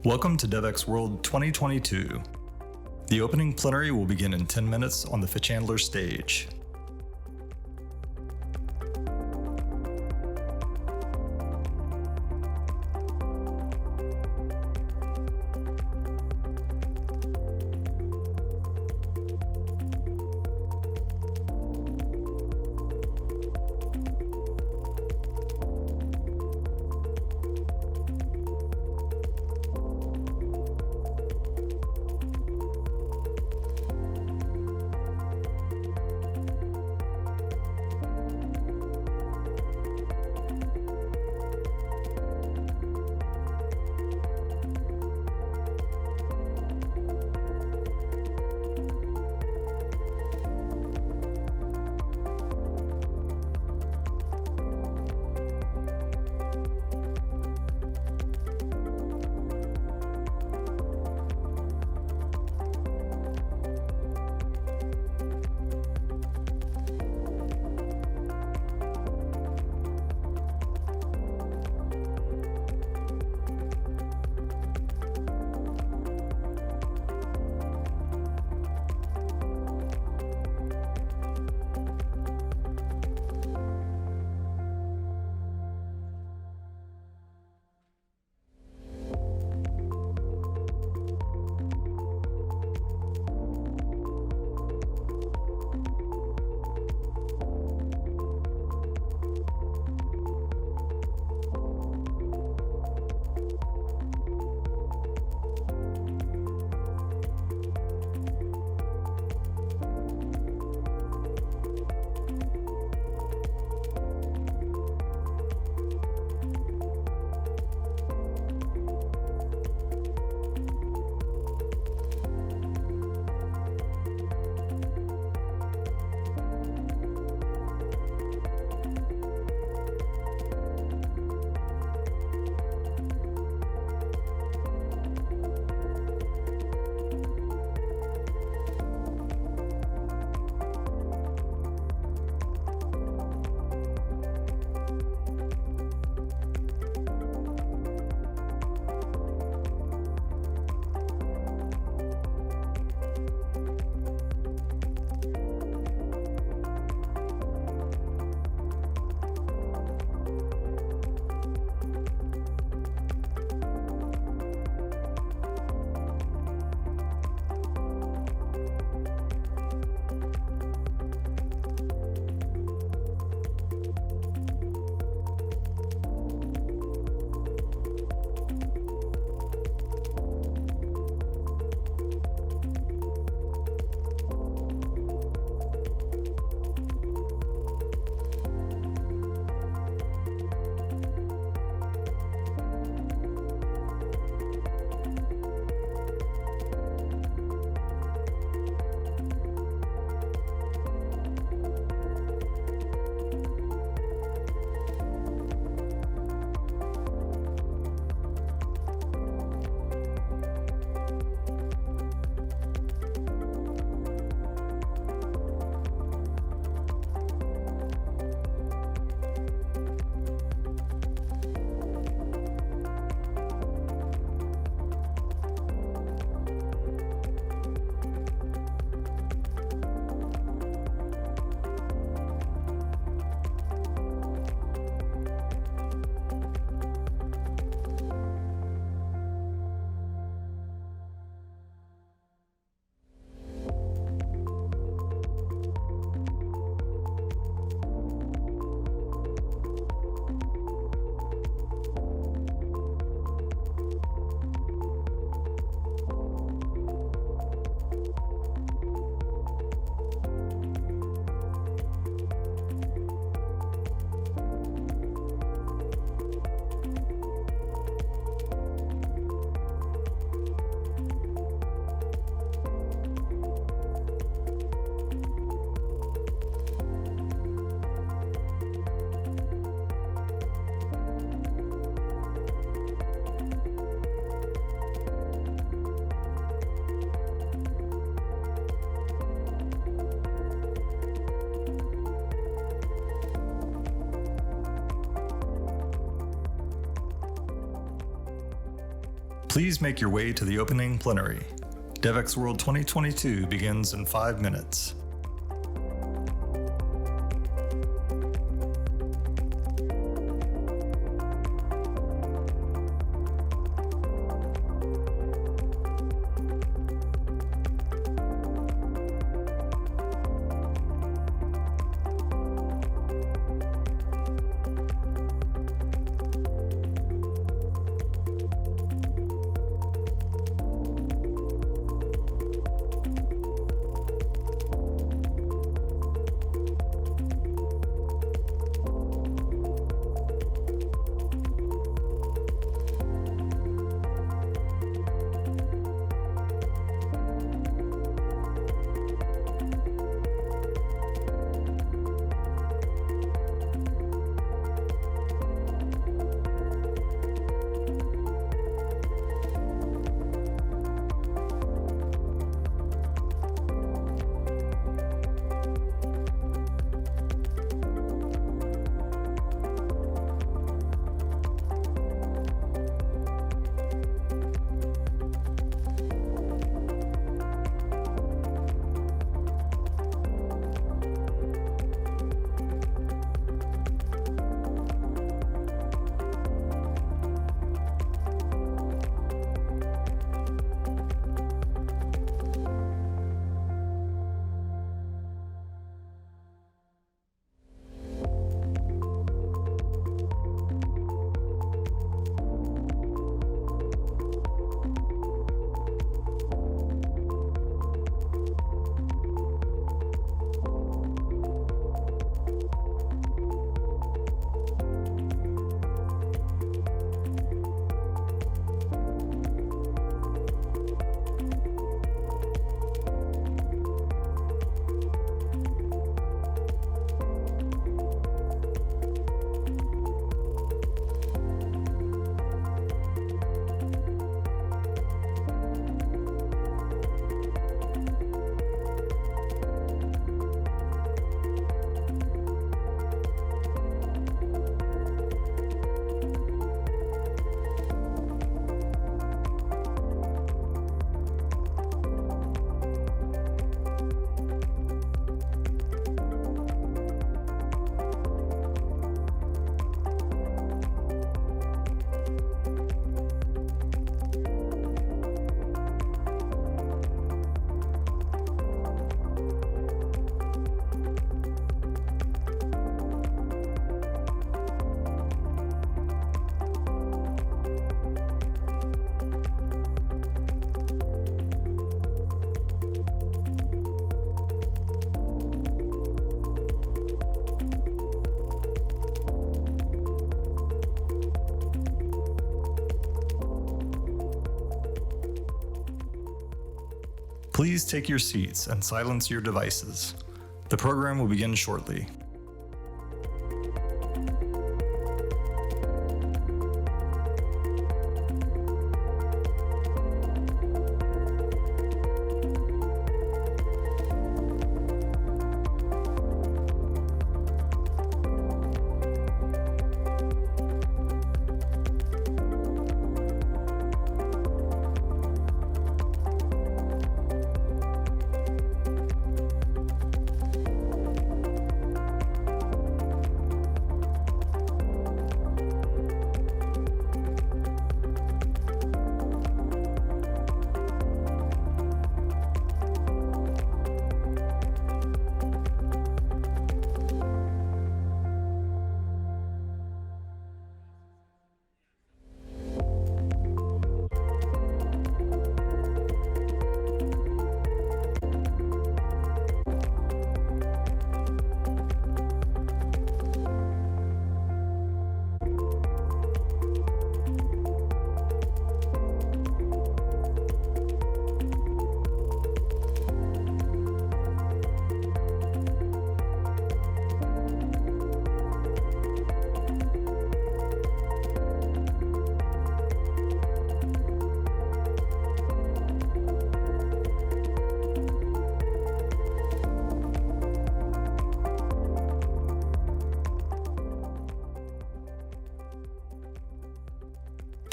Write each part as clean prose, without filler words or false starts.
Welcome to Devex World 2022. The opening plenary will begin in 10 minutes on the Fichandler stage. Please make your way to the opening plenary. Devex World 2022 begins in 5 minutes. Please take your seats and silence your devices. The program will begin shortly.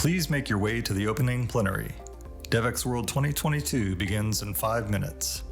Please make your way to the opening plenary. Devex World 2022 begins in 5 minutes.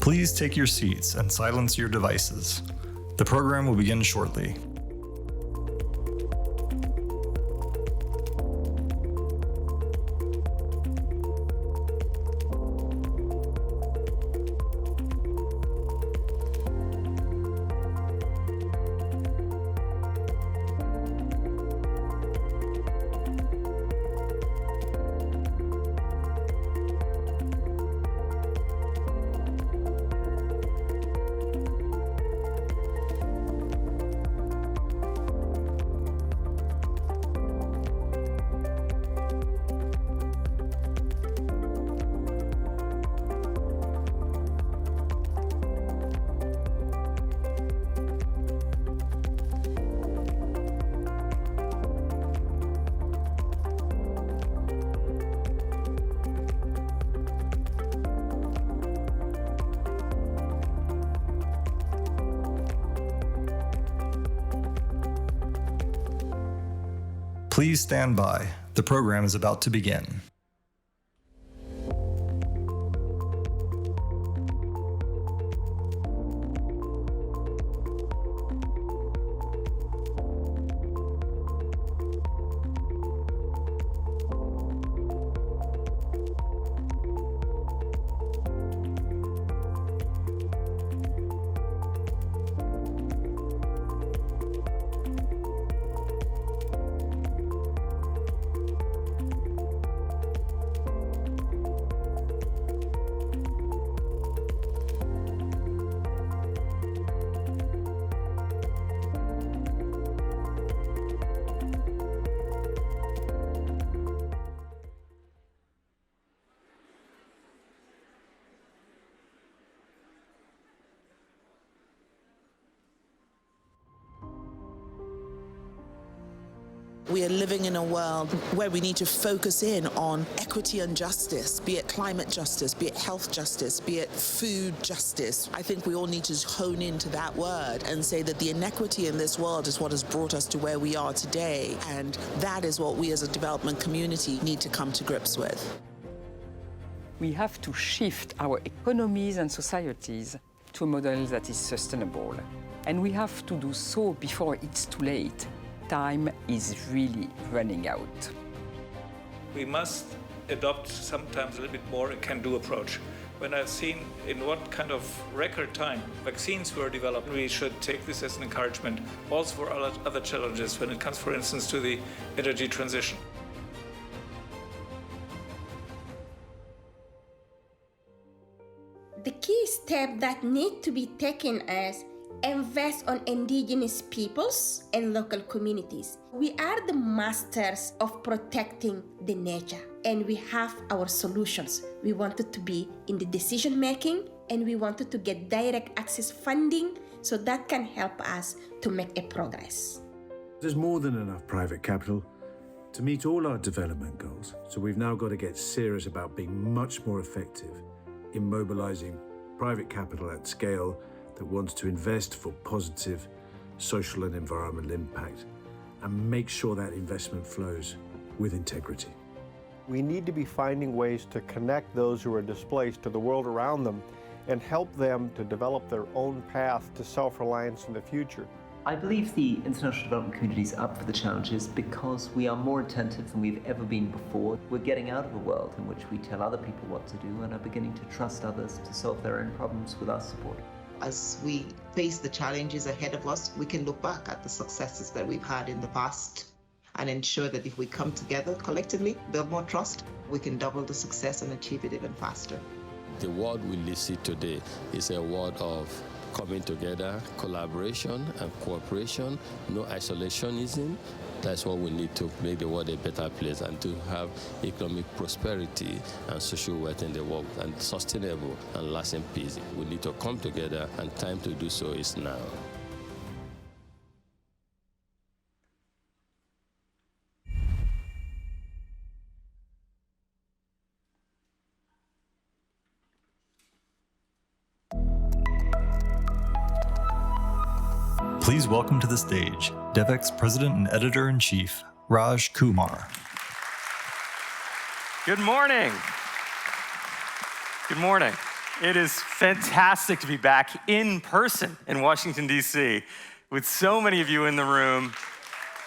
Please take your seats and silence your devices. The program will begin shortly. Please stand by. The program is about to begin. We are living in a world where we need to focus in on equity and justice, be it climate justice, be it health justice, be it food justice. I think we all need to hone into that word and say that the inequity in this world is what has brought us to where we are today, and that is what we as a development community need to come to grips with. We have to shift our economies and societies to a model that is sustainable. And we have to do so before it's too late. Time is really running out. We must adopt sometimes a little bit more a can-do approach. When I've seen in what kind of record time vaccines were developed, we should take this as an encouragement also for other challenges when it comes, for instance, to the energy transition. The key step that need to be taken is invest on indigenous peoples and local communities. We are the masters of protecting the nature, and we have our solutions. We wanted to be in the decision making, and we wanted to get direct access funding so that can help us to make a progress. There's more than enough private capital to meet all our development goals, so we've now got to get serious about being much more effective in mobilizing private capital at scale that wants to invest for positive social and environmental impact, and make sure that investment flows with integrity. We need to be finding ways to connect those who are displaced to the world around them and help them to develop their own path to self-reliance in the future. I believe the international development community is up for the challenges because we are more attentive than we've ever been before. We're getting out of a world in which we tell other people what to do and are beginning to trust others to solve their own problems with our support. As we face the challenges ahead of us, we can look back at the successes that we've had in the past and ensure that if we come together collectively, build more trust, we can double the success and achieve it even faster. The world we live in today is a world of coming together, collaboration and cooperation, no isolationism. That's what we need to make the world a better place and to have economic prosperity and social wealth in the world and sustainable and lasting peace. We need to come together, and time to do so is now. Please welcome to the stage Devex President and Editor-in-Chief, Raj Kumar. Good morning. Good morning. It is fantastic to be back in person in Washington, D.C. with so many of you in the room.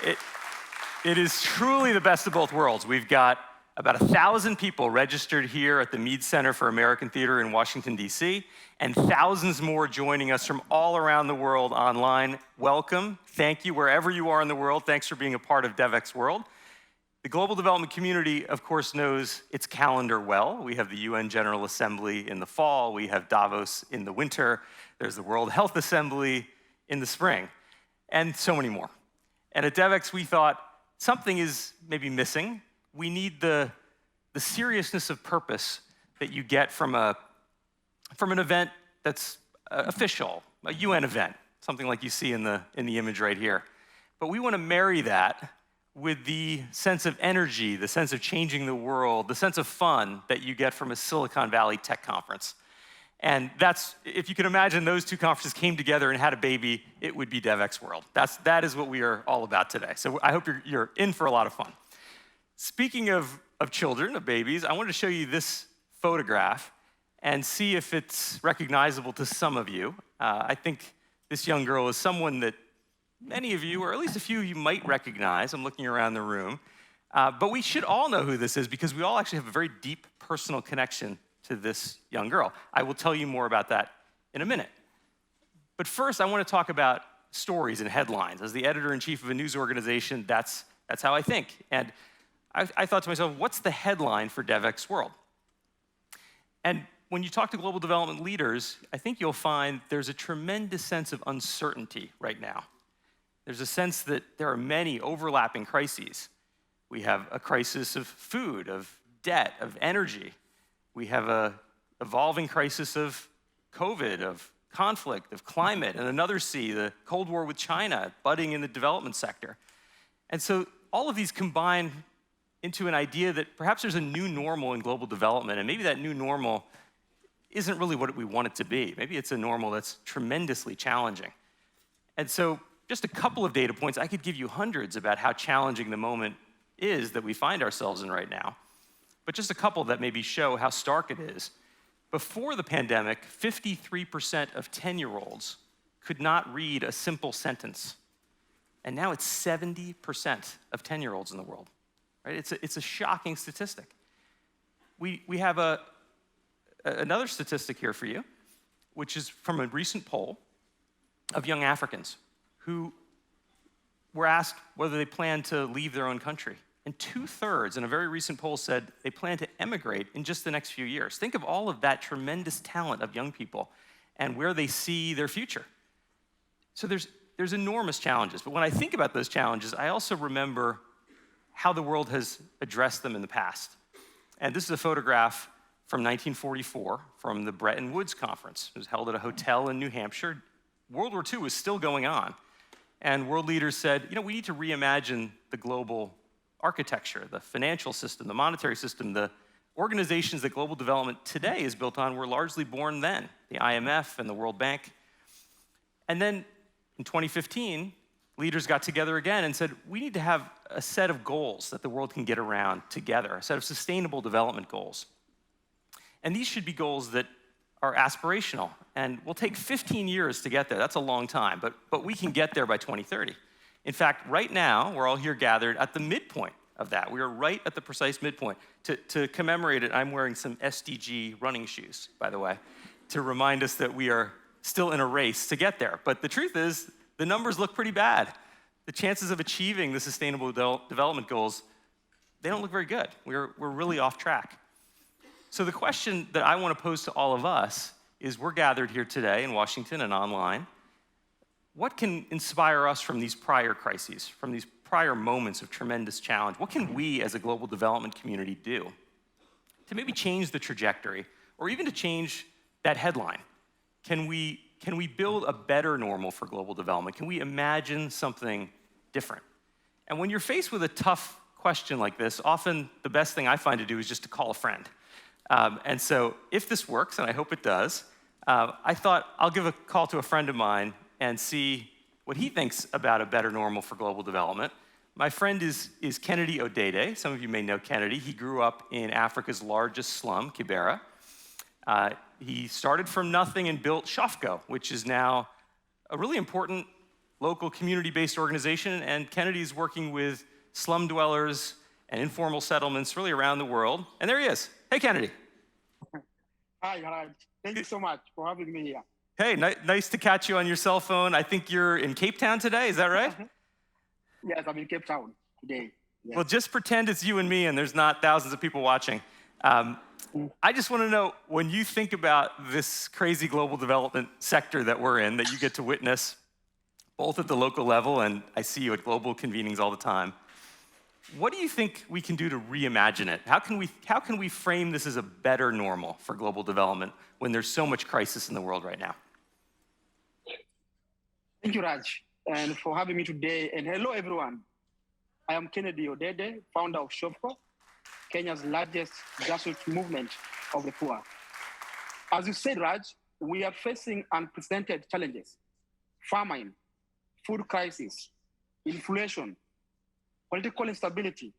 It is truly the best of both worlds. We've got about 1,000 people registered here at the Mead Center for American Theater in Washington, D.C., and thousands more joining us from all around the world online. Welcome. Thank you wherever you are in the world. Thanks for being a part of Devex World. The global development community, of course, knows its calendar well. We have the UN General Assembly in the fall. We have Davos in the winter. There's the World Health Assembly in the spring, and so many more. And at Devex, we thought something is maybe missing. We need the seriousness of purpose that you get from an event that's official, a UN event, something like you see in the image right here. But we want to marry that with the sense of energy, the sense of changing the world, the sense of fun that you get from a Silicon Valley tech conference. And that's, if you can imagine those two conferences came together and had a baby, it would be Devex World. That is what we are all about today. So I hope you're in for a lot of fun. Speaking of children, of babies, I wanted to show you this photograph and see if it's recognizable to some of you. I think this young girl is someone that many of you, or at least a few of you, might recognize. I'm looking around the room. But we should all know who this is because we all actually have a very deep personal connection to this young girl. I will tell you more about that in a minute. But first, I want to talk about stories and headlines. As the editor-in-chief of a news organization, that's how I think. And I thought to myself, what's the headline for Devex World? And when you talk to global development leaders, I think you'll find there's a tremendous sense of uncertainty right now. There's a sense that there are many overlapping crises. We have a crisis of food, of debt, of energy. We have an evolving crisis of COVID, of conflict, of climate, and another C, the Cold War with China, budding in the development sector. And so all of these combine into an idea that perhaps there's a new normal in global development, and maybe that new normal isn't really what we want it to be. Maybe it's a normal that's tremendously challenging. And so just a couple of data points. I could give you hundreds about how challenging the moment is that we find ourselves in right now, but just a couple that maybe show how stark it is. Before the pandemic, 53% of 10-year-olds could not read a simple sentence. And now it's 70% of 10-year-olds in the world. Right? It's a shocking statistic. We have another statistic here for you, which is from a recent poll of young Africans who were asked whether they plan to leave their own country. And 2/3 in a very recent poll said they plan to emigrate in just the next few years. Think of all of that tremendous talent of young people and where they see their future. So there's enormous challenges. But when I think about those challenges, I also remember how the world has addressed them in the past. And this is a photograph from 1944 from the Bretton Woods Conference. It was held at a hotel in New Hampshire. World War II was still going on. And world leaders said, we need to reimagine the global architecture, the financial system, the monetary system, the organizations that global development today is built on were largely born then, the IMF and the World Bank. And then in 2015, leaders got together again and said, we need to have a set of goals that the world can get around together, a set of sustainable development goals. And these should be goals that are aspirational and will take 15 years to get there. That's a long time, but we can get there by 2030. In fact, right now, we're all here gathered at the midpoint of that. We are right at the precise midpoint. To commemorate it, I'm wearing some SDG running shoes, by the way, to remind us that we are still in a race to get there. But the truth is, the numbers look pretty bad. The chances of achieving the sustainable development goals, they don't look very good. We're really off track. So the question that I want to pose to all of us is, we're gathered here today in Washington and online. What can inspire us from these prior crises, from these prior moments of tremendous challenge? What can we as a global development community do to maybe change the trajectory, or even to change that headline? Can we build a better normal for global development? Can we imagine something different? And when you're faced with a tough question like this, often the best thing I find to do is just to call a friend. And so if this works, and I hope it does, I thought I'll give a call to a friend of mine and see what he thinks about a better normal for global development. My friend is Kennedy Odede. Some of you may know Kennedy. He grew up in Africa's largest slum, Kibera. He started from nothing and built Shofco, which is now a really important local community-based organization, and Kennedy is working with slum dwellers and informal settlements really around the world. And there he is. Hey, Kennedy. Hi, Raj. Thank you so much for having me here. Hey, nice to catch you on your cell phone. I think you're in Cape Town today, is that right? Yes, I'm in Cape Town today. Yes. Well, just pretend it's you and me and there's not thousands of people watching. I just want to know, when you think about this crazy global development sector that we're in, that you get to witness, both at the local level, and I see you at global convenings all the time, what do you think we can do to reimagine it? How can we frame this as a better normal for global development when there's so much crisis in the world right now? Thank you, Raj, and for having me today. And hello, everyone. I am Kennedy Odede, founder of Shofco, Kenya's largest grassroots movement of the poor. As you said, Raj, we are facing unprecedented challenges: famine, food crisis, inflation, political instability,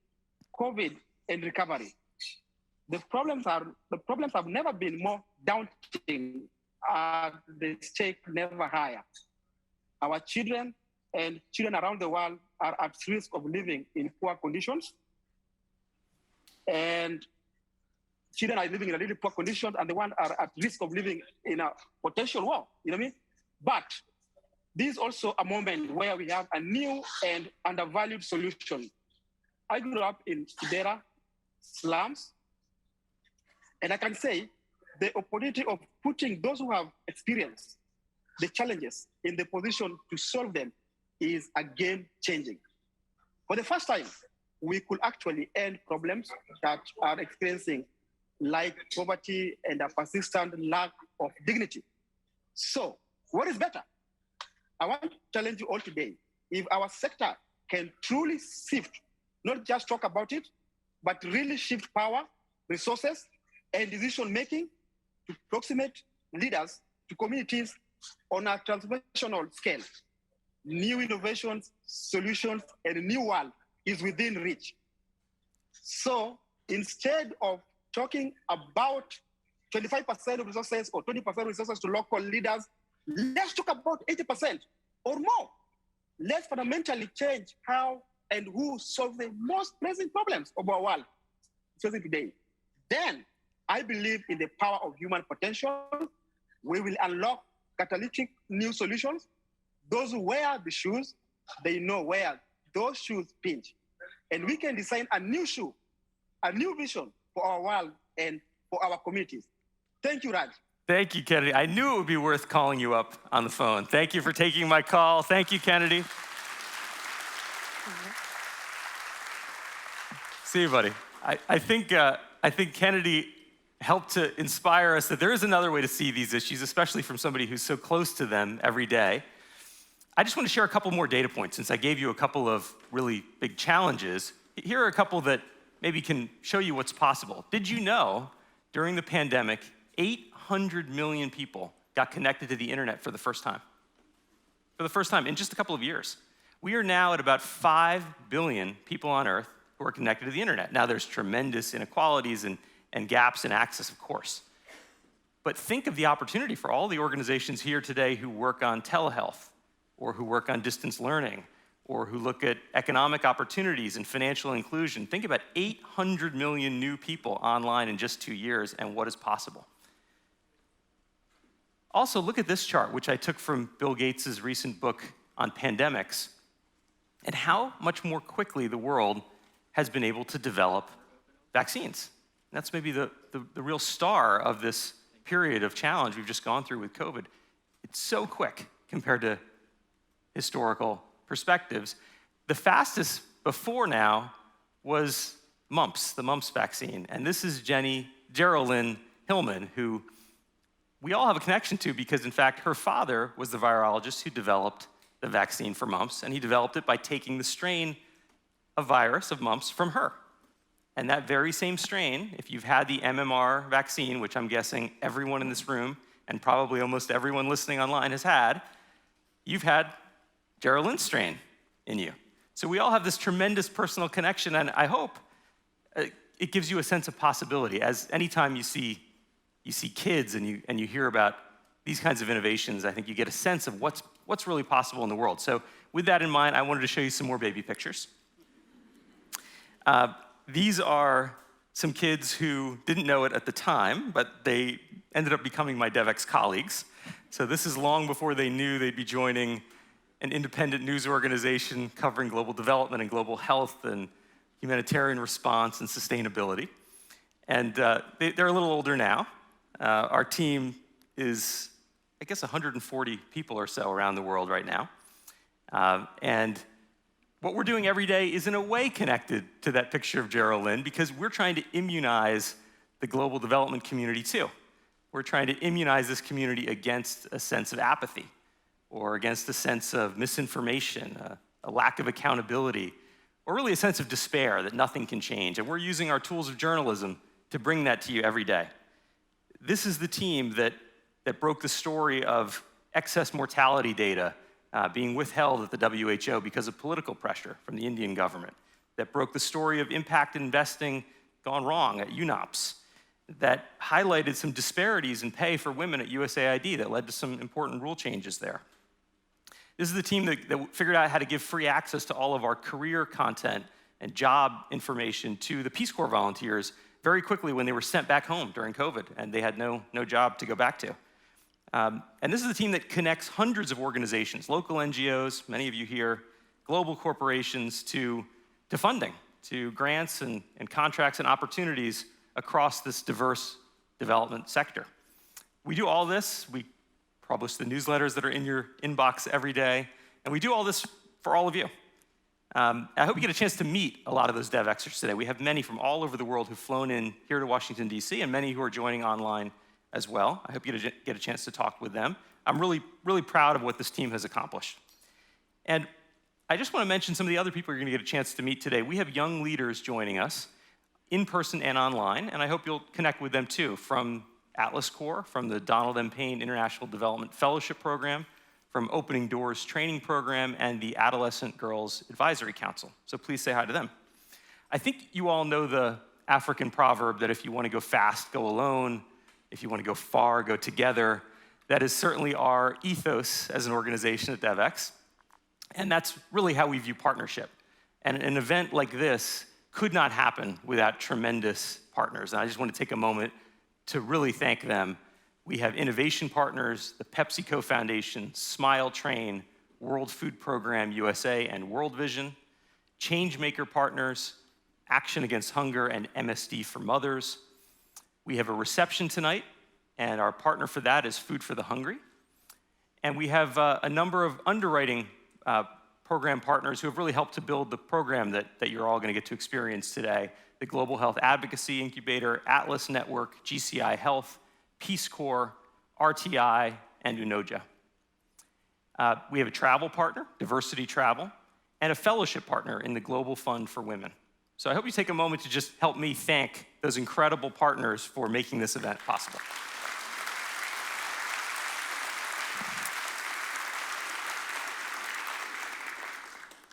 COVID, and recovery. The problems have never been more daunting, the stake never higher. Our children and children around the world are at risk of living in poor conditions. And children are living in a really poor conditions, and the ones are at risk of living in a potential war, you know what I mean? But this is also a moment where we have a new and undervalued solution. I grew up in Kibera slums, and I can say the opportunity of putting those who have experienced the challenges in the position to solve them is again changing. For the first time, we could actually end problems that are experiencing, like poverty and a persistent lack of dignity. So, what is better? I want to challenge you all today. If our sector can truly shift not just talk about it, but really shift power, resources, and decision-making to proximate leaders to communities on a transformational scale. New innovations, solutions, and a new world is within reach. So instead of talking about 25% of resources or 20% resources to local leaders, let's talk about 80% or more. Let's fundamentally change how and who solve the most pressing problems of our world facing today. Then I believe in the power of human potential. We will unlock catalytic new solutions. Those who wear the shoes, they know where those shoes pinch. And we can design a new shoe, a new vision for our world and for our communities. Thank you, Raj. Thank you, Kennedy. I knew it would be worth calling you up on the phone. Thank you for taking my call. Thank you, Kennedy. See you, buddy. I think Kennedy helped to inspire us that there is another way to see these issues, especially from somebody who's so close to them every day. I just want to share a couple more data points since I gave you a couple of really big challenges. Here are a couple that maybe can show you what's possible. Did you know during the pandemic, 800 million people got connected to the internet for the first time? For the first time in just a couple of years. We are now at about 5 billion people on Earth who are connected to the internet. Now there's tremendous inequalities and gaps in access, of course. But think of the opportunity for all the organizations here today who work on telehealth, or who work on distance learning, or who look at economic opportunities and financial inclusion. Think about 800 million new people online in just 2 years and what is possible. Also, look at this chart, which I took from Bill Gates' recent book on pandemics, and how much more quickly the world has been able to develop vaccines. And that's maybe the real star of this period of challenge we've just gone through with COVID. It's so quick compared to historical perspectives. The fastest before now was mumps, the mumps vaccine. And this is Geraldine Hillman, who we all have a connection to because, in fact, her father was the virologist who developed the vaccine for mumps, and he developed it by taking the strain of virus of mumps from her. And that very same strain, if you've had the MMR vaccine, which I'm guessing everyone in this room and probably almost everyone listening online has had, you've had Geraldine's strain in you. So we all have this tremendous personal connection, and I hope it gives you a sense of possibility. As anytime you see kids and you hear about these kinds of innovations, I think you get a sense of what's really possible in the world. So with that in mind, I wanted to show you some more baby pictures. These are some kids who didn't know it at the time, but they ended up becoming my Devex colleagues. So this is long before they knew they'd be joining an independent news organization covering global development and global health and humanitarian response and sustainability. And they're a little older now. Our team is, I guess, 140 people or so around the world right now. And what we're doing every day is in a way connected to that picture of Geraldine because we're trying to immunize the global development community too. We're trying to immunize this community against a sense of apathy or against a sense of misinformation, a lack of accountability, or really a sense of despair that nothing can change. And we're using our tools of journalism to bring that to you every day. This is the team that broke the story of excess mortality data being withheld at the WHO because of political pressure from the Indian government, that broke the story of impact investing gone wrong at UNOPS, that highlighted some disparities in pay for women at USAID that led to some important rule changes there. This is the team that figured out how to give free access to all of our career content and job information to the Peace Corps volunteers very quickly when they were sent back home during COVID and they had no job to go back to. And this is the team that connects hundreds of organizations, local NGOs, many of you here, global corporations to funding, to grants and contracts and opportunities across this diverse development sector. We do all this. We publish the newsletters that are in your inbox every day, and we do all this for all of you. I hope you get a chance to meet a lot of those DevXers today. We have many from all over the world who've flown in here to Washington, D.C., and many who are joining online as well. I hope you get a chance to talk with them. I'm really, really proud of what this team has accomplished. And I just want to mention some of the other people you're going to get a chance to meet today. We have young leaders joining us in person and online, and I hope you'll connect with them too, from Atlas Corps, from the Donald M. Payne International Development Fellowship Program, from Opening Doors Training Program, and the Adolescent Girls Advisory Council. So please say hi to them. I think you all know the African proverb that if you want to go fast, go alone. If you want to go far, go together. That is certainly our ethos as an organization at Devex. And that's really how we view partnership. And an event like this could not happen without tremendous partners. And I just want to take a moment to really thank them. We have innovation partners, the PepsiCo Foundation, Smile Train, World Food Program USA, and World Vision, Changemaker partners, Action Against Hunger and MSD for Mothers. We have a reception tonight, and our partner for that is Food for the Hungry. And we have a number of underwriting program partners who have really helped to build the program that you're all going to get to experience today. The Global Health Advocacy Incubator, Atlas Network, GCI Health, Peace Corps, RTI, and UNOJA. We have a travel partner, Diversity Travel, and a fellowship partner in the Global Fund for Women. So I hope you take a moment to just help me thank those incredible partners for making this event possible.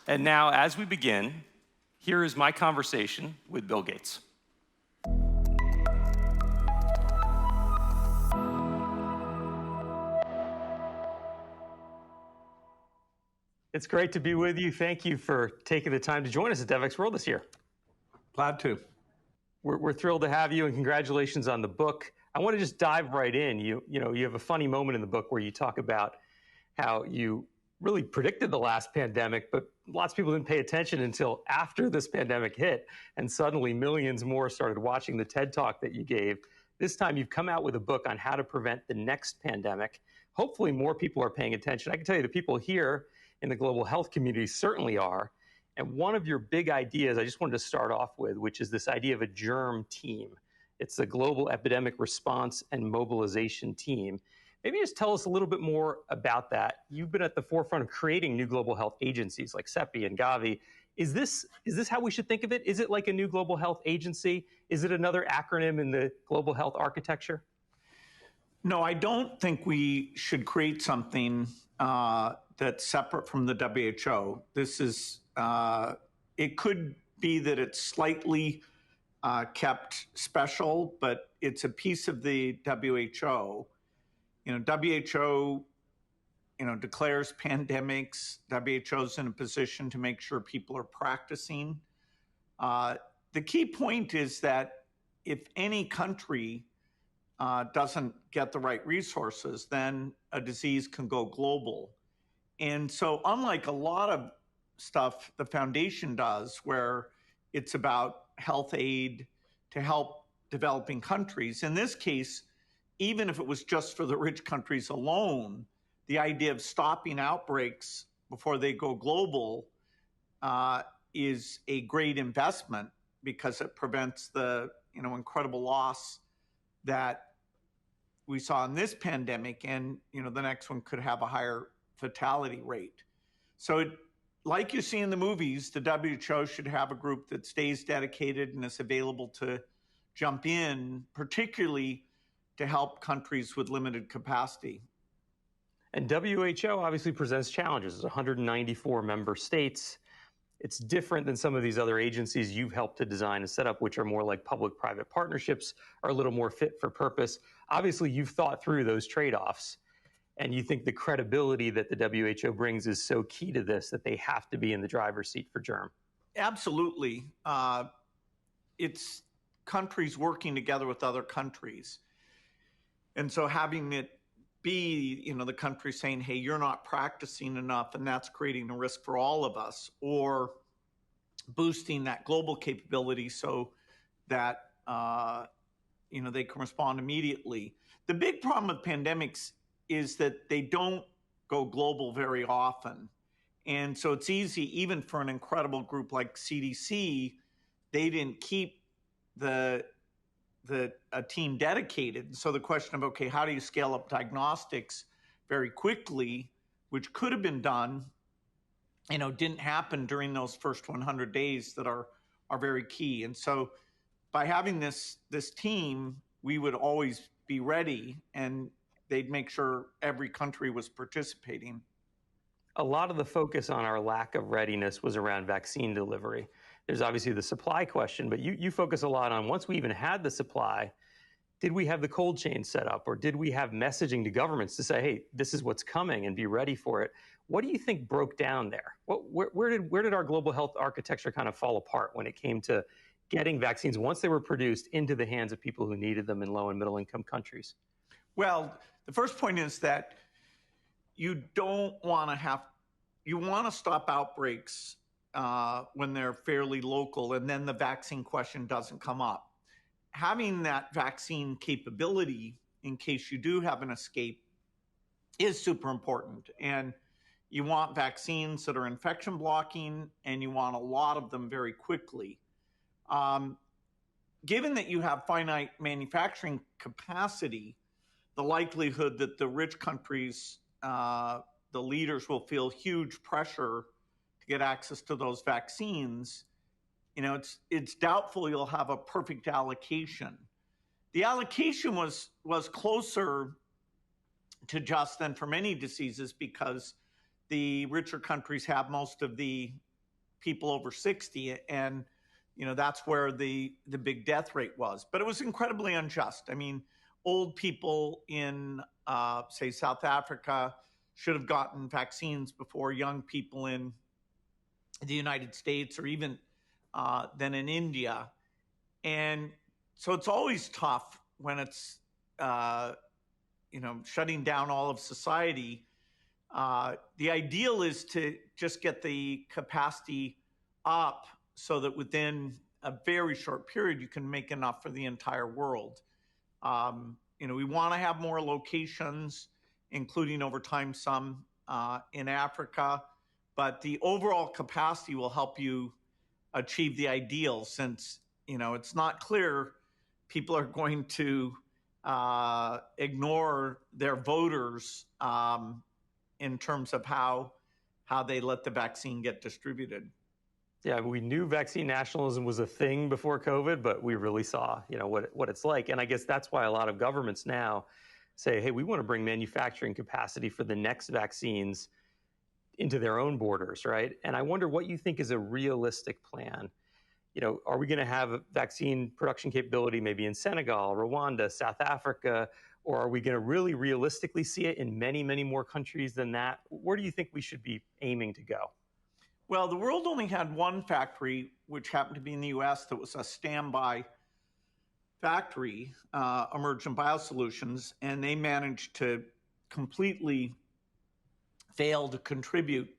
And now, as we begin, here is my conversation with Bill Gates. It's great to be with you. Thank you for taking the time to join us at Devex World this year. Glad to. We're thrilled to have you, and congratulations on the book. I want to just dive right in. You have a funny moment in the book where you talk about how you really predicted the last pandemic, but lots of people didn't pay attention until after this pandemic hit, and suddenly millions more started watching the TED Talk that you gave. This time you've come out with a book on how to prevent the next pandemic. Hopefully more people are paying attention. I can tell you the people here in the global health community certainly are. And one of your big ideas I just wanted to start off with, which is this idea of a germ team. It's the Global Epidemic Response and Mobilization Team. Maybe just tell us a little bit more about that. You've been at the forefront of creating new global health agencies like CEPI and Gavi. Is this how we should think of it? Is it like a new global health agency? Is it another acronym in the global health architecture? No, I don't think we should create something that's separate from the WHO. This is, it could be that it's slightly kept special, but it's a piece of the WHO. WHO, declares pandemics. WHO's in a position to make sure people are practicing. The key point is that if any country doesn't get the right resources, then a disease can go global. And so unlike a lot of stuff the foundation does, where it's about health aid to help developing countries, in this case, even if it was just for the rich countries alone, the idea of stopping outbreaks before they go global is a great investment because it prevents the incredible loss that we saw in this pandemic, and the next one could have a higher fatality rate. So like you see in the movies, the WHO should have a group that stays dedicated and is available to jump in, particularly to help countries with limited capacity. And WHO obviously presents challenges. There's 194 member states. It's different than some of these other agencies you've helped to design and set up, which are more like public-private partnerships, are a little more fit for purpose. Obviously, you've thought through those trade-offs, and you think the credibility that the WHO brings is so key to this that they have to be in the driver's seat for germ. Absolutely. It's countries working together with other countries. And so having it be, the country saying, hey, you're not practicing enough, and that's creating a risk for all of us, or boosting that global capability so that, they can respond immediately. The big problem with pandemics is that they don't go global very often. And so it's easy, even for an incredible group like CDC, they didn't keep a team dedicated. So the question of, okay, how do you scale up diagnostics very quickly, which could have been done didn't happen during those first 100 days that are very key. And so by having this team, we would always be ready, and they'd make sure every country was participating. A lot of the focus on our lack of readiness was around vaccine delivery. There's obviously the supply question, but you focus a lot on once we even had the supply, did we have the cold chain set up, or did we have messaging to governments to say, hey, this is what's coming and be ready for it? What do you think broke down there? Where did our global health architecture kind of fall apart when it came to getting vaccines once they were produced into the hands of people who needed them in low and middle income countries? Well, the first point is that you want to stop outbreaks when they're fairly local, and then the vaccine question doesn't come up. Having that vaccine capability in case you do have an escape is super important. And you want vaccines that are infection blocking, and you want a lot of them very quickly. Given that you have finite manufacturing capacity, the likelihood that the rich countries, the leaders, will feel huge pressure to get access to those vaccines, it's doubtful you'll have a perfect allocation. The allocation was closer to just than for many diseases because the richer countries have most of the people over 60, and that's where the big death rate was. But it was incredibly unjust. I mean, old people in, say, South Africa should have gotten vaccines before young people in the United States, or even then in India. And so it's always tough when it's, shutting down all of society. The ideal is to just get the capacity up so that within a very short period, you can make enough for the entire world. We want to have more locations, including over time some in Africa, but the overall capacity will help you achieve the ideal, since it's not clear people are going to ignore their voters in terms of how they let the vaccine get distributed. Yeah, we knew vaccine nationalism was a thing before COVID, but we really saw, what it's like. And I guess that's why a lot of governments now say, hey, we want to bring manufacturing capacity for the next vaccines into their own borders, right? And I wonder what you think is a realistic plan. Are we going to have vaccine production capability maybe in Senegal, Rwanda, South Africa, or are we going to really realistically see it in many, many more countries than that? Where do you think we should be aiming to go? Well, the world only had one factory, which happened to be in the US, that was a standby factory, Emergent Biosolutions, and they managed to completely fail to contribute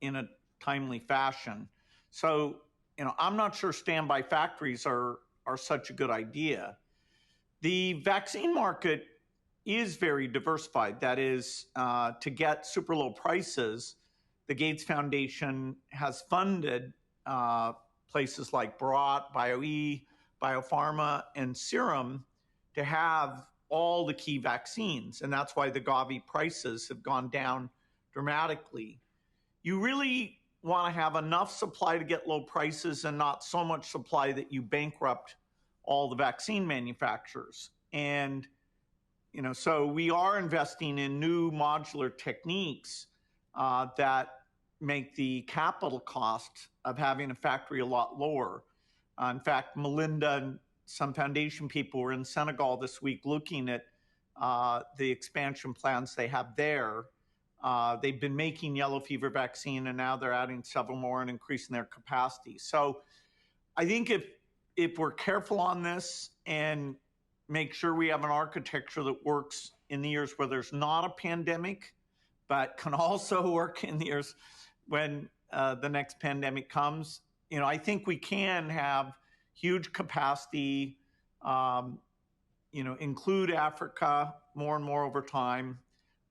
in a timely fashion. So, I'm not sure standby factories are such a good idea. The vaccine market is very diversified. That is, to get super low prices, the Gates Foundation has funded places like Bharat, BioE, Biopharma, and Serum to have all the key vaccines. And that's why the Gavi prices have gone down dramatically. You really want to have enough supply to get low prices and not so much supply that you bankrupt all the vaccine manufacturers. And, so we are investing in new modular techniques that make the capital cost of having a factory a lot lower. In fact, Melinda and some foundation people were in Senegal this week looking at the expansion plans they have there. They've been making yellow fever vaccine, and now they're adding several more and increasing their capacity. So I think if we're careful on this and make sure we have an architecture that works in the years where there's not a pandemic, but can also work in the years when the next pandemic comes, I think we can have huge capacity, include Africa more and more over time.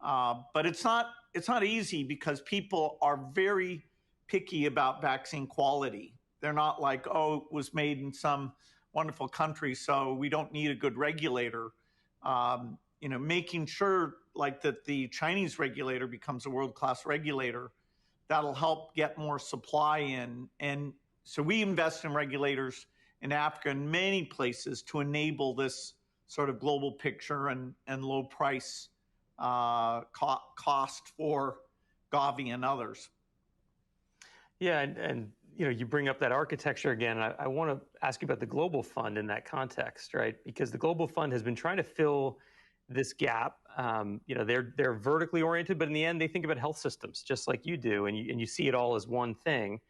But it's not easy because people are very picky about vaccine quality. They're not like, oh, it was made in some wonderful country, so we don't need a good regulator. Making sure like that the Chinese regulator becomes a world-class regulator that'll help get more supply in. And so we invest in regulators in Africa and many places to enable this sort of global picture and low price cost for Gavi and others. Yeah, and you bring up that architecture again. I want to ask you about the Global Fund in that context, right? Because the Global Fund has been trying to fill this gap. They're vertically oriented, but in the end, they think about health systems just like you do, and you see it all as one thing.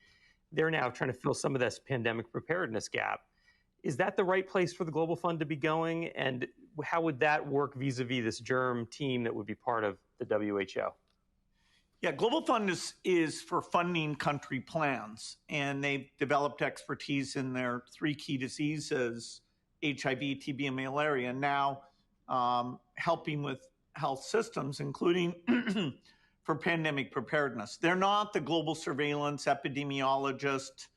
They're now trying to fill some of this pandemic preparedness gap. Is that the right place for the Global Fund to be going? And how would that work vis-a-vis this germ team that would be part of the WHO? Yeah, Global Fund is for funding country plans, and they've developed expertise in their three key diseases, HIV, TB, and malaria, and now helping with health systems, including for pandemic preparedness. They're not the global surveillance, epidemiologist,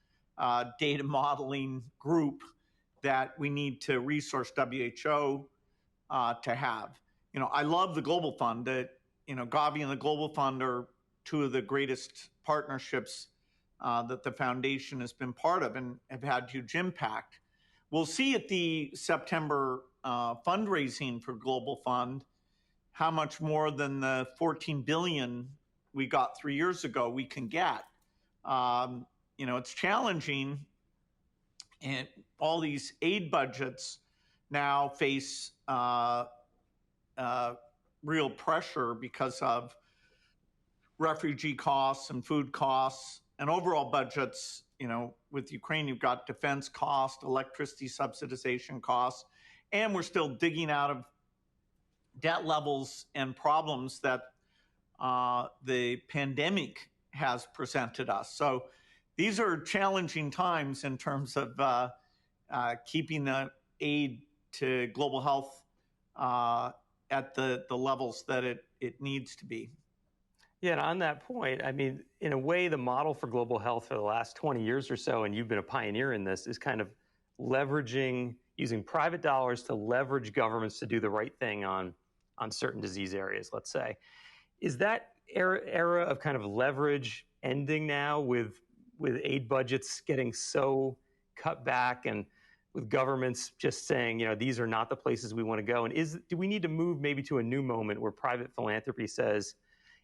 data modeling group that we need to resource WHO to have. I love the Global Fund. Gavi and the Global Fund are two of the greatest partnerships that the foundation has been part of and have had huge impact. We'll see at the September fundraising for Global Fund how much more than the $14 billion we got 3 years ago we can get. It's challenging, and all these aid budgets now face real pressure because of refugee costs and food costs and overall budgets. With Ukraine, you've got defense costs, electricity subsidization costs, and we're still digging out of debt levels and problems that the pandemic has presented us. So these are challenging times in terms of keeping the aid to global health at the levels that it needs to be. Yeah, and on that point, I mean, in a way, the model for global health for the last 20 years or so, and you've been a pioneer in this, is kind of using private dollars to leverage governments to do the right thing on certain disease areas, let's say. Is that era of kind of leverage ending now with aid budgets getting so cut back and with governments just saying, these are not the places we want to go? And do we need to move maybe to a new moment where private philanthropy says,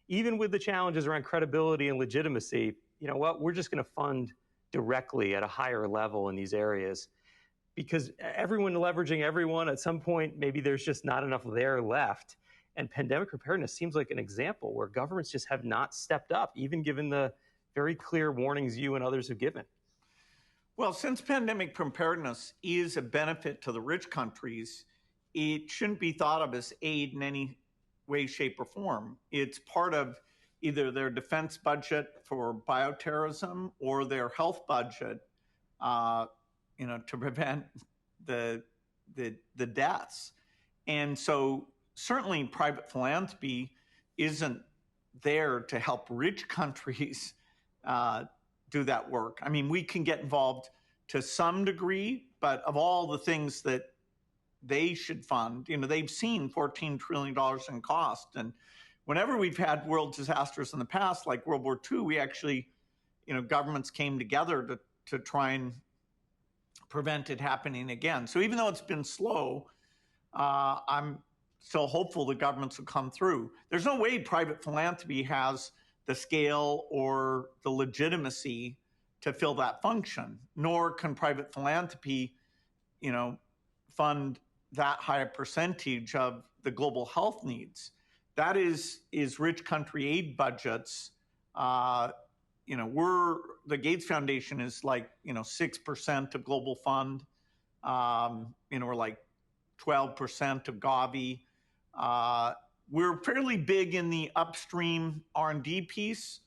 even with the challenges around credibility and legitimacy, we're just going to fund directly at a higher level in these areas? Because everyone leveraging everyone, at some point, maybe there's just not enough there left. And pandemic preparedness seems like an example where governments just have not stepped up, even given the very clear warnings you and others have given. Well, since pandemic preparedness is a benefit to the rich countries, it shouldn't be thought of as aid in any way, shape, or form. It's part of either their defense budget for bioterrorism or their health budget, to prevent the deaths. And so certainly private philanthropy isn't there to help rich countries do that work. I mean, we can get involved to some degree, but of all the things that they should fund, they've seen $14 trillion in cost. And whenever we've had world disasters in the past, like World War II, we actually, governments came together to try and prevent it happening again. So even though it's been slow, I'm still hopeful the governments will come through. There's no way private philanthropy has the scale or the legitimacy to fill that function, nor can private philanthropy, fund that high a percentage of the global health needs. That is rich country aid budgets. The Gates Foundation is like, 6% of global fund. We're like 12% of Gavi. We're fairly big in the upstream R&D piece,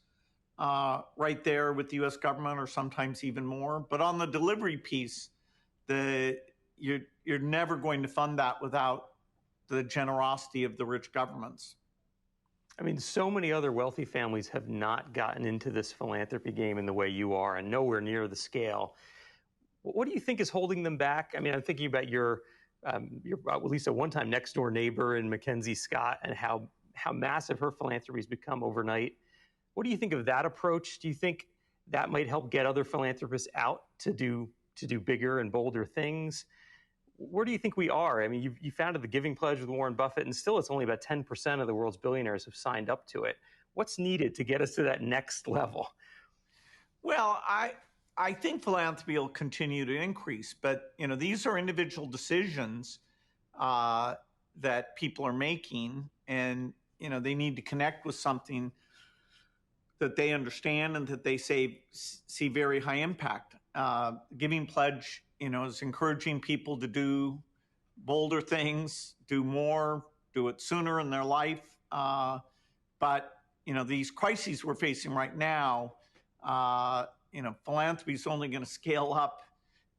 right there with the U.S. government, or sometimes even more. But on the delivery piece, you're never going to fund that without the generosity of the rich governments. I mean, so many other wealthy families have not gotten into this philanthropy game in the way you are, and nowhere near the scale. What do you think is holding them back? I mean, I'm thinking about your at least at one time next door neighbor in Mackenzie Scott, and how massive her philanthropy has become overnight. What do you think of that approach? Do you think that might help get other philanthropists out to do bigger and bolder things? Where do you think we are? I mean, you founded the Giving Pledge with Warren Buffett, and still it's only about 10% of the world's billionaires have signed up to it. What's needed to get us to that next level? Well, I think philanthropy will continue to increase, but these are individual decisions that people are making, and they need to connect with something that they understand and that they see very high impact. Giving Pledge, is encouraging people to do bolder things, do more, do it sooner in their life. But these crises we're facing right now, philanthropy is only going to scale up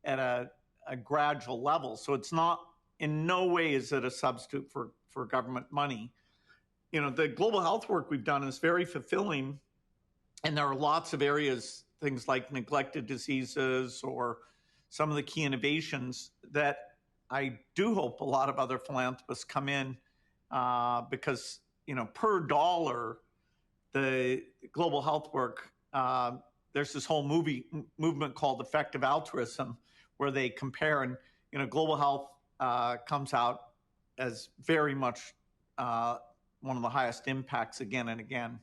at a gradual level. So it's not, in no way is it a substitute for government money. The global health work we've done is very fulfilling, and there are lots of areas, things like neglected diseases or some of the key innovations that I do hope a lot of other philanthropists come in because, per dollar, the global health work, there's this whole movement called effective altruism, where they compare, and global health comes out as very much one of the highest impacts again and again.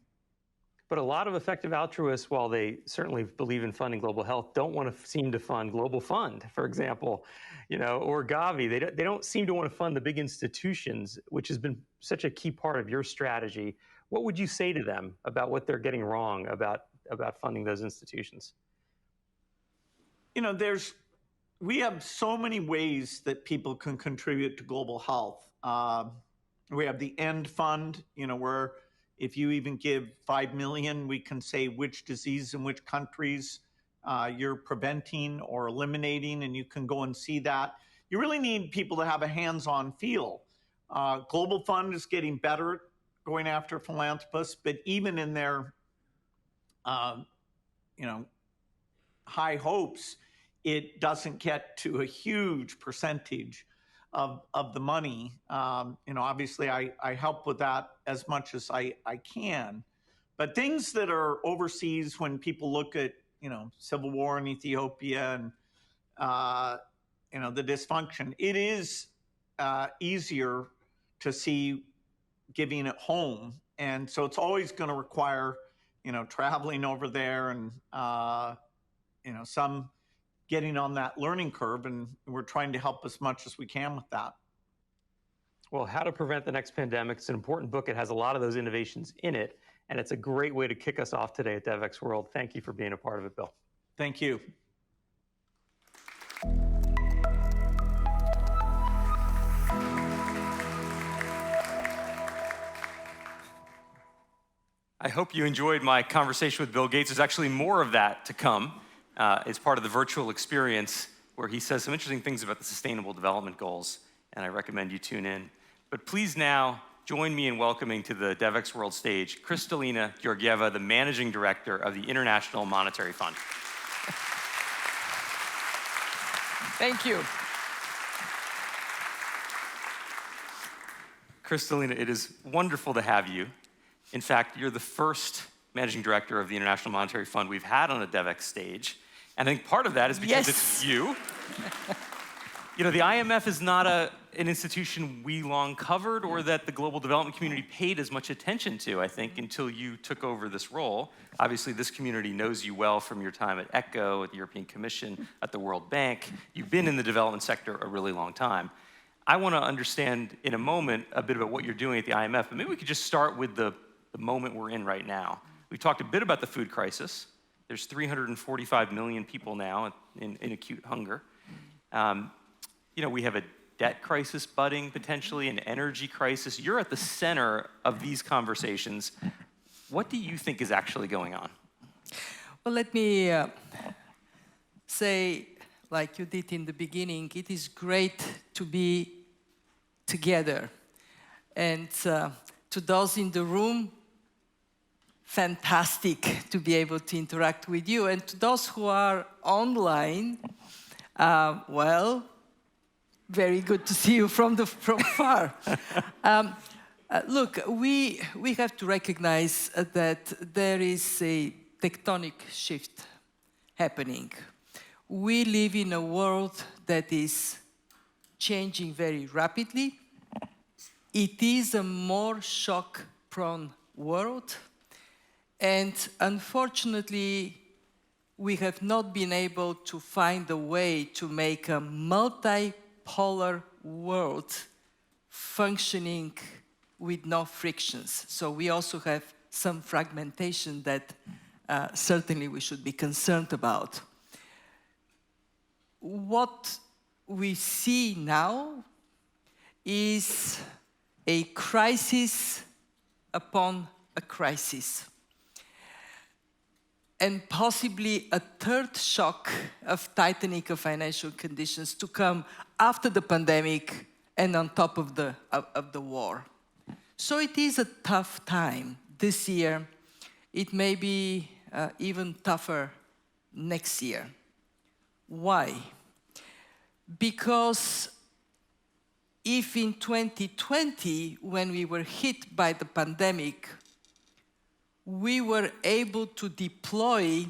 But a lot of effective altruists, while they certainly believe in funding global health, don't want to seem to fund Global Fund, for example, or Gavi. They don't seem to want to fund the big institutions, which has been such a key part of your strategy. What would you say to them about what they're getting wrong about funding those institutions? We have so many ways that people can contribute to global health. We have the End Fund, where if you even give 5 million, we can say which disease in which countries you're preventing or eliminating, and you can go and see that. You really need people to have a hands-on feel. Global Fund is getting better at going after philanthropists, but even in their high hopes, it doesn't get to a huge percentage of the money. Obviously I help with that as much as I can, but things that are overseas, when people look at, civil war in Ethiopia and, the dysfunction, it is easier to see giving at home. And so it's always going to require, traveling over there and, some getting on that learning curve, and we're trying to help as much as we can with that. Well, How to Prevent the Next Pandemic. It's an important book. It has a lot of those innovations in it, and it's a great way to kick us off today at Devex World. Thank you for being a part of it, Bill. Thank you. I hope you enjoyed my conversation with Bill Gates. There's actually more of that to come. It's part of the virtual experience, where he says some interesting things about the Sustainable Development Goals, and I recommend you tune in. But please now join me in welcoming to the Devex World stage Kristalina Georgieva, the Managing Director of the International Monetary Fund. Thank you. Kristalina, it is wonderful to have you. In fact, you're the first Managing Director of the International Monetary Fund we've had on a Devex stage. And I think part of that is because it's you. The IMF is not an institution we long covered, or that the global development community paid as much attention to, I think, until you took over this role. Obviously, this community knows you well from your time at ECHO, at the European Commission, at the World Bank. You've been in the development sector a really long time. I want to understand in a moment a bit about what you're doing at the IMF, but maybe we could just start with the moment we're in right now. We talked a bit about the food crisis. There's 345 million people now in acute hunger. We have a debt crisis budding potentially, an energy crisis. You're at the center of these conversations. What do you think is actually going on? Well, let me say, like you did in the beginning, it is great to be together. And to those in the room, fantastic to be able to interact with you. And to those who are online, well, very good to see you from far. Look, we have to recognize that there is a tectonic shift happening. We live in a world that is changing very rapidly. It is a more shock-prone world, and unfortunately, we have not been able to find a way to make a multipolar world functioning with no frictions. So we also have some fragmentation that certainly we should be concerned about. What we see now is a crisis upon a crisis, and possibly a third shock of tightening of financial conditions to come after the pandemic and on top of the war. So it is a tough time this year. It may be even tougher next year. Why? Because if in 2020, when we were hit by the pandemic, we were able to deploy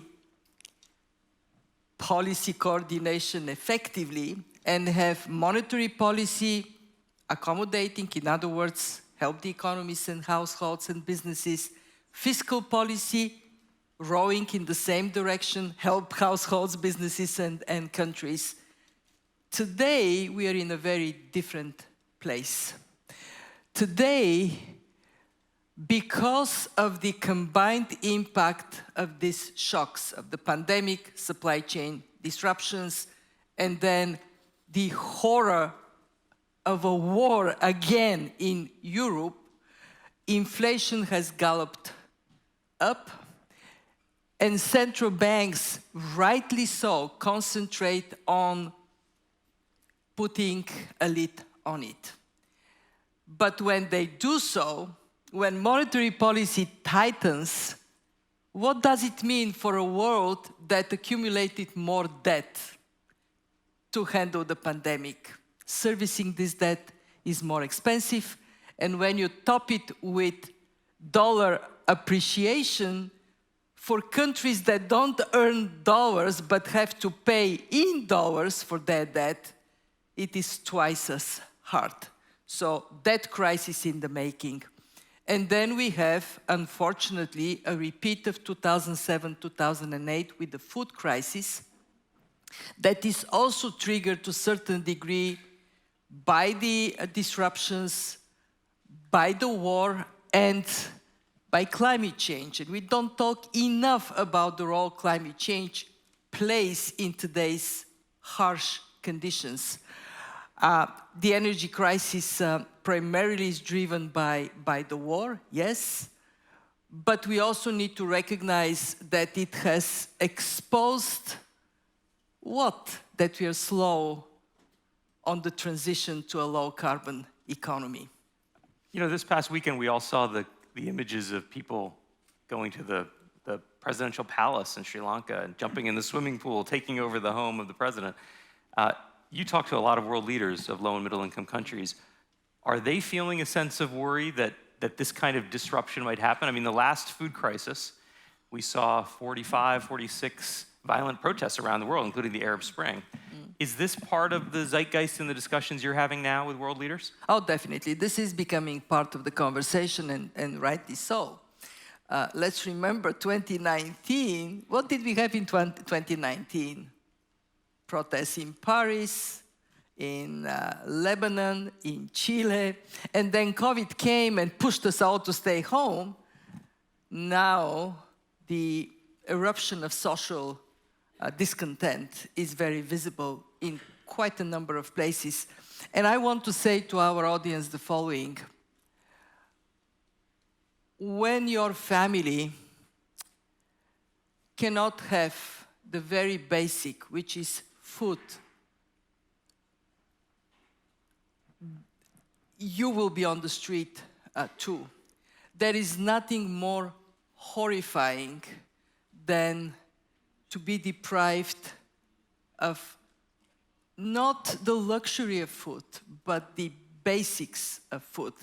policy coordination effectively and have monetary policy accommodating, in other words, help the economies and households and businesses, fiscal policy rowing in the same direction, help households, businesses, and countries. Today, we are in a very different place. Today, because of the combined impact of these shocks, of the pandemic, supply chain disruptions, and then the horror of a war again in Europe, inflation has galloped up, and central banks, rightly so, concentrate on putting a lid on it. But when they do so, when monetary policy tightens, what does it mean for a world that accumulated more debt to handle the pandemic? Servicing this debt is more expensive, and when you top it with dollar appreciation, for countries that don't earn dollars but have to pay in dollars for their debt, it is twice as hard. So debt crisis in the making. And then we have, unfortunately, a repeat of 2007-2008 with the food crisis that is also triggered to a certain degree by the disruptions, by the war, and by climate change. And we don't talk enough about the role climate change plays in today's harsh conditions. The energy crisis primarily is driven by the war, yes, but we also need to recognize that it has exposed what? That we are slow on the transition to a low-carbon economy. You know, this past weekend we all saw the images of people going to the presidential palace in Sri Lanka and jumping in the swimming pool, taking over the home of the president. You talk to a lot of world leaders of low and middle income countries. Are they feeling a sense of worry that this kind of disruption might happen? I mean, the last food crisis, we saw 45, 46 violent protests around the world, including the Arab Spring. Is this part of the zeitgeist in the discussions you're having now with world leaders? Oh, definitely. This is becoming part of the conversation, and rightly so. Let's remember 2019. What did we have in 2019? Protests in Paris, in Lebanon, in Chile, and then COVID came and pushed us all to stay home. Now, the eruption of social discontent is very visible in quite a number of places. And I want to say to our audience the following. When your family cannot have the very basic, which is food, you will be on the street too. There is nothing more horrifying than to be deprived of not the luxury of food, but the basics of food.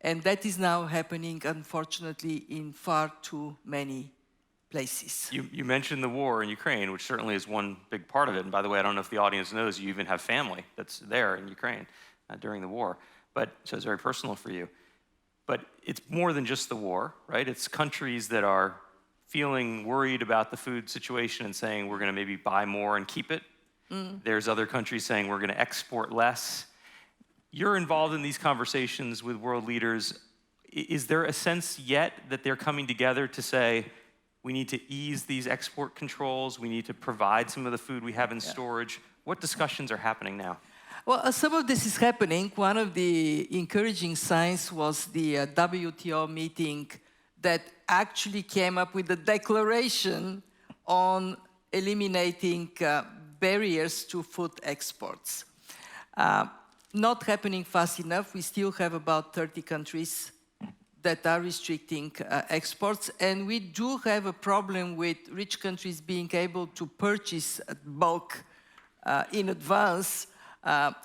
And that is now happening, unfortunately, in far too many places. You mentioned the war in Ukraine, which certainly is one big part of it. And by the way, I don't know if the audience knows, you even have family that's there in Ukraine during the war. So it's very personal for you. But it's more than just the war, right? It's countries that are feeling worried about the food situation and saying we're going to maybe buy more and keep it. There's other countries saying we're going to export less. You're involved in these conversations with world leaders. Is there a sense yet that they're coming together to say, we need to ease these export controls, we need to provide some of the food we have in storage? What discussions are happening now? Well, some of this is happening. One of the encouraging signs was the WTO meeting that actually came up with a declaration on eliminating barriers to food exports. Not happening fast enough. We still have about 30 countries that are restricting exports, and we do have a problem with rich countries being able to purchase bulk in advance.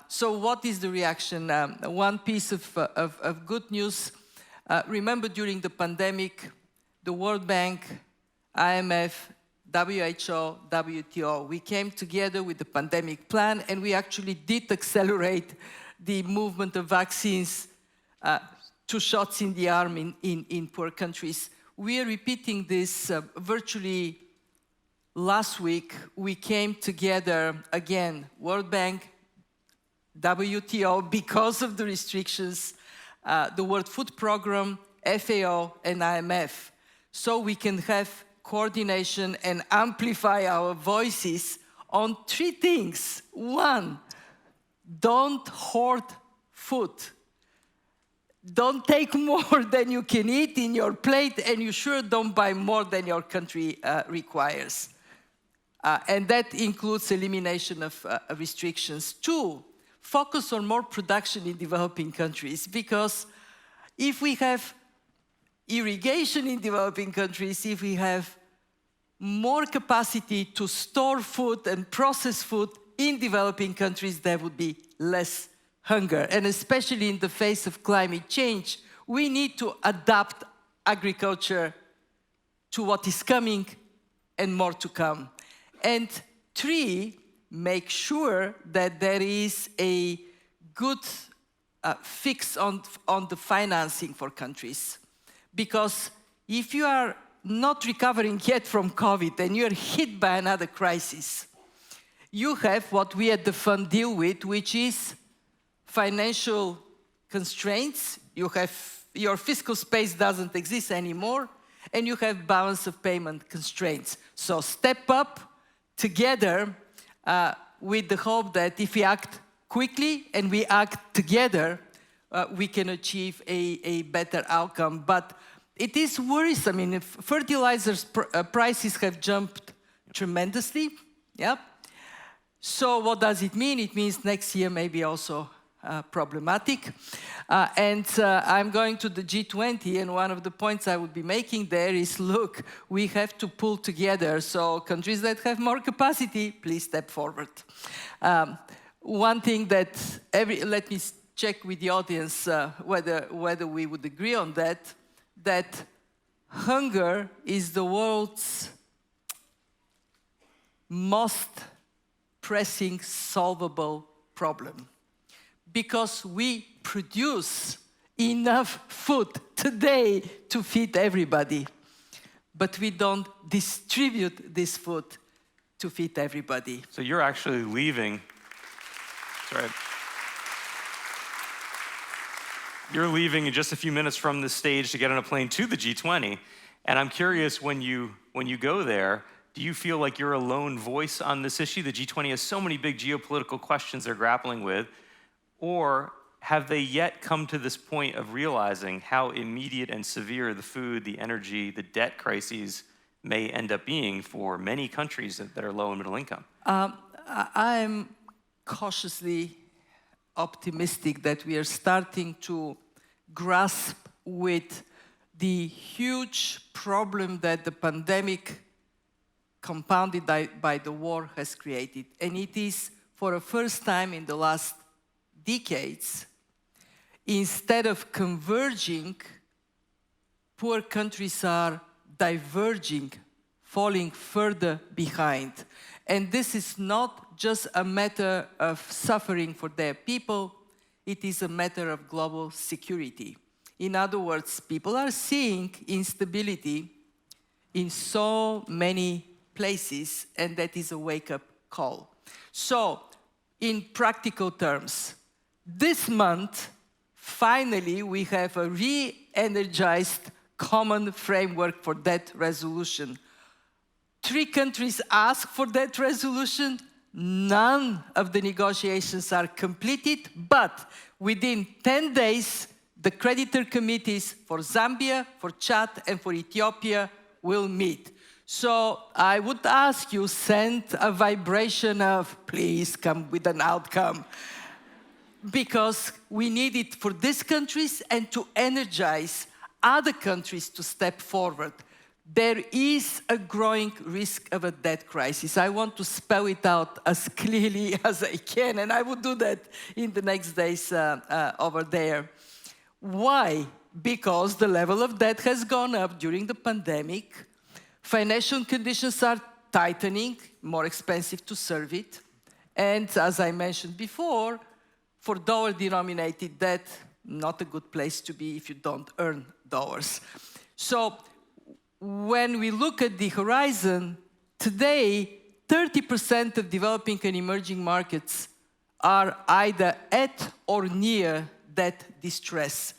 So what is the reaction? One piece of good news, remember during the pandemic, the World Bank, IMF, WHO, WTO, we came together with the pandemic plan, and we actually did accelerate the movement of vaccines to shots in the arm in poor countries. We are repeating this virtually last week. We came together again, World Bank, WTO, because of the restrictions, the World Food Programme, FAO, and IMF, so we can have coordination and amplify our voices on three things. One, don't hoard food. Don't take more than you can eat in your plate, and you sure don't buy more than your country requires. And that includes elimination of restrictions. Two, focus on more production in developing countries, because if we have irrigation in developing countries, if we have more capacity to store food and process food in developing countries, there would be less hunger. And especially in the face of climate change, we need to adapt agriculture to what is coming and more to come. And three, make sure that there is a good fix on the financing for countries. Because if you are not recovering yet from COVID and you're hit by another crisis, you have what we at the fund deal with, which is financial constraints. You have your fiscal space doesn't exist anymore, and you have balance of payment constraints. So step up together with the hope that if we act quickly and we act together, we can achieve a better outcome. But it is worrisome. I mean, if fertilizers prices have jumped tremendously. Yeah. So what does it mean? It means next year maybe also problematic. And I'm going to the G20, and one of the points I would be making there is, look, we have to pull together. So countries that have more capacity, please step forward. One thing that let me check with the audience whether we would agree on that hunger is the world's most pressing solvable problem, because we produce enough food today to feed everybody, but we don't distribute this food to feed everybody. So you're actually leaving, sorry. You're leaving in just a few minutes from this stage to get on a plane to the G20. And I'm curious, when you go there, do you feel like you're a lone voice on this issue? The G20 has so many big geopolitical questions they're grappling with. Or have they yet come to this point of realizing how immediate and severe the food, the energy, the debt crises may end up being for many countries that are low and middle income? I'm cautiously optimistic that we are starting to grasp with the huge problem that the pandemic compounded by the war has created. And it is, for the first time in the last decades, instead of converging, poor countries are diverging, falling further behind. And this is not just a matter of suffering for their people, it is a matter of global security. In other words, people are seeing instability in so many places, and that is a wake-up call. So, in practical terms, this month, finally, we have a re-energized common framework for debt resolution. 3 countries asked for that resolution. None of the negotiations are completed, but within 10 days, the creditor committees for Zambia, for Chad, and for Ethiopia will meet. So I would ask you, send a vibration of, please come with an outcome, because we need it for these countries and to energize other countries to step forward. There is a growing risk of a debt crisis. I want to spell it out as clearly as I can, and I will do that in the next days over there. Why? Because the level of debt has gone up during the pandemic. Financial conditions are tightening, more expensive to serve it. And as I mentioned before, for dollar-denominated debt, not a good place to be if you don't earn dollars. So when we look at the horizon, today, 30% of developing and emerging markets are either at or near debt distress.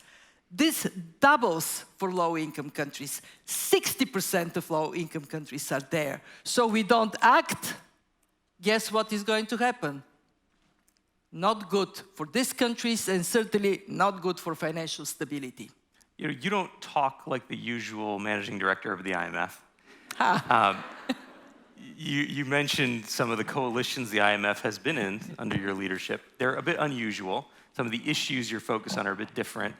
This doubles for low-income countries. 60% of low-income countries are there. So we don't act, guess what is going to happen? Not good for these countries, and certainly not good for financial stability. You know, you don't talk like the usual managing director of the IMF. You mentioned some of the coalitions the IMF has been in under your leadership. They're a bit unusual. Some of the issues you're focused on are a bit different.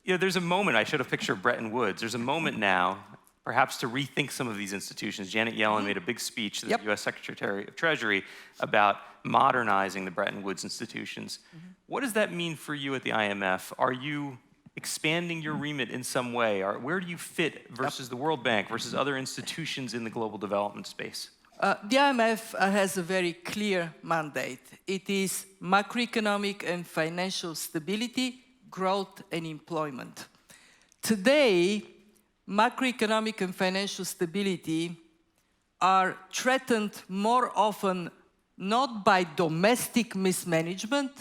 You know, there's a moment, I showed a picture of Bretton Woods. There's a moment now, perhaps to rethink some of these institutions. Janet Yellen made a big speech to the US Secretary of Treasury about modernizing the Bretton Woods institutions. What does that mean for you at the IMF? Are you expanding your remit in some way? Or where do you fit versus the World Bank, versus other institutions in the global development space? The IMF has a very clear mandate. It is macroeconomic and financial stability, growth and employment. Today, macroeconomic and financial stability are threatened more often not by domestic mismanagement,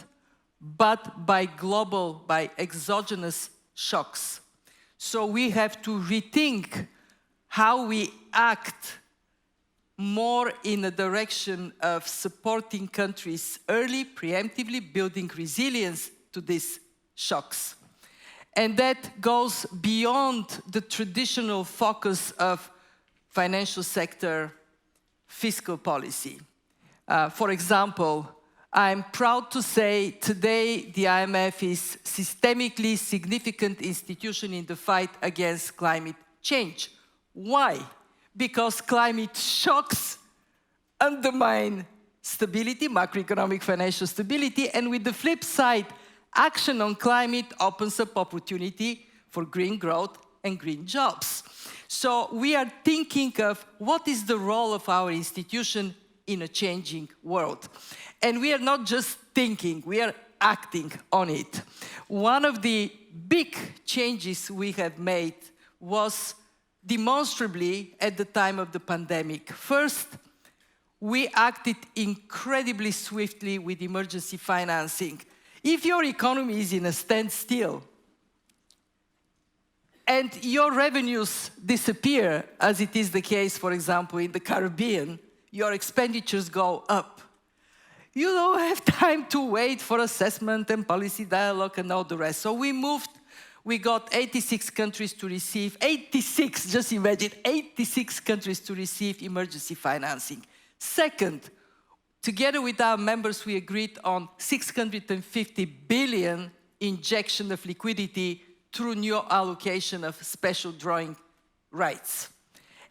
but by exogenous shocks. So we have to rethink how we act more in the direction of supporting countries early, preemptively, building resilience to these shocks. And that goes beyond the traditional focus of financial sector fiscal policy. For example, I'm proud to say today the IMF is a systemically significant institution in the fight against climate change. Why? Because climate shocks undermine stability, macroeconomic financial stability, and with the flip side, action on climate opens up opportunity for green growth and green jobs. So we are thinking of what is the role of our institution in a changing world. And we are not just thinking, we are acting on it. One of the big changes we have made was demonstrably at the time of the pandemic. First, we acted incredibly swiftly with emergency financing. If your economy is in a standstill and your revenues disappear, as it is the case, for example, in the Caribbean, your expenditures go up. You don't have time to wait for assessment and policy dialogue and all the rest. So we got 86 countries to receive, 86, just imagine, 86 countries to receive emergency financing. Second, together with our members, we agreed on 650 billion injection of liquidity through new allocation of special drawing rights.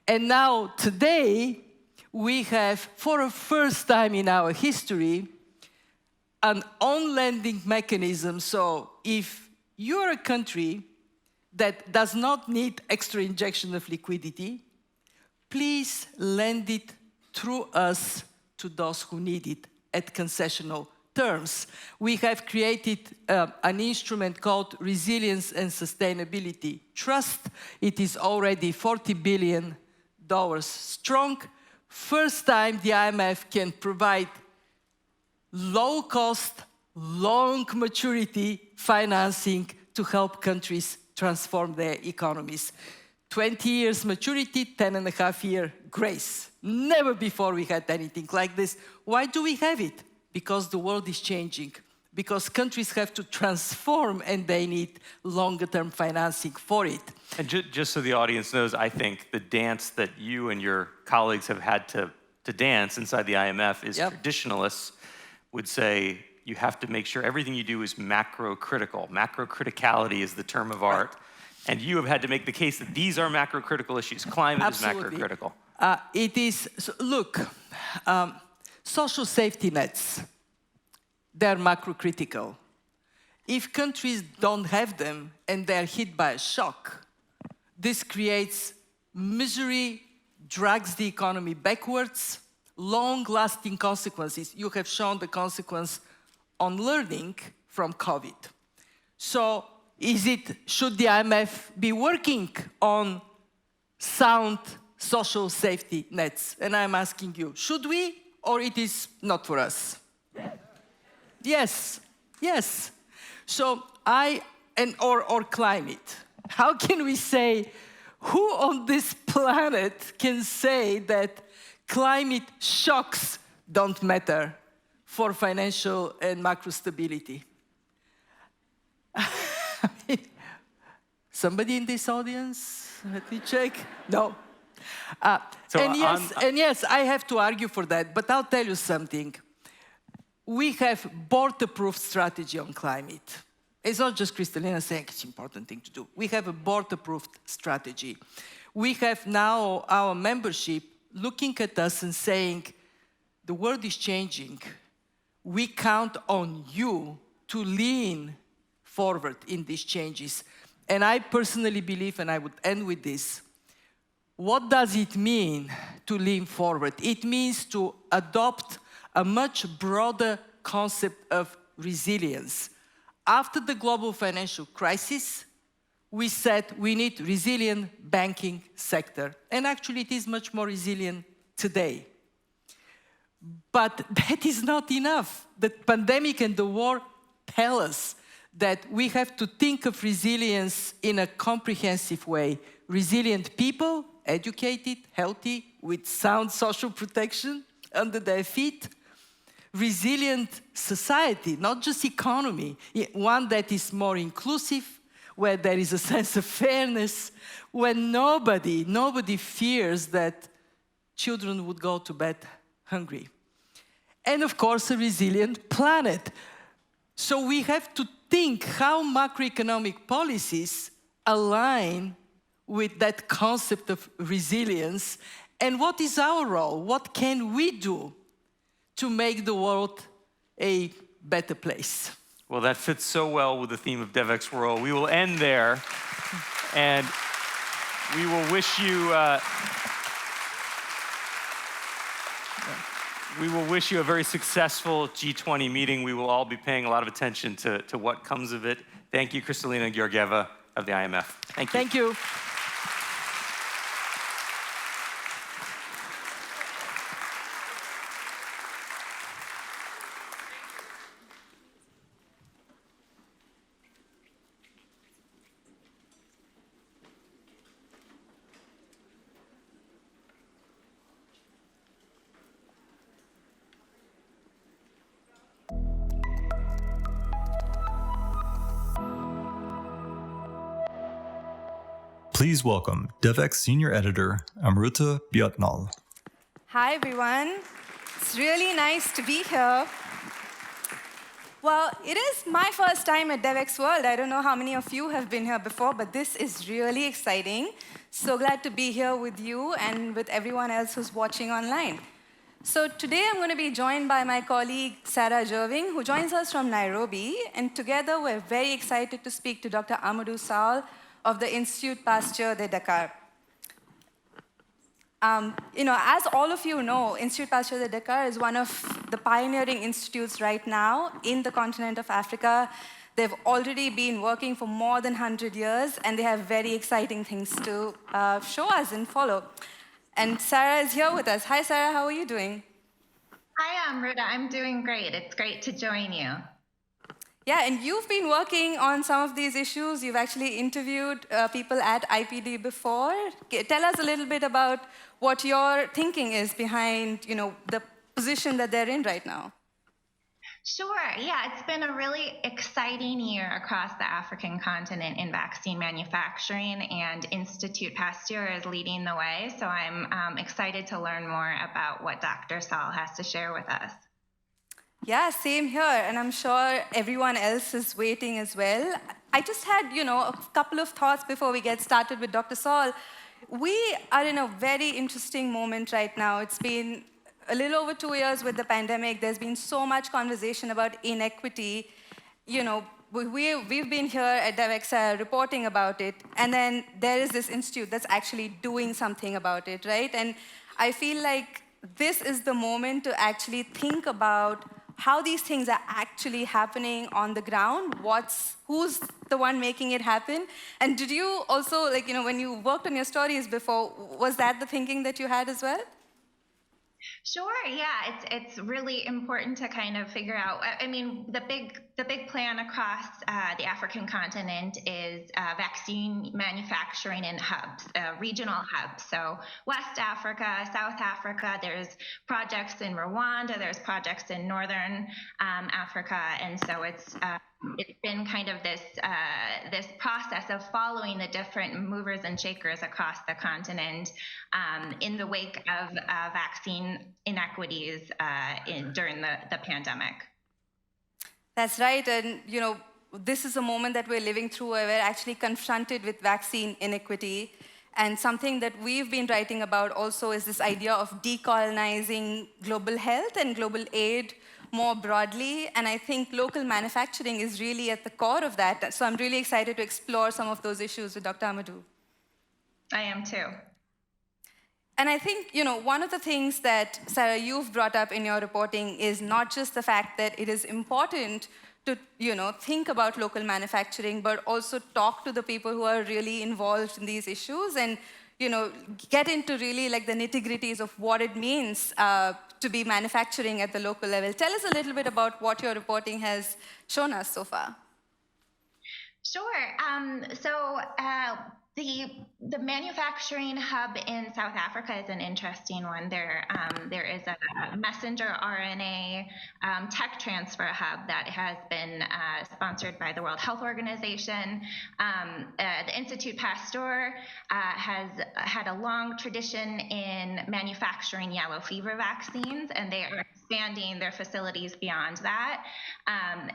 And now, today, we have, for the first time in our history, an on-lending mechanism. So if you're a country that does not need extra injection of liquidity, please lend it through us to those who need it at concessional terms. We have created an instrument called Resilience and Sustainability Trust. It is already $40 billion strong. First time the IMF can provide low-cost, long-maturity financing to help countries transform their economies. 20 years maturity, 10.5-year grace. Never before we had anything like this. Why do we have it? Because the world is changing. Because countries have to transform and they need longer-term financing for it. And just so the audience knows, I think the dance that you and your colleagues have had to dance inside the IMF is traditionalists would say you have to make sure everything you do is macro-critical. Macro-criticality is the term of art. And you have had to make the case that these are macro-critical issues. Climate is macro-critical. It is, so look, social safety nets, they're macro-critical. If countries don't have them and they're hit by a shock, this creates misery, drags the economy backwards, long-lasting consequences. You have shown the consequence on learning from COVID. So should the IMF be working on sound social safety nets? And I'm asking you, should we, or it is not for us? Yes, yes. So or climate. How can we say, who on this planet can say that climate shocks don't matter for financial and macro stability? Somebody in this audience? Let me check. No. And yes, I have to argue for that, but I'll tell you something. We have board-approved strategy on climate. It's not just Kristalina saying it's an important thing to do. We have a board-approved strategy. We have now our membership looking at us and saying, the world is changing. We count on you to lean forward in these changes. And I personally believe, and I would end with this, what does it mean to lean forward? It means to adopt a much broader concept of resilience. After the global financial crisis, we said we need resilient banking sector. And actually, it is much more resilient today. But that is not enough. The pandemic and the war tell us that we have to think of resilience in a comprehensive way. Resilient people, educated, healthy, with sound social protection under their feet. Resilient society, not just economy, one that is more inclusive, where there is a sense of fairness, when nobody fears that children would go to bed hungry. And of course, a resilient planet. So we have to think how macroeconomic policies align with that concept of resilience, and what is our role? What can we do to make the world a better place? Well, that fits so well with the theme of Devex World. We will end there, and we will wish you a very successful G20 meeting. We will all be paying a lot of attention to what comes of it. Thank you, Kristalina Georgieva of the IMF. Thank you. Thank you. Please welcome Devex Senior Editor, Amruta Bhatnal. Hi, everyone. It's really nice to be here. Well, it is my first time at Devex World. I don't know how many of you have been here before, but this is really exciting. So glad to be here with you and with everyone else who's watching online. So today I'm going to be joined by my colleague Sarah Jerving, who joins us from Nairobi, and together we're very excited to speak to Dr. Amadou Sall of the Institut Pasteur de Dakar. As all of you know, Institut Pasteur de Dakar is one of the pioneering institutes right now in the continent of Africa. They've already been working for more than 100 years, and they have very exciting things to show us and follow. And Sarah is here with us. Hi, Sarah, how are you doing? Hi, Amrita. I'm doing great. It's great to join you. Yeah, and you've been working on some of these issues. You've actually interviewed people at IPD before. Tell us a little bit about what your thinking is behind, the position that they're in right now. Sure. Yeah, it's been a really exciting year across the African continent in vaccine manufacturing, and Institut Pasteur is leading the way. So I'm excited to learn more about what Dr. Sall has to share with us. Yeah, same here, and I'm sure everyone else is waiting as well. I just had, a couple of thoughts before we get started with Dr. Sall. We are in a very interesting moment right now. It's been a little over 2 years with the pandemic. There's been so much conversation about inequity. We've been here at Devex reporting about it, and then there is this institute that's actually doing something about it, right? And I feel like this is the moment to actually think about how these things are actually happening on the ground, who's the one making it happen. And did you also, when you worked on your stories before, was that the thinking that you had as well? Sure. Yeah, it's really important to kind of figure out. I mean, the big plan across the African continent is vaccine manufacturing in hubs, regional hubs. So West Africa, South Africa. There's projects in Rwanda. There's projects in Northern Africa, and so it's been kind of this process of following the different movers and shakers across the continent in the wake of vaccine inequities during the pandemic. That's right, and this is a moment that we're living through where we're actually confronted with vaccine inequity. And something that we've been writing about also is this idea of decolonizing global health and global aid more broadly, and I think local manufacturing is really at the core of that. So I'm really excited to explore some of those issues with Dr. Amadou. I am too. And I think, one of the things that, Sarah, you've brought up in your reporting is not just the fact that it is important to, think about local manufacturing, but also talk to the people who are really involved in these issues and, get into really the nitty-gritties of what it means to be manufacturing at the local level. Tell us a little bit about what your reporting has shown us so far. Sure. The manufacturing hub in South Africa is an interesting one. There is a messenger RNA tech transfer hub that has been sponsored by the World Health Organization. The Institut Pasteur has had a long tradition in manufacturing yellow fever vaccines, and they are expanding their facilities beyond that.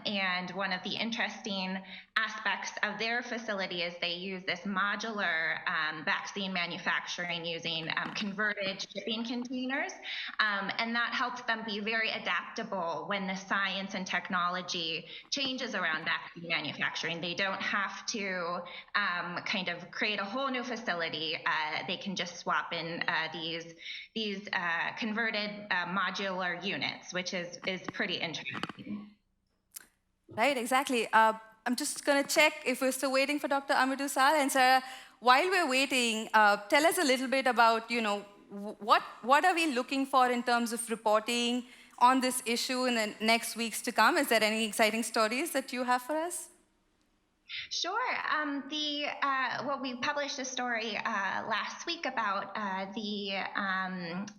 And one of the interesting aspects of their facility is they use this modular vaccine manufacturing using converted shipping containers. And that helps them be very adaptable when the science and technology changes around vaccine manufacturing. They don't have to kind of create a whole new facility. They can just swap in these converted modular units, which is pretty interesting. Right, exactly. I'm just going to check if we're still waiting for Dr. Amadou Sall. And Sarah, while we're waiting, tell us a little bit about, what are we looking for in terms of reporting on this issue in the next weeks to come? Is there any exciting stories that you have for us? Sure. We published a story last week about the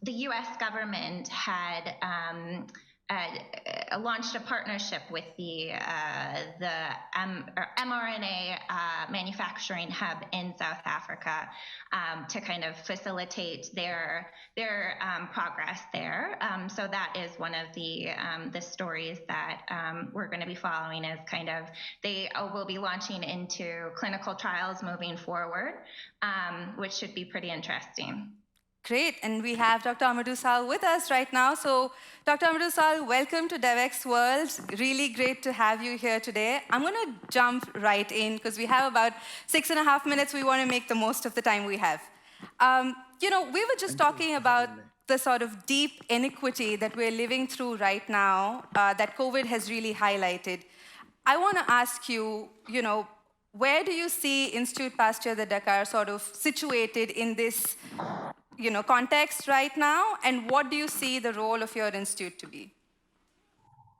U.S. government had launched a partnership with the mRNA manufacturing hub in South Africa to kind of facilitate their progress there. So that is one of the stories that we're going to be following. Is kind of they will be launching into clinical trials moving forward, which should be pretty interesting. Great, and we have Dr. Amadou Sall with us right now. So, Dr. Amadou Sall, welcome to Devex World. Really great to have you here today. I'm going to jump right in because we have about 6.5 minutes. We want to make the most of the time we have. We were just talking about the sort of deep inequity that we're living through right now that COVID has really highlighted. I want to ask you, where do you see Institute Pasteur de Dakar sort of situated in this context right now, and what do you see the role of your institute to be?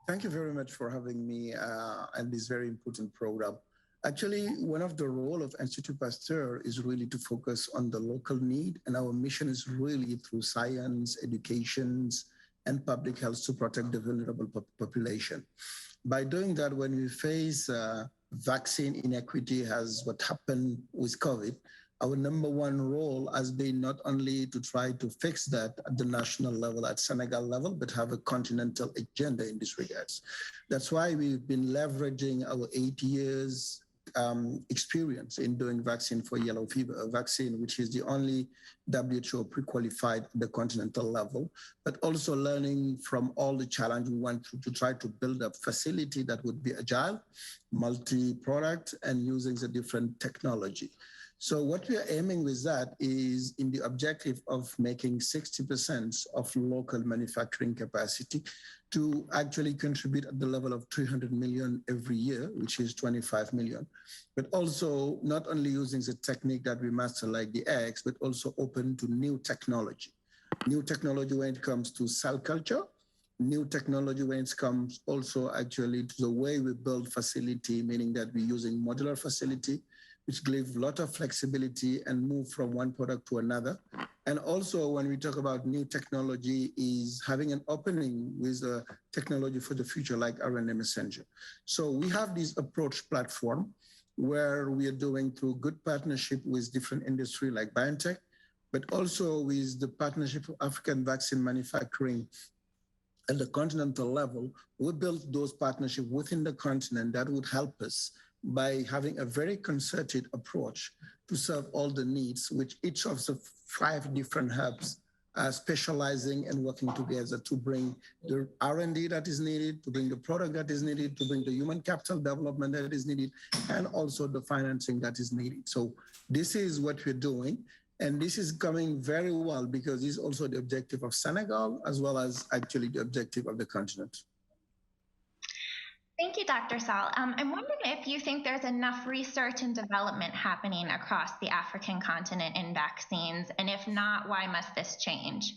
Thank you very much for having me on this very important program. Actually, one of the role of Institute Pasteur is really to focus on the local need, and our mission is really through science, education, and public health to protect the vulnerable population. By doing that, when we face vaccine inequity as what happened with COVID, our number one role has been not only to try to fix that at the national level, at Senegal level, but have a continental agenda in this regards. That's why we've been leveraging our 8 years experience in doing vaccine for yellow fever, a vaccine which is the only WHO pre-qualified at the continental level, but also learning from all the challenge we went through to try to build a facility that would be agile, multi-product, and using the different technology. So what we are aiming with that is in the objective of making 60% of local manufacturing capacity to actually contribute at the level of 300 million every year, which is 25 million. But also not only using the technique that we master like the eggs, but also open to new technology. New technology when it comes to cell culture, new technology when it comes also actually to the way we build facility, meaning that we're using modular facility, which gives a lot of flexibility and move from one product to another. And also when we talk about new technology is having an opening with a technology for the future like RNA messenger. So we have this approach platform where we are doing through good partnership with different industry like BioNTech, but also with the partnership of African vaccine manufacturing at the continental level. We built those partnerships within the continent that would help us by having a very concerted approach to serve all the needs, which each of the 5 different hubs are specializing and working together to bring the R&D that is needed, to bring the product that is needed, to bring the human capital development that is needed, and also the financing that is needed. So this is what we're doing. And this is coming very well because it's also the objective of Senegal, as well as actually the objective of the continent. Thank you, Dr. Sall. I'm wondering if you think there's enough research and development happening across the African continent in vaccines, and if not, why must this change?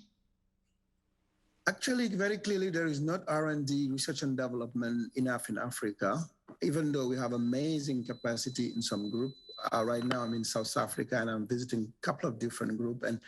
Actually, very clearly, there is not R&D, research and development enough in Africa, even though we have amazing capacity in some group. Right now, I'm in South Africa, and I'm visiting a couple of different groups. And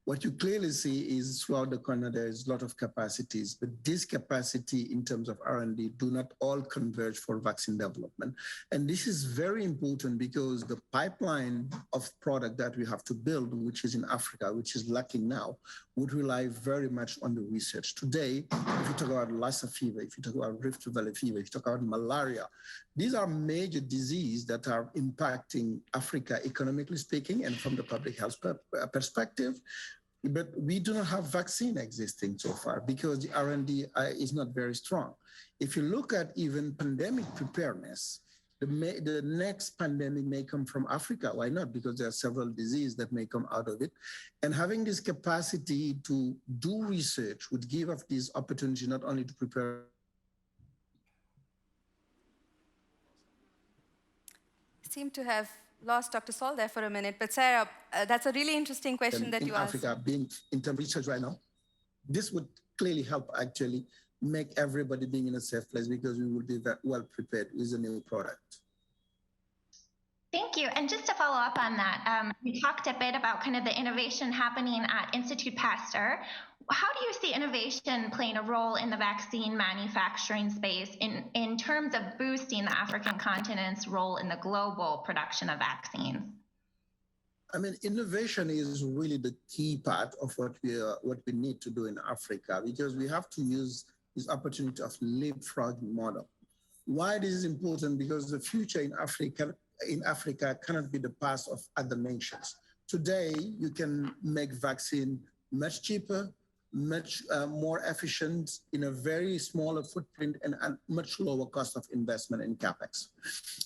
what you clearly see is throughout the continent, there is a lot of capacities, but this capacity in terms of R&D do not all converge for vaccine development. And this is very important because the pipeline of product that we have to build, which is in Africa, which is lacking now, would rely very much on the research. Today, if you talk about Lassa fever, if you talk about Rift Valley fever, if you talk about malaria, these are major diseases that are impacting Africa economically speaking and from the public health perspective. But we do not have vaccine existing so far because the R&D is not very strong. If you look at even pandemic preparedness, the next pandemic may come from Africa. Why not? Because there are several diseases that may come out of it. And having this capacity to do research would give us this opportunity not only to prepare. Seem to have lost Dr. Sall there for a minute, but Sarah, that's a really interesting question that you asked. In Africa, being in terms of research right now, this would clearly help actually make everybody being in a safe place because we will be very well prepared with a new product. Thank you. And just to follow up on that, we talked a bit about kind of the innovation happening at Institute Pasteur. How do you see innovation playing a role in the vaccine manufacturing space in terms of boosting the African continent's role in the global production of vaccines? I mean, innovation is really the key part of what we need to do in Africa because we have to use this opportunity of leapfrog model. Why this is important? Because the future in Africa cannot be the past of other nations. Today, you can make vaccine much cheaper, much more efficient in a very smaller footprint and at much lower cost of investment in CapEx.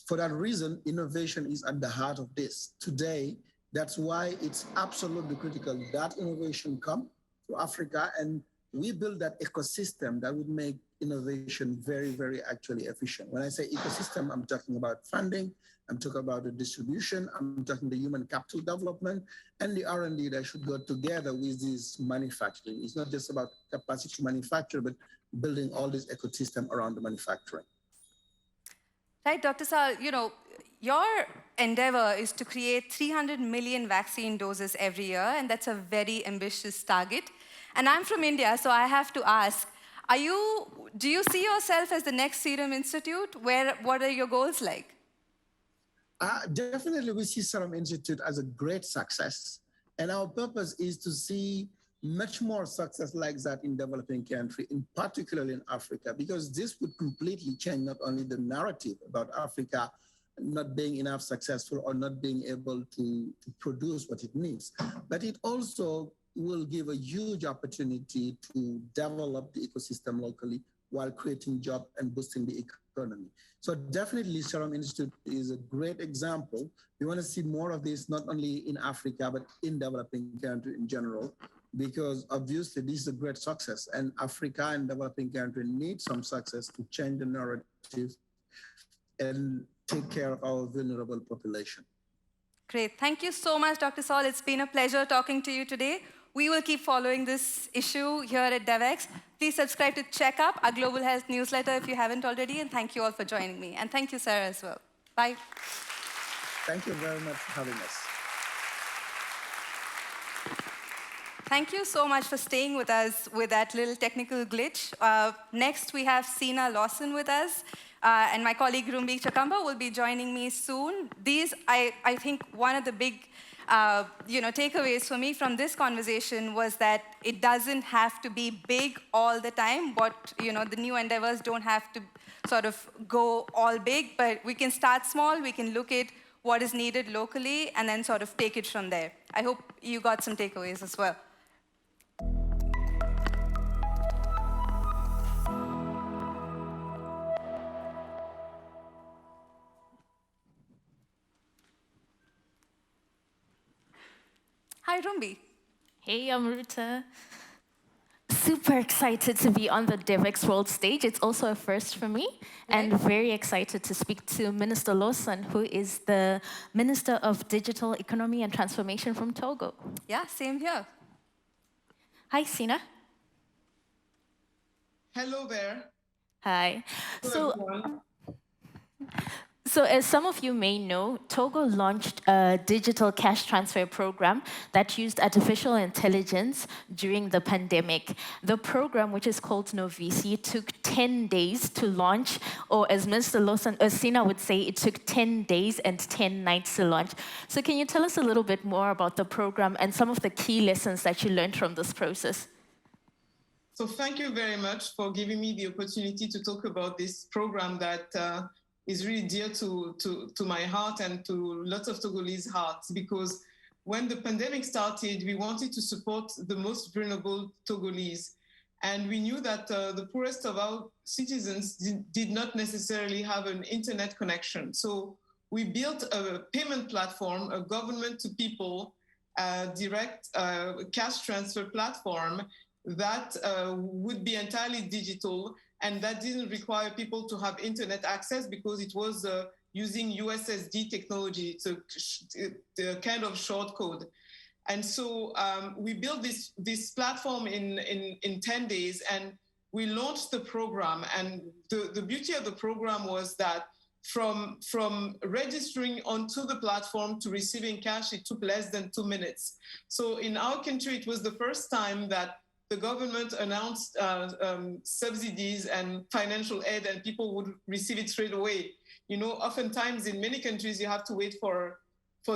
For that reason, innovation is at the heart of this. Today, that's why it's absolutely critical that innovation come to Africa and we build that ecosystem that would make innovation very, very actually efficient. When I say ecosystem, I'm talking about funding, I'm talking about the distribution, I'm talking the human capital development and the R&D that should go together with this manufacturing. It's not just about capacity to manufacture, but building all this ecosystem around the manufacturing. Right, Dr. Sall, you know, your endeavor is to create 300 million vaccine doses every year, and that's a very ambitious target. And I'm from India, so I have to ask, do you see yourself as the next Serum Institute? What are your goals like? Definitely, we see Serum Institute as a great success. And our purpose is to see much more success like that in developing countries, in particularly in Africa, because this would completely change not only the narrative about Africa not being enough successful or not being able to produce what it needs, but it also will give a huge opportunity to develop the ecosystem locally while creating jobs and boosting the economy. So definitely Serum Institute is a great example. We want to see more of this, not only in Africa, but in developing countries in general, because obviously this is a great success and Africa and developing countries need some success to change the narrative and take care of our vulnerable population. Great. Thank you so much, Dr. Sall. It's been a pleasure talking to you today. We will keep following this issue here at Devex. Please subscribe to Check Up, our global health newsletter, if you haven't already. And thank you all for joining me. And thank you, Sarah, as well. Bye. Thank you very much for having us. Thank you so much for staying with us with that little technical glitch. Next, we have Cina Lawson with us. And my colleague Rumbi Chakamba will be joining me soon. These, I think, one of the big takeaways for me from this conversation was that it doesn't have to be big all the time, but the new endeavors don't have to sort of go all big, but we can start small, we can look at what is needed locally, and then sort of take it from there. I hope you got some takeaways as well. Hi, Rumbi. Hey, Amruta. Super excited to be on the Devex World stage. It's also a first for me, and very excited to speak to Minister Lawson, who is the Minister of Digital Economy and Transformation from Togo. Yeah, same here. Hi, Cina. Hello there. Hi. Hello, everyone. So as some of you may know, Togo launched a digital cash transfer program that used artificial intelligence during the pandemic. The program, which is called Novisi, took 10 days to launch, or as Mr. Lawson, Cina would say, it took 10 days and 10 nights to launch. So can you tell us a little bit more about the program and some of the key lessons that you learned from this process? So thank you very much for giving me the opportunity to talk about this program that is really dear to my heart and to lots of Togolese hearts, because when the pandemic started, we wanted to support the most vulnerable Togolese. And we knew that the poorest of our citizens did not necessarily have an internet connection. So we built a payment platform, a government to people, direct cash transfer platform that would be entirely digital, and that didn't require people to have internet access because it was using USSD technology. It's a kind of short code. And so we built this platform in 10 days, and we launched the program. And the beauty of the program was that from registering onto the platform to receiving cash, it took less than 2 minutes. So in our country, it was the first time that the government announced subsidies and financial aid, and people would receive it straight away. Oftentimes in many countries, you have to wait for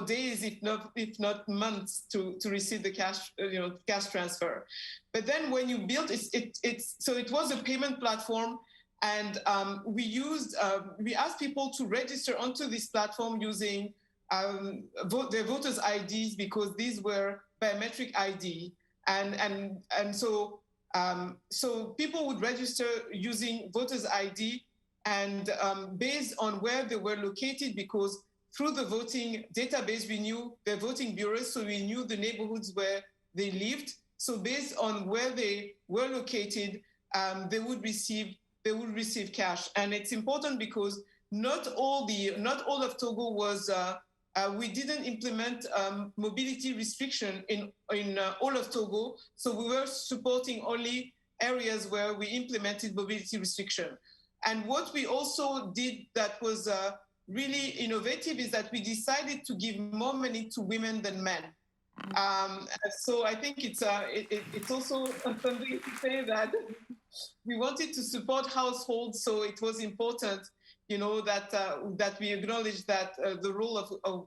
days, if not months, to receive the cash transfer. But then when you build so it was a payment platform, and we asked people to register onto this platform using their voters' IDs, because these were biometric ID. And so people would register using voters ID and based on where they were located, because through the voting database, we knew their voting bureaus, so we knew the neighborhoods where they lived. So based on where they were located, they would receive cash. And it's important because not all of Togo was. We didn't implement mobility restriction in all of Togo, so we were supporting only areas where we implemented mobility restriction. And what we also did that was really innovative is that we decided to give more money to women than men. So I think it's also something to say that we wanted to support households, so it was important, that we acknowledge that the role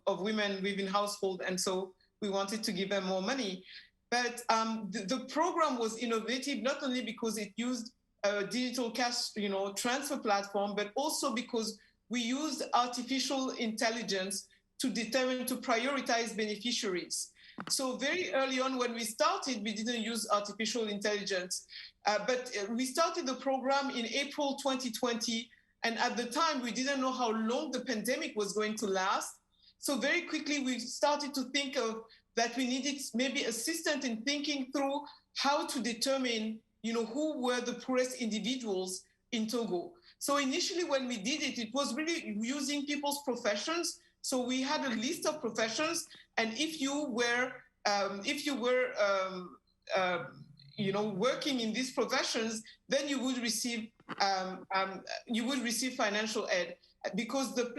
of women within household, and so we wanted to give them more money. But the program was innovative not only because it used a digital cash, transfer platform, but also because we used artificial intelligence to prioritize beneficiaries. So very early on when we started, we didn't use artificial intelligence, but we started the program in April 2020. And at the time, we didn't know how long the pandemic was going to last. So very quickly, we started to think of that we needed maybe assistance in thinking through how to determine, who were the poorest individuals in Togo. So initially, when we did it, it was really using people's professions. So we had a list of professions, and if you were working in these professions, then you would receive financial aid, because the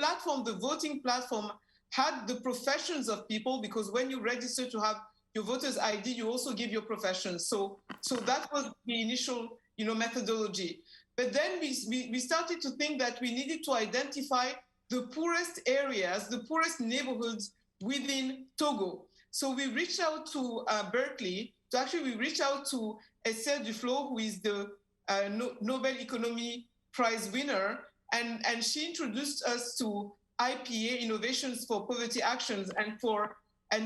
voting platform had the professions of people, because when you register to have your voter's ID, you also give your profession. So that was the initial, methodology. But then we started to think that we needed to identify the poorest areas, the poorest neighborhoods within Togo. So we reached out to Berkeley. So actually, we reached out to Esther Duflo, who is the Nobel Economy Prize winner, and she introduced us to IPA, Innovations for Poverty Actions, and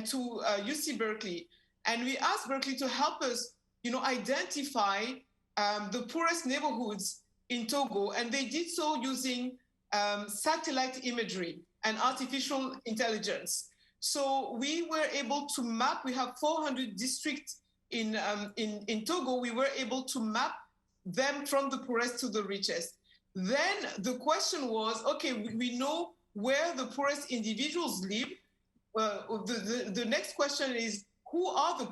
to UC Berkeley. And we asked Berkeley to help us, identify the poorest neighborhoods in Togo, and they did so using satellite imagery and artificial intelligence. So we were able to map. We have 400 districts in Togo. We were able to map them from the poorest to the richest. Then the question was, okay, we know where the poorest individuals live. The next question is, who are the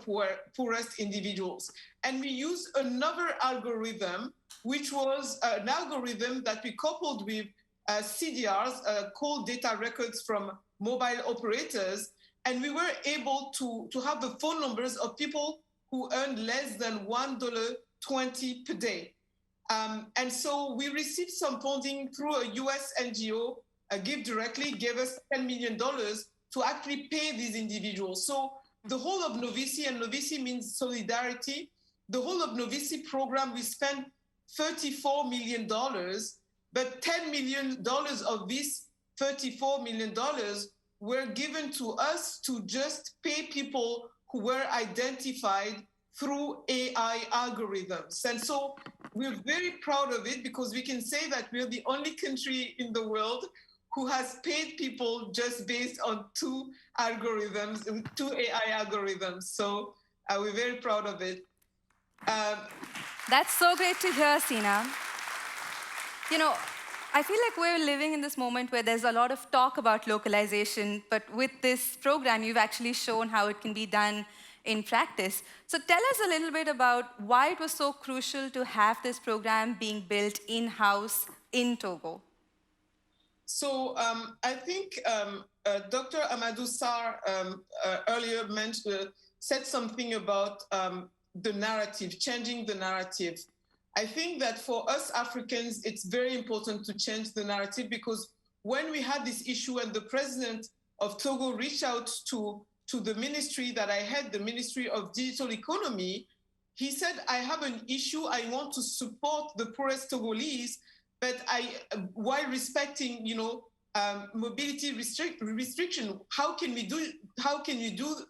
poorest individuals? And we used another algorithm, which was an algorithm that we coupled with CDRs, called data records from mobile operators. And we were able to have the phone numbers of people who earned less than $1.20 per day. And so we received some funding through a US NGO, Give Directly, gave us $10 million to actually pay these individuals. So the whole of Novici, and Novici means solidarity, the whole of Novici program, we spent $34 million, but $10 million of this $34 million were given to us to just pay people who were identified through AI algorithms. And so we're very proud of it, because we can say that we're the only country in the world who has paid people just based on two AI algorithms. So we're very proud of it. That's so great to hear, Cina. I feel like we're living in this moment where there's a lot of talk about localization, but with this program, you've actually shown how it can be done in practice. So tell us a little bit about why it was so crucial to have this program being built in-house in Togo. So I think Dr. Amadou Sall earlier said something about the narrative, changing the narrative. I think that for us Africans, it's very important to change the narrative, because when we had this issue and the president of Togo reached out to the ministry that I had, the Ministry of Digital Economy, he said, I have an issue. I want to support the poorest Togolese, but while respecting, mobility restriction, how can we do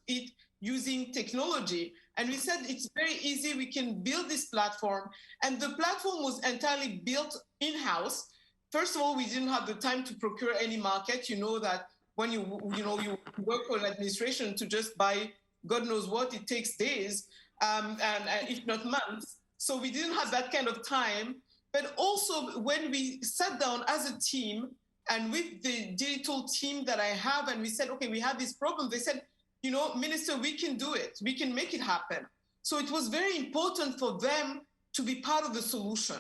it using technology? And we said, it's very easy, we can build this platform. And the platform was entirely built in-house. First of all, we didn't have the time to procure any market. You know that when you work for an administration to just buy God knows what, it takes days, and if not months. So we didn't have that kind of time. But also when we sat down as a team and with the digital team that I have, and we said, okay, we have this problem. They said, Minister, we can do it. We can make it happen. So it was very important for them to be part of the solution,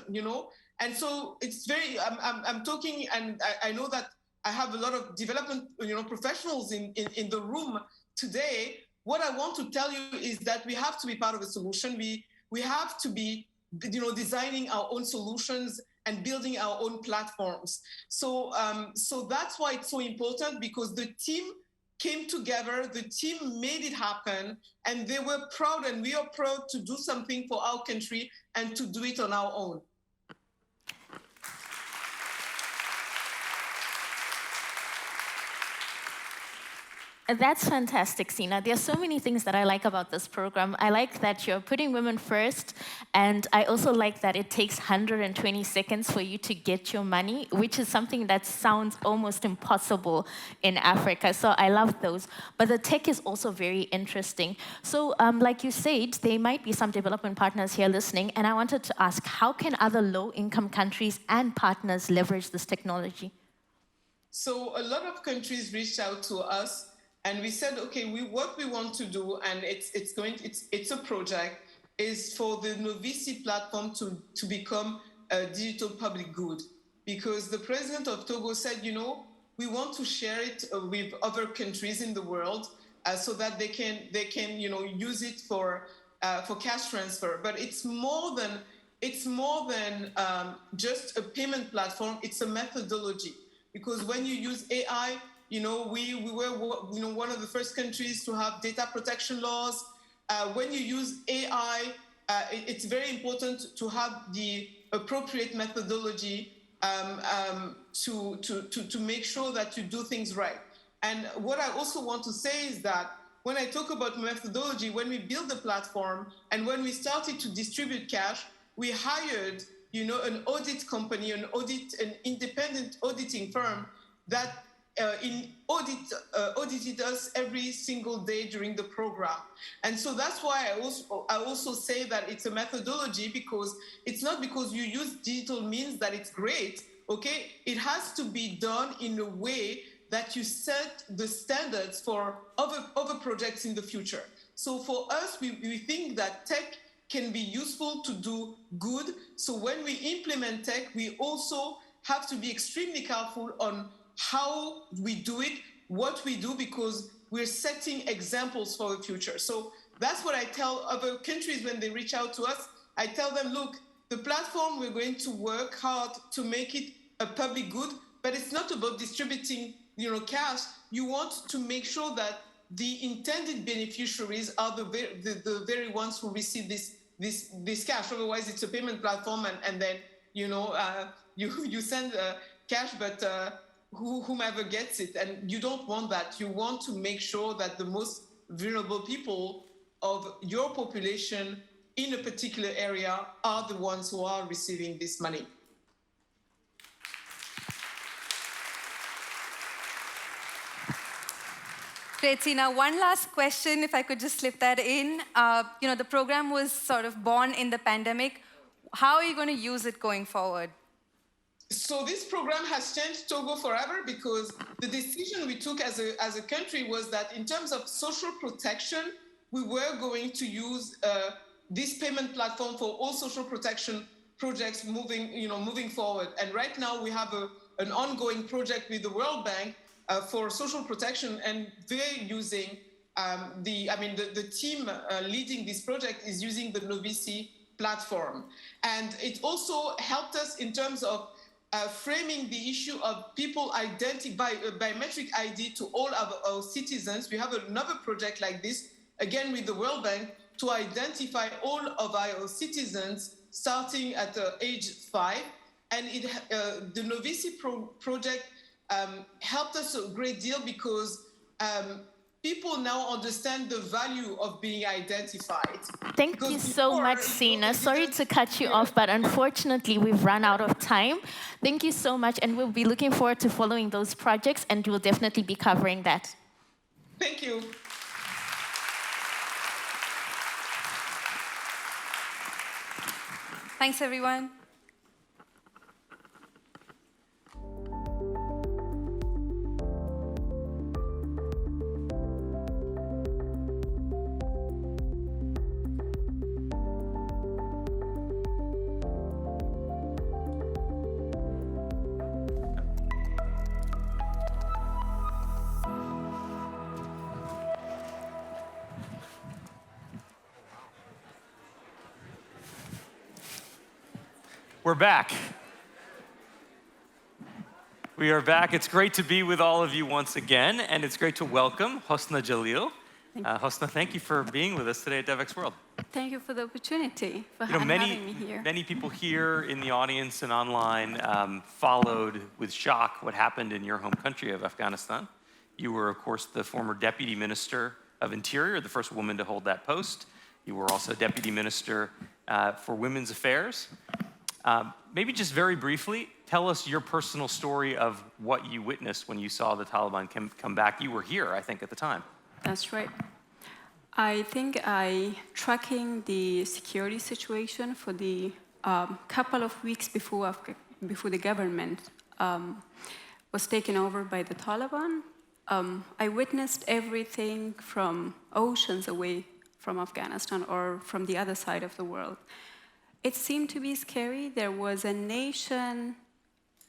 And so it's very, I'm talking, and I know that I have a lot of development, professionals in the room today. What I want to tell you is that we have to be part of the solution. We have to be, designing our own solutions and building our own platforms. So that's why it's so important, because the team came together, the team made it happen, and they were proud, and we are proud to do something for our country and to do it on our own. That's fantastic, Cina. There are so many things that I like about this program. I like that you're putting women first, and I also like that it takes 120 seconds for you to get your money, which is something that sounds almost impossible in Africa. So I love those. But the tech is also very interesting. So like you said, there might be some development partners here listening, and I wanted to ask, how can other low-income countries and partners leverage this technology? So a lot of countries reached out to us, and we said, okay, what we want to do, and it's a project, is for the Novici platform to become a digital public good. Because the president of Togo said, we want to share it with other countries in the world so that they can use it for cash transfer. But it's more than just a payment platform. It's a methodology, because when you use AI, we were one of the first countries to have data protection laws. When you use AI, it's very important to have the appropriate methodology to make sure that you do things right. And what I also want to say is that when I talk about methodology, when we built the platform and when we started to distribute cash, we hired an audit company, an independent auditing firm that audited us every single day during the program. And so that's why I also say that it's a methodology, because it's not because you use digital means that it's great, okay? It has to be done in a way that you set the standards for other projects in the future. So for us, we think that tech can be useful to do good. So when we implement tech, we also have to be extremely careful on how we do it, what we do, because we're setting examples for the future. So that's what I tell other countries when they reach out to us. I tell them, look, the platform, we're going to work hard to make it a public good, but it's not about distributing, cash. You want to make sure that the intended beneficiaries are the very ones who receive this cash. Otherwise, it's a payment platform, and then you send cash, but whomever gets it, and you don't want that. You want to make sure that the most vulnerable people of your population in a particular area are the ones who are receiving this money. Great, Cina. One last question, if I could just slip that in. The program was sort of born in the pandemic. How are you going to use it going forward? So this program has changed Togo forever, because the decision we took as a country was that in terms of social protection, we were going to use this payment platform for all social protection projects moving forward. And right now we have an ongoing project with the World Bank for social protection, and they're using the team leading this project is using the Novici platform. And it also helped us in terms of framing the issue of people identify biometric ID to all of our citizens. We have another project like this, again with the World Bank, to identify all of our citizens starting at age 5. And the Novici project helped us a great deal, because people now understand the value of being identified. Thank you so much, Cina. Sorry to cut you off, but unfortunately, we've run out of time. Thank you so much, and we'll be looking forward to following those projects, and we'll definitely be covering that. Thank you. Thanks, everyone. We're back. We are back. It's great to be with all of you once again, and it's great to welcome Hosna Jalil. Hosna, thank you for being with us today at Devex World. Thank you for the opportunity, for having me here. Many people here in the audience and online followed with shock what happened in your home country of Afghanistan. You were, of course, the former Deputy Minister of Interior, the first woman to hold that post. You were also Deputy Minister for Women's Affairs. Maybe just very briefly, tell us your personal story of what you witnessed when you saw the Taliban come back. You were here, I think, at the time. That's right. I think tracking the security situation for the couple of weeks before the government was taken over by the Taliban. I witnessed everything from oceans away from Afghanistan or from the other side of the world. It seemed to be scary. There was a nation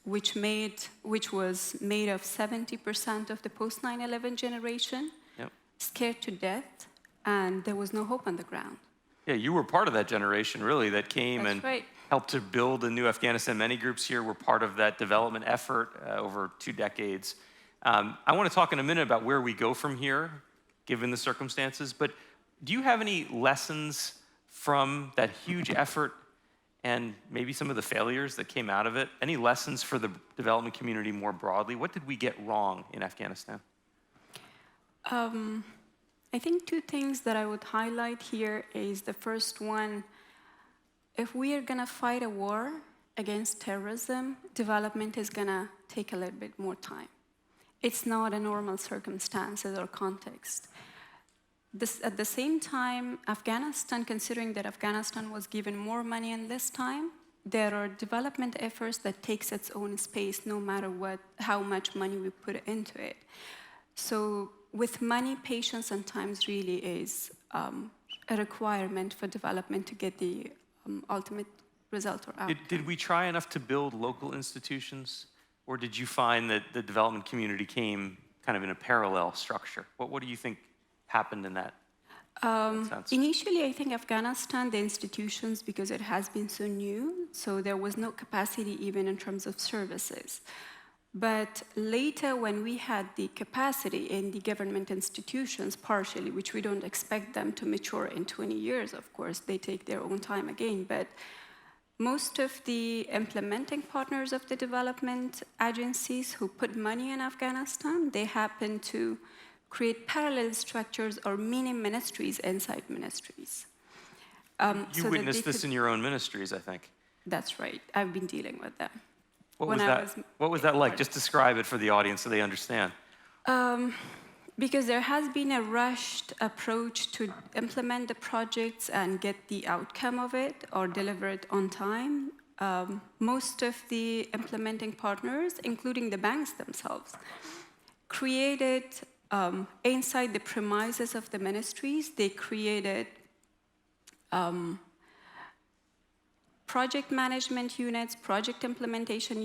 which was made of 70% of the post 9/11 generation, scared to death, and there was no hope on the ground. Yeah, you were part of that generation, really, that came That's and right. helped to build a new Afghanistan. Many groups here were part of that development effort over 2 decades. I want to talk in a minute about where we go from here, given the circumstances, but do you have any lessons from that huge effort and maybe some of the failures that came out of it? Any lessons for the development community more broadly? What did we get wrong in Afghanistan? I think 2 things that I would highlight here is the first one, if we are going to fight a war against terrorism, development is going to take a little bit more time. It's not a normal circumstances or context. At the same time, Afghanistan, considering that Afghanistan was given more money in this time, there are development efforts that takes its own space no matter how much money we put into it. So with money, patience and times really is a requirement for development to get the ultimate result or outcome. Did we try enough to build local institutions, or did you find that the development community came kind of in a parallel structure? What do you think happened in that sense? Initially, I think Afghanistan, the institutions, because it has been so new, so there was no capacity even in terms of services. But later, when we had the capacity in the government institutions, partially, which we don't expect them to mature in 20 years, of course, they take their own time again, but most of the implementing partners of the development agencies who put money in Afghanistan, they happen to create parallel structures or mini ministries inside ministries. You witnessed this in your own ministries, I think. That's right. I've been dealing with them. What was that like? Just describe it for the audience so they understand. Because there has been a rushed approach to implement the projects and get the outcome of it or deliver it on time. Most of the implementing partners, including the banks themselves, created inside the premises of the ministries, they created project management units, project implementation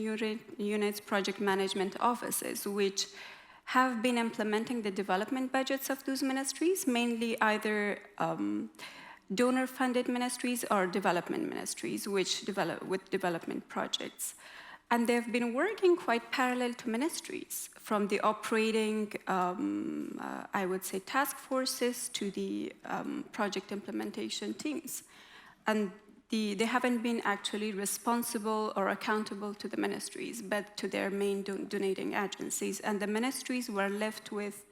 units, project management offices, which have been implementing the development budgets of those ministries, mainly either donor-funded ministries or development ministries, which develop with development projects. And they've been working quite parallel to ministries, from the operating, I would say, task forces to the project implementation teams. And they haven't been actually responsible or accountable to the ministries, but to their main donating agencies. And the ministries were left with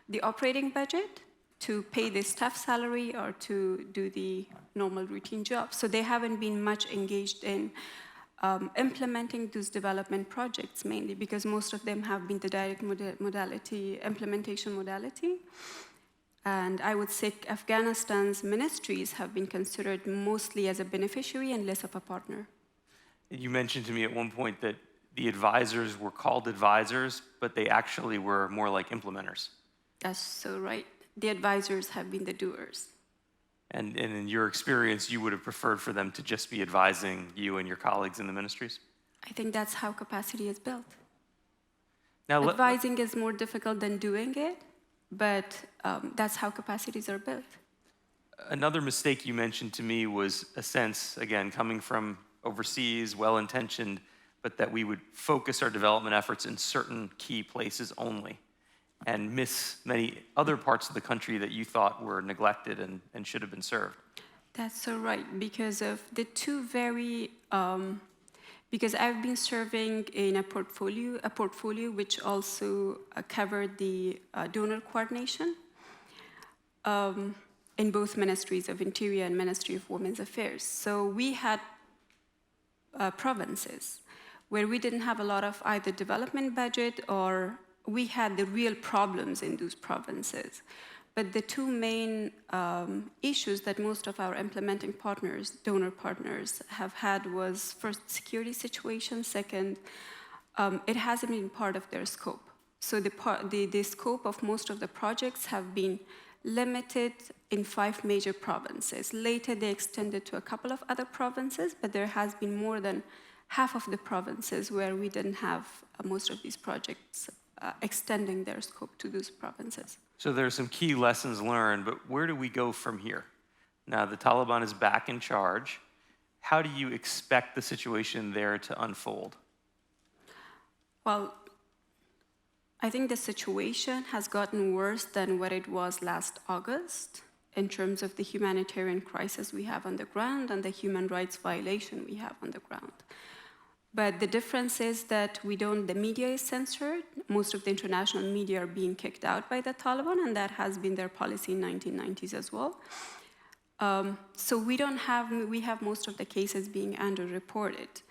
the operating budget to pay the staff salary or to do the normal routine job. So they haven't been much engaged in implementing those development projects mainly because most of them have been the direct modality, implementation modality. And I would say Afghanistan's ministries have been considered mostly as a beneficiary and less of a partner. You mentioned to me at one point that the advisors were called advisors, but they actually were more like implementers. That's so right. The advisors have been the doers. And in your experience, you would have preferred for them to just be advising you and your colleagues in the ministries? I think that's how capacity is built. Now, advising is more difficult than doing it, but that's how capacities are built. Another mistake you mentioned to me was a sense, again, coming from overseas, well-intentioned, but that we would focus our development efforts in certain key places only and miss many other parts of the country that you thought were neglected and should have been served. That's so right, because of the two very, because I've been serving in a portfolio which also covered the donor coordination in both Ministries of Interior and Ministry of Women's Affairs. So we had provinces where we didn't have a lot of either development budget or we had the real problems in those provinces. But the two main issues that most of our implementing partners, donor partners, have had was first, security situation, second, it hasn't been part of their scope. So the scope of most of the projects have been limited in 5 major provinces. Later, they extended to a couple of other provinces, but there has been more than half of the provinces where we didn't have most of these projects extending their scope to those provinces. So there are some key lessons learned, but where do we go from here? Now, the Taliban is back in charge. How do you expect the situation there to unfold? Well, I think the situation has gotten worse than what it was last August in terms of the humanitarian crisis we have on the ground and the human rights violation we have on the ground. But the difference is that the media is censored. Most of the international media are being kicked out by the Taliban, and that has been their policy in the 1990s as well. So we have most of the cases being underreported,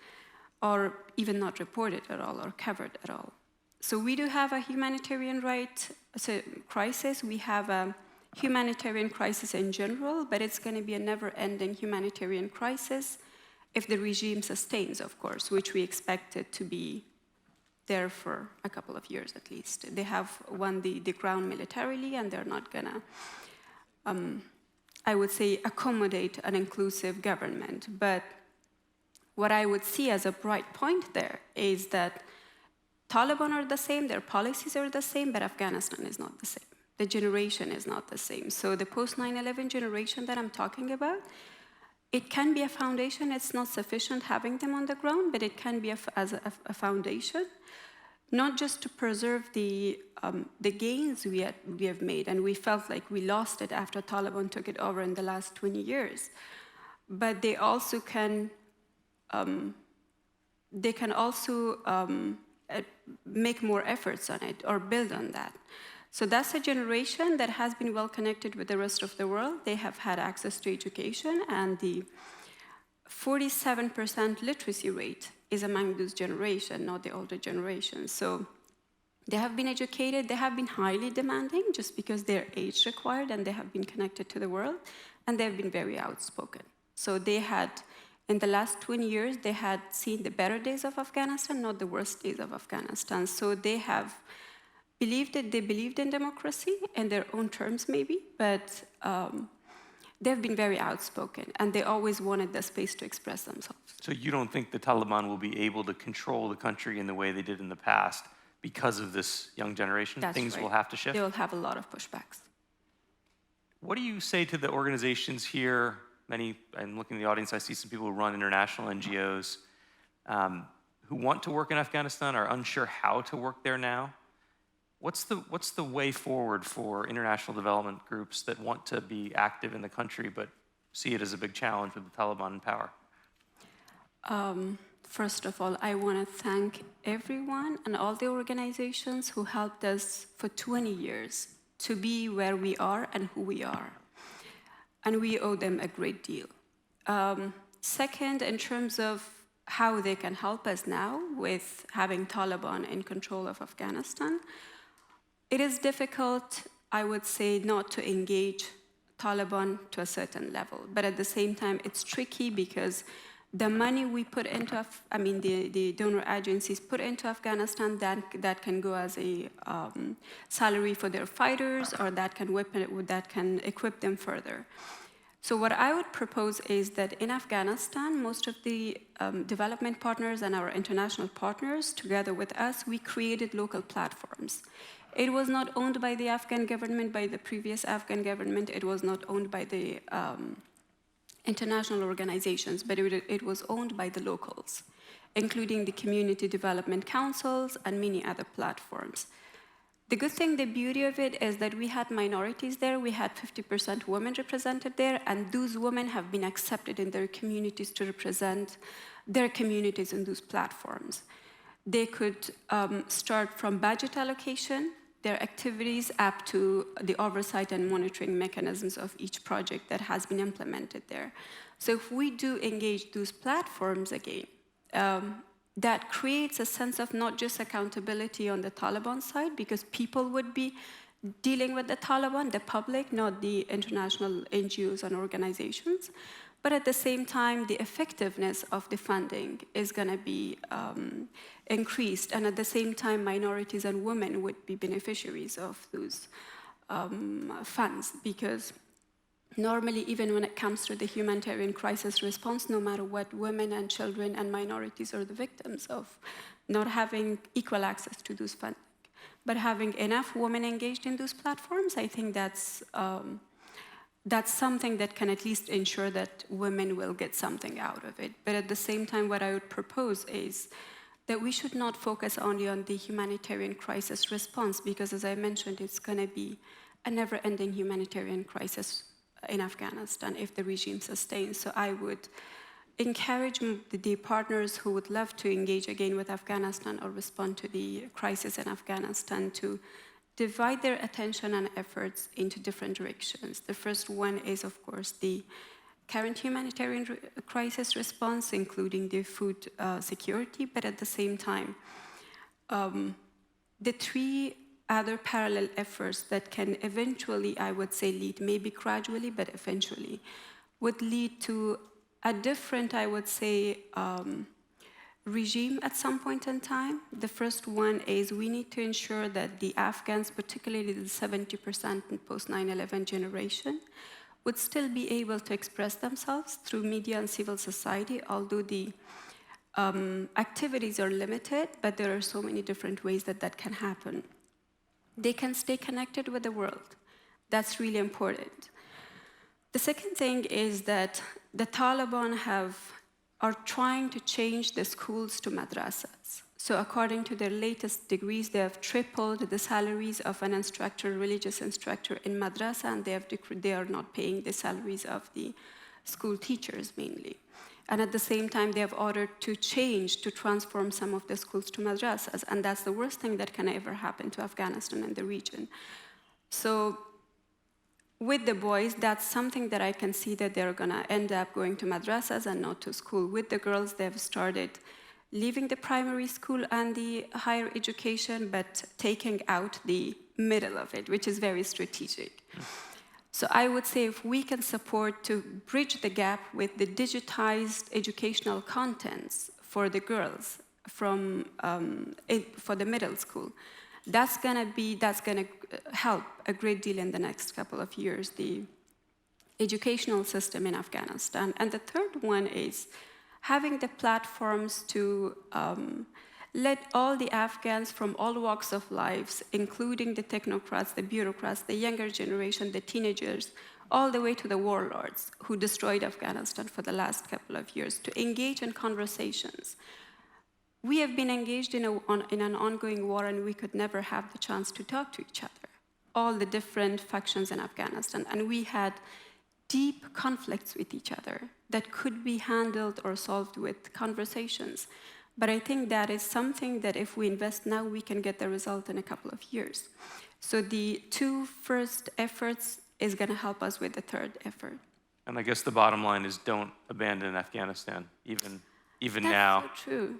or even not reported at all, or covered at all. So we do have a humanitarian crisis. We have a humanitarian crisis in general, but it's going to be a never-ending humanitarian crisis if the regime sustains, of course, which we expect it to be there for a couple of years at least. They have won the ground militarily, and they're not going to, I would say, accommodate an inclusive government. But what I would see as a bright point there is that Taliban are the same, their policies are the same, but Afghanistan is not the same. The generation is not the same. So the post-9/11 generation that I'm talking about, it can be a foundation. It's not sufficient having them on the ground, but it can be as a foundation, not just to preserve the gains we have made, and we felt like we lost it after Taliban took it over in the last 20 years, but they also can make more efforts on it or build on that. So that's a generation that has been well connected with the rest of the world. They have had access to education, and the 47% literacy rate is among this generation, not the older generation. So they have been educated, they have been highly demanding just because their age required, and they have been connected to the world, and they've been very outspoken. So they had, in the last 20 years, they had seen the better days of Afghanistan, not the worst days of Afghanistan. So they have believed in democracy in their own terms maybe, but they've been very outspoken, and they always wanted the space to express themselves. So you don't think the Taliban will be able to control the country in the way they did in the past because of this young generation? That's Things right. will have to shift? They will have a lot of pushbacks. What do you say to the organizations here? I'm looking in the audience, I see some people who run international NGOs who want to work in Afghanistan, are unsure how to work there now. What's the way forward for international development groups that want to be active in the country but see it as a big challenge with the Taliban in power? First of all, I want to thank everyone and all the organizations who helped us for 20 years to be where we are and who we are. And we owe them a great deal. Second, in terms of how they can help us now with having Taliban in control of Afghanistan, it is difficult, I would say, not to engage Taliban to a certain level. But at the same time, it's tricky because the money we put into, the donor agencies put into Afghanistan, that can go as a salary for their fighters, or that can equip them further. So what I would propose is that in Afghanistan, most of the development partners and our international partners, together with us, we created local platforms. It was not owned by the Afghan government, by the previous Afghan government. It was not owned by the international organizations, but it was owned by the locals, including the community development councils and many other platforms. The good thing, the beauty of it, is that we had minorities there. We had 50% women represented there, and those women have been accepted in their communities to represent their communities in those platforms. They could start from budget allocation, their activities, up to the oversight and monitoring mechanisms of each project that has been implemented there. So if we do engage those platforms again, that creates a sense of not just accountability on the Taliban side, because people would be dealing with the Taliban, the public, not the international NGOs and organizations. But at the same time, the effectiveness of the funding is going to be increased. And at the same time, minorities and women would be beneficiaries of those funds, because normally, even when it comes to the humanitarian crisis response, no matter what, women and children and minorities are the victims of not having equal access to those funding. But having enough women engaged in those platforms, I think that's something that can at least ensure that women will get something out of it. But at the same time, what I would propose is that we should not focus only on the humanitarian crisis response, because as I mentioned, it's going to be a never-ending humanitarian crisis in Afghanistan if the regime sustains. So I would encourage the partners who would love to engage again with Afghanistan or respond to the crisis in Afghanistan to divide their attention and efforts into different directions. The first one is, of course, the current humanitarian crisis response, including the food security, but at the same time, the three other parallel efforts that can eventually, I would say, lead, maybe gradually, but eventually, would lead to a different, I would say, regime at some point in time. The first one is we need to ensure that the Afghans, particularly the 70% in post-9/11 generation, would still be able to express themselves through media and civil society, although the activities are limited, but there are so many different ways that that can happen. They can stay connected with the world. That's really important. The second thing is that the Taliban are trying to change the schools to madrasas. So according to their latest degrees, they have tripled the salaries of an instructor, religious instructor in madrasa, and they are not paying the salaries of the school teachers mainly. And at the same time, they have ordered to transform some of the schools to madrasas, and that's the worst thing that can ever happen to Afghanistan and the region. So with the boys, that's something that I can see that they're gonna end up going to madrasas and not to school. With the girls, they've started leaving the primary school and the higher education, but taking out the middle of it, which is very strategic. So I would say if we can support to bridge the gap with the digitized educational contents for the girls for the middle school, that's gonna help a great deal in the next couple of years, the educational system in Afghanistan. And the third one is having the platforms to let all the Afghans from all walks of life, including the technocrats, the bureaucrats, the younger generation, the teenagers, all the way to the warlords who destroyed Afghanistan for the last couple of years, to engage in conversations. We have been engaged in an ongoing war, and we could never have the chance to talk to each other, all the different factions in Afghanistan. And we had deep conflicts with each other that could be handled or solved with conversations. But I think that is something that if we invest now, we can get the result in a couple of years. So the two first efforts is going to help us with the third effort. And I guess the bottom line is don't abandon Afghanistan, even That's now. so true.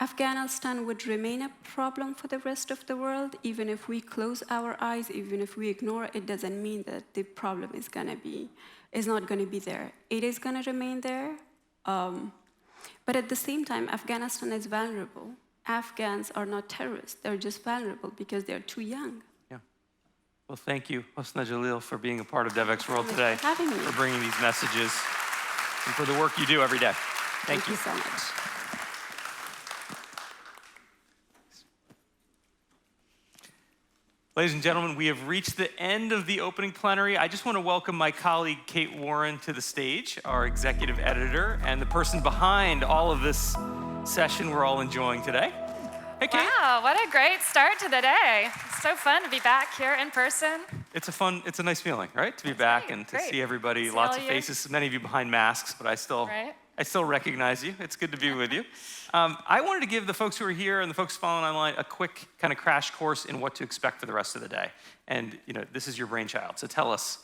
Afghanistan would remain a problem for the rest of the world. Even if we close our eyes, even if we ignore it, doesn't mean that the problem is not going to be there. It is going to remain there. But at the same time, Afghanistan is vulnerable. Afghans are not terrorists. They're just vulnerable because they're too young. Yeah. Well, thank you, Hosna Jalil, for being a part of Devex World today, for having me, for bringing these messages, and for the work you do every day. Thank you so much. Ladies and gentlemen, we have reached the end of the opening plenary. I just want to welcome my colleague, Kate Warren, to the stage, our executive editor, and the person behind all of this session we're all enjoying today. Hey, Kate. Wow, what a great start to the day. It's so fun to be back here in person. It's a nice feeling, right? To be back and to see everybody, lots of faces, many of you behind masks, but I still recognize you. It's good to be with you. I wanted to give the folks who are here and the folks following online a quick kind of crash course in what to expect for the rest of the day. And this is your brainchild, so tell us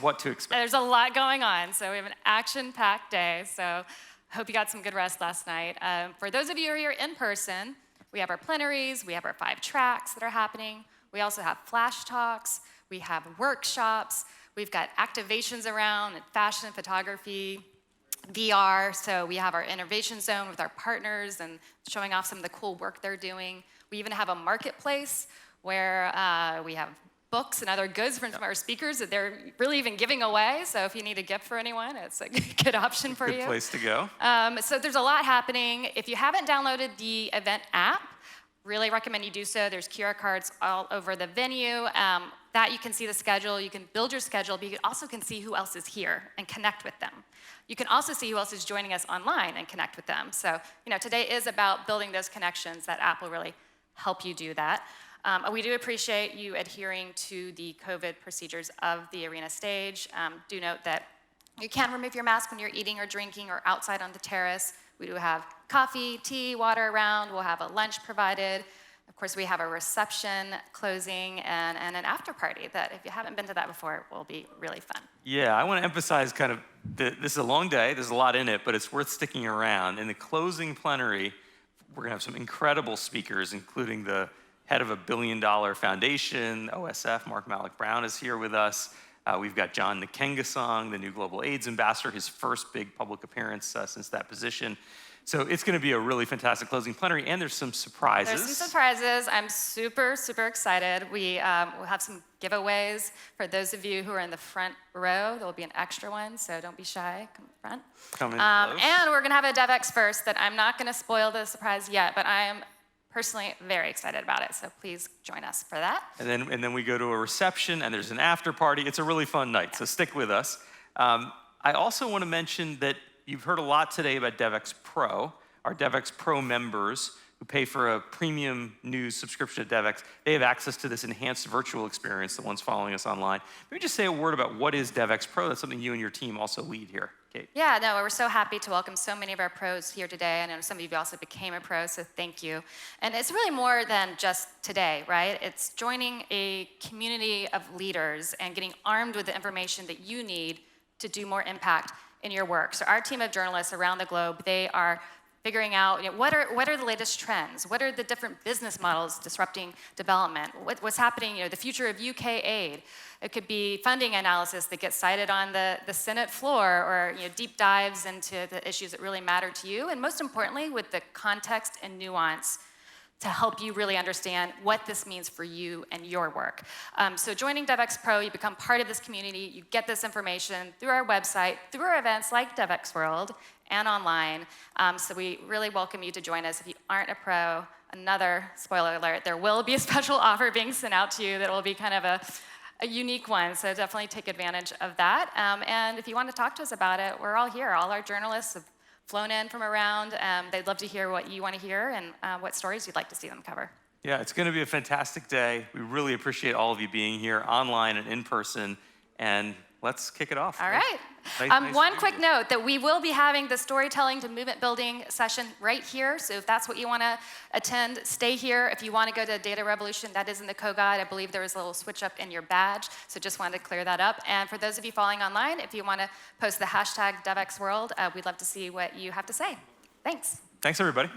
what to expect. There's a lot going on, so we have an action-packed day. So I hope you got some good rest last night. For those of you who are here in person, we have our plenaries, we have our 5 tracks that are happening. We also have flash talks, we have workshops, we've got activations around fashion, photography, VR, so we have our innovation zone with our partners and showing off some of the cool work they're doing. We even have a marketplace where we have books and other goods from our speakers that they're really even giving away. So if you need a gift for anyone, it's a good option for you. Good place to go. So there's a lot happening. If you haven't downloaded the event app, really recommend you do so. There's QR cards all over the venue. That you can see the schedule, you can build your schedule, but you also can see who else is here and connect with them. You can also see who else is joining us online and connect with them. So, today is about building those connections. That app will really help you do that. We do appreciate you adhering to the COVID procedures of the arena stage. Do note that you can remove your mask when you're eating or drinking or outside on the terrace. We do have coffee, tea, water around. We'll have a lunch provided. Of course, we have a reception, closing, and an after party that, if you haven't been to that before, will be really fun. Yeah, I want to emphasize kind of, this is a long day, there's a lot in it, but it's worth sticking around. In the closing plenary, we're going to have some incredible speakers, including the head of a $1 billion foundation, OSF, Mark Malik Brown is here with us. We've got John Nkengasong, the new Global AIDS Ambassador, his first big public appearance since that position. So it's going to be a really fantastic closing plenary, and there's some surprises. There's some surprises. I'm super, super excited. We will have some giveaways for those of you who are in the front row. There will be an extra one, so don't be shy. Come front. Come in close. And we're going to have a Devex first that I'm not going to spoil the surprise yet, but I am personally very excited about it, so please join us for that. And then we go to a reception, and there's an after party. It's a really fun night, so stick with us. I also want to mention that you've heard a lot today about Devex Pro. Our Devex Pro members who pay for a premium news subscription to Devex, they have access to this enhanced virtual experience, the ones following us online. Maybe just say a word about what is Devex Pro. That's something you and your team also lead here. Kate. Yeah, no, we're so happy to welcome so many of our pros here today. I know some of you also became a pro, so thank you. And it's really more than just today, right? It's joining a community of leaders and getting armed with the information that you need to do more impact in your work. So our team of journalists around the globe, they are figuring out what are the latest trends? What are the different business models disrupting development? What's happening, the future of UK aid. It could be funding analysis that gets cited on the Senate floor, or deep dives into the issues that really matter to you, and most importantly, with the context and nuance to help you really understand what this means for you and your work. So joining Devex Pro, you become part of this community, you get this information through our website, through our events like Devex World, and online. So we really welcome you to join us. If you aren't a pro, another spoiler alert, there will be a special offer being sent out to you that will be kind of a unique one, so definitely take advantage of that. And if you want to talk to us about it, we're all here. All our journalists have flown in from around. They'd love to hear what you want to hear and what stories you'd like to see them cover. Yeah, it's going to be a fantastic day. We really appreciate all of you being here online and in person. And let's kick it off. All right. One quick note that we will be having the storytelling to movement building session right here. So if that's what you want to attend, stay here. If you want to go to Data Revolution, that is in the co-guide. I believe there was a little switch up in your badge. So just wanted to clear that up. And for those of you following online, if you want to post the hashtag Devex World, we'd love to see what you have to say. Thanks. Thanks, everybody.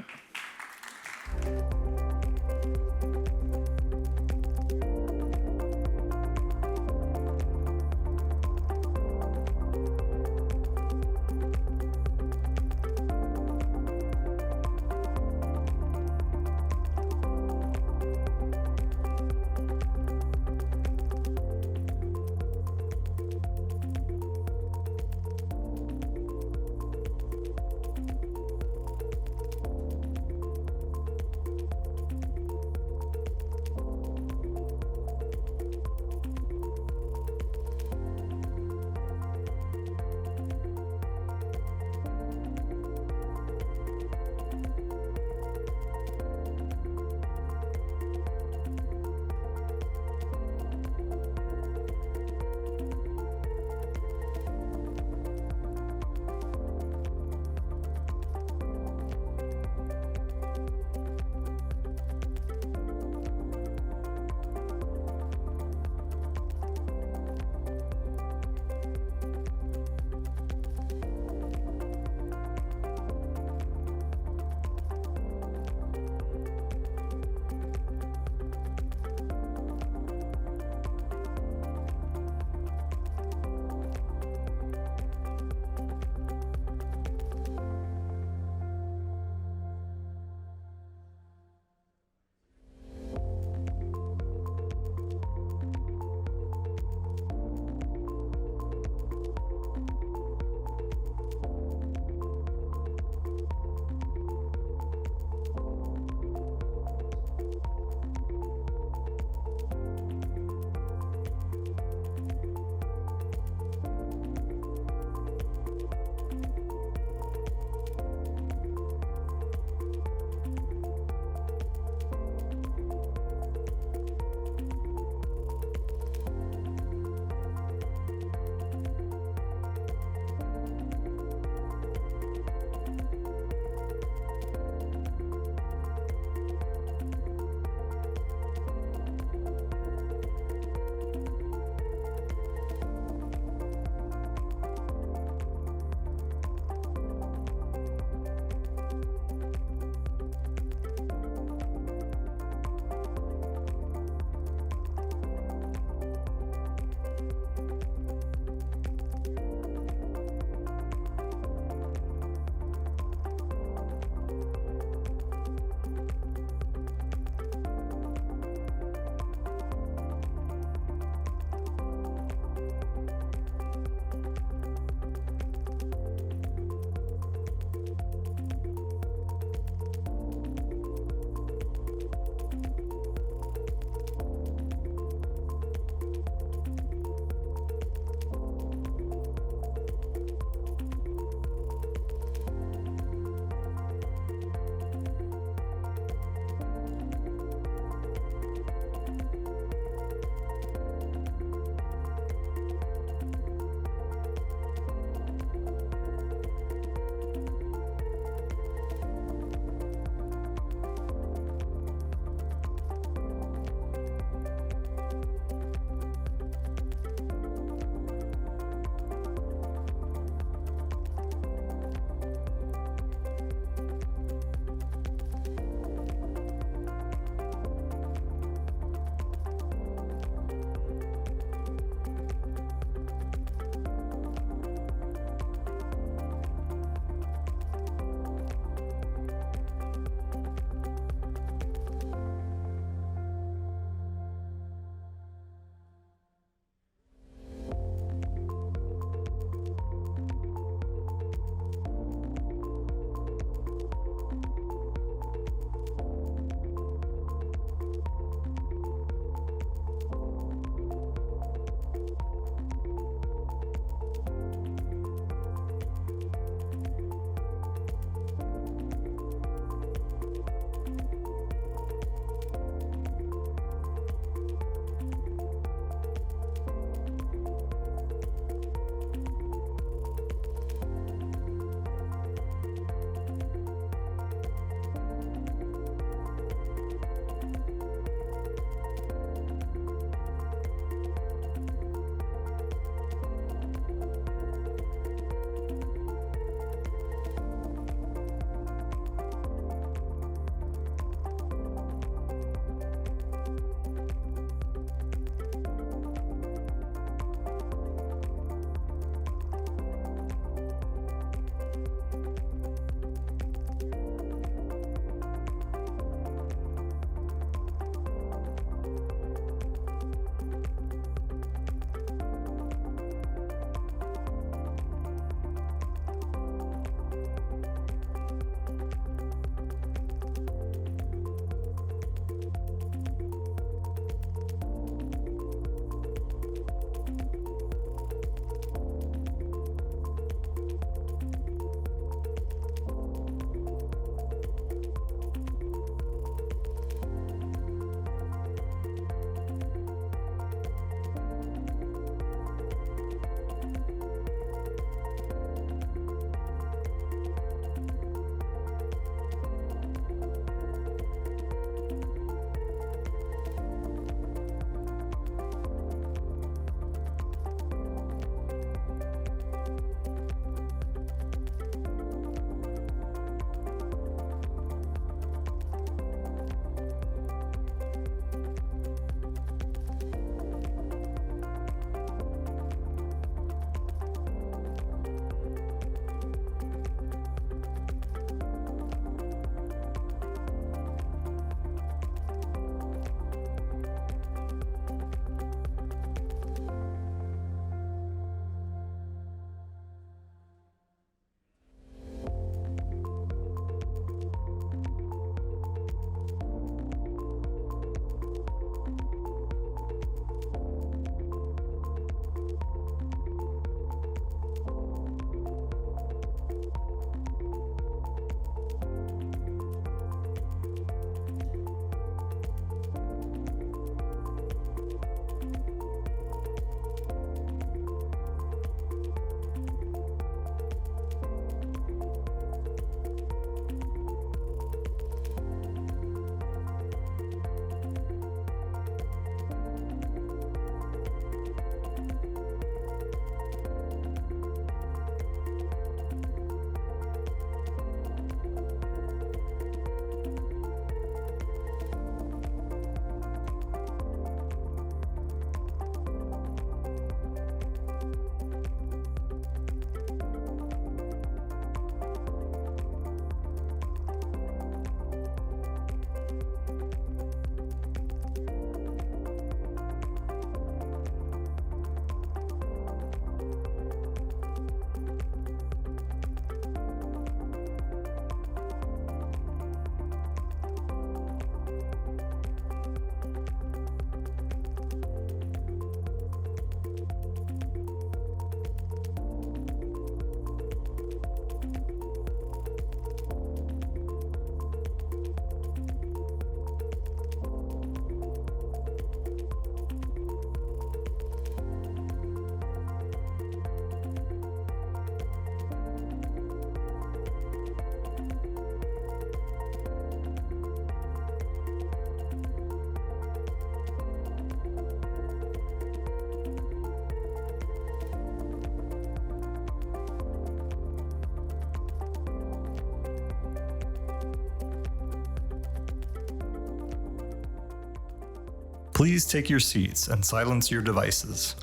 Please take your seats and silence your devices.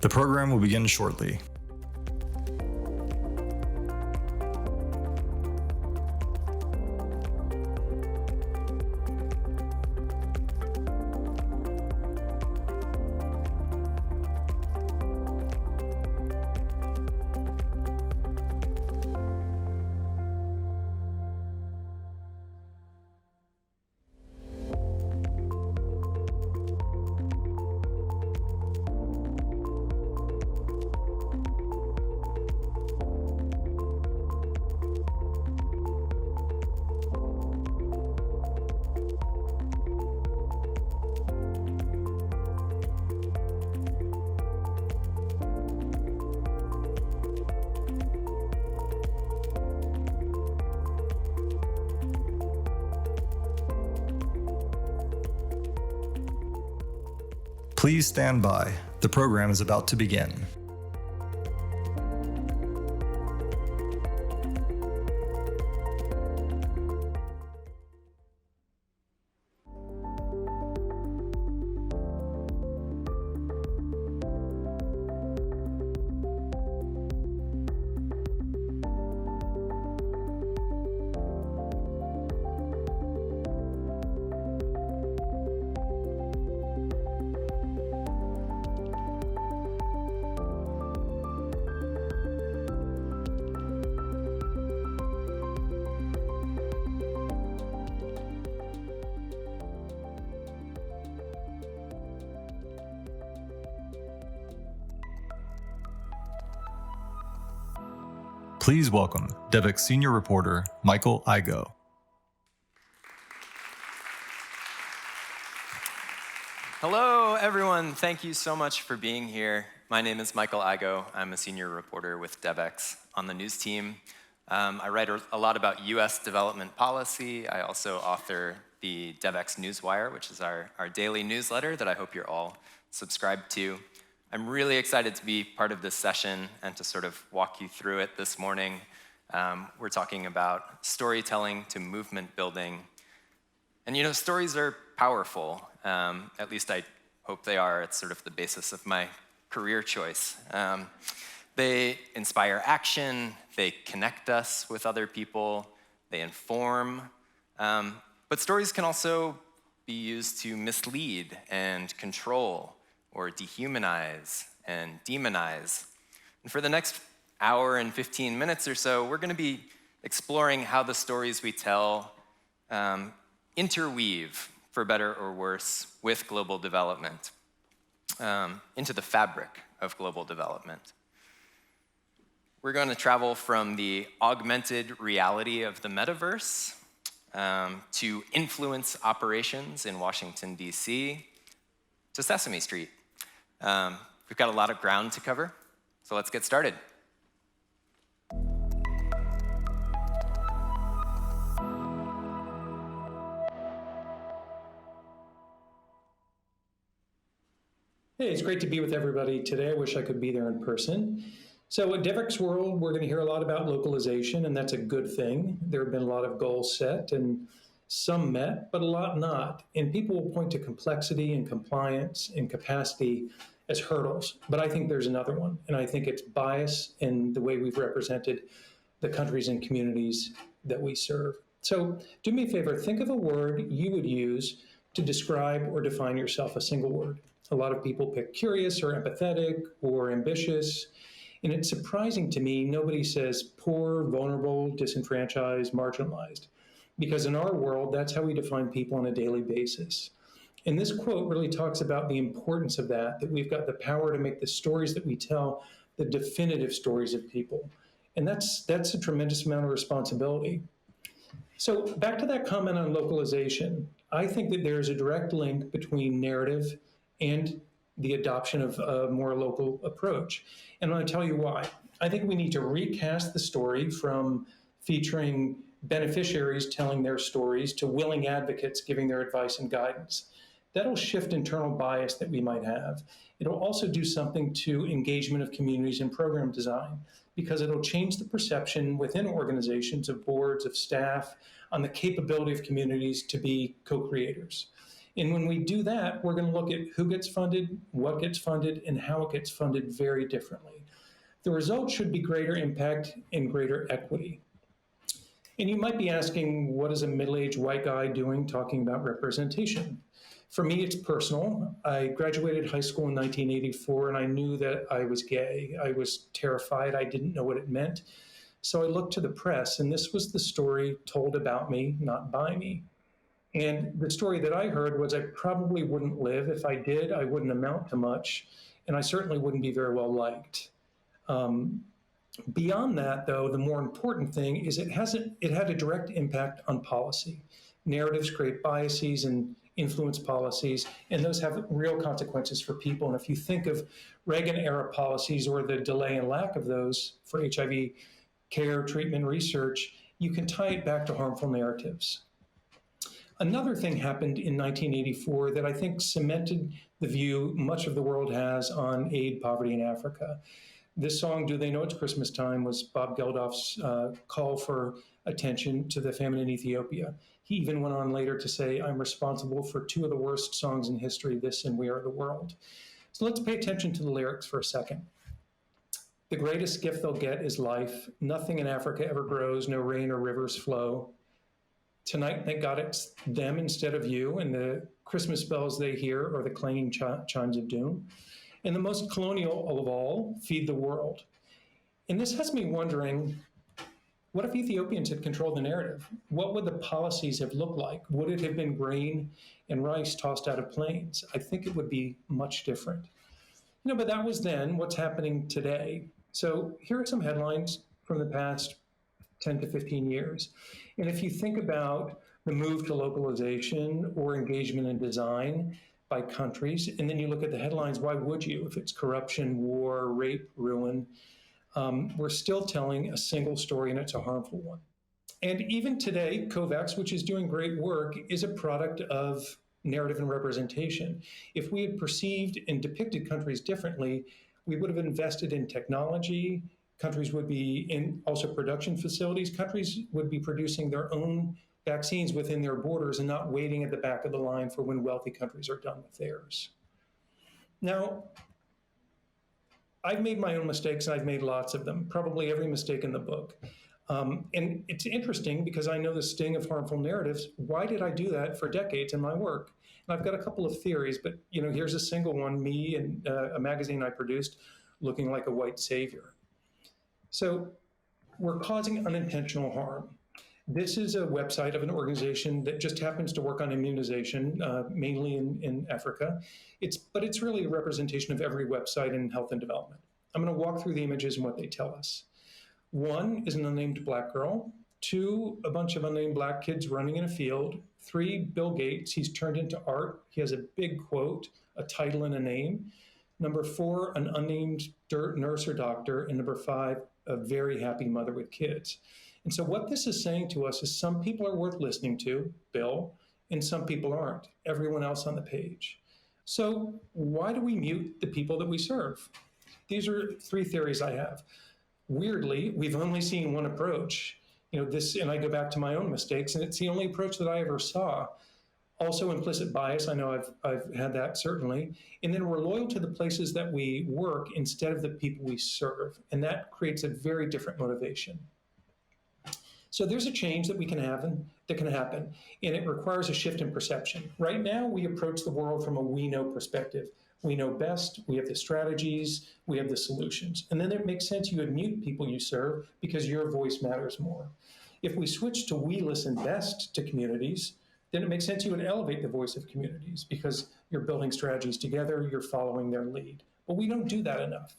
The program will begin shortly. Please stand by. The program is about to begin. Please welcome Devex senior reporter Michael Igo. Hello, everyone. Thank you so much for being here. My name is Michael Igo. I'm a senior reporter with Devex on the news team. I write a lot about US development policy. I also author the Devex Newswire, which is our daily newsletter that I hope you're all subscribed to. I'm really excited to be part of this session and to sort of walk you through it this morning. We're talking about storytelling to movement building. And you know, stories are powerful. At least I hope they are. It's sort of the basis of my career choice. They inspire action, they connect us with other people, they inform. But stories can also be used to mislead and control, or dehumanize and demonize. And for the next hour and 15 minutes or so, we're going to be exploring how the stories we tell interweave, for better or worse, with global development, into the fabric of global development. We're going to travel from the augmented reality of the metaverse to influence operations in Washington, D.C., to Sesame Street. We've got a lot of ground to cover, so let's get started. Hey, it's great to be with everybody today. I wish I could be there in person. So at Devex World, we're going to hear a lot about localization, and that's a good thing. There have been a lot of goals set, and some met, but a lot not. And people will point to complexity and compliance and capacity as hurdles. But I think there's another one, and I think it's bias in the way we've represented the countries and communities that we serve. So do me a favor, think of a word you would use to describe or define yourself, a single word. A lot of people pick curious or empathetic or ambitious. And it's surprising to me, nobody says poor, vulnerable, disenfranchised, marginalized. Because in our world, that's how we define people on a daily basis. And this quote really talks about the importance of that we've got the power to make the stories that we tell the definitive stories of people. And that's a tremendous amount of responsibility. So back to that comment on localization, I think that there's a direct link between narrative and the adoption of a more local approach. And I'm going to tell you why. I think we need to recast the story from featuring beneficiaries telling their stories to willing advocates giving their advice and guidance. That'll shift internal bias that we might have. It'll also do something to engagement of communities in program design, because it'll change the perception within organizations, of boards, of staff, on the capability of communities to be co-creators. And when we do that, we're going to look at who gets funded, what gets funded, and how it gets funded very differently. The result should be greater impact and greater equity. And you might be asking, what is a middle-aged white guy doing talking about representation? For me, it's personal. I graduated high school in 1984, and I knew that I was gay. I was terrified. I didn't know what it meant. So I looked to the press, and this was the story told about me, not by me. And the story that I heard was I probably wouldn't live. If I did, I wouldn't amount to much, and I certainly wouldn't be very well liked. Beyond that, though, the more important thing is it had a direct impact on policy. Narratives create biases and influence policies, and those have real consequences for people. And if you think of Reagan-era policies or the delay and lack of those for HIV care, treatment, research, you can tie it back to harmful narratives. Another thing happened in 1984 that I think cemented the view much of the world has on aid, poverty in Africa. This song, Do They Know It's Christmas Time, was Bob Geldof's call for attention to the famine in Ethiopia. He even went on later to say, I'm responsible for two of the worst songs in history, this and We Are the World. So let's pay attention to the lyrics for a second. The greatest gift they'll get is life. Nothing in Africa ever grows, no rain or rivers flow. Tonight, thank God it's them instead of you, and the Christmas bells they hear are the clanging chimes of doom. And the most colonial of all, feed the world. And this has me wondering, what if Ethiopians had controlled the narrative? What would the policies have looked like? Would it have been grain and rice tossed out of planes? I think it would be much different. But that was then. What's happening today? So here are some headlines from the past 10 to 15 years. And if you think about the move to localization or engagement in design by countries, and then you look at the headlines, why would you? If it's corruption, war, rape, ruin, we're still telling a single story, and it's a harmful one. And even today, COVAX, which is doing great work, is a product of narrative and representation. If we had perceived and depicted countries differently, we would have invested in technology. Countries would be in also production facilities. Countries would be producing their own vaccines within their borders and not waiting at the back of the line for when wealthy countries are done with theirs. Now, I've made my own mistakes, and I've made lots of them, probably every mistake in the book. And it's interesting because I know the sting of harmful narratives. Why did I do that for decades in my work? And I've got a couple of theories, but here's a single one, me and a magazine I produced looking like a white savior. So we're causing unintentional harm. This is a website of an organization that just happens to work on immunization, mainly in Africa. But it's really a representation of every website in health and development. I'm going to walk through the images and what they tell us. One is an unnamed Black girl. Two, a bunch of unnamed Black kids running in a field. Three, Bill Gates. He's turned into art. He has a big quote, a title, and a name. Number four, an unnamed nurse or doctor. And number five, a very happy mother with kids. And so what this is saying to us is some people are worth listening to, Bill, and some people aren't, everyone else on the page. So why do we mute the people that we serve? These are three theories I have. Weirdly, we've only seen one approach. And I go back to my own mistakes, and it's the only approach that I ever saw. Also implicit bias, I know I've had that certainly. And then we're loyal to the places that we work instead of the people we serve. And that creates a very different motivation. So there's a change that can happen, and it requires a shift in perception. Right now, we approach the world from a we know perspective. We know best, we have the strategies, we have the solutions. And then it makes sense you would mute people you serve because your voice matters more. If we switch to we listen best to communities, then it makes sense you would elevate the voice of communities because you're building strategies together, you're following their lead. But we don't do that enough.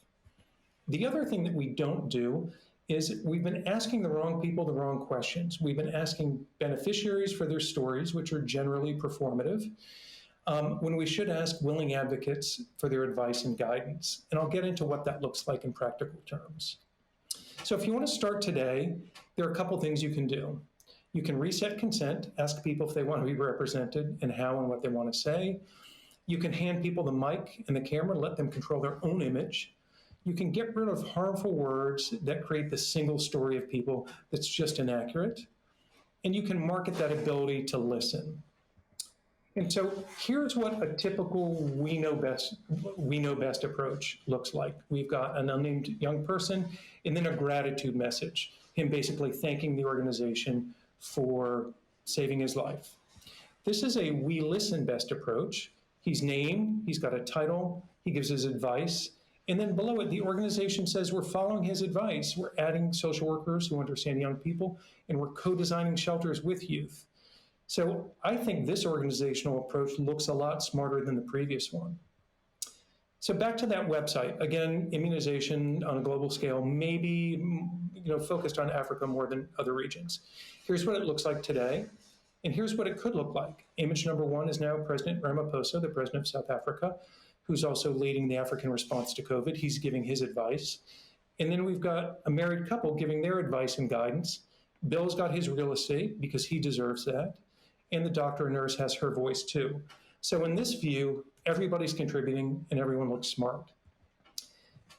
The other thing that we don't do is we've been asking the wrong people the wrong questions. We've been asking beneficiaries for their stories, which are generally performative, when we should ask willing advocates for their advice and guidance. And I'll get into what that looks like in practical terms. So if you want to start today, there are a couple things you can do. You can reset consent, ask people if they want to be represented and how and what they want to say. You can hand people the mic and the camera, let them control their own image. You can get rid of harmful words that create the single story of people that's just inaccurate. And you can market that ability to listen. And so here's what a typical we know best approach looks like. We've got an unnamed young person and then a gratitude message, him basically thanking the organization for saving his life. This is a we listen best approach. He's named, he's got a title, he gives his advice, and then below it, the organization says we're following his advice. We're adding social workers who understand young people, and we're co-designing shelters with youth. So I think this organizational approach looks a lot smarter than the previous one. So back to that website, again, immunization on a global scale, maybe focused on Africa more than other regions. Here's what it looks like today, and here's what it could look like. Image number one is now President Ramaphosa, the president of South Africa, who's also leading the African response to COVID. He's giving his advice. And then we've got a married couple giving their advice and guidance. Bill's got his real estate because he deserves that. And the doctor or nurse has her voice too. So in this view, everybody's contributing and everyone looks smart.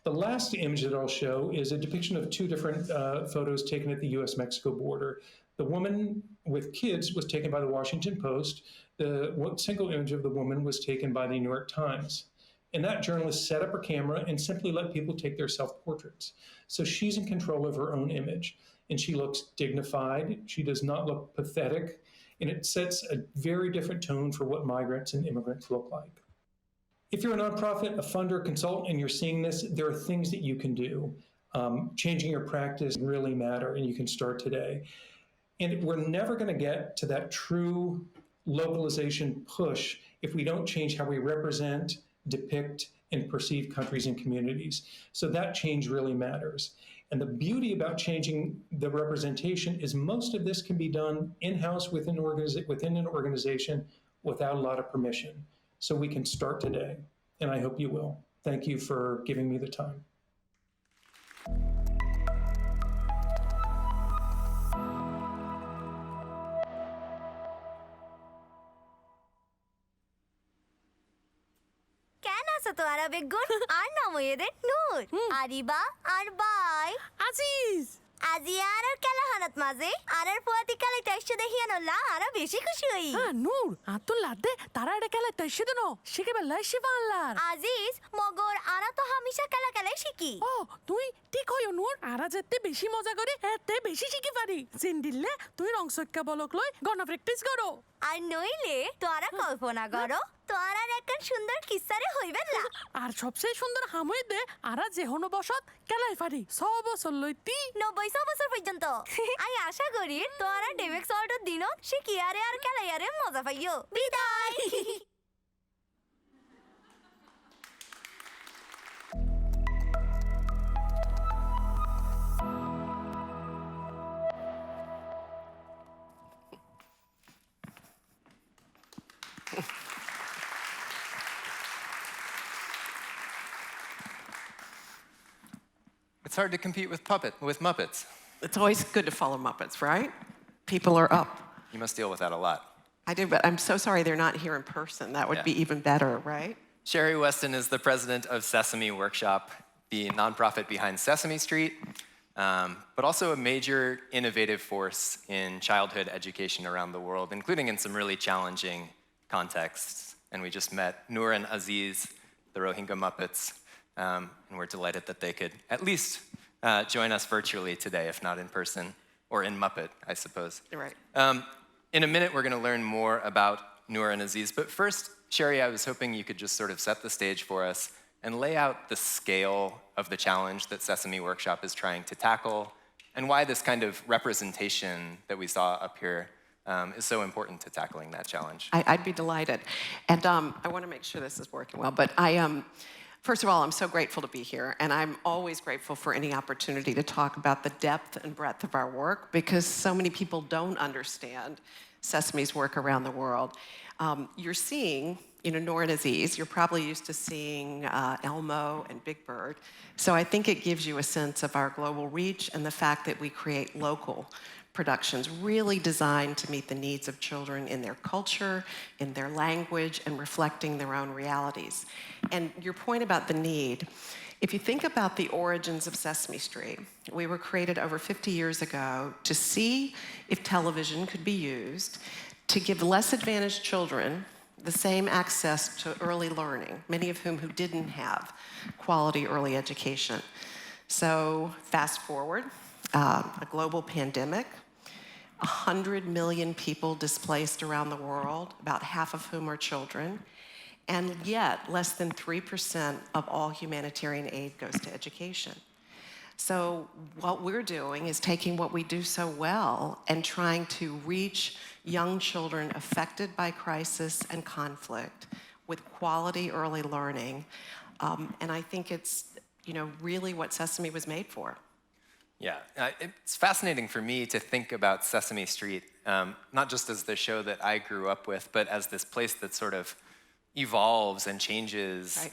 The last image that I'll show is a depiction of two different photos taken at the US-Mexico border. The woman with kids was taken by the Washington Post. The single image of the woman was taken by the New York Times. And that journalist set up her camera and simply let people take their self-portraits. So she's in control of her own image. And she looks dignified. She does not look pathetic. And it sets a very different tone for what migrants and immigrants look like. If you're a nonprofit, a funder, consultant, and you're seeing this, there are things that you can do. Changing your practice really matter, and you can start today. And we're never going to get to that true localization push if we don't change how we represent, depict, and perceive countries and communities. So that change really matters. And the beauty about changing the representation is most of this can be done in-house within an organization without a lot of permission. So we can start today, and I hope you will. Thank you for giving me the time. তো আরবে গুণ আর নময়েদের নূর আরিবা আর by Aziz আজি আর কেলাহানাত মাঝে আর পুয়াতি কালে তাইছে দেখিয়ানলা আর বেশি খুশি হই নূর আতো লাদে তারা এটা কালে তাইছে দেনো শিখে বেলাই শিবাল্লার আজিজ মগর আর তো হামেশা কালা কালাই শিখি ও তুই ঠিক হইও নূর আর যেতে বেশি মজা করে এতে বেশি শিখি পারি জিন দিলে তুই রংসক্কা বলক লই গণ প্র্যাকটিস করো আর নইলে তোরা কল্পনা করো তোরা একটা সুন্দর কিসারে হইবে না আর সবচেয়ে সুন্দর হামই দে আরা যেহনো বসত কেলাই পারি 100 বছর লইতি 90 বছর পর্যন্ত আই আশা করি তোরা ডেভেক্স ওয়ার্ল্ডের দিনত শিখিয়ারে আর কেলাইয়ারে মজা পাইও বিদায় It's hard to compete with Muppets. It's always good to follow Muppets, right? People are up. You must deal with that a lot. I do, but I'm so sorry they're not here in person. That would be even better, right? Sherry Weston is the president of Sesame Workshop, the nonprofit behind Sesame Street, but also a major innovative force in childhood education around the world, including in some really challenging contexts. And we just met Noor and Aziz, the Rohingya Muppets, and we're delighted that they could at least join us virtually today, if not in person, or in Muppet, I suppose. Right. In a minute, we're going to learn more about Noor and Aziz, but first, Sherry, I was hoping you could just sort of set the stage for us and lay out the scale of the challenge that Sesame Workshop is trying to tackle, and why this kind of representation that we saw up here is so important to tackling that challenge. I'd be delighted. And I want to make sure this is working well, but first of all, I'm so grateful to be here, and I'm always grateful for any opportunity to talk about the depth and breadth of our work, because so many people don't understand Sesame's work around the world. You're seeing, Noor and Aziz, you're probably used to seeing Elmo and Big Bird, so I think it gives you a sense of our global reach and the fact that we create local productions really designed to meet the needs of children in their culture, in their language, and reflecting their own realities. And your point about the need, if you think about the origins of Sesame Street, we were created over 50 years ago to see if television could be used to give less advantaged children the same access to early learning, many of whom who didn't have quality early education. So fast forward, a global pandemic, 100 million people displaced around the world, about half of whom are children, and yet less than 3% of all humanitarian aid goes to education. So what we're doing is taking what we do so well and trying to reach young children affected by crisis and conflict with quality early learning. And I think it's, really what Sesame was made for. Yeah, it's fascinating for me to think about Sesame Street, not just as the show that I grew up with, but as this place that sort of evolves and changes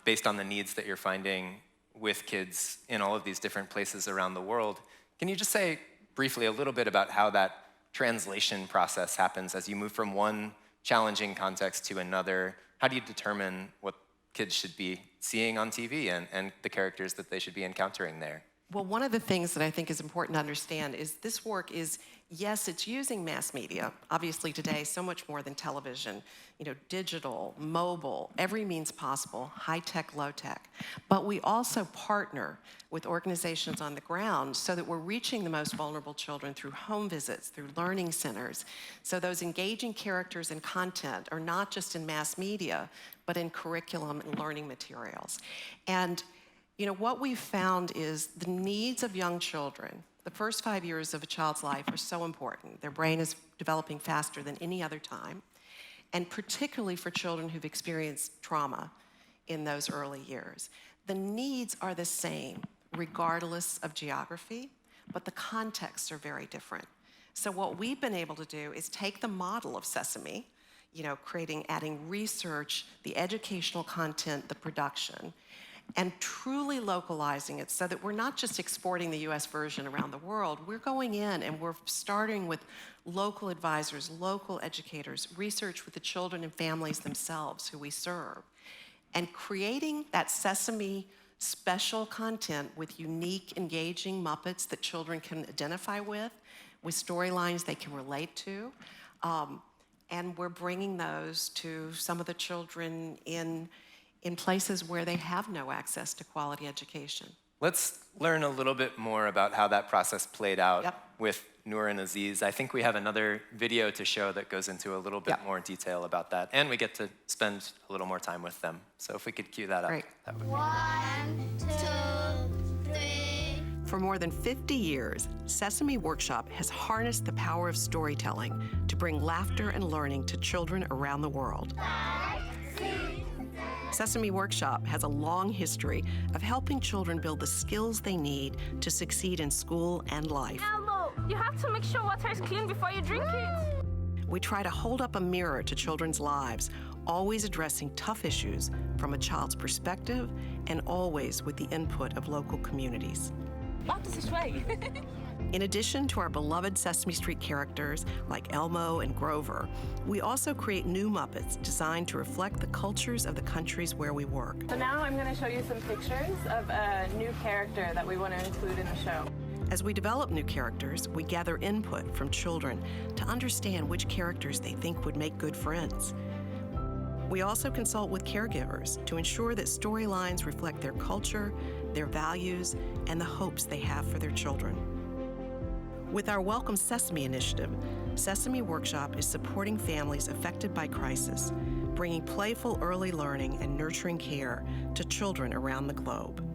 based on the needs that you're finding with kids in all of these different places around the world. Can you just say briefly a little bit about how that translation process happens as you move from one challenging context to another? How do you determine what kids should be seeing on TV and the characters that they should be encountering there? Well, one of the things that I think is important to understand is this work is, yes, it's using mass media, obviously today, so much more than television, digital, mobile, every means possible, high-tech, low-tech. But we also partner with organizations on the ground so that we're reaching the most vulnerable children through home visits, through learning centers. So those engaging characters and content are not just in mass media, but in curriculum and learning materials. And what we've found is the needs of young children, the first 5 years of a child's life are so important. Their brain is developing faster than any other time, and particularly for children who've experienced trauma in those early years. The needs are the same, regardless of geography, but the contexts are very different. So what we've been able to do is take the model of Sesame, adding research, the educational content, the production, and truly localizing it so that we're not just exporting the US version around the world, we're going in and we're starting with local advisors, local educators, research with the children and families themselves who we serve, and creating that Sesame special content with unique, engaging Muppets that children can identify with storylines they can relate to. And we're bringing those to some of the children in places where they have no access to quality education. Let's learn a little bit more about how that process played out with Noor and Aziz. I think we have another video to show that goes into a little bit more detail about that, and we get to spend a little more time with them. So if we could cue that up. That would be 1, 2, 3. For more than 50 years, Sesame Workshop has harnessed the power of storytelling to bring laughter and learning to children around the world. Sesame Workshop has a long history of helping children build the skills they need to succeed in school and life. Elmo, you have to make sure water is clean before you drink it. We try to hold up a mirror to children's lives, always addressing tough issues from a child's perspective and always with the input of local communities. This way. In addition to our beloved Sesame Street characters like Elmo and Grover, we also create new Muppets designed to reflect the cultures of the countries where we work. So now I'm going to show you some pictures of a new character that we want to include in the show. As we develop new characters, we gather input from children to understand which characters they think would make good friends. We also consult with caregivers to ensure that storylines reflect their culture, their values, and the hopes they have for their children. With our Welcome Sesame initiative, Sesame Workshop is supporting families affected by crisis, bringing playful early learning and nurturing care to children around the globe.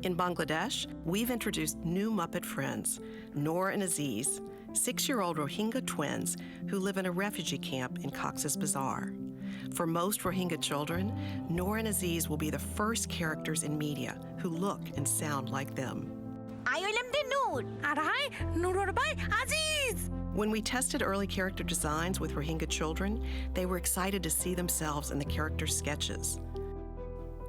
In Bangladesh, we've introduced new Muppet friends, Noor and Aziz, 6-year-old Rohingya twins who live in a refugee camp in Cox's Bazar. For most Rohingya children, Noor and Aziz will be the first characters in media who look and sound like them. When we tested early character designs with Rohingya children, they were excited to see themselves in the characters' sketches.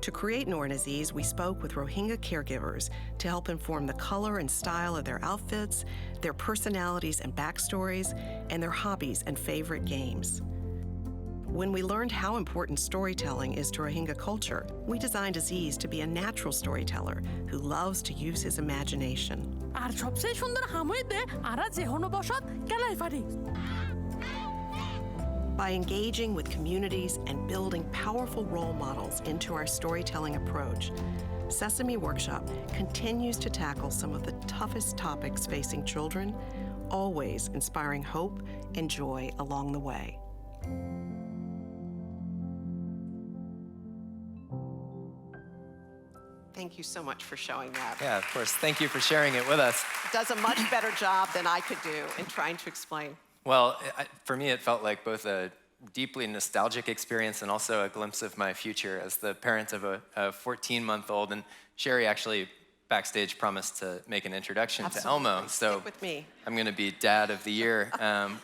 To create Noor and Aziz, we spoke with Rohingya caregivers to help inform the color and style of their outfits, their personalities and backstories, and their hobbies and favorite games. When we learned how important storytelling is to Rohingya culture, we designed Aziz to be a natural storyteller who loves to use his imagination. By engaging with communities and building powerful role models into our storytelling approach, Sesame Workshop continues to tackle some of the toughest topics facing children, always inspiring hope and joy along the way. Thank you so much for showing that. Yeah, of course. Thank you for sharing it with us. Does a much better job than I could do in trying to explain. Well, for me, it felt like both a deeply nostalgic experience and also a glimpse of my future as the parent of a 14-month-old. And Sherry actually backstage promised to make an introduction to Elmo. So stick with me. I'm going to be Dad of the Year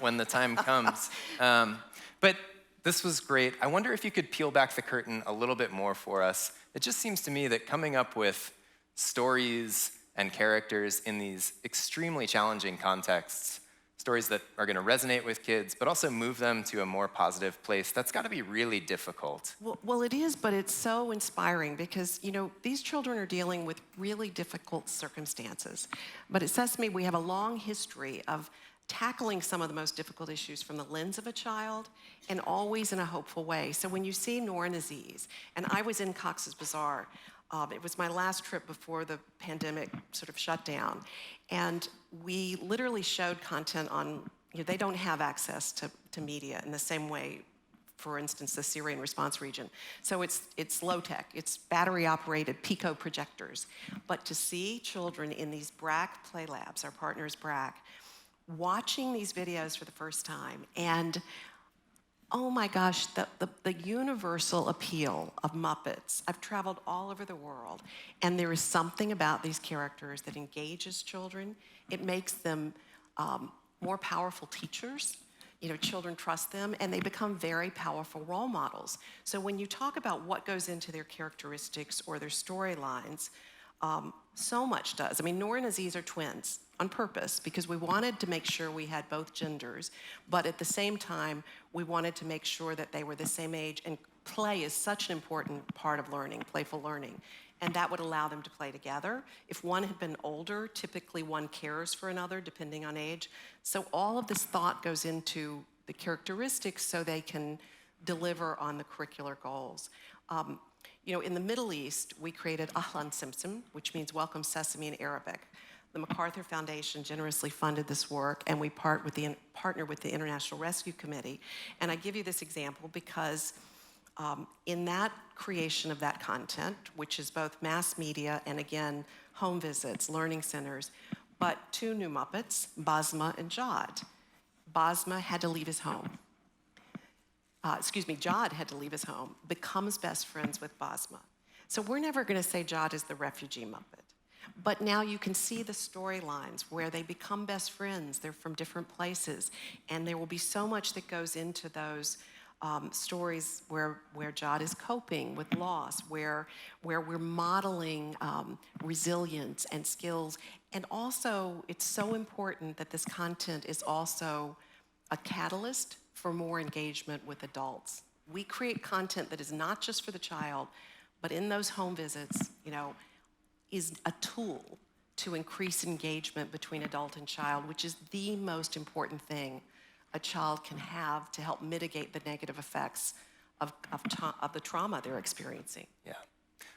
when the time comes. But this was great. I wonder if you could peel back the curtain a little bit more for us. It just seems to me that coming up with stories and characters in these extremely challenging contexts, stories that are going to resonate with kids, but also move them to a more positive place, that's got to be really difficult. Well, it is, but it's so inspiring because, you know, these children are dealing with really difficult circumstances. But at Sesame, we have a long history of tackling some of the most difficult issues from the lens of a child and always in a hopeful way. So when you see Noor and Aziz, and I was in Cox's Bazar, it was my last trip before the pandemic sort of shut down, and we literally showed content on, you know, they don't have access to media in the same way, for instance, the Syrian response region. So it's low tech, it's battery operated Pico projectors. But to see children in these BRAC play labs, our partners BRAC, watching these videos for the first time, and oh my gosh, the universal appeal of Muppets. I've traveled all over the world, and there is something about these characters that engages children. It makes them more powerful teachers. You know, children trust them, and they become very powerful role models. So when you talk about what goes into their characteristics or their storylines, so much does. I mean, Noor and Aziz are twins on purpose because we wanted to make sure we had both genders, but at the same time, we wanted to make sure that they were the same age, and play is such an important part of learning, playful learning, and that would allow them to play together. If one had been older, typically one cares for another, depending on age. So all of this thought goes into the characteristics so they can deliver on the curricular goals. You know, in the Middle East, we created Ahlan Simsim, which means welcome sesame in Arabic. The MacArthur Foundation generously funded this work, and we partnered with the International Rescue Committee. And I give you this example because in that creation of that content, which is both mass media and again, home visits, learning centers, but two new Muppets, Basma and Jod. Basma had to leave his home. Jod had to leave his home, becomes best friends with Basma. So we're never gonna say Jod is the refugee Muppet. But now you can see the storylines where they become best friends, they're from different places, and there will be so much that goes into those stories where Jod is coping with loss, where we're modeling resilience and skills. And also, it's so important that this content is also a catalyst for more engagement with adults. We create content that is not just for the child, but in those home visits, you know, is a tool to increase engagement between adult and child, which is the most important thing a child can have to help mitigate the negative effects of the trauma they're experiencing. Yeah.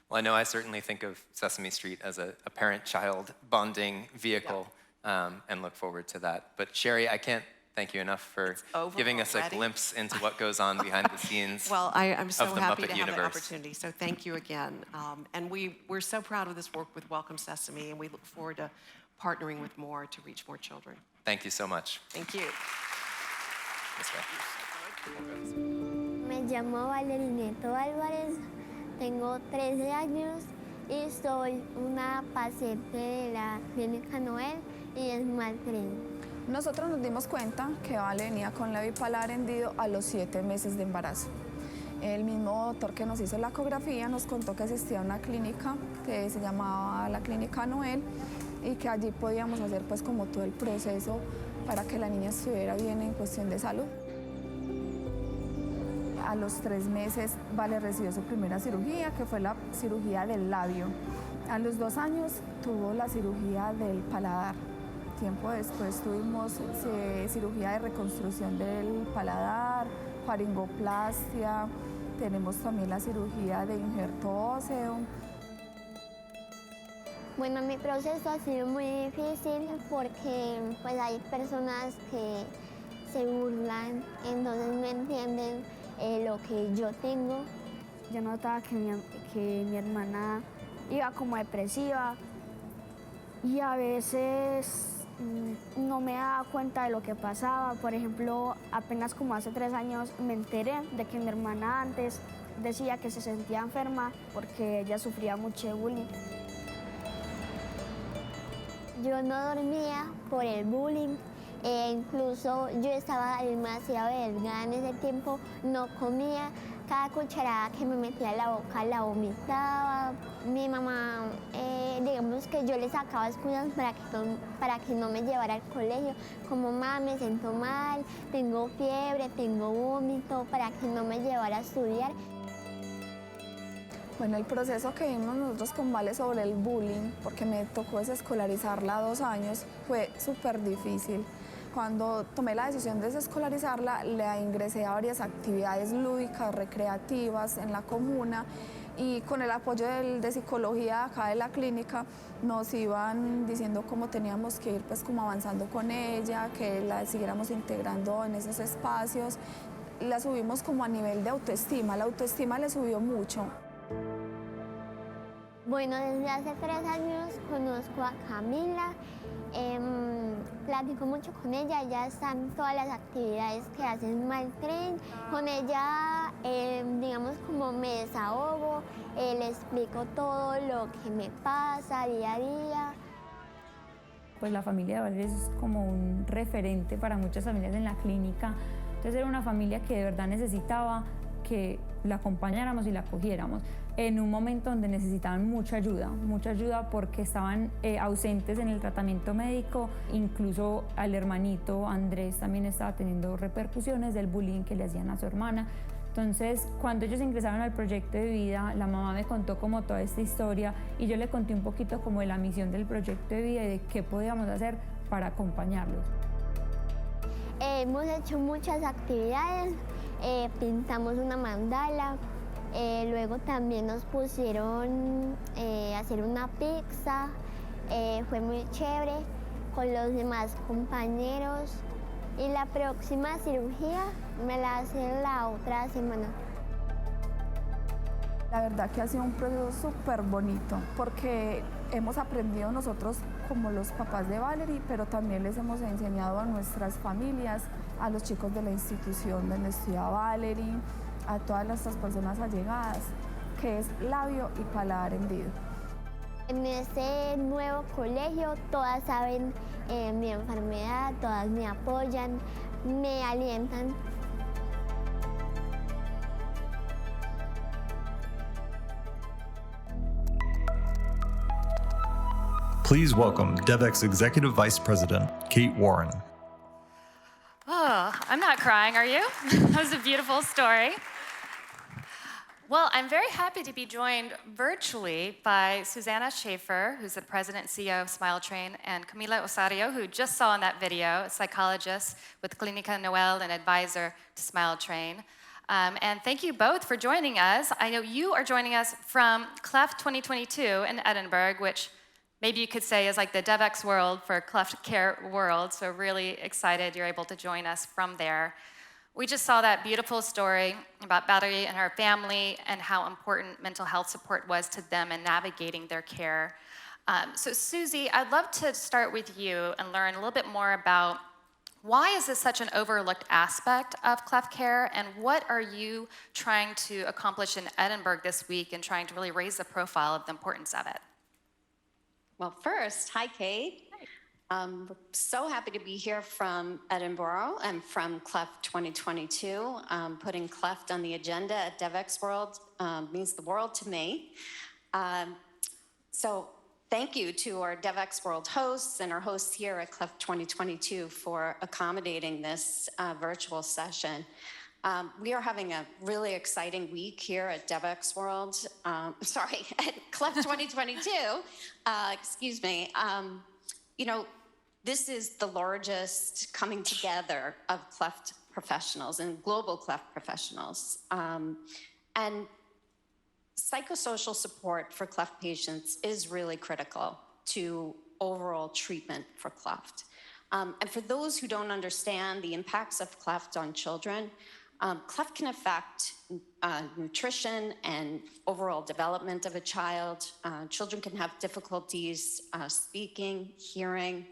Well, I know I certainly think of Sesame Street as a parent-child bonding vehicle, and look forward to that. But Sherry, I can't thank you enough for giving us a glimpse into what goes on behind the scenes. Well, I'm so of the happy Muppet to have universe. that opportunity, so thank you again. And we're so proud of this work with Welcome Sesame, and we look forward to partnering with more to reach more children. Thank you so much. Thank you. This way. Me llamo Valerineto Álvarez, tengo 13 años y soy una paciente de la Clínica Noel y es maltrecha. Nosotros nos dimos cuenta que Vale venía con la bipolar hendido a los 7 meses de embarazo. El mismo doctor que nos hizo la ecografía nos contó que existía una clínica que se llamaba la Clínica Noel y que allí podíamos hacer pues como todo el proceso para que la niña estuviera bien en cuestión de salud. A los 3 meses Vale recibió su primera cirugía, que fue la cirugía del labio. A los 2 años tuvo la cirugía del paladar. Tiempo después tuvimos cirugía de reconstrucción del paladar, faringoplastia, tenemos también la cirugía de injerto óseo. Bueno, mi proceso ha sido muy difícil porque pues hay personas que se burlan, entonces no entienden lo que yo tengo. Yo notaba que mi hermana iba como depresiva y a veces no me daba cuenta de lo que pasaba. Por ejemplo, apenas como hace 3 años me enteré de que mi hermana antes decía que se sentía enferma porque ella sufría mucho bullying. Yo no dormía por el bullying, incluso yo estaba demasiado delgada en ese tiempo, no comía, cada cucharada que me metía a la boca la vomitaba. Mi mamá, digamos que yo le sacaba excusas para que no me llevara al colegio, como mamá, me siento mal, tengo fiebre, tengo vómito, para que no me llevara a estudiar. Bueno, el proceso que vimos nosotros con Vale sobre el bullying, porque me tocó desescolarizarla 2 años, fue súper difícil. Cuando tomé la decisión de desescolarizarla, la ingresé a varias actividades lúdicas, recreativas en la comuna, y con el apoyo de psicología acá de la clínica nos iban diciendo cómo teníamos que ir pues como avanzando con ella, que la siguiéramos integrando en esos espacios. La subimos como a nivel de autoestima, la autoestima le subió mucho. Bueno, desde hace 3 años conozco a Camila, platico mucho con ella, ella está en todas las actividades que hacen Smile Train. Con ella, digamos, como me desahogo, le explico todo lo que me pasa día a día. Pues la familia de Valeria es como un referente para muchas familias en la clínica. Entonces era una familia que de verdad necesitaba que la acompañáramos y la acogiéramos en un momento donde necesitaban mucha ayuda porque estaban ausentes en el tratamiento médico. Incluso al hermanito Andrés también estaba teniendo repercusiones del bullying que le hacían a su hermana. Entonces, cuando ellos ingresaron al proyecto de vida, la mamá me contó como toda esta historia y yo le conté un poquito como de la misión del proyecto de vida y de qué podíamos hacer para acompañarlos. Hemos hecho muchas actividades, pintamos una mandala, luego también nos pusieron a hacer una pizza, fue muy chévere con los demás compañeros y la próxima cirugía me la hacen la otra semana. La verdad que ha sido un proceso súper bonito porque hemos aprendido nosotros como los papás de Valerie, pero también les hemos enseñado a nuestras familias, a los chicos de la institución donde estudia Valerie, a todas nuestras personas allegadas, que es labio y paladar hendido. En este nuevo colegio todas saben mi enfermedad, todas me apoyan, me alientan. Please welcome Devex Executive Vice President, Kate Warren. Oh, I'm not crying, are you? That was a beautiful story. Well, I'm very happy to be joined virtually by Susanna Schaefer, who's the president and CEO of Smile Train, and Camila Osario, who just saw in that video, a psychologist with Clínica Noel and advisor to Smile Train. And thank you both for joining us. I know you are joining us from Cleft 2022 in Edinburgh, which maybe you could say is like the Devex World for cleft care world. So really excited you're able to join us from there. We just saw that beautiful story about Valerie and her family and how important mental health support was to them in navigating their care. So Susie, I'd love to start with you and learn a little bit more about why is this such an overlooked aspect of cleft care, and what are you trying to accomplish in Edinburgh this week in trying to really raise the profile of the importance of it? Well, first, hi, Kate. We're so happy to be here from Edinburgh and from Cleft 2022. Putting Cleft on the agenda at Devex World means the world to me. So thank you to our Devex World hosts and our hosts here at Cleft 2022 for accommodating this virtual session. We are having a really exciting week here at Devex World, at Cleft 2022, excuse me. You know, this is the largest coming together of cleft professionals and global cleft professionals. And psychosocial support for cleft patients is really critical to overall treatment for cleft. And for those who don't understand the impacts of cleft on children, cleft can affect nutrition and overall development of a child. Children can have difficulties speaking, hearing.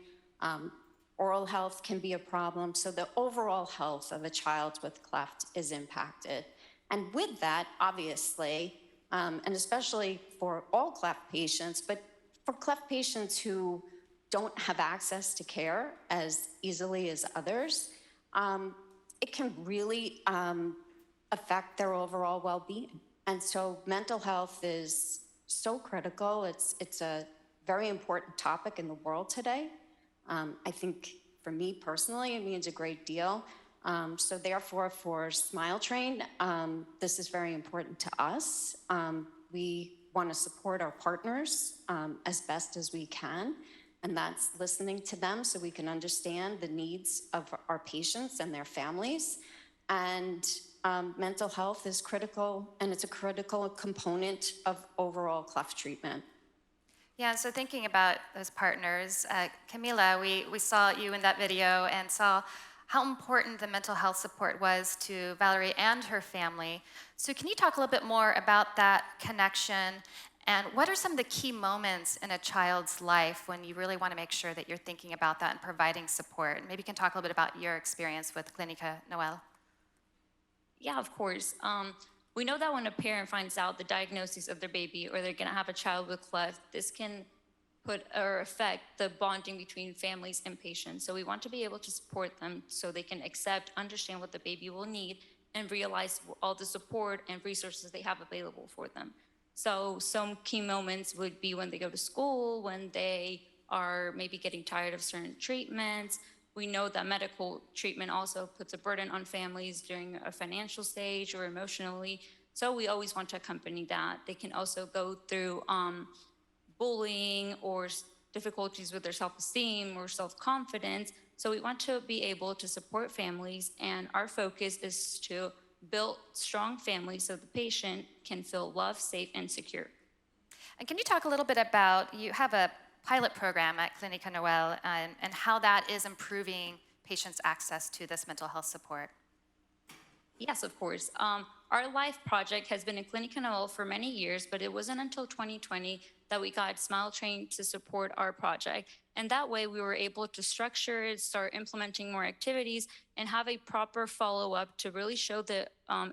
Oral health can be a problem. So the overall health of a child with cleft is impacted. And with that, obviously, and especially for all cleft patients, but for cleft patients who don't have access to care as easily as others, it can really affect their overall well-being. And so mental health is so critical. It's a very important topic in the world today. I think for me personally, it means a great deal. So therefore, for Smile Train, this is very important to us. We want to support our partners as best as we can, and that's listening to them so we can understand the needs of our patients and their families. And mental health is critical, and it's a critical component of overall cleft treatment. Yeah, so thinking about those partners, Camila, we saw you in that video and saw how important the mental health support was to Valerie and her family. So can you talk a little bit more about that connection, and what are some of the key moments in a child's life when you really want to make sure that you're thinking about that and providing support? Maybe you can talk a little bit about your experience with Clinica Noel. Yeah, of course. We know that when a parent finds out the diagnosis of their baby or they're gonna have a child with cleft, this can put or affect the bonding between families and patients. So we want to be able to support them so they can accept, understand what the baby will need, and realize all the support and resources they have available for them. So some key moments would be when they go to school, when they are maybe getting tired of certain treatments. We know that medical treatment also puts a burden on families during a financial stage or emotionally. So we always want to accompany that. They can also go through bullying or difficulties with their self-esteem or self-confidence. So we want to be able to support families, and our focus is to build strong families so the patient can feel loved, safe, and secure. And can you talk a little bit about, you have a pilot program at Clinica Noel, and how that is improving patients' access to this mental health support? Yes, of course. Our life project has been in Clinica Noel for many years, but it wasn't until 2020 that we got Smile Train to support our project. And that way we were able to structure it, start implementing more activities, and have a proper follow-up to really show the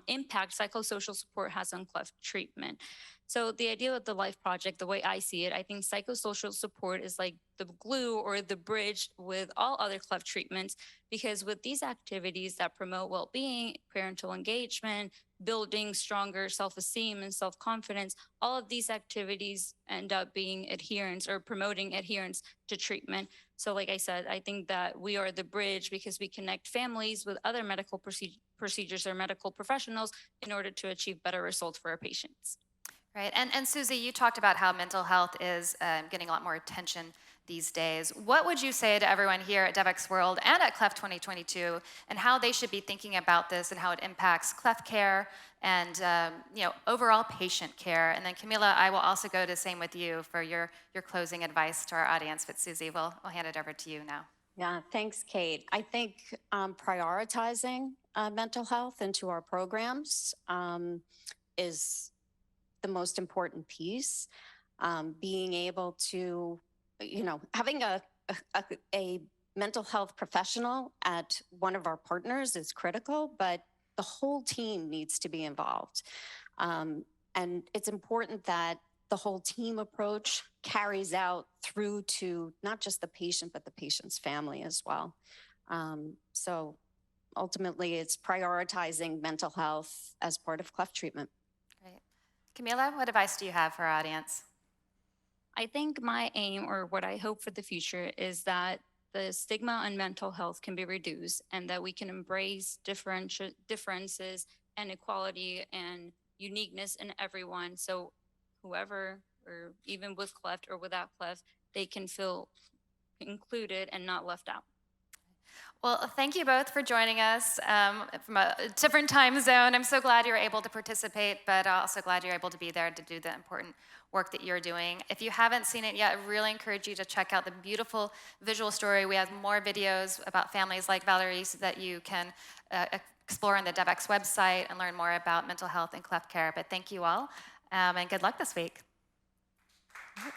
impact psychosocial support has on cleft treatment. So the idea of the Life Project, the way I see it, I think psychosocial support is like the glue or the bridge with all other cleft treatments, because with these activities that promote well-being, parental engagement, building stronger self-esteem and self-confidence, all of these activities end up being adherence or promoting adherence to treatment. So like I said, I think that we are the bridge because we connect families with other medical procedures or medical professionals in order to achieve better results for our patients. Right, and Susie, you talked about how mental health is getting a lot more attention these days. What would you say to everyone here at Devex World and at Cleft 2022, and how they should be thinking about this and how it impacts cleft care and overall patient care? And then Camila, I will also go the same with you for your closing advice to our audience, but Susie, we'll hand it over to you now. Yeah, thanks, Kate. I think prioritizing mental health into our programs is the most important piece. Being able to, having a mental health professional at one of our partners is critical, but the whole team needs to be involved. And it's important that the whole team approach carries out through to not just the patient, but the patient's family as well. So ultimately, it's prioritizing mental health as part of cleft treatment. Great. Camila, what advice do you have for our audience? I think my aim, or what I hope for the future, is that the stigma on mental health can be reduced and that we can embrace differences and equality and uniqueness in everyone. So whoever, or even with cleft or without cleft, they can feel included and not left out. Well, thank you both for joining us from a different time zone. I'm so glad you're able to participate, but also glad you're able to be there to do the important work that you're doing. If you haven't seen it yet, I really encourage you to check out the beautiful visual story. We have more videos about families like Valerie's that you can explore on the Devex website and learn more about mental health and cleft care. But thank you all, and good luck this week.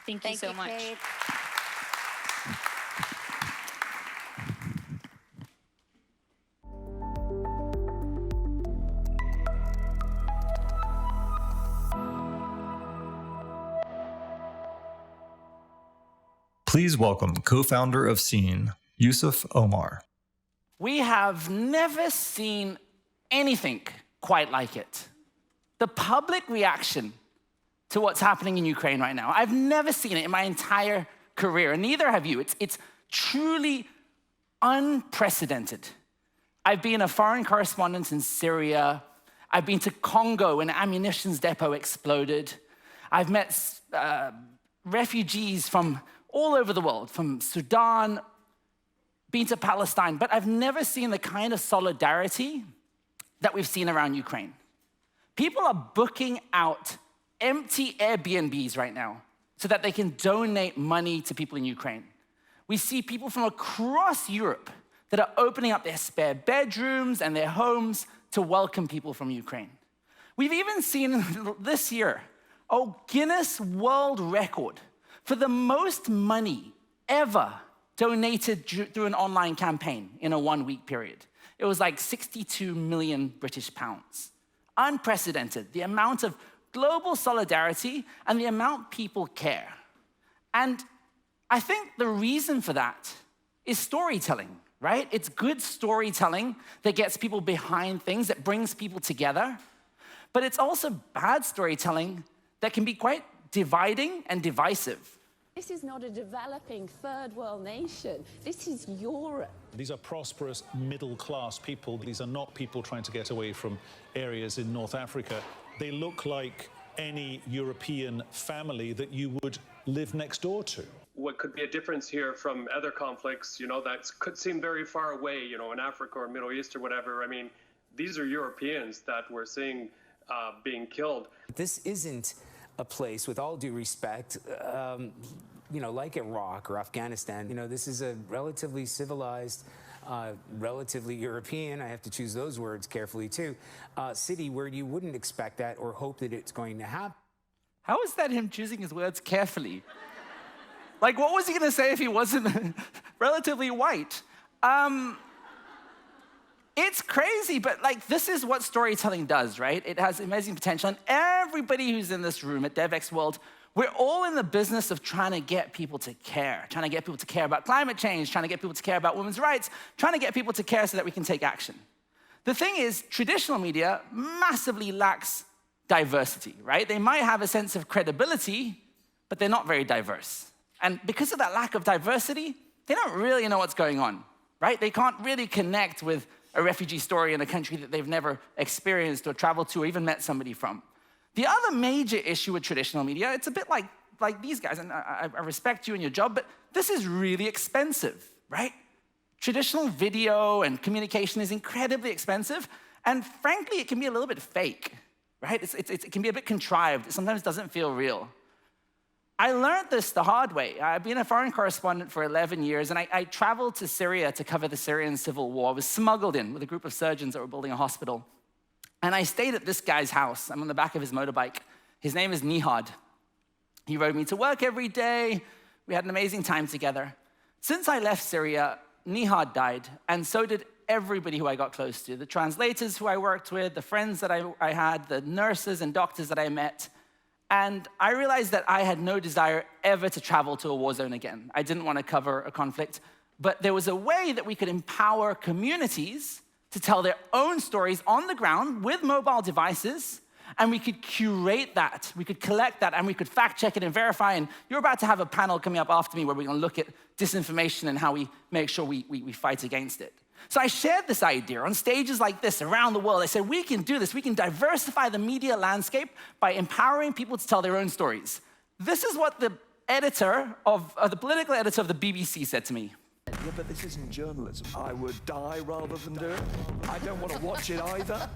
Thank you so much. Kate. Please welcome co-founder of Scene, Yusuf Omar. We have never seen anything quite like it. The public reaction to what's happening in Ukraine right now, I've never seen it in my entire career, and neither have you. It's truly unprecedented. I've been a foreign correspondent in Syria. I've been to Congo when an ammunition depot exploded. I've met refugees from all over the world, from Sudan, been to Palestine, but I've never seen the kind of solidarity that we've seen around Ukraine. People are booking out empty Airbnbs right now so that they can donate money to people in Ukraine. We see people from across Europe that are opening up their spare bedrooms and their homes to welcome people from Ukraine. We've even seen this year a Guinness World Record for the most money ever donated through an online campaign in a 1-week period. It was like 62 million British pounds. Unprecedented, the amount of global solidarity and the amount people care. And I think the reason for that is storytelling, right? It's good storytelling that gets people behind things, that brings people together. But it's also bad storytelling that can be quite dividing and divisive. This is not a developing third world nation. This is Europe. These are prosperous middle-class people. These are not people trying to get away from areas in North Africa. They look like any European family that you would live next door to. What could be a difference here from other conflicts, that could seem very far away, in Africa or Middle East or whatever. I mean, these are Europeans that we're seeing being killed. This isn't a place, with all due respect, like Iraq or Afghanistan. This is a relatively civilized, relatively European, I have to choose those words carefully too, city where you wouldn't expect that or hope that it's going to happen. How is that him choosing his words carefully? Like, what was he gonna say if he wasn't relatively white? It's crazy, but this is what storytelling does, right? It has amazing potential, and everybody who's in this room at Devex World, we're all in the business of trying to get people to care, trying to get people to care about climate change, trying to get people to care about women's rights, trying to get people to care so that we can take action. The thing is, traditional media massively lacks diversity, right? They might have a sense of credibility, but they're not very diverse. And because of that lack of diversity, they don't really know what's going on, right? They can't really connect with a refugee story in a country that they've never experienced or traveled to or even met somebody from. The other major issue with traditional media, it's a bit like these guys, and I respect you and your job, but this is really expensive, right? Traditional video and communication is incredibly expensive, and frankly, it can be a little bit fake, right? It can be a bit contrived. It sometimes doesn't feel real. I learned this the hard way. I've been a foreign correspondent for 11 years, and I traveled to Syria to cover the Syrian civil war. I was smuggled in with a group of surgeons that were building a hospital. And I stayed at this guy's house. I'm on the back of his motorbike. His name is Nihad. He rode me to work every day. We had an amazing time together. Since I left Syria, Nihad died, and so did everybody who I got close to. The translators who I worked with, the friends that I had, the nurses and doctors that I met. And I realized that I had no desire ever to travel to a war zone again. I didn't want to cover a conflict, but there was a way that we could empower communities to tell their own stories on the ground with mobile devices, and we could curate that, we could collect that, and we could fact check it and verify. And you're about to have a panel coming up after me where we're gonna look at disinformation and how we make sure we fight against it. So I shared this idea on stages like this around the world. I said, we can do this. We can diversify the media landscape by empowering people to tell their own stories. This is what the editor the political editor of the BBC said to me. Yeah, but this isn't journalism. I would die rather than do it. I don't want to watch it either.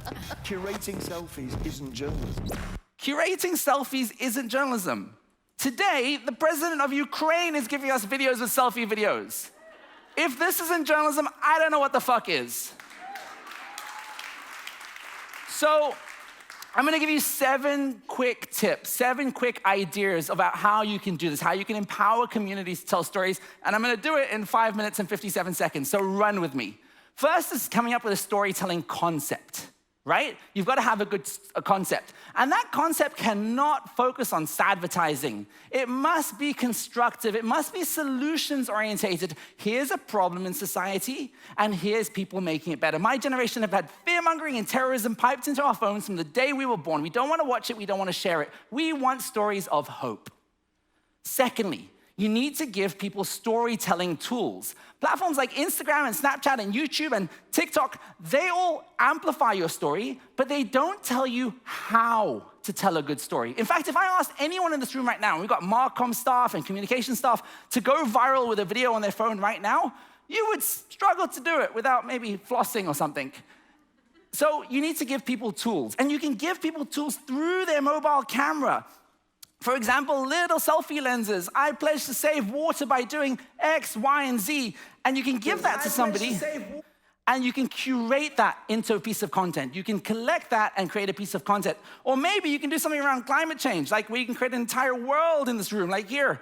Curating selfies isn't journalism. Curating selfies isn't journalism. Today, the president of Ukraine is giving us videos with selfie videos. If this isn't journalism, I don't know what the fuck is. So, I'm gonna give you 7 quick tips, 7 quick ideas about how you can do this, how you can empower communities to tell stories, and I'm gonna do it in 5 minutes and 57 seconds, so run with me. First is coming up with a storytelling concept, right? You've got to have a concept. And that concept cannot focus on advertising. It must be constructive. It must be solutions-orientated. Here's a problem in society, and here's people making it better. My generation have had fear-mongering and terrorism piped into our phones from the day we were born. We don't want to watch it. We don't want to share it. We want stories of hope. Secondly, you need to give people storytelling tools. Platforms like Instagram and Snapchat and YouTube and TikTok, they all amplify your story, but they don't tell you how to tell a good story. In fact, if I asked anyone in this room right now, and we've got Marcom staff and communication staff, to go viral with a video on their phone right now, you would struggle to do it without maybe flossing or something. So you need to give people tools, and you can give people tools through their mobile camera. For example, little selfie lenses. I pledge to save water by doing X, Y, and Z. And you can give that to somebody, and you can curate that into a piece of content. You can collect that and create a piece of content. Or maybe you can do something around climate change, like where you can create an entire world in this room, like here,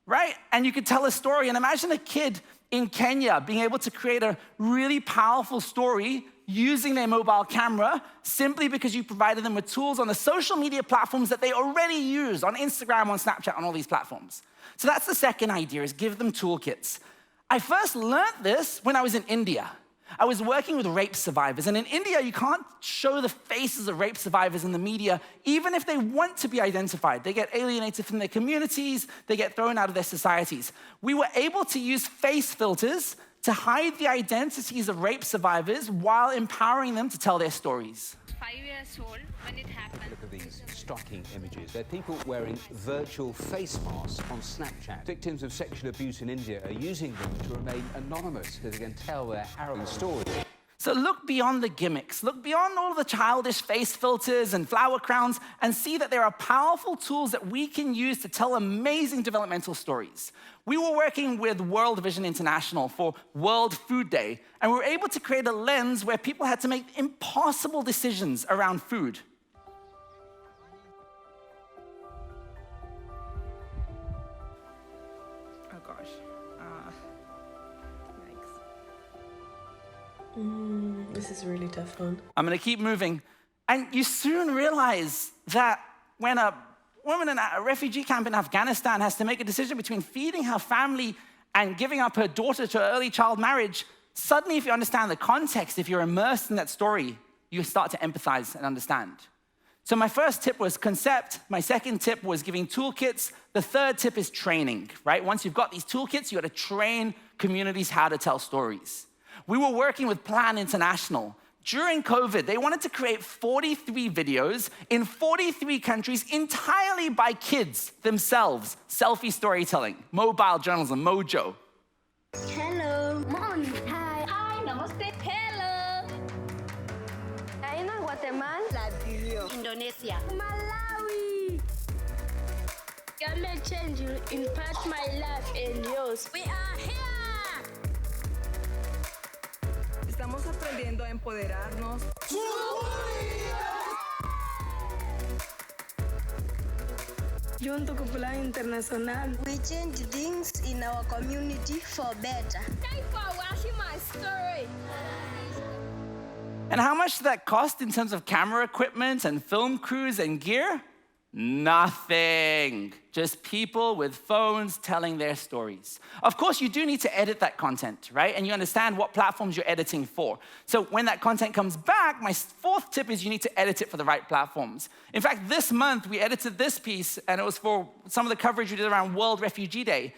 right? And you could tell a story. And imagine a kid in Kenya being able to create a really powerful story using their mobile camera simply because you provided them with tools on the social media platforms that they already use, on Instagram, on Snapchat, on all these platforms. So that's the second idea, is give them toolkits. I first learned this when I was in India. I was working with rape survivors, and in India, you can't show the faces of rape survivors in the media, even if they want to be identified. They get alienated from their communities, they get thrown out of their societies. We were able to use face filters to hide the identities of rape survivors while empowering them to tell their stories. 5 years old when it happened. Look at these striking images. They're people wearing virtual face masks on Snapchat. Victims of sexual abuse in India are using them to remain anonymous so they can tell their harrowing stories. So look beyond the gimmicks, look beyond all the childish face filters and flower crowns, and see that there are powerful tools that we can use to tell amazing developmental stories. We were working with World Vision International for World Food Day, and we were able to create a lens where people had to make impossible decisions around food. Oh gosh. This is a really tough one. I'm gonna keep moving. And you soon realize that when a woman in a refugee camp in Afghanistan has to make a decision between feeding her family and giving up her daughter to early child marriage, suddenly if you understand the context, if you're immersed in that story, you start to empathize and understand. So my first tip was concept. My second tip was giving toolkits. The third tip is training, right? Once you've got these toolkits, you gotta train communities how to tell stories. We were working with Plan International. During COVID, they wanted to create 43 videos in 43 countries entirely by kids themselves. Selfie storytelling, mobile journalism, Mojo. Hello. Morning. Hi. Hi, namaste. Hello. China, Guatemala, Liberia, Indonesia. Malawi. Climate change will impact my life and yours. We are here. Estamos aprendiendo a empoderarnos. Junto con Plan Internacional. We change things in our community for better. Thanks for watching my story. And how much did that cost in terms of camera equipment and film crews and gear? Nothing. Just people with phones telling their stories. Of course, you do need to edit that content, right? And you understand what platforms you're editing for. So when that content comes back, my fourth tip is you need to edit it for the right platforms. In fact, this month, we edited this piece, and it was for some of the coverage we did around World Refugee Day.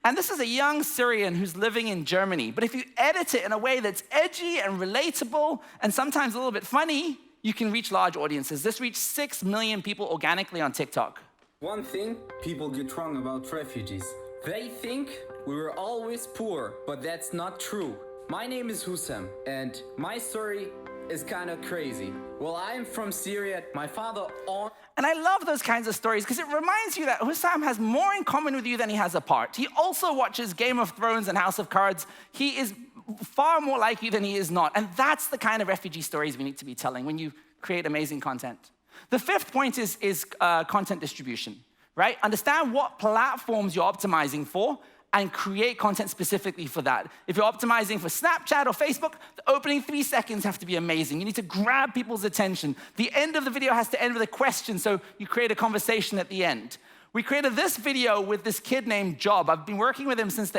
And this is a young Syrian who's living in Germany. But if you edit it in a way that's edgy and relatable, and sometimes a little bit funny, you can reach large audiences. This reached 6 million people organically on TikTok. One thing people get wrong about refugees. They think we were always poor, but that's not true. My name is Hussam, and my story is kind of crazy. Well, I'm from Syria. My father owned... And I love those kinds of stories because it reminds you that Hussam has more in common with you than he has apart. He also watches Game of Thrones and House of Cards. He is far more like you than he is not. And that's the kind of refugee stories we need to be telling when you create amazing content. The fifth point is content distribution, right? Understand what platforms you're optimizing for and create content specifically for that. If you're optimizing for Snapchat or Facebook, the opening 3 seconds have to be amazing. You need to grab people's attention. The end of the video has to end with a question, so you create a conversation at the end. We created this video with this kid named Job. I've been working with him since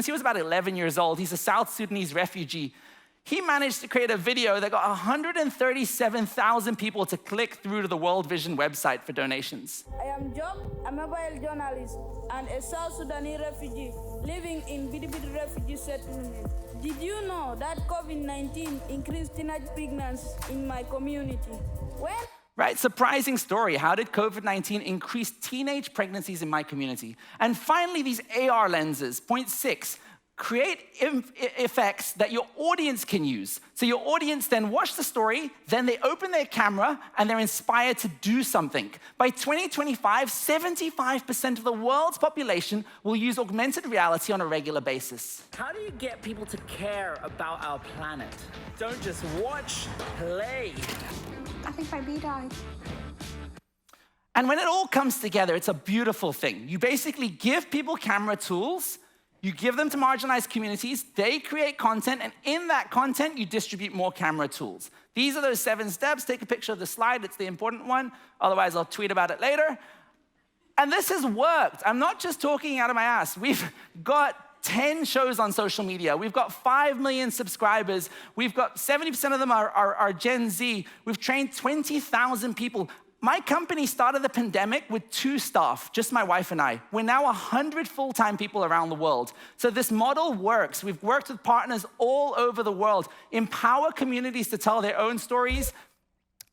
he was about 11 years old. He's a South Sudanese refugee. He managed to create a video that got 137,000 people to click through to the World Vision website for donations. I am Job, a mobile journalist and a South Sudanese refugee living in Bidibidi refugee settlement. Did you know that COVID-19 increased teenage pregnancy in my community? Right, surprising story. How did COVID-19 increase teenage pregnancies in my community? And finally, these AR lenses, point 6. Create effects that your audience can use. So your audience then watch the story, then they open their camera, and they're inspired to do something. By 2025, 75% of the world's population will use augmented reality on a regular basis. How do you get people to care about our planet? Don't just watch, play. I think my bee died. And when it all comes together, it's a beautiful thing. You basically give people camera tools, you give them to marginalized communities, they create content, and in that content, you distribute more camera tools. These are those 7 steps. Take a picture of the slide, it's the important one. Otherwise, I'll tweet about it later. And this has worked. I'm not just talking out of my ass. We've got 10 shows on social media. We've got 5 million subscribers. We've got 70% of them are Gen Z. We've trained 20,000 people. My company started the pandemic with 2 staff, just my wife and I. We're now 100 full-time people around the world. So this model works. We've worked with partners all over the world. Empower communities to tell their own stories,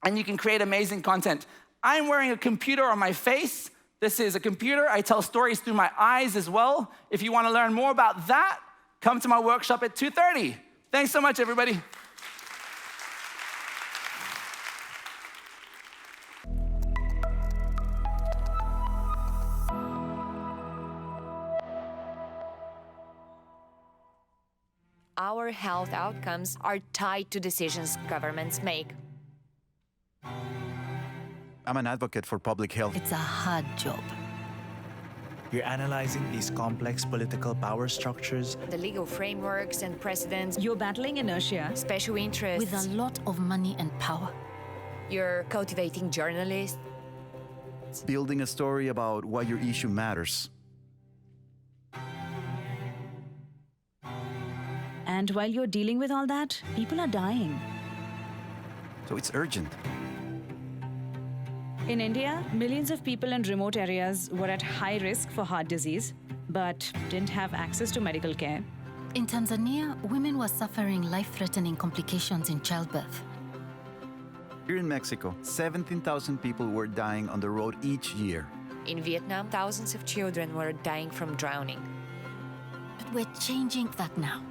and you can create amazing content. I'm wearing a computer on my face. This is a computer. I tell stories through my eyes as well. If you want to learn more about that, come to my workshop at 2:30. Thanks so much, everybody. Our health outcomes are tied to decisions governments make. I'm an advocate for public health. It's a hard job. You're analyzing these complex political power structures. The legal frameworks and precedents. You're battling inertia. Special interests. With a lot of money and power. You're cultivating journalists. Building a story about why your issue matters. And while you're dealing with all that, people are dying. So it's urgent. In India, millions of people in remote areas were at high risk for heart disease, but didn't have access to medical care. In Tanzania, women were suffering life-threatening complications in childbirth. Here in Mexico, 17,000 people were dying on the road each year. In Vietnam, thousands of children were dying from drowning. But we're changing that now.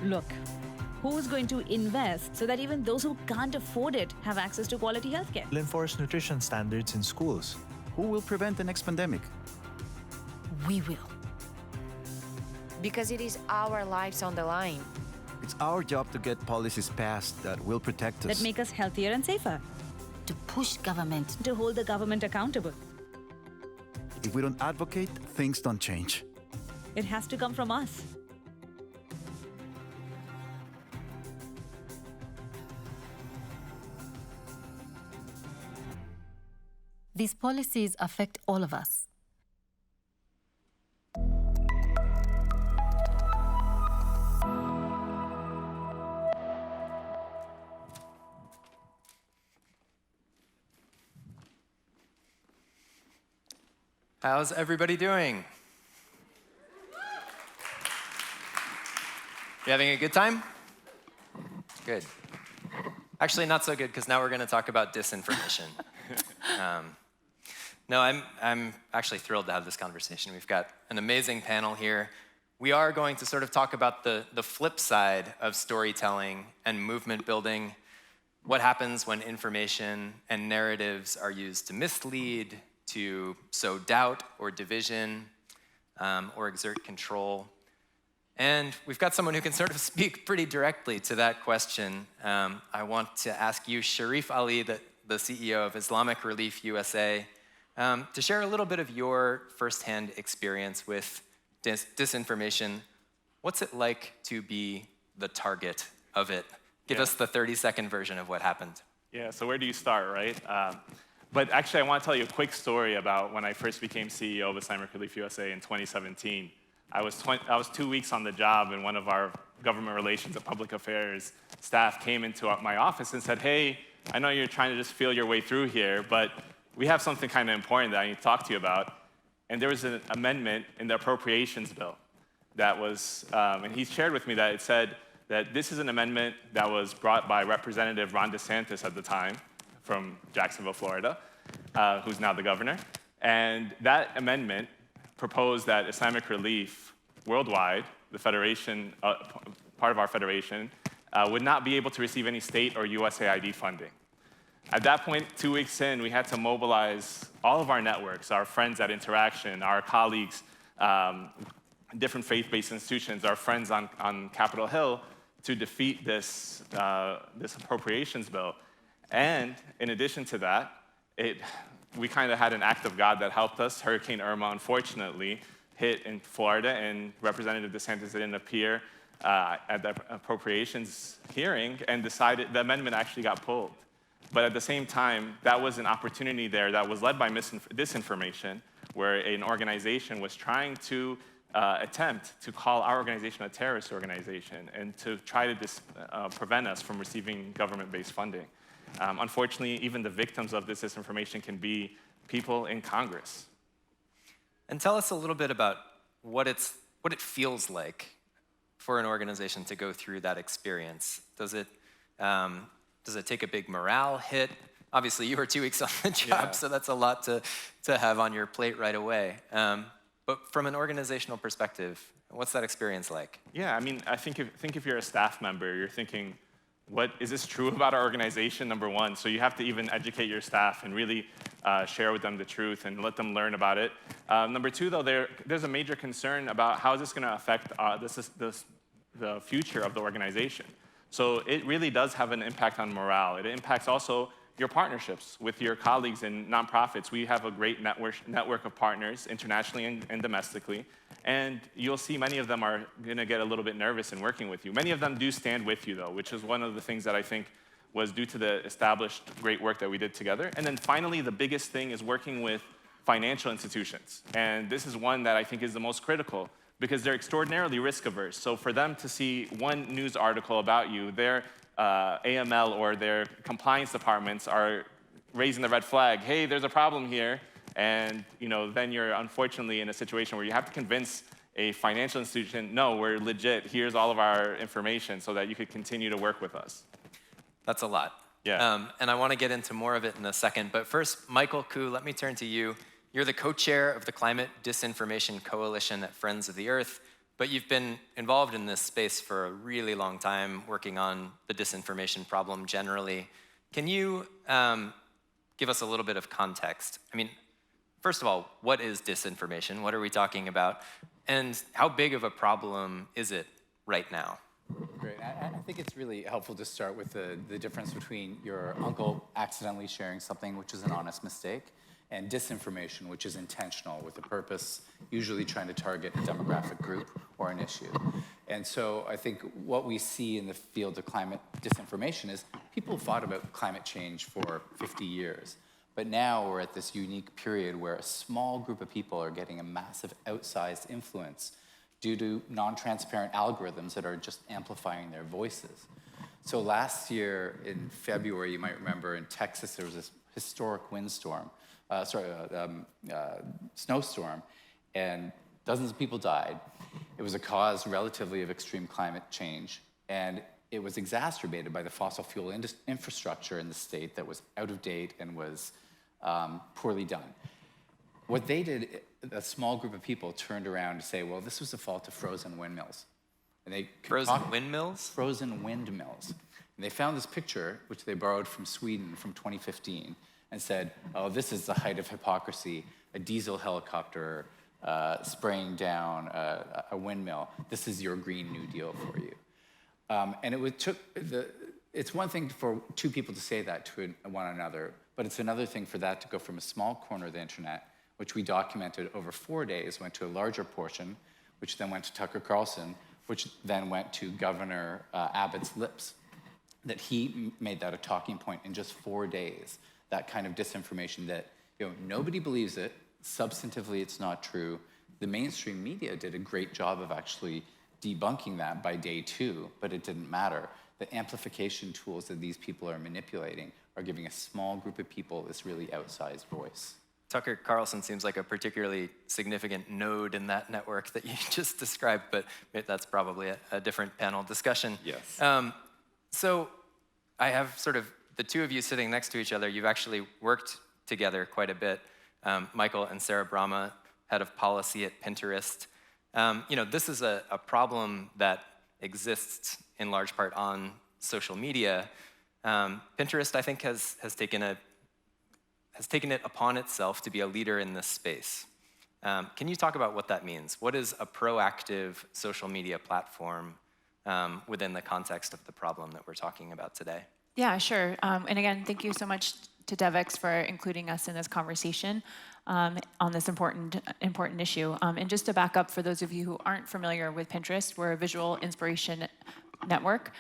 Look, who's going to invest so that even those who can't afford it have access to quality healthcare? Will enforce nutrition standards in schools. Who will prevent the next pandemic? We will. Because it is our lives on the line. It's our job to get policies passed that will protect us. That make us healthier and safer. To push government. To hold the government accountable. If we don't advocate, things don't change. It has to come from us. These policies affect all of us. How's everybody doing? You having a good time? Good. Actually, not so good, because now we're going to talk about disinformation. No, I'm actually thrilled to have this conversation. We've got an amazing panel here. We are going to sort of talk about the flip side of storytelling and movement building. What happens when information and narratives are used to mislead, to sow doubt or division, or exert control. And we've got someone who can sort of speak pretty directly to that question. I want to ask you, Sharif Ali, the CEO of Islamic Relief USA, to share a little bit of your firsthand experience with disinformation. What's it like to be the target of it? Give us the 30-second version of what happened. Yeah, so where do you start, right? But actually, I want to tell you a quick story about when I first became CEO of Islamic Relief USA in 2017. I was 2 weeks on the job, and one of our government relations and public affairs staff came into my office and said, hey, I know you're trying to just feel your way through here, but we have something kind of important that I need to talk to you about. And there was an amendment in the appropriations bill that was, and he shared with me that it said that this is an amendment that was brought by Representative Ron DeSantis at the time from Jacksonville, Florida, who's now the governor. And that amendment proposed that Islamic Relief worldwide, the federation, part of our federation, would not be able to receive any state or USAID funding. At that point, 2 weeks in, we had to mobilize all of our networks, our friends at Interaction, our colleagues, different faith-based institutions, our friends on Capitol Hill, to defeat this appropriations bill. And in addition to that, we kind of had an act of God that helped us. Hurricane Irma, unfortunately, hit in Florida, and Representative DeSantis didn't appear at the appropriations hearing and decided the amendment actually got pulled. But at the same time, that was an opportunity there that was led by disinformation, where an organization was trying to attempt to call our organization a terrorist organization and to try to prevent us from receiving government-based funding. Unfortunately, even the victims of this disinformation can be people in Congress. And tell us a little bit about what it feels like for an organization to go through that experience. Does it take a big morale hit? Obviously, you were 2 weeks on the job, so that's a lot to have on your plate right away. But from an organizational perspective, what's that experience like? Yeah, I mean, I think if you're a staff member, you're thinking, what is this true about our organization, number one? So you have to even educate your staff and really share with them the truth and let them learn about it. Number two, though, there's a major concern about how is this going to affect the future of the organization. So it really does have an impact on morale. It impacts also your partnerships with your colleagues in nonprofits. We have a great network of partners internationally and domestically. And you'll see many of them are going to get a little bit nervous in working with you. Many of them do stand with you, though, which is one of the things that I think was due to the established great work that we did together. And then finally, the biggest thing is working with financial institutions. And this is one that I think is the most critical, because they're extraordinarily risk-averse. So for them to see one news article about you, their AML or their compliance departments are raising the red flag. Hey, there's a problem here. And then you're unfortunately in a situation where you have to convince a financial institution, no, we're legit, here's all of our information so that you could continue to work with us. That's a lot. Yeah. And I want to get into more of it in a second. But first, Michael Koo, let me turn to you. You're the co-chair of the Climate Disinformation Coalition at Friends of the Earth, but you've been involved in this space for a really long time, working on the disinformation problem generally. Can you give us a little bit of context? I mean, first of all, what is disinformation? What are we talking about? And how big of a problem is it right now? Great. I think it's really helpful to start with the difference between your uncle accidentally sharing something, which is an honest mistake, and disinformation, which is intentional with a purpose, usually trying to target a demographic group or an issue. And so I think what we see in the field of climate disinformation is people have thought about climate change for 50 years. But now we're at this unique period where a small group of people are getting a massive outsized influence due to non-transparent algorithms that are just amplifying their voices. So last year in February, you might remember in Texas, there was this historic snowstorm, and dozens of people died. It was a cause relatively of extreme climate change, and it was exacerbated by the fossil fuel infrastructure in the state that was out of date and was poorly done. What they did, a small group of people turned around to say, well, this was the fault of frozen windmills. And they frozen windmills? Frozen windmills. And they found this picture, which they borrowed from Sweden from 2015, and said, oh, this is the height of hypocrisy, a diesel helicopter spraying down a windmill. This is your Green New Deal for you. And it's one thing for two people to say that to one another, but it's another thing for that to go from a small corner of the internet, which we documented over 4 days, went to a larger portion, which then went to Tucker Carlson, which then went to Governor Abbott's lips, that he made that a talking point in just 4 days, that kind of disinformation that nobody believes it, substantively it's not true. The mainstream media did a great job of actually debunking that by day 2, but it didn't matter. The amplification tools that these people are manipulating are giving a small group of people this really outsized voice. Tucker Carlson seems like a particularly significant node in that network that you just described, but that's probably a different panel discussion. Yes. So I have sort of the two of you sitting next to each other. You've actually worked together quite a bit. Michael and Sarah Brahma, head of policy at Pinterest. This is a problem that exists in large part on social media. Pinterest, I think, has taken it upon itself to be a leader in this space. Can you talk about what that means? What is a proactive social media platform within the context of the problem that we're talking about today? Yeah, sure. And again, thank you so much to Devex for including us in this conversation on this important issue. And just to back up, for those of you who aren't familiar with Pinterest, we're a visual inspiration network,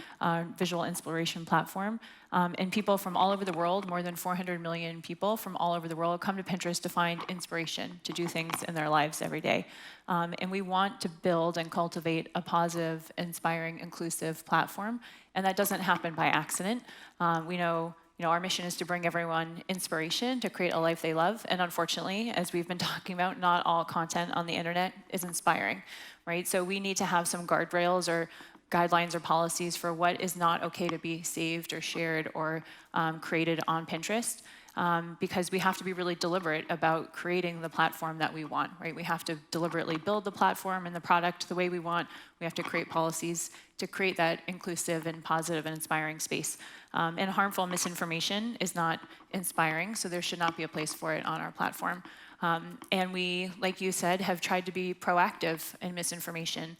visual inspiration platform. And people from all over the world, more than 400 million people from all over the world, come to Pinterest to find inspiration to do things in their lives every day. And we want to build and cultivate a positive, inspiring, inclusive platform. And that doesn't happen by accident. We know our mission is to bring everyone inspiration to create a life they love. And unfortunately, as we've been talking about, not all content on the internet is inspiring, right? So we need to have some guardrails or guidelines or policies for what is not okay to be saved or shared or created on Pinterest, because we have to be really deliberate about creating the platform that we want, right? We have to deliberately build the platform and the product the way we want. We have to create policies to create that inclusive and positive and inspiring space. And harmful misinformation is not inspiring, so there should not be a place for it on our platform. And we, like you said, have tried to be proactive in misinformation.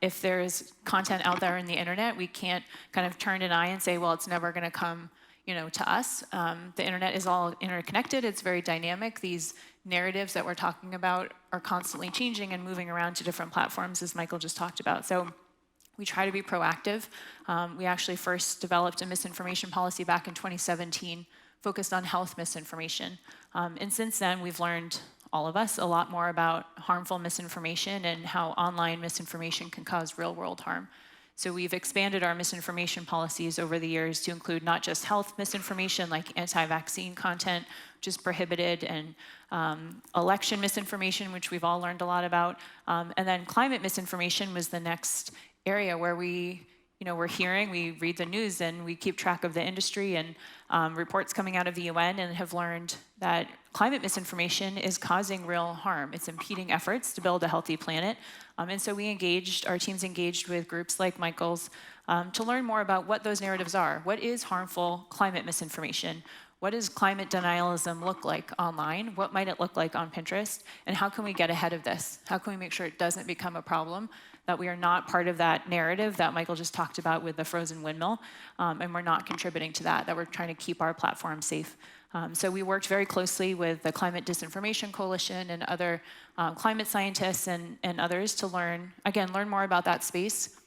If there's content out there in the internet, we can't kind of turn an eye and say, well, it's never going to come, to us. The internet is all interconnected. It's very dynamic. These narratives that we're talking about are constantly changing and moving around to different platforms, as Michael just talked about. So we try to be proactive. We actually first developed a misinformation policy back in 2017, focused on health misinformation. And since then, we've learned, all of us, a lot more about harmful misinformation and how online misinformation can cause real-world harm. So we've expanded our misinformation policies over the years to include not just health misinformation like anti-vaccine content, which is prohibited, and election misinformation, which we've all learned a lot about. And then climate misinformation was the next area where we read the news and we keep track of the industry and reports coming out of the UN, and have learned that climate misinformation is causing real harm. It's impeding efforts to build a healthy planet. And so our teams engaged with groups like Michael's to learn more about what those narratives are. What is harmful climate misinformation? What does climate denialism look like online? What might it look like on Pinterest? And how can we get ahead of this? How can we make sure it doesn't become a problem, that we are not part of that narrative that Michael just talked about with the frozen windmill, and we're not contributing to that we are trying to keep our platform safe. So we worked very closely with the Climate Disinformation Coalition and other climate scientists and others to learn more about that space.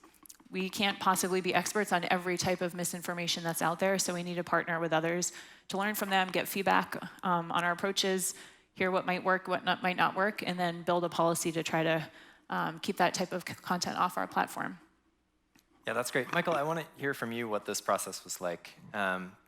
We can't possibly be experts on every type of misinformation that's out there, so we need to partner with others to learn from them, get feedback on our approaches, hear what might work, what might not work, and then build a policy to try to keep that type of content off our platform. Yeah, that's great. Michael, I want to hear from you what this process was like,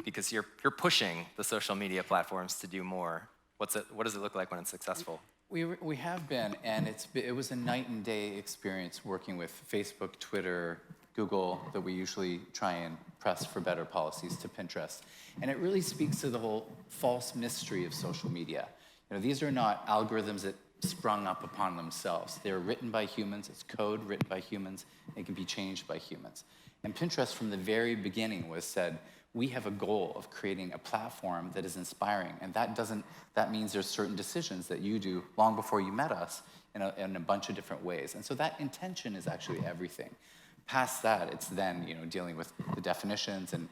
because you're pushing the social media platforms to do more. What does it look like when it's successful? We have been, and it was a night and day experience working with Facebook, Twitter, Google that we usually try and press for better policies to Pinterest. And it really speaks to the whole false mystery of social media. These are not algorithms that sprung up upon themselves. They're written by humans, it's code written by humans, it can be changed by humans. And Pinterest from the very beginning was said, we have a goal of creating a platform that is inspiring, and that means there's certain decisions that you do long before you met us in a bunch of different ways. And so that intention is actually everything. Past that, it's then dealing with the definitions and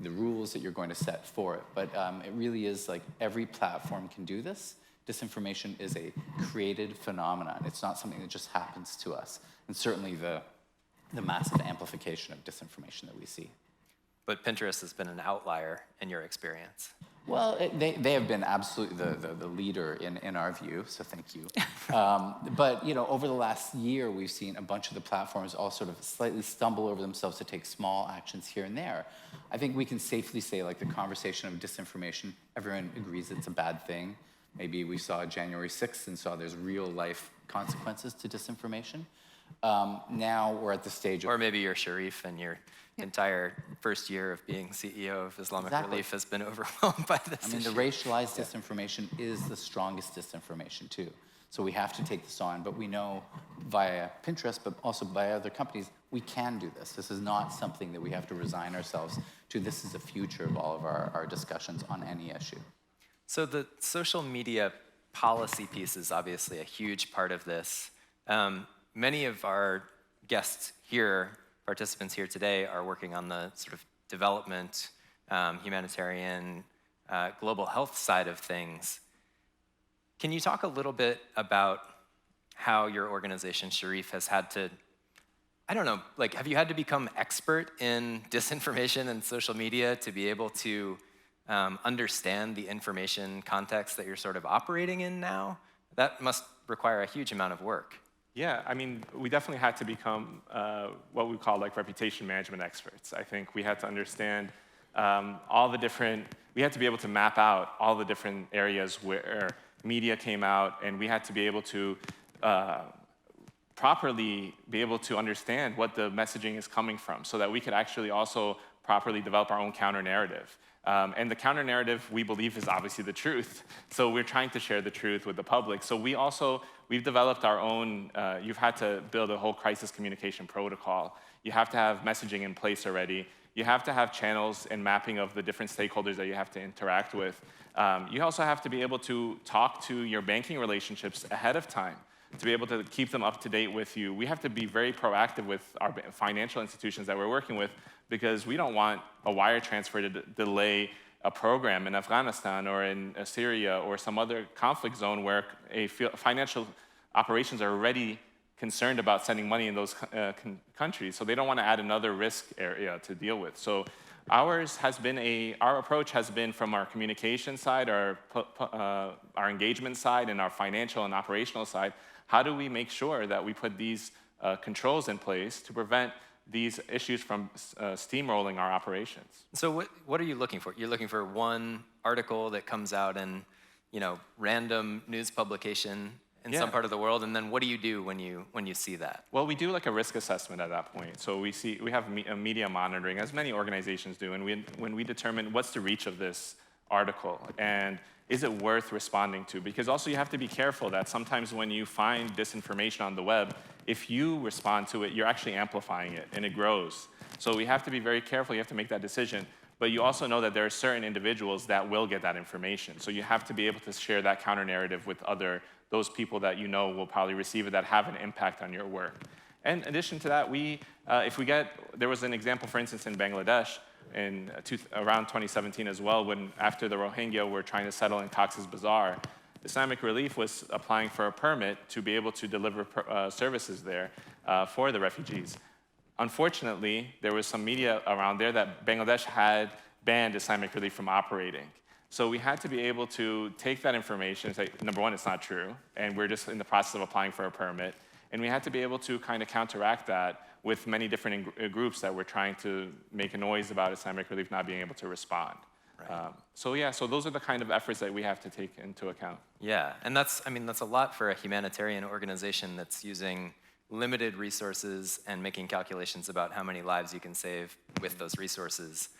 the rules that you're going to set for it. But it really is like every platform can do this. Disinformation is a created phenomenon. It's not something that just happens to us. And certainly the massive amplification of disinformation that we see. But Pinterest has been an outlier in your experience. Well, they have been absolutely the leader in our view, so thank you. But over the last year, we've seen a bunch of the platforms all sort of slightly stumble over themselves to take small actions here and there. I think we can safely say, like, the conversation of disinformation, everyone agrees it's a bad thing. Maybe we saw January 6th and saw there's real life consequences to disinformation. Now we're at the stage of... Or maybe you're Sharif and your entire first year of being CEO of Islamic Relief has been overwhelmed by this issue. The racialized disinformation is the strongest disinformation too. So we have to take this on, but we know via Pinterest, but also by other companies, we can do this. This is not something that we have to resign ourselves to. This is the future of all of our discussions on any issue. So the social media policy piece is obviously a huge part of this. Many of our guests here, participants here today, are working on the sort of development, humanitarian, global health side of things. Can you talk a little bit about how your organization, Sharif, has had to, I don't know, like, have you had to become expert in disinformation and social media to be able to understand the information context that you're sort of operating in now? That must require a huge amount of work. Yeah, I mean, we definitely had to become what we call like reputation management experts. I think we had to understand we had to be able to map out all the different areas where media came out, and we had to be able to properly be able to understand what the messaging is coming from so that we could actually also properly develop our own counter-narrative. And the counter-narrative, we believe, is obviously the truth. So we're trying to share the truth with the public. So we've developed our own, you've had to build a whole crisis communication protocol. You have to have messaging in place already. You have to have channels and mapping of the different stakeholders that you have to interact with. You also have to be able to talk to your banking relationships ahead of time to be able to keep them up to date with you. We have to be very proactive with our financial institutions that we're working with, because we don't want a wire transfer to delay a program in Afghanistan or in Syria or some other conflict zone where financial operations are already concerned about sending money in those countries. So they don't want to add another risk area to deal with. So our approach has been from our communication side, our engagement side, and our financial and operational side. How do we make sure that we put these controls in place to prevent these issues from steamrolling our operations? So what are you looking for? You're looking for one article that comes out in, random news publication in some part of the world, and then what do you do when you see that? Well, we do like a risk assessment at that point. So we have media monitoring, as many organizations do, and when we determine what's the reach of this article and is it worth responding to? Because also you have to be careful that sometimes when you find disinformation on the web, if you respond to it, you're actually amplifying it, and it grows. So we have to be very careful. You have to make that decision. But you also know that there are certain individuals that will get that information. So you have to be able to share that counter-narrative with those people that you know will probably receive it, that have an impact on your work. And in addition to that, there was an example, for instance, in Bangladesh around 2017 as well, when after the Rohingya were trying to settle in Cox's Bazar, Islamic Relief was applying for a permit to be able to deliver services there for the refugees. Unfortunately, there was some media around there that Bangladesh had banned Islamic Relief from operating. So we had to be able to take that information and say, number one, it's not true, and we're just in the process of applying for a permit. And we had to be able to kind of counteract that with many different groups that were trying to make a noise about Islamic Relief not being able to respond. Right. So those are the kind of efforts that we have to take into account. Yeah, and that's a lot for a humanitarian organization that's using limited resources and making calculations about how many lives you can save with those resources.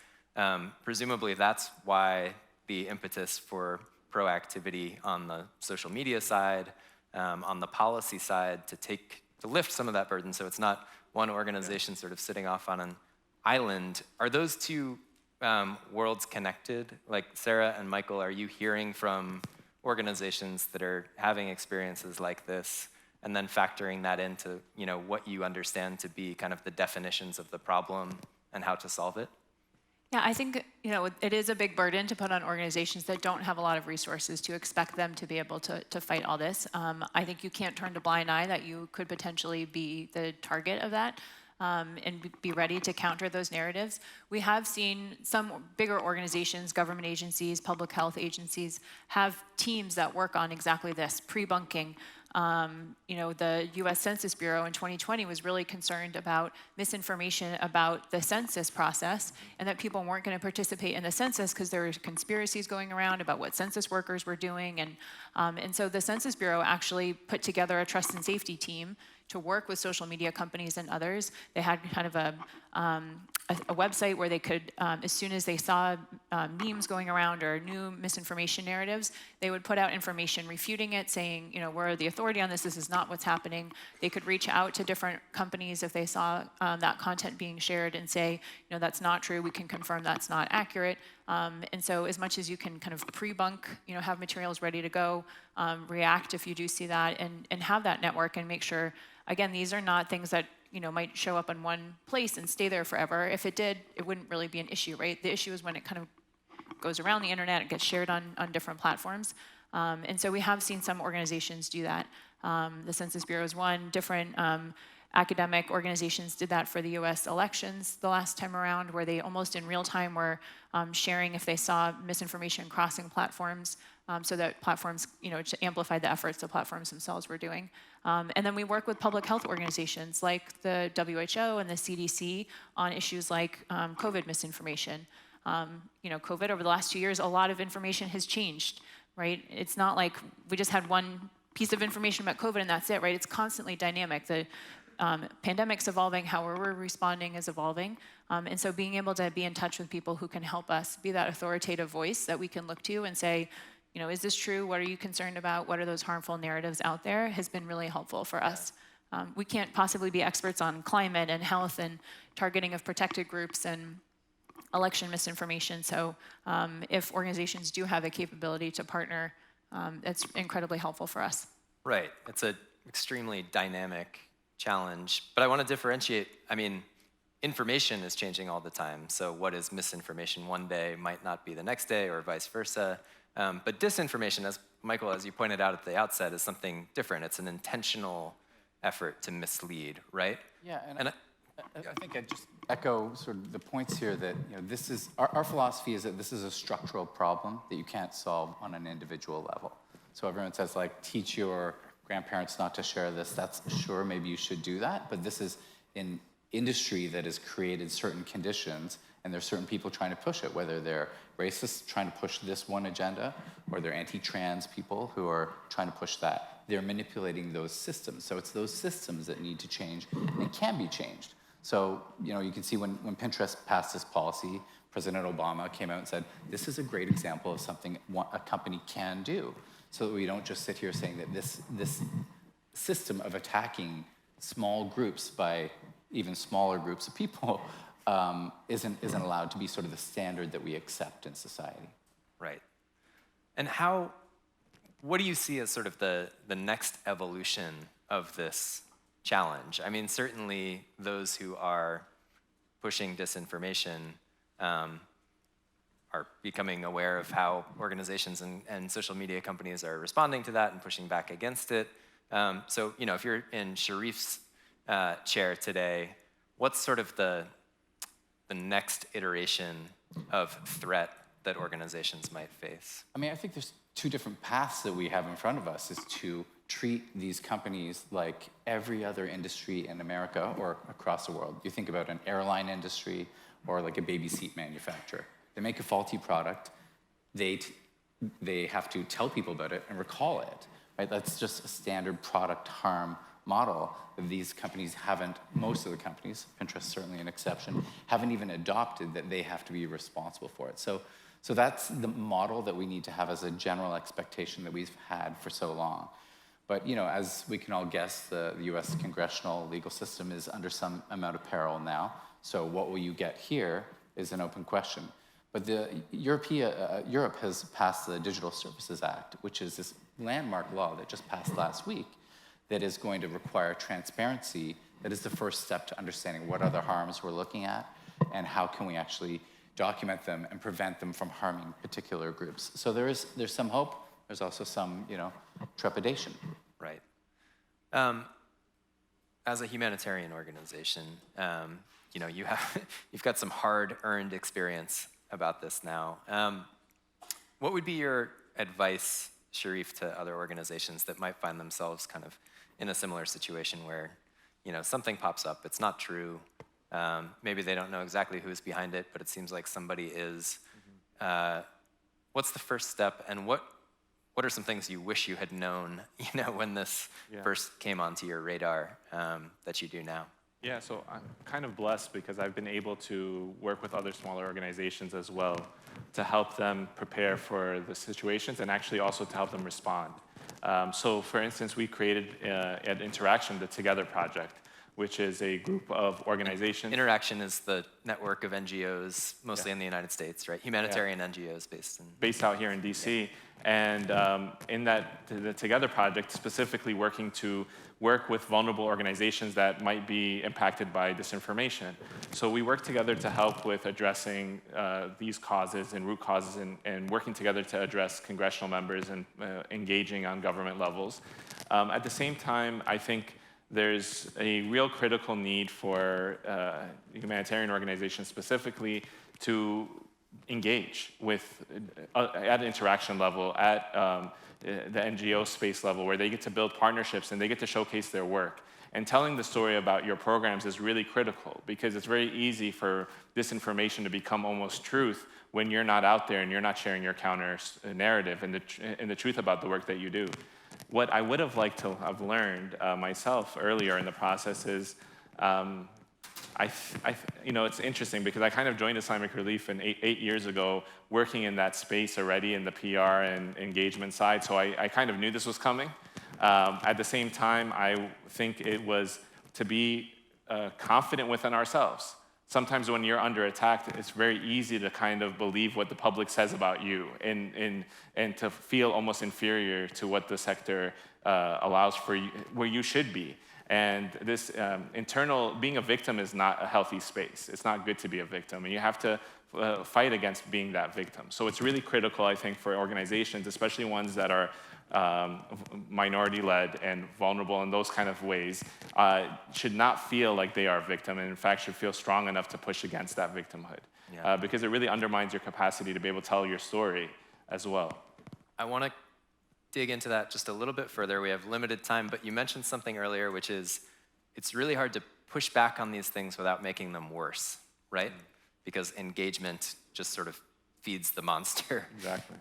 Presumably that's why the impetus for proactivity on the social media side, on the policy side, to lift some of that burden so it's not one organization sort of sitting off on an island. Are those two worlds connected? Like Sarah and Michael, are you hearing from organizations that are having experiences like this and then factoring that into what you understand to be kind of the definitions of the problem and how to solve it? Yeah, I think it is a big burden to put on organizations that don't have a lot of resources to expect them to be able to fight all this. I think you can't turn a blind eye that you could potentially be the target of that. And be ready to counter those narratives. We have seen some bigger organizations, government agencies, public health agencies, have teams that work on exactly this, pre-bunking. The US Census Bureau in 2020 was really concerned about misinformation about the census process and that people weren't going to participate in the census because there were conspiracies going around about what census workers were doing. And so the Census Bureau actually put together a trust and safety team to work with social media companies and others. They had kind of a website where they could, as soon as they saw memes going around or new misinformation narratives, they would put out information refuting it, saying, we're the authority on this, this is not what's happening. They could reach out to different companies if they saw that content being shared and say, that's not true, we can confirm that's not accurate. And so as much as you can kind of pre-bunk, have materials ready to go, react if you do see that, and have that network and make sure, again, these are not things that might show up in one place and stay there forever. If it did, it wouldn't really be an issue, right? The issue is when it kind of goes around the internet, it gets shared on different platforms. And so we have seen some organizations do that. The Census Bureau is one. Different academic organizations did that for the US elections the last time around, where they almost in real time were sharing if they saw misinformation crossing platforms, so that platforms, to amplify the efforts the platforms themselves were doing. And then we work with public health organizations like the WHO and the CDC on issues like COVID misinformation. COVID over the last 2 years, a lot of information has changed, right? It's not like we just had one piece of information about COVID and that's it, right? It's constantly dynamic. The pandemic's evolving, how we're responding is evolving. And so being able to be in touch with people who can help us be that authoritative voice that we can look to and say, is this true? What are you concerned about? What are those harmful narratives out there? Has been really helpful for us. We can't possibly be experts on climate and health and targeting of protected groups and election misinformation. So if organizations do have a capability to partner, that's incredibly helpful for us. Right. It's an extremely dynamic challenge. But I want to differentiate. Information is changing all the time. So what is misinformation one day might not be the next day or vice versa. But disinformation, as Michael, as you pointed out at the outset, is something different. It's an intentional effort to mislead, right? Yeah, and I think I'd just echo sort of the points here that this is, our philosophy is that this is a structural problem that you can't solve on an individual level. So everyone says, teach your grandparents not to share this. That's sure, maybe you should do that, but this is an industry that has created certain conditions, and there's certain people trying to push it, whether they're racists trying to push this one agenda, or they're anti-trans people who are trying to push that. They're manipulating those systems. So it's those systems that need to change and can be changed. So, you can see when Pinterest passed this policy, President Obama came out and said, this is a great example of something a company can do, so that we don't just sit here saying that this system of attacking small groups by even smaller groups of people isn't allowed to be sort of the standard that we accept in society. Right. And what do you see as sort of the next evolution of this challenge? Certainly those who are pushing disinformation are becoming aware of how organizations and social media companies are responding to that and pushing back against it. So, if you're in Sharif's chair today, what's sort of the next iteration of threat that organizations might face? I think there's two different paths that we have in front of us, is to treat these companies like every other industry in America or across the world. You think about an airline industry or like a baby seat manufacturer. They make a faulty product, they have to tell people about it and recall it, right? That's just a standard product harm model that these companies haven't, most of the companies, Pinterest certainly an exception, haven't even adopted, that they have to be responsible for it. So that's the model that we need to have as a general expectation that we've had for so long. But as we can all guess, the US congressional legal system is under some amount of peril now. So what will you get here is an open question. But Europe has passed the Digital Services Act, which is this landmark law that just passed last week that is going to require transparency. That is the first step to understanding what are the harms we're looking at and how can we actually document them and prevent them from harming particular groups. So there's some hope. There's also some, trepidation. Right. As a humanitarian organization, you've got some hard-earned experience about this now. What would be your advice, Sharif, to other organizations that might find themselves kind of in a similar situation where, something pops up, it's not true, maybe they don't know exactly who's behind it, but it seems like somebody is. What's the first step, and what are some things you wish you had known, when this first came onto your radar that you do now? Yeah, so I'm kind of blessed because I've been able to work with other smaller organizations as well to help them prepare for the situations and actually also to help them respond. So for instance, we created at Interaction the Together Project, which is a group of organizations. Interaction is the network of NGOs, mostly in the United States, right? Humanitarian NGOs based out here in DC. And in the Together Project, specifically working to work with vulnerable organizations that might be impacted by disinformation. So we work together to help with addressing these causes and root causes and working together to address congressional members and engaging on government levels. At the same time, I think there's a real critical need for humanitarian organizations specifically to engage with at interaction level, at the NGO space level, where they get to build partnerships and they get to showcase their work. And telling the story about your programs is really critical because it's very easy for disinformation to become almost truth when you're not out there and you're not sharing your counter narrative and the truth about the work that you do. What I would have liked to have learned myself earlier in the process is, it's interesting because I kind of joined Islamic Relief eight years ago, working in that space already in the PR and engagement side, so I kind of knew this was coming. At the same time, I think it was to be confident within ourselves. Sometimes when you're under attack, it's very easy to kind of believe what the public says about you and to feel almost inferior to what the sector allows for you, where you should be. And this being a victim is not a healthy space. It's not good to be a victim, and you have to fight against being that victim. So it's really critical, I think, for organizations, especially ones that are minority-led and vulnerable in those kind of ways, should not feel like they are a victim, and in fact should feel strong enough to push against that victimhood. Because it really undermines your capacity to be able to tell your story as well. I want to dig into that just a little bit further. We have limited time, but you mentioned something earlier, which is it's really hard to push back on these things without making them worse, right? Because engagement just sort of feeds the monster. Exactly.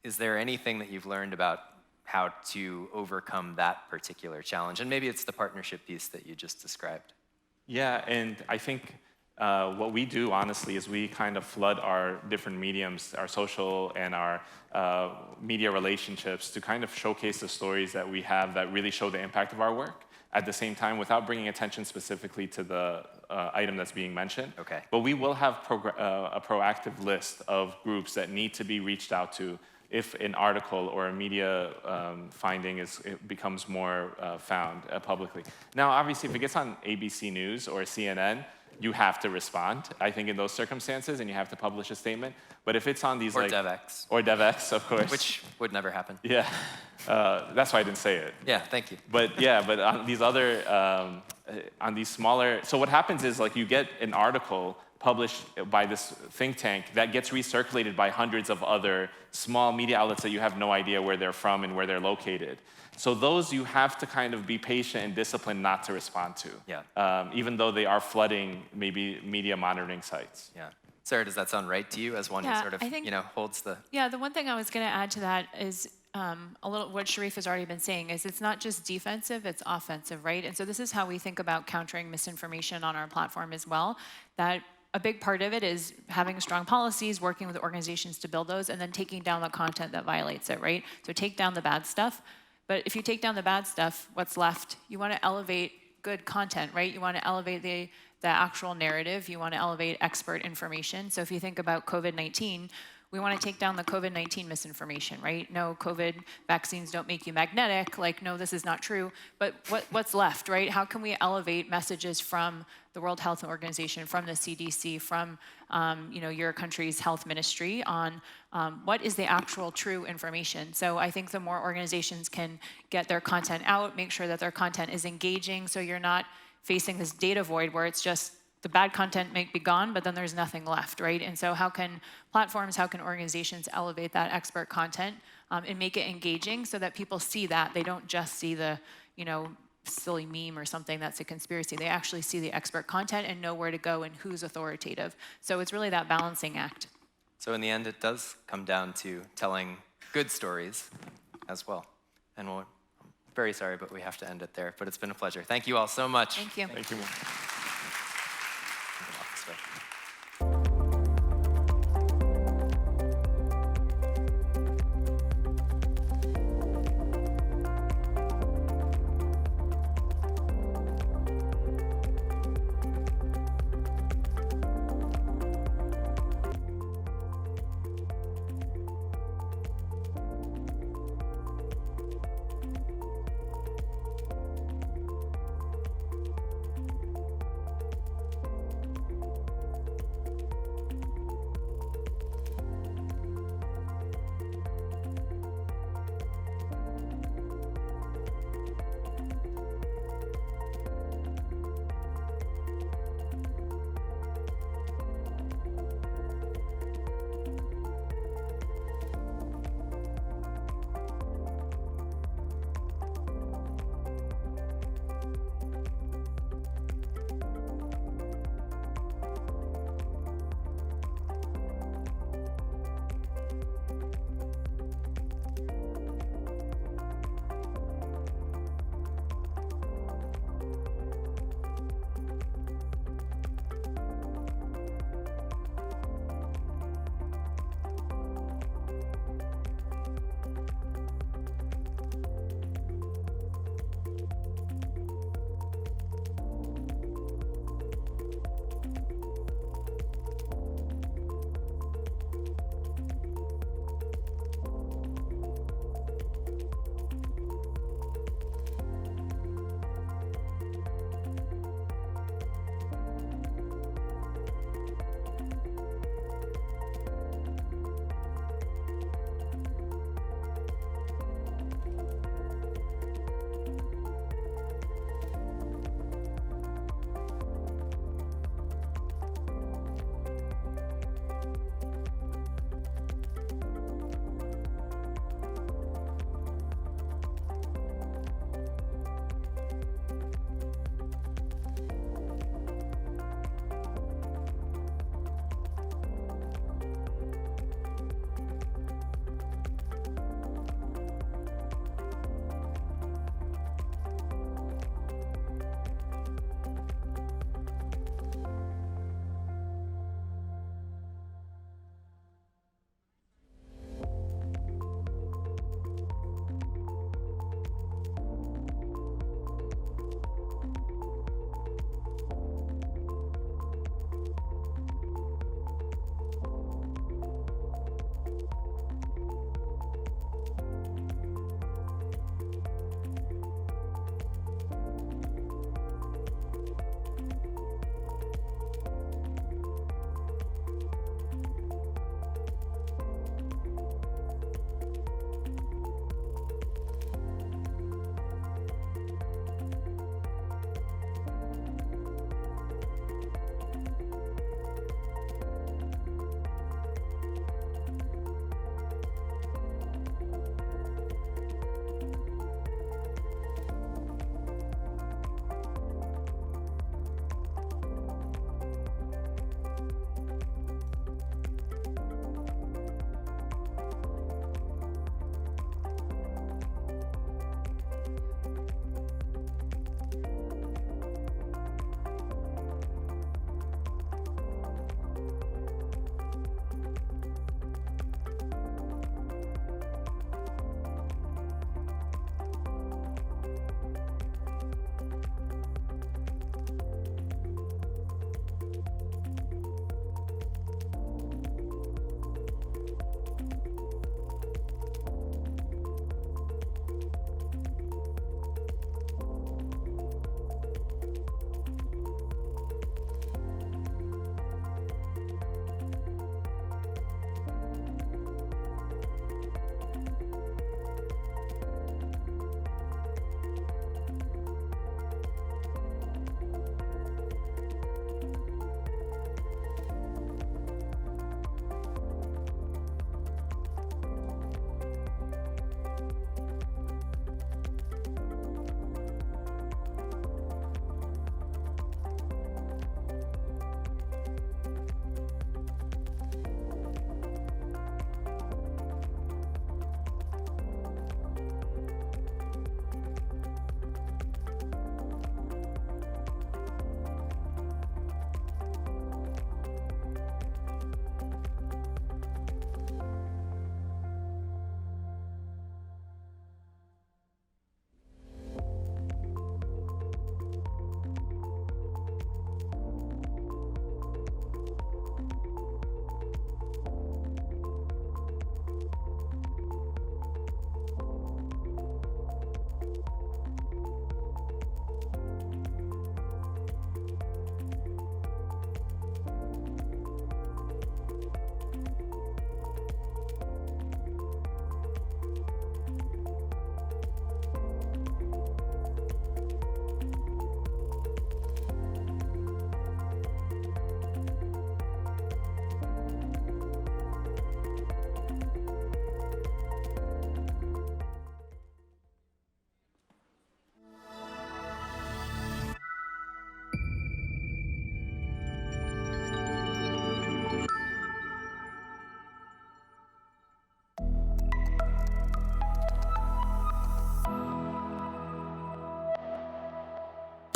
Is there anything that you've learned about how to overcome that particular challenge? And maybe it's the partnership piece that you just described. Yeah, and I think what we do, honestly, is we kind of flood our different mediums, our social and our media relationships, to kind of showcase the stories that we have that really show the impact of our work, at the same time without bringing attention specifically to the item that's being mentioned. Okay. But we will have a proactive list of groups that need to be reached out to if an article or a media finding becomes more found publicly. Now, obviously, if it gets on ABC News or CNN, you have to respond, I think, in those circumstances, and you have to publish a statement. But if it's on these or Devex. Or Devex, of course. Which would never happen. Yeah, that's why I didn't say it. Yeah, thank you. But yeah, but on these other, on these smaller, so what happens is like you get an article published by this think tank that gets recirculated by hundreds of other small media outlets that you have no idea where they're from and where they're located. So those you have to kind of be patient and disciplined not to respond to. Yeah. Even though they are flooding maybe media monitoring sites. Yeah. Sarah, does that sound right to you as one who sort of, I think, holds the... Yeah, the one thing I was going to add to that is a little what Sharif has already been saying is it's not just defensive, it's offensive, right? And so this is how we think about countering misinformation on our platform as well, that a big part of it is having strong policies, working with organizations to build those, and then taking down the content that violates it, right? So take down the bad stuff. But if you take down the bad stuff, what's left? You want to elevate good content, right? You want to elevate the actual narrative. You want to elevate expert information. So if you think about COVID-19, we want to take down the COVID-19 misinformation, right? No, COVID vaccines don't make you magnetic. Like, no, this is not true. But what's left, right? How can we elevate messages from the World Health Organization, from the CDC, from your country's health ministry on what is the actual true information? So I think the more organizations can get their content out, make sure that their content is engaging, so you're not facing this data void where it's just the bad content may be gone, but then there's nothing left, right? And so how can platforms, how can organizations elevate that expert content and make it engaging so that people see that? They don't just see the, silly meme or something that's a conspiracy. They actually see the expert content and know where to go and who's authoritative. So it's really that balancing act. So in the end, it does come down to telling good stories as well. And I'm very sorry, but we have to end it there. But it's been a pleasure. Thank you all so much. Thank you. Thank you.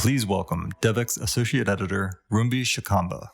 Please welcome Devex Associate Editor, Rumbi Shakamba.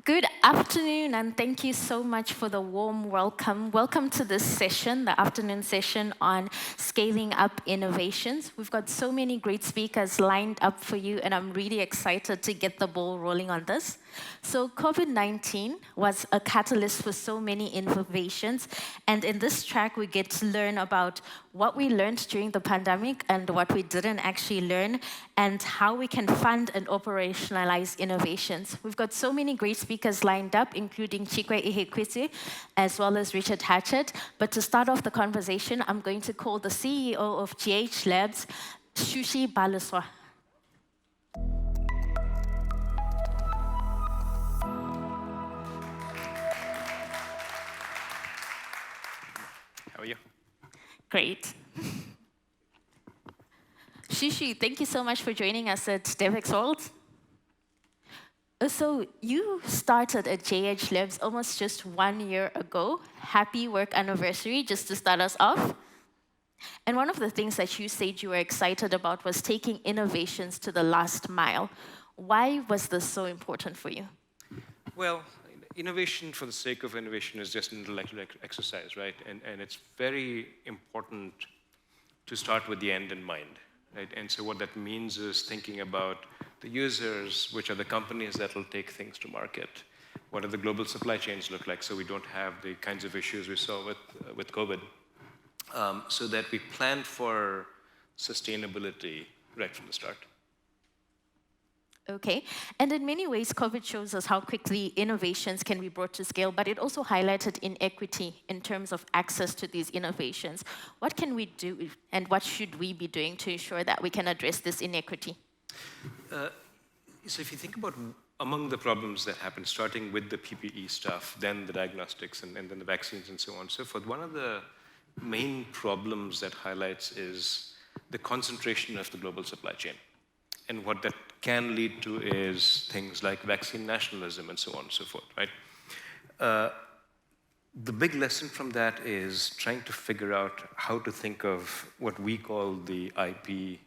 Good afternoon, and thank you so much for the warm welcome. Welcome to this session, the afternoon session on scaling up innovations. We've got so many great speakers lined up for you, and I'm really excited to get the ball rolling on this. So COVID-19 was a catalyst for so many innovations, and in this track, we get to learn about what we learned during the pandemic and what we didn't actually learn, and how we can fund and operationalize innovations. We've got so many great speakers lined up, including Chikwe Ihekwisi, as well as Richard Hatchett. But to start off the conversation, I'm going to call the CEO of GH Labs, Shushi Baluswa. How are you? Great. Shushi, thank you so much for joining us at Devex World. So you started at JH Labs almost just 1 year ago. Happy work anniversary, just to start us off. And one of the things that you said you were excited about was taking innovations to the last mile. Why was this so important for you? Well, innovation for the sake of innovation is just an intellectual exercise, right? And it's very important to start with the end in mind, right? And so what that means is thinking about the users, which are the companies that will take things to market. What do the global supply chains look like so we don't have the kinds of issues we saw with COVID? So that we plan for sustainability right from the start. Okay, and in many ways, COVID shows us how quickly innovations can be brought to scale, but it also highlighted inequity in terms of access to these innovations. What can we do, and what should we be doing to ensure that we can address this inequity? So if you think about among the problems that happen, starting with the PPE stuff, then the diagnostics, and then the vaccines, and so on and so forth, one of the main problems that highlights is the concentration of the global supply chain. And what that can lead to is things like vaccine nationalism and so on and so forth, right? The big lesson from that is trying to figure out how to think of what we call the IP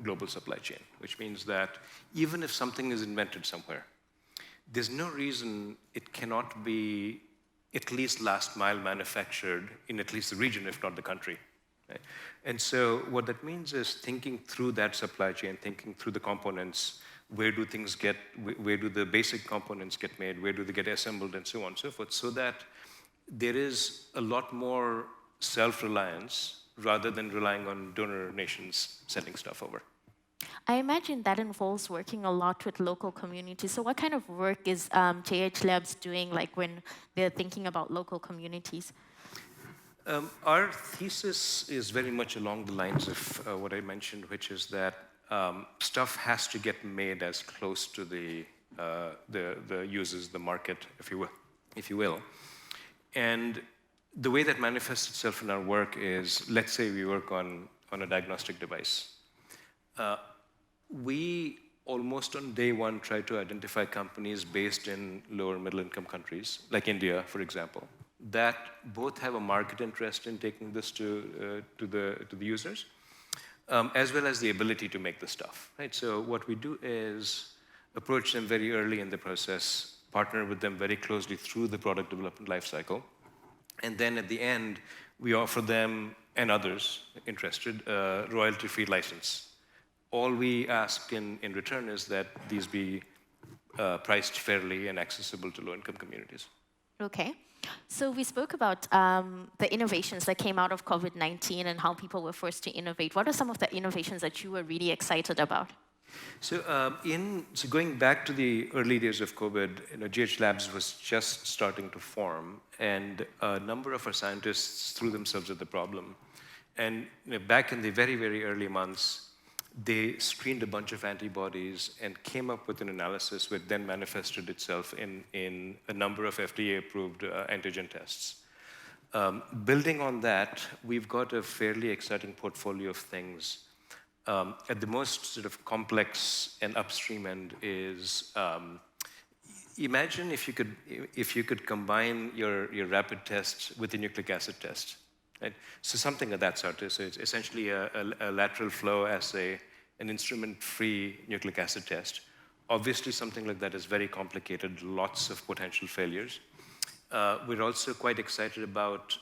global supply chain, which means that even if something is invented somewhere, there's no reason it cannot be at least last mile manufactured in at least the region, if not the country. Right? And so what that means is thinking through that supply chain, thinking through the components, where do the basic components get made, where do they get assembled, and so on and so forth, so that there is a lot more self-reliance rather than relying on donor nations sending stuff over. I imagine that involves working a lot with local communities. So what kind of work is JH Labs doing, like when they're thinking about local communities? Our thesis is very much along the lines of what I mentioned, which is that stuff has to get made as close to the users, the market, if you will. And the way that manifests itself in our work is, let's say we work on a diagnostic device. We almost on day one try to identify companies based in lower middle income countries, like India, for example, that both have a market interest in taking this to the users, as well as the ability to make the stuff, right? So what we do is approach them very early in the process, partner with them very closely through the product development lifecycle, and then at the end, we offer them and others interested royalty-free license. All we ask in return is that these be priced fairly and accessible to low-income communities. Okay. So we spoke about the innovations that came out of COVID-19 and how people were forced to innovate. What are some of the innovations that you were really excited about? So, so going back to the early days of COVID, GH Labs was just starting to form, and a number of our scientists threw themselves at the problem. And back in the very, very early months, they screened a bunch of antibodies and came up with an analysis which then manifested itself in a number of FDA-approved antigen tests. Building on that, we've got a fairly exciting portfolio of things. At the most sort of complex and upstream end is, imagine if you could combine your rapid test with a nucleic acid test, right? So something of that sort. So it's essentially a lateral flow assay, an instrument-free nucleic acid test. Obviously, something like that is very complicated, lots of potential failures. We're also quite excited about,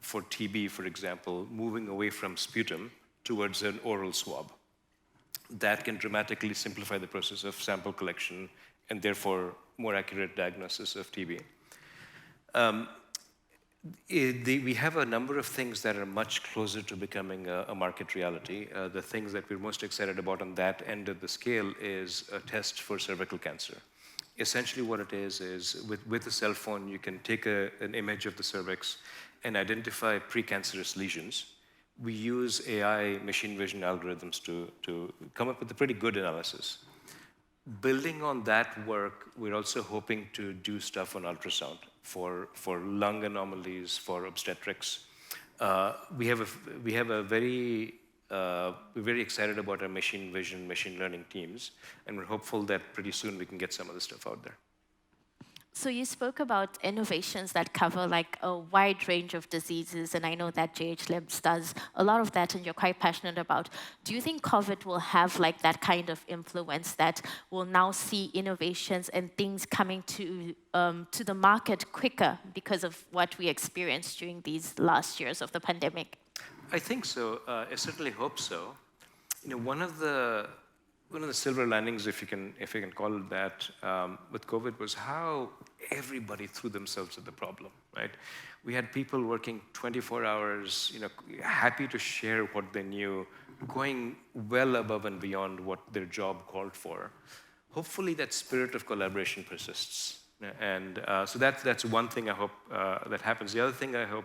for TB, for example, moving away from sputum towards an oral swab. That can dramatically simplify the process of sample collection and therefore more accurate diagnosis of TB. We have a number of things that are much closer to becoming a market reality. The things that we're most excited about on that end of the scale is a test for cervical cancer. Essentially what it is with a cell phone, you can take an image of the cervix and identify precancerous lesions. We use AI machine vision algorithms to come up with a pretty good analysis. Building on that work, we're also hoping to do stuff on ultrasound for lung anomalies, for obstetrics. We're very excited about our machine vision, machine learning teams, and we're hopeful that pretty soon we can get some of this stuff out there. So you spoke about innovations that cover like a wide range of diseases, and I know that JH Labs does a lot of that, and you're quite passionate about. Do you think COVID will have like that kind of influence that we'll now see innovations and things coming to the market quicker because of what we experienced during these last years of the pandemic? I think so. I certainly hope so. You know, one of the silver linings, if you can call it that, with COVID was how everybody threw themselves at the problem, right? We had people working 24 hours, you know, happy to share what they knew, going well above and beyond what their job called for. Hopefully that spirit of collaboration persists. And so that's one thing I hope that happens. The other thing I hope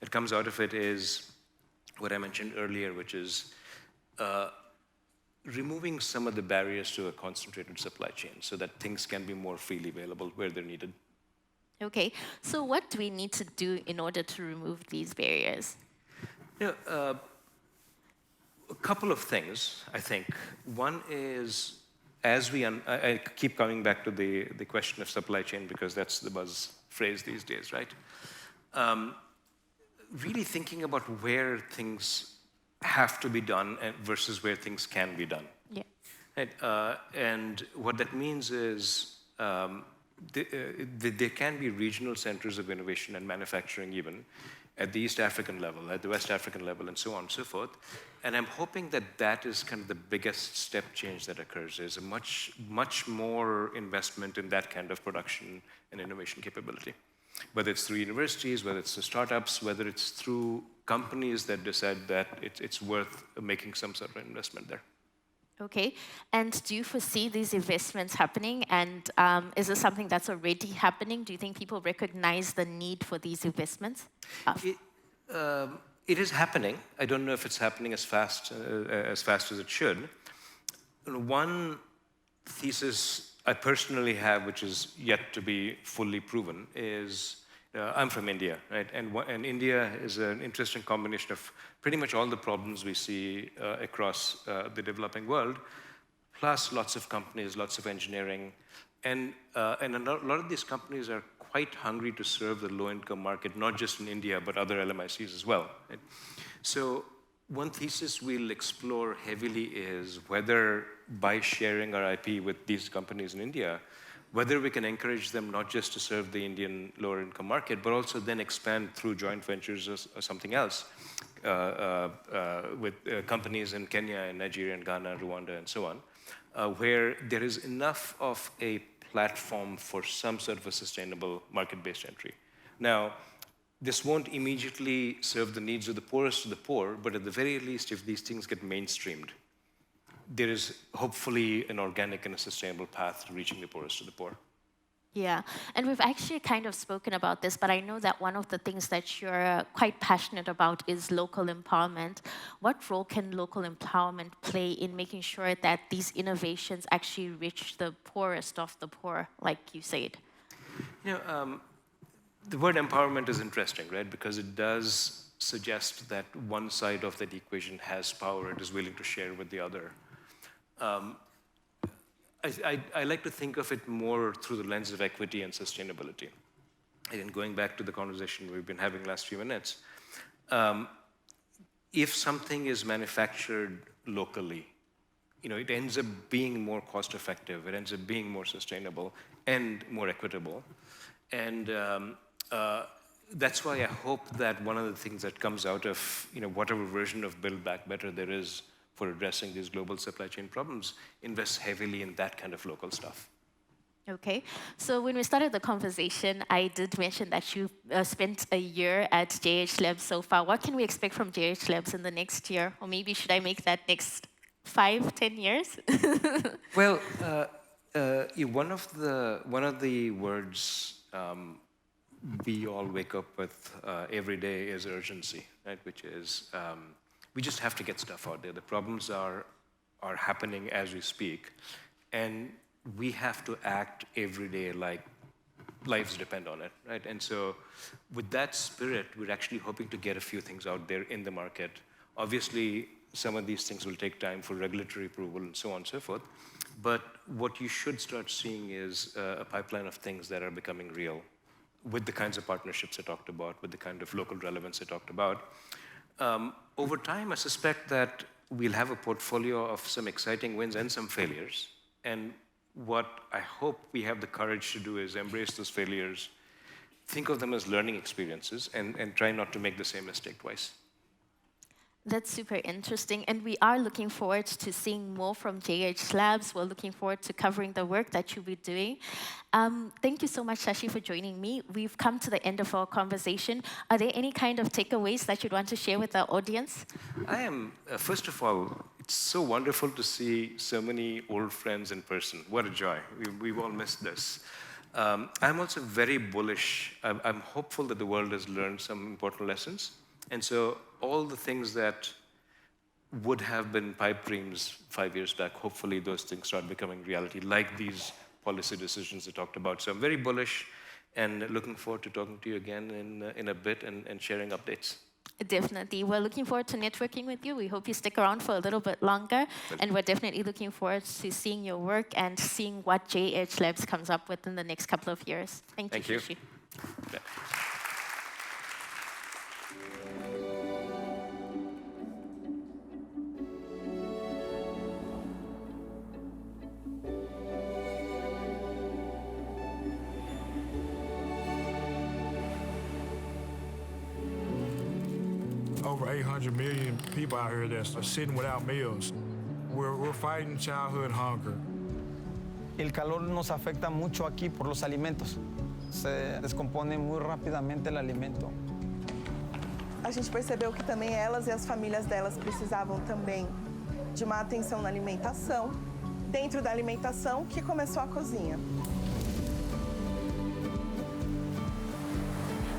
that comes out of it is what I mentioned earlier, which is removing some of the barriers to a concentrated supply chain so that things can be more freely available where they're needed. Okay, so what do we need to do in order to remove these barriers? You know, a couple of things, I think. One is, I keep coming back to the question of supply chain because that's the buzz phrase these days, right? Really thinking about where things have to be done versus where things can be done. Yeah. Right? And what that means is there can be regional centers of innovation and manufacturing even at the East African level, at the West African level, and so on and so forth. And I'm hoping that is kind of the biggest step change that occurs, is a much more investment in that kind of production and innovation capability. Whether it's through universities, whether it's through startups, whether it's through companies that decide that it's worth making some sort of investment there. Okay, and do you foresee these investments happening? And is this something that's already happening? Do you think people recognize the need for these investments? It is happening. I don't know if it's happening as fast as it should. One thesis I personally have, which is yet to be fully proven, is I'm from India, right? And India is an interesting combination of pretty much all the problems we see across the developing world, plus lots of companies, lots of engineering. And a lot of these companies are quite hungry to serve the low-income market, not just in India, but other LMICs as well. Right? So one thesis we'll explore heavily is whether by sharing our IP with these companies in India, whether we can encourage them not just to serve the Indian lower income market, but also then expand through joint ventures or something else with companies in Kenya and Nigeria and Ghana, Rwanda, and so on, where there is enough of a platform for some sort of a sustainable market-based entry. Now, this won't immediately serve the needs of the poorest of the poor, but at the very least, if these things get mainstreamed, there is hopefully an organic and a sustainable path to reaching the poorest of the poor. Yeah, and we've actually kind of spoken about this, but I know that one of the things that you're quite passionate about is local empowerment. What role can local empowerment play in making sure that these innovations actually reach the poorest of the poor, like you said? You know, the word empowerment is interesting, right? Because it does suggest that one side of that equation has power and is willing to share with the other. I like to think of it more through the lens of equity and sustainability. And going back to the conversation we've been having last few minutes, if something is manufactured locally, it ends up being more cost-effective, it ends up being more sustainable and more equitable. And that's why I hope that one of the things that comes out of whatever version of Build Back Better there is for addressing these global supply chain problems invests heavily in that kind of local stuff. Okay, so when we started the conversation, I did mention that you spent a year at JH Labs so far. What can we expect from JH Labs in the next year? Or maybe should I make that next 5-10 years? Well, one of the words we all wake up with every day is urgency, right? Which is we just have to get stuff out there. The problems are happening as we speak, and we have to act every day like lives depend on it, right? And so with that spirit, we're actually hoping to get a few things out there in the market. Obviously, some of these things will take time for regulatory approval and so on and so forth. But what you should start seeing is a pipeline of things that are becoming real with the kinds of partnerships I talked about, with the kind of local relevance I talked about. Over time, I suspect that we'll have a portfolio of some exciting wins and some failures. And what I hope we have the courage to do is embrace those failures, think of them as learning experiences, and try not to make the same mistake twice. That's super interesting, and we are looking forward to seeing more from JH Labs. We're looking forward to covering the work that you'll be doing. Thank you so much, Shashi, for joining me. We've come to the end of our conversation. Are there any kind of takeaways that you'd want to share with our audience? I am, first of all, it's so wonderful to see so many old friends in person. What a joy. We've all missed this. I'm also very bullish. I'm hopeful that the world has learned some important lessons. And so all the things that would have been pipe dreams 5 years back, hopefully those things start becoming reality, like these policy decisions I talked about. So I'm very bullish and looking forward to talking to you again in a bit and sharing updates. Definitely. We're looking forward to networking with you. We hope you stick around for a little bit longer. And we're definitely looking forward to seeing your work and seeing what JH Labs comes up with in the next couple of years. Thank you, Shashi. Yeah. Over 800 million people out here that's sitting without meals. We're fighting childhood hunger. El calor nos afecta mucho aquí por los alimentos. Se descompone muy rápidamente el alimento. A gente percebeu que também elas e as famílias delas precisavam também de uma atenção na alimentação. Dentro da alimentação que começou a cozinha.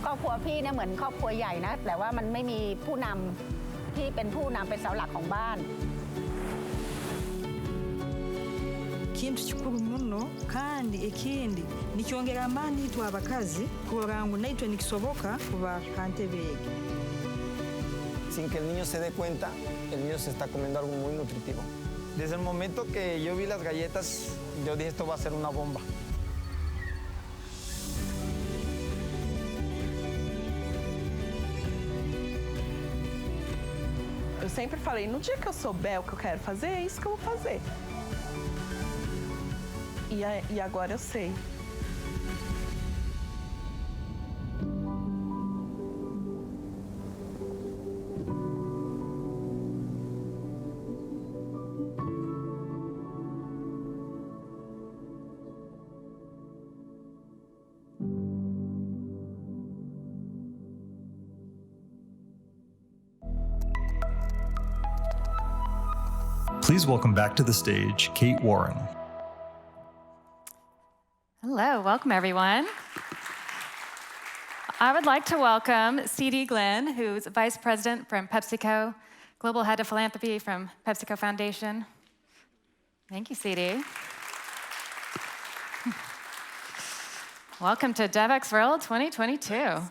ครอบครัวพี่เนี่ยเหมือนครอบครัวใหญ่นะแต่ว่ามันไม่มีผู้นำที่เป็นผู้นำเป็นเสาหลักของบ้าน kintu kikulu muno kandi ekindi nikyongera amaani itu abakazi kurora ngu naitwe nikisoboka kuba kantebe egi. Sin que el niño se dé cuenta, el niño se está comiendo algo muy nutritivo. Desde el momento que yo vi las galletas, yo dije esto va a ser una bomba. Eu sempre falei, no dia que eu souber o que eu quero fazer, é isso que eu vou fazer. E agora eu sei. Please welcome back to the stage, Kate Warren. Hello, welcome everyone. I would like to welcome C.D. Glenn, who's Vice President from PepsiCo, Global Head of Philanthropy from PepsiCo Foundation. Thank you, C.D. Welcome to Devex World 2022.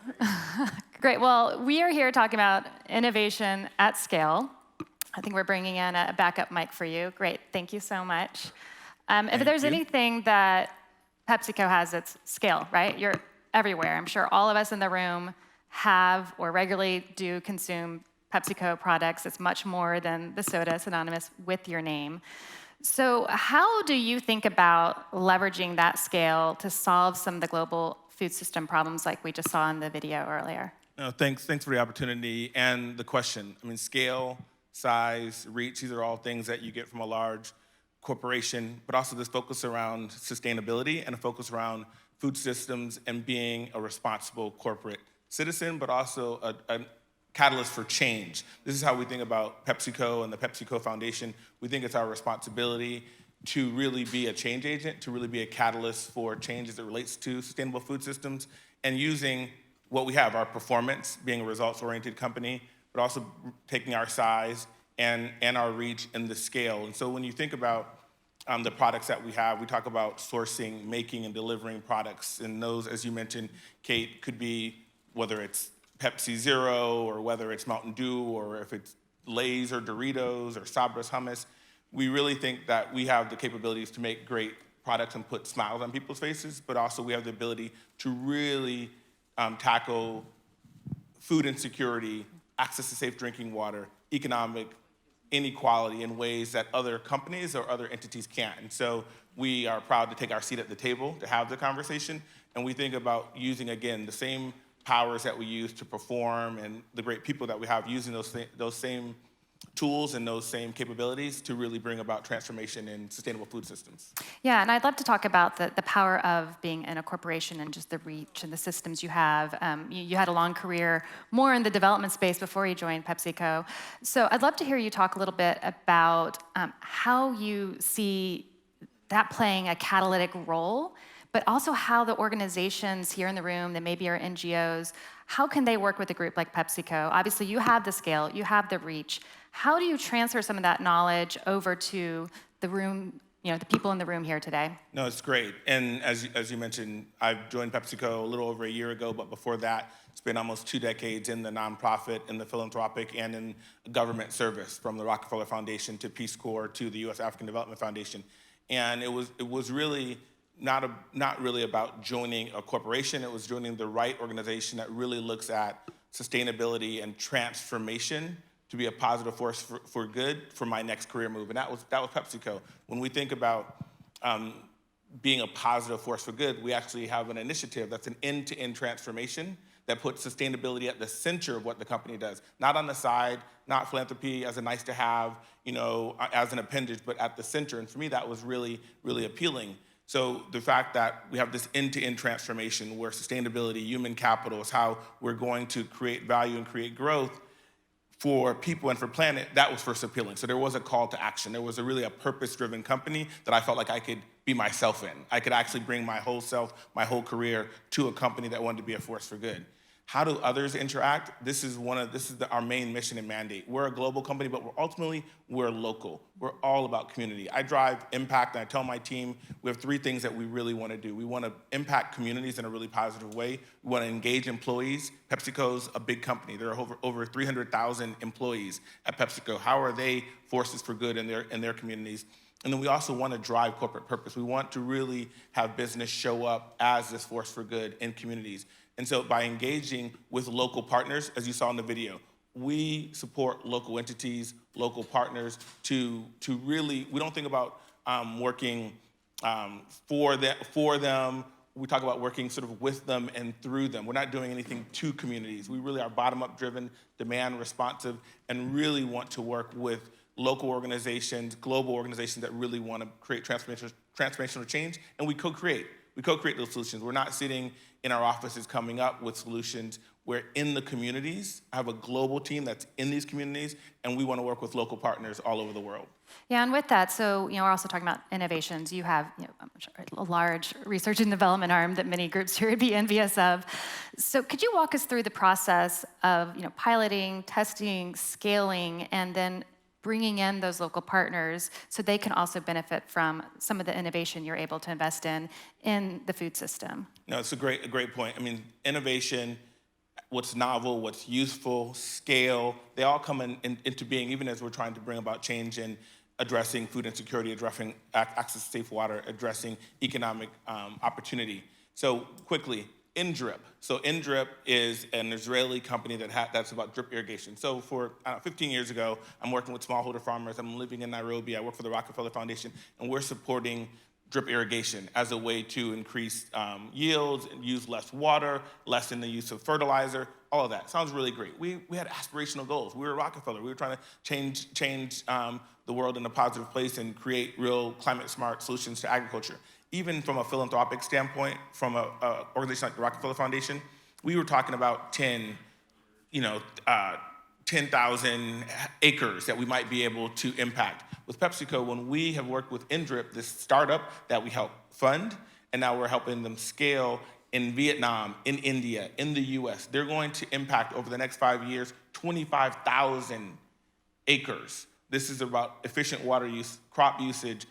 Great, well, we are here talking about innovation at scale. I think we're bringing in a backup mic for you. Great, thank you so much. If there's anything that PepsiCo has, it's scale, right? You're everywhere. I'm sure all of us in the room have or regularly do consume PepsiCo products. It's much more than the soda synonymous with your name. So how do you think about leveraging that scale to solve some of the global food system problems like we just saw in the video earlier? No, thanks for the opportunity and the question. I mean, scale, size, reach, these are all things that you get from a large corporation, but also this focus around sustainability and a focus around food systems and being a responsible corporate citizen, but also a catalyst for change. This is how we think about PepsiCo and the PepsiCo Foundation. We think it's our responsibility to really be a change agent, to really be a catalyst for change as it relates to sustainable food systems, and using what we have, our performance, being a results-oriented company, but also taking our size and our reach and the scale. And so when you think about the products that we have, we talk about sourcing, making, and delivering products. And those, as you mentioned, Kate, could be whether it's Pepsi Zero or whether it's Mountain Dew or if it's Lay's or Doritos or Sabra's hummus. We really think that we have the capabilities to make great products and put smiles on people's faces, but also we have the ability to really tackle food insecurity, access to safe drinking water, economic inequality in ways that other companies or other entities can't. And so we are proud to take our seat at the table to have the conversation, and we think about using, again, the same powers that we use to perform and the great people that we have using those same tools and those same capabilities to really bring about transformation in sustainable food systems. Yeah, and I'd love to talk about the power of being in a corporation and just the reach and the systems you have. You had a long career more in the development space before you joined PepsiCo. So I'd love to hear you talk a little bit about how you see that playing a catalytic role, but also how the organizations here in the room that maybe are NGOs, how can they work with a group like PepsiCo? Obviously, you have the scale, you have the reach. How do you transfer some of that knowledge over to the room, the people in the room here today? No, it's great. And as you mentioned, I joined PepsiCo a little over a year ago, but before that, spent almost 2 decades in the nonprofit, in the philanthropic, and in government service, from the Rockefeller Foundation to Peace Corps to the U.S. African Development Foundation. And it was really not really about joining a corporation. It was joining the right organization that really looks at sustainability and transformation to be a positive force for good for my next career move. And that was PepsiCo. When we think about being a positive force for good, we actually have an initiative that's an end-to-end transformation that puts sustainability at the center of what the company does. Not on the side, not philanthropy as a nice to have, as an appendage, but at the center. And for me, that was really, really appealing. So the fact that we have this end-to-end transformation where sustainability, human capital is how we're going to create value and create growth for people and for planet, that was first appealing. So there was a call to action. There was really a purpose-driven company that I felt like I could be myself in. I could actually bring my whole self, my whole career to a company that wanted to be a force for good. How do others interact? This is our main mission and mandate. We're a global company, but we're local. We're all about community. I drive impact, and I tell my team we have 3 things that we really want to do. We want to impact communities in a really positive way. We want to engage employees. PepsiCo's a big company. There are over 300,000 employees at PepsiCo. How are they forces for good in their communities? And then we also want to drive corporate purpose. We want to really have business show up as this force for good in communities. And so by engaging with local partners, as you saw in the video, we support local entities, local partners to really, we don't think about working for them. We talk about working sort of with them and through them. We're not doing anything to communities. We really are bottom-up driven, demand responsive, and really want to work with local organizations, global organizations that really want to create transformational change, and we co-create. We co-create those solutions. We're not sitting in our offices coming up with solutions. We're in the communities. I have a global team that's in these communities, and we want to work with local partners all over the world. Yeah, and with that, so we're also talking about innovations. You have I'm sure, a large research and development arm that many groups here would be envious of. So could you walk us through the process of piloting, testing, scaling, and then bringing in those local partners so they can also benefit from some of the innovation you're able to invest in the food system? No, it's a great point. I mean, innovation, what's novel, what's useful, scale, they all come into being, even as we're trying to bring about change in addressing food insecurity, addressing access to safe water, addressing economic opportunity. So quickly, INDRIP. So INDRIP is an Israeli company that's about drip irrigation. So for 15 years ago, I'm working with smallholder farmers. I'm living in Nairobi. I work for the Rockefeller Foundation, and we're supporting drip irrigation as a way to increase yields, and use less water, lessen the use of fertilizer, all of that. Sounds really great. We had aspirational goals. We were Rockefeller. We were trying to change the world in a positive place and create real climate-smart solutions to agriculture. Even from a philanthropic standpoint, from an organization like the Rockefeller Foundation, we were talking about 10,000 acres that we might be able to impact. With PepsiCo, when we have worked with INDRIP, this startup that we help fund, and now we're helping them scale in Vietnam, in India, in the US, they're going to impact over the next 5 years 25,000 acres. This is about efficient water use, crop usage,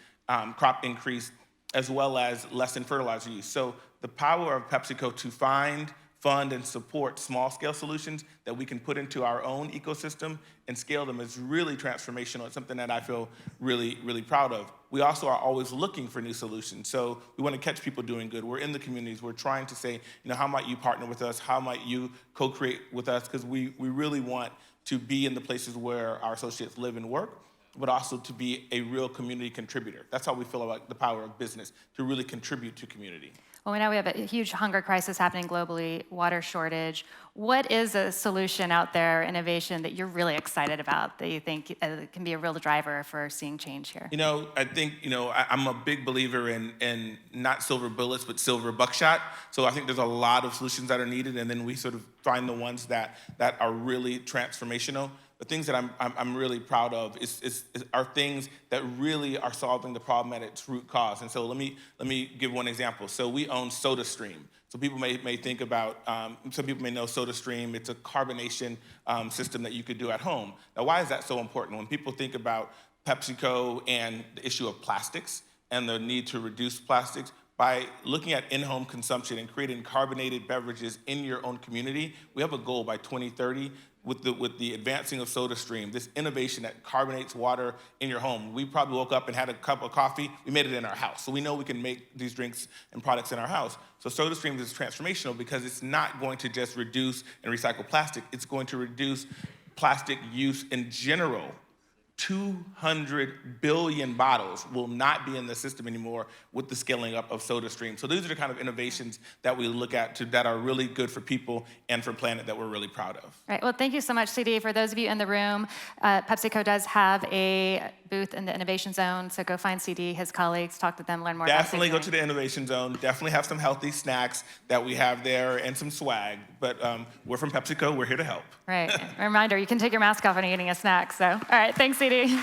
crop increase, as well as lessen fertilizer use. So the power of PepsiCo to find, fund, and support small-scale solutions that we can put into our own ecosystem and scale them is really transformational. It's something that I feel really, really proud of. We also are always looking for new solutions. So we want to catch people doing good. We're in the communities. We're trying to say, how might you partner with us? How might you co-create with us? Because we really want to be in the places where our associates live and work, but also to be a real community contributor. That's how we feel about the power of business, to really contribute to community. Well, we know we have a huge hunger crisis happening globally, water shortage. What is a solution out there, innovation, that you're really excited about, that you think can be a real driver for seeing change here? I think, I'm a big believer in not silver bullets, but silver buckshot. So I think there's a lot of solutions that are needed, and then we sort of find the ones that are really transformational. The things that I'm really proud of are things that really are solving the problem at its root cause. And so let me give one example. So we own SodaStream. So people may think about, some people may know SodaStream. It's a carbonation system that you could do at home. Now, why is that so important? When people think about PepsiCo and the issue of plastics and the need to reduce plastics, by looking at in-home consumption and creating carbonated beverages in your own community, we have a goal by 2030 with the advancing of SodaStream, this innovation that carbonates water in your home. We probably woke up and had a cup of coffee. We made it in our house. So we know we can make these drinks and products in our house. So SodaStream is transformational because it's not going to just reduce and recycle plastic. It's going to reduce plastic use in general. 200 billion bottles will not be in the system anymore with the scaling up of SodaStream. So these are the kind of innovations that we look at that are really good for people and for planet that we're really proud of. Right. Well, thank you so much, CD. For those of you in the room, PepsiCo does have a booth in the Innovation Zone, so go find CD, his colleagues, talk to them, learn more Definitely about go to the Innovation Zone. Definitely have some healthy snacks that we have there and some swag. But we're from PepsiCo. We're here to help. Right. A reminder, you can take your mask off when you're eating a snack. So, all right, thanks, CD.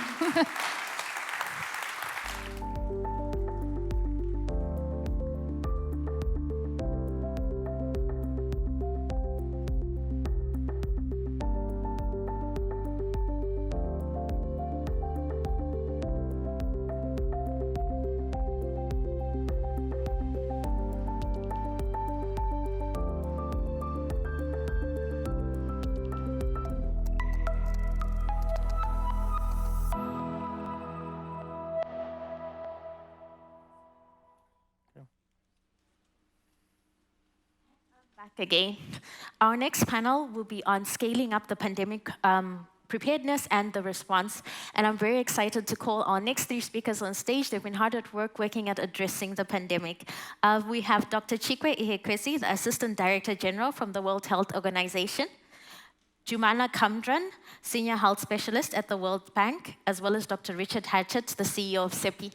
Back again. Our next panel will be on scaling up the pandemic preparedness and the response. And I'm very excited to call our next three speakers on stage. They've been hard at work working at addressing the pandemic. We have Dr. Chikwe Ihekwesi, the Assistant Director General from the World Health Organization, Jumana Kamdran, Senior Health Specialist at the World Bank, as well as Dr. Richard Hatchett, the CEO of CEPI.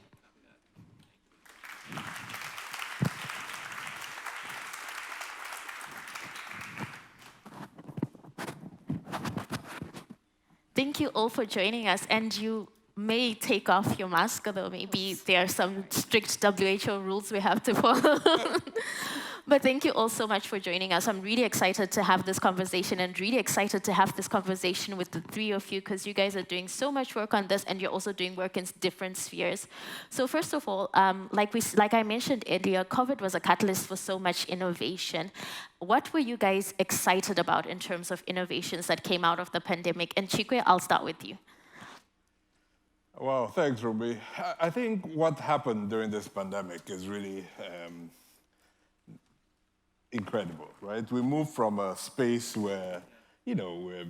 Thank you all for joining us, and you may take off your mask, although maybe there are some strict WHO rules we have to follow. But thank you all so much for joining us. I'm really excited to have this conversation and really excited to have this conversation with the three of you because you guys are doing so much work on this and you're also doing work in different spheres. So first of all, like I mentioned earlier, COVID was a catalyst for so much innovation. What were you guys excited about in terms of innovations that came out of the pandemic? And Chikwe, I'll start with you. Well, thanks, Ruby. I think what happened during this pandemic is really incredible, right? We moved from a space where, where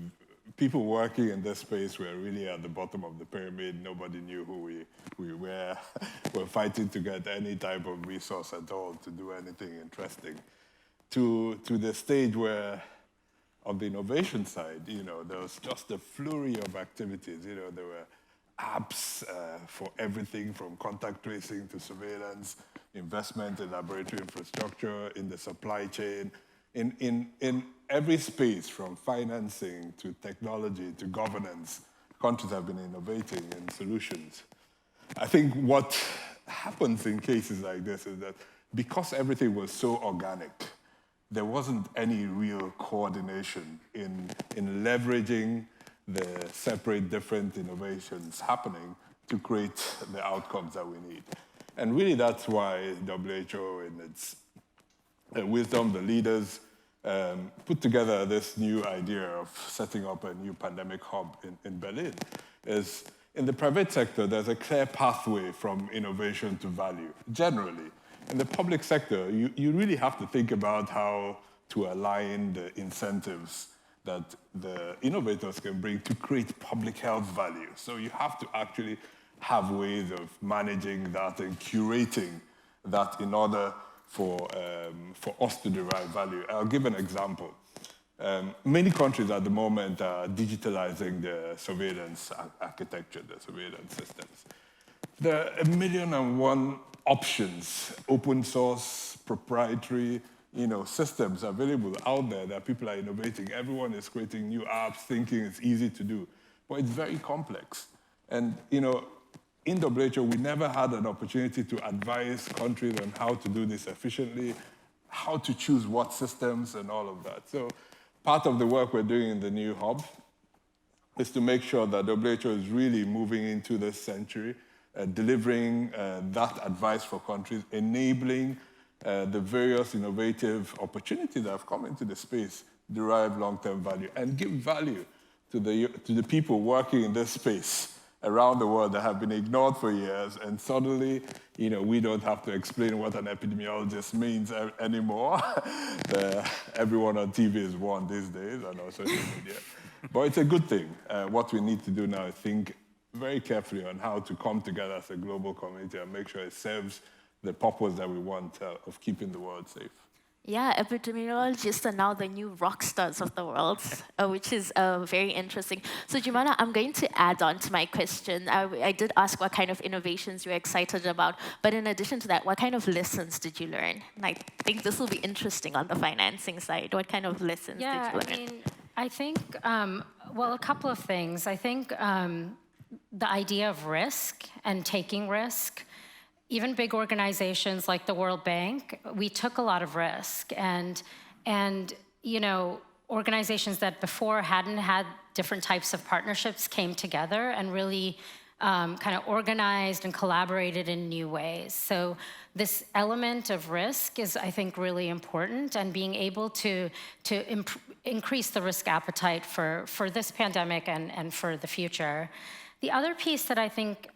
people working in this space were really at the bottom of the pyramid. Nobody knew who we were. We're fighting to get any type of resource at all to do anything interesting. To the stage where, on the innovation side, there was just a flurry of activities. There were apps for everything from contact tracing to surveillance, investment in laboratory infrastructure, in the supply chain, in every space, from financing to technology to governance. Countries have been innovating in solutions. I think what happens in cases like this is that because everything was so organic, there wasn't any real coordination in leveraging the separate different innovations happening to create the outcomes that we need. And really that's why WHO in its wisdom, the leaders, put together this new idea of setting up a new pandemic hub in Berlin. Is in the private sector, there's a clear pathway from innovation to value, generally. In the public sector, you really have to think about how to align the incentives that the innovators can bring to create public health value. So you have to actually have ways of managing that and curating that in order for us to derive value. I'll give an example. Many countries at the moment are digitalizing their surveillance architecture, their surveillance systems. There are 1,000,001 options, open source, proprietary, systems available out there that people are innovating. Everyone is creating new apps, thinking it's easy to do, but it's very complex. And, in WHO, we never had an opportunity to advise countries on how to do this efficiently, how to choose what systems and all of that. So part of the work we're doing in the new hub is to make sure that WHO is really moving into this century, delivering that advice for countries, enabling the various innovative opportunities that have come into the space, derive long-term value, and give value to the people working in this space around the world that have been ignored for years, and suddenly, we don't have to explain what an epidemiologist means anymore. Everyone on TV is one these days, and on social media. But it's a good thing. What we need to do now is think very carefully on how to come together as a global community and make sure it serves the purpose that we want of keeping the world safe. Yeah, epidemiologists are now the new rock stars of the world, which is very interesting. So Jumana, I'm going to add on to my question. I did ask what kind of innovations you're excited about, but in addition to that, what kind of lessons did you learn? And I think this will be interesting on the financing side. What kind of lessons did you learn? I think, well, a couple of things. I think the idea of risk and taking risk, even big organizations like the World Bank, we took a lot of risk. And organizations that before hadn't had different types of partnerships came together and really kind of organized and collaborated in new ways. So this element of risk is, I think, really important, and being able to increase the risk appetite for this pandemic and for the future. The other piece that I think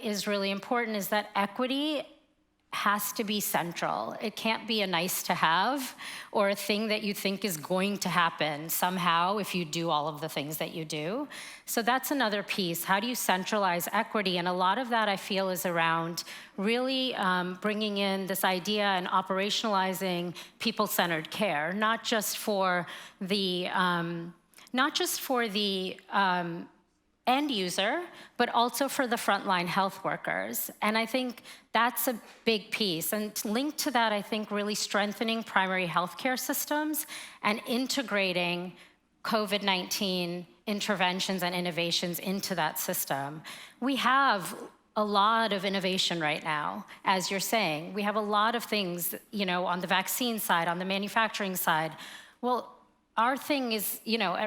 is really important is that equity has to be central. It can't be a nice to have or a thing that you think is going to happen somehow if you do all of the things that you do. So that's another piece. How do you centralize equity? And a lot of that I feel is around really bringing in this idea and operationalizing people-centered care, not just for the end user, but also for the frontline health workers. And I think that's a big piece. And linked to that, I think really strengthening primary healthcare systems and integrating COVID-19 interventions and innovations into that system. We have a lot of innovation right now, as you're saying. We have a lot of things, on the vaccine side, on the manufacturing side. Well, our thing is,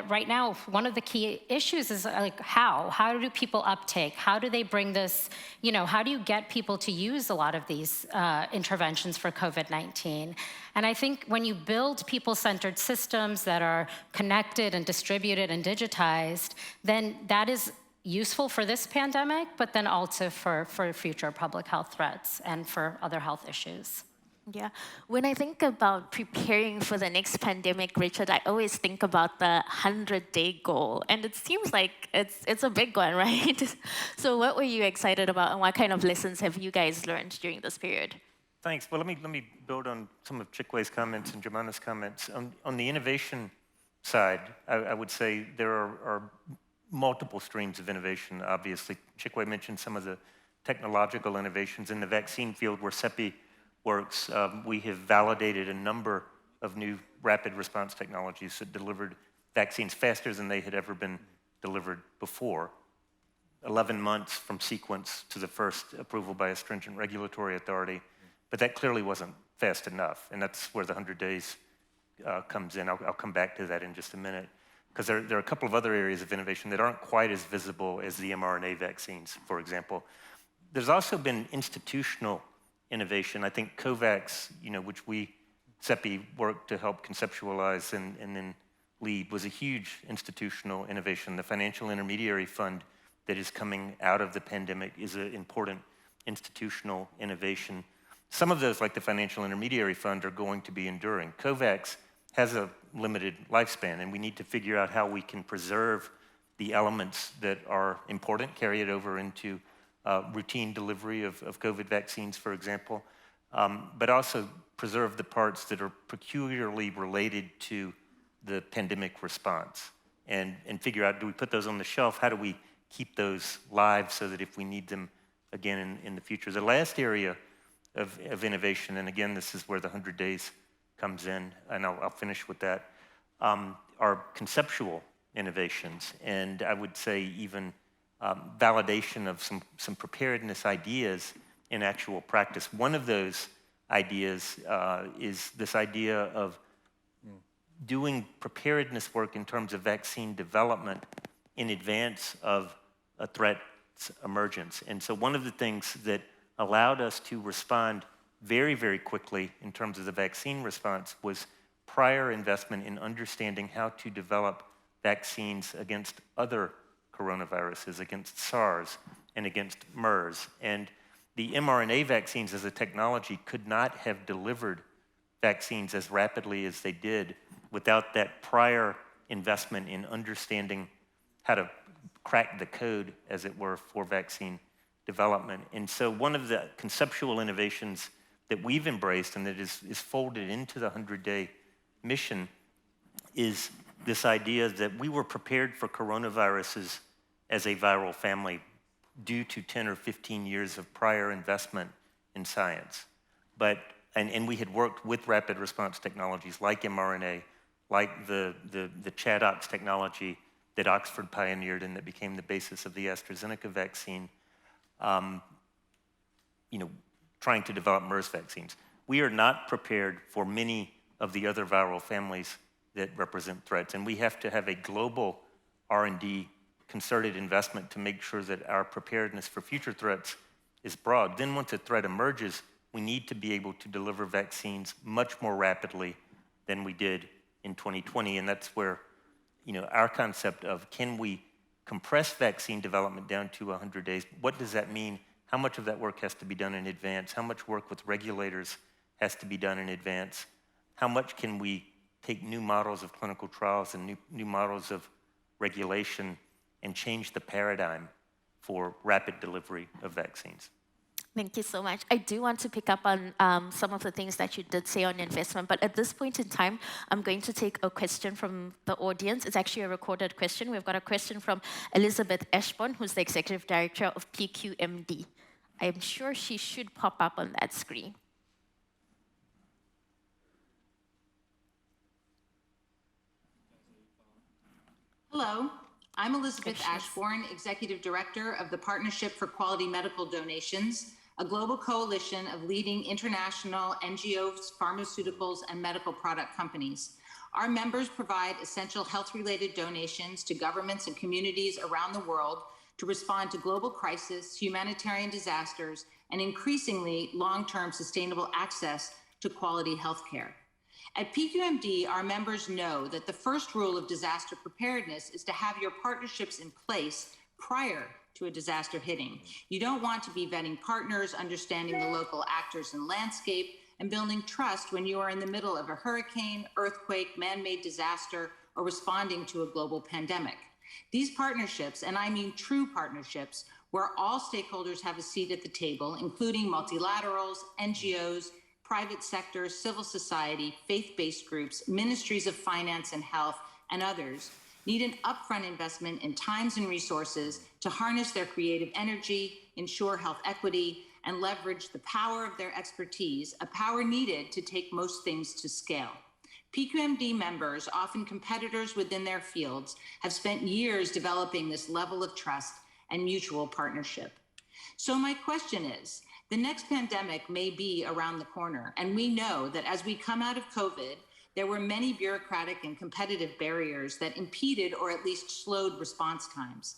right now, one of the key issues is like how do people uptake? How do they bring this, how do you get people to use a lot of these interventions for COVID-19? And I think when you build people-centered systems that are connected and distributed and digitized, then that is useful for this pandemic, but then also for future public health threats and for other health issues. Yeah, when I think about preparing for the next pandemic, Richard, I always think about the 100-day goal, and it seems like it's a big one, right? So what were you excited about, and what kind of lessons have you guys learned during this period? Thanks. Well, let me build on some of Chikwe's comments and Jemana's comments. On the innovation side, I would say there are multiple streams of innovation, obviously. Chikwe mentioned some of the technological innovations in the vaccine field where CEPI works. We have validated a number of new rapid response technologies that delivered vaccines faster than they had ever been delivered before. 11 months from sequence to the first approval by a stringent regulatory authority. But that clearly wasn't fast enough, and that's where the 100 days comes in. I'll come back to that in just a minute, because there are a couple of other areas of innovation that aren't quite as visible as the mRNA vaccines, for example. There's also been institutional innovation. I think COVAX, which CEPI worked to help conceptualize and then lead, was a huge institutional innovation. The Financial Intermediary Fund that is coming out of the pandemic is an important institutional innovation. Some of those, like the Financial Intermediary Fund, are going to be enduring. COVAX has a limited lifespan, and we need to figure out how we can preserve the elements that are important, carry it over into routine delivery of COVID vaccines, for example, but also preserve the parts that are peculiarly related to the pandemic response, and figure out, do we put those on the shelf? How do we keep those live so that if we need them again in the future? The last area of innovation, and again, this is where the 100 days comes in, and I'll finish with that, are conceptual innovations, and I would say even validation of some preparedness ideas in actual practice. One of those ideas is this idea of doing preparedness work in terms of vaccine development in advance of a threat's emergence. And so one of the things that allowed us to respond very, very quickly in terms of the vaccine response was prior investment in understanding how to develop vaccines against other coronaviruses, against SARS and against MERS. And the mRNA vaccines as a technology could not have delivered vaccines as rapidly as they did without that prior investment in understanding how to crack the code, as it were, for vaccine development. And so one of the conceptual innovations that we've embraced and that is folded into the 100-day mission is this idea that we were prepared for coronaviruses as a viral family due to 10 or 15 years of prior investment in science. And we had worked with rapid response technologies like mRNA, like the ChAdOx technology that Oxford pioneered and that became the basis of the AstraZeneca vaccine, trying to develop MERS vaccines. We are not prepared for many of the other viral families that represent threats, and we have to have a global R&D concerted investment to make sure that our preparedness for future threats is broad. Then once a threat emerges, we need to be able to deliver vaccines much more rapidly than we did in 2020, and that's where our concept of, can we compress vaccine development down to 100 days? What does that mean? How much of that work has to be done in advance? How much work with regulators has to be done in advance? How much can we take new models of clinical trials and new models of regulation and change the paradigm for rapid delivery of vaccines? Thank you so much. I do want to pick up on some of the things that you did say on investment, but at this point in time, I'm going to take a question from the audience. It's actually a recorded question. We've got a question from Elizabeth Ashbourne, who's the Executive Director of PQMD. I'm sure she should pop up on that screen. Hello, I'm Elizabeth Ashbourne, Executive Director of the Partnership for Quality Medical Donations, a global coalition of leading international NGOs, pharmaceuticals, and medical product companies. Our members provide essential health-related donations to governments and communities around the world to respond to global crisis, humanitarian disasters, and increasingly long-term sustainable access to quality healthcare. At PQMD, our members know that the first rule of disaster preparedness is to have your partnerships in place prior to a disaster hitting. You don't want to be vetting partners, understanding the local actors and landscape, and building trust when you are in the middle of a hurricane, earthquake, man-made disaster, or responding to a global pandemic. These partnerships, and I mean true partnerships, where all stakeholders have a seat at the table, including multilaterals, NGOs, private sector, civil society, faith-based groups, ministries of finance and health, and others, need an upfront investment in times and resources to harness their creative energy, ensure health equity, and leverage the power of their expertise, a power needed to take most things to scale. PQMD members, often competitors within their fields, have spent years developing this level of trust and mutual partnership. So my question is, the next pandemic may be around the corner, and we know that as we come out of COVID, there were many bureaucratic and competitive barriers that impeded or at least slowed response times.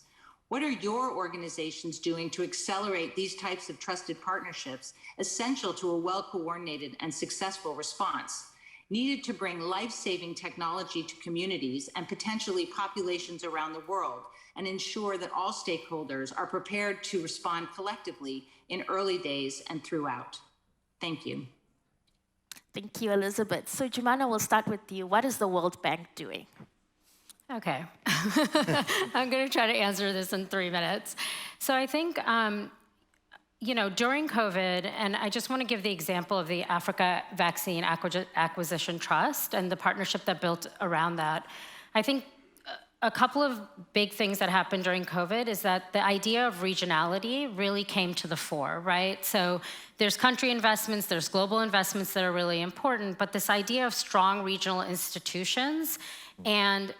What are your organizations doing to accelerate these types of trusted partnerships essential to a well-coordinated and successful response, needed to bring life-saving technology to communities and potentially populations around the world, and ensure that all stakeholders are prepared to respond collectively in early days and throughout? Thank you. Thank you, Elizabeth. So Jumana, we'll start with you. What is the World Bank doing? Okay. I'm going to try to answer this in 3 minutes. So I think, during COVID, and I just want to give the example of the Africa Vaccine Acquisition Trust and the partnership that built around that. I think a couple of big things that happened during COVID is that the idea of regionality really came to the fore, right? So there's country investments, there's global investments that are really important, but this idea of strong regional institutions and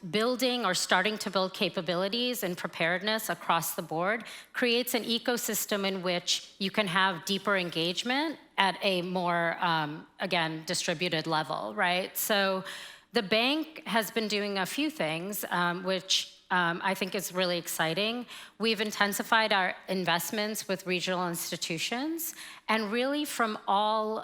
building or starting to build capabilities and preparedness across the board creates an ecosystem in which you can have deeper engagement at a more, again, distributed level, right? So the bank has been doing a few things, which I think is really exciting. We've intensified our investments with regional institutions, and really from all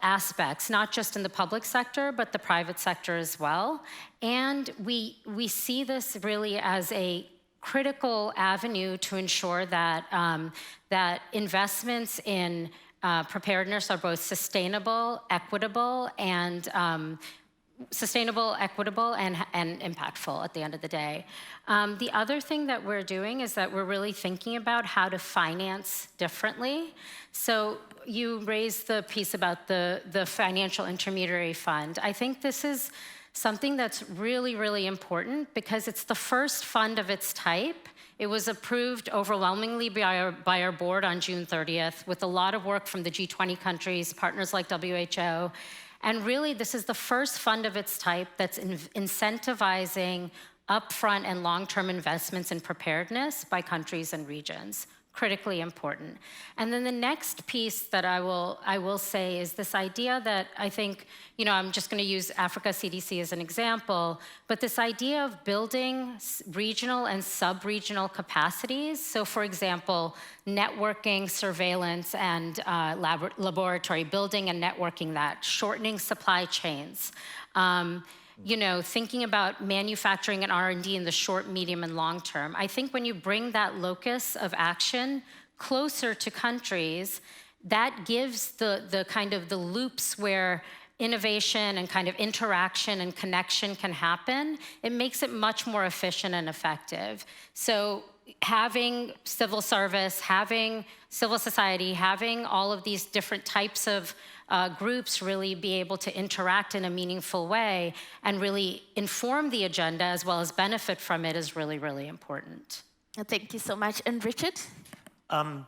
aspects, not just in the public sector, but the private sector as well. And we see this really as a critical avenue to ensure that, that investments in preparedness are both sustainable, equitable, and impactful at the end of the day. The other thing that we're doing is that we're really thinking about how to finance differently. So you raised the piece about the financial intermediary fund. I think this is something that's really, really important because it's the first fund of its type. It was approved overwhelmingly by our board on June 30th with a lot of work from the G20 countries, partners like WHO. And really, this is the first fund of its type that's incentivizing upfront and long-term investments in preparedness by countries and regions. Critically important. And then the next piece that I will say is this idea that I think, I'm just going to use Africa CDC as an example, but this idea of building regional and sub-regional capacities. So for example, networking, surveillance, and laboratory building and networking that, shortening supply chains. Thinking about manufacturing and R&D in the short, medium, and long term. I think when you bring that locus of action closer to countries, that gives the kind of the loops where innovation and kind of interaction and connection can happen. It makes it much more efficient and effective. So having civil service, having civil society, having all of these different types of groups really be able to interact in a meaningful way and really inform the agenda as well as benefit from it is really, really important. Thank you so much. And Richard? I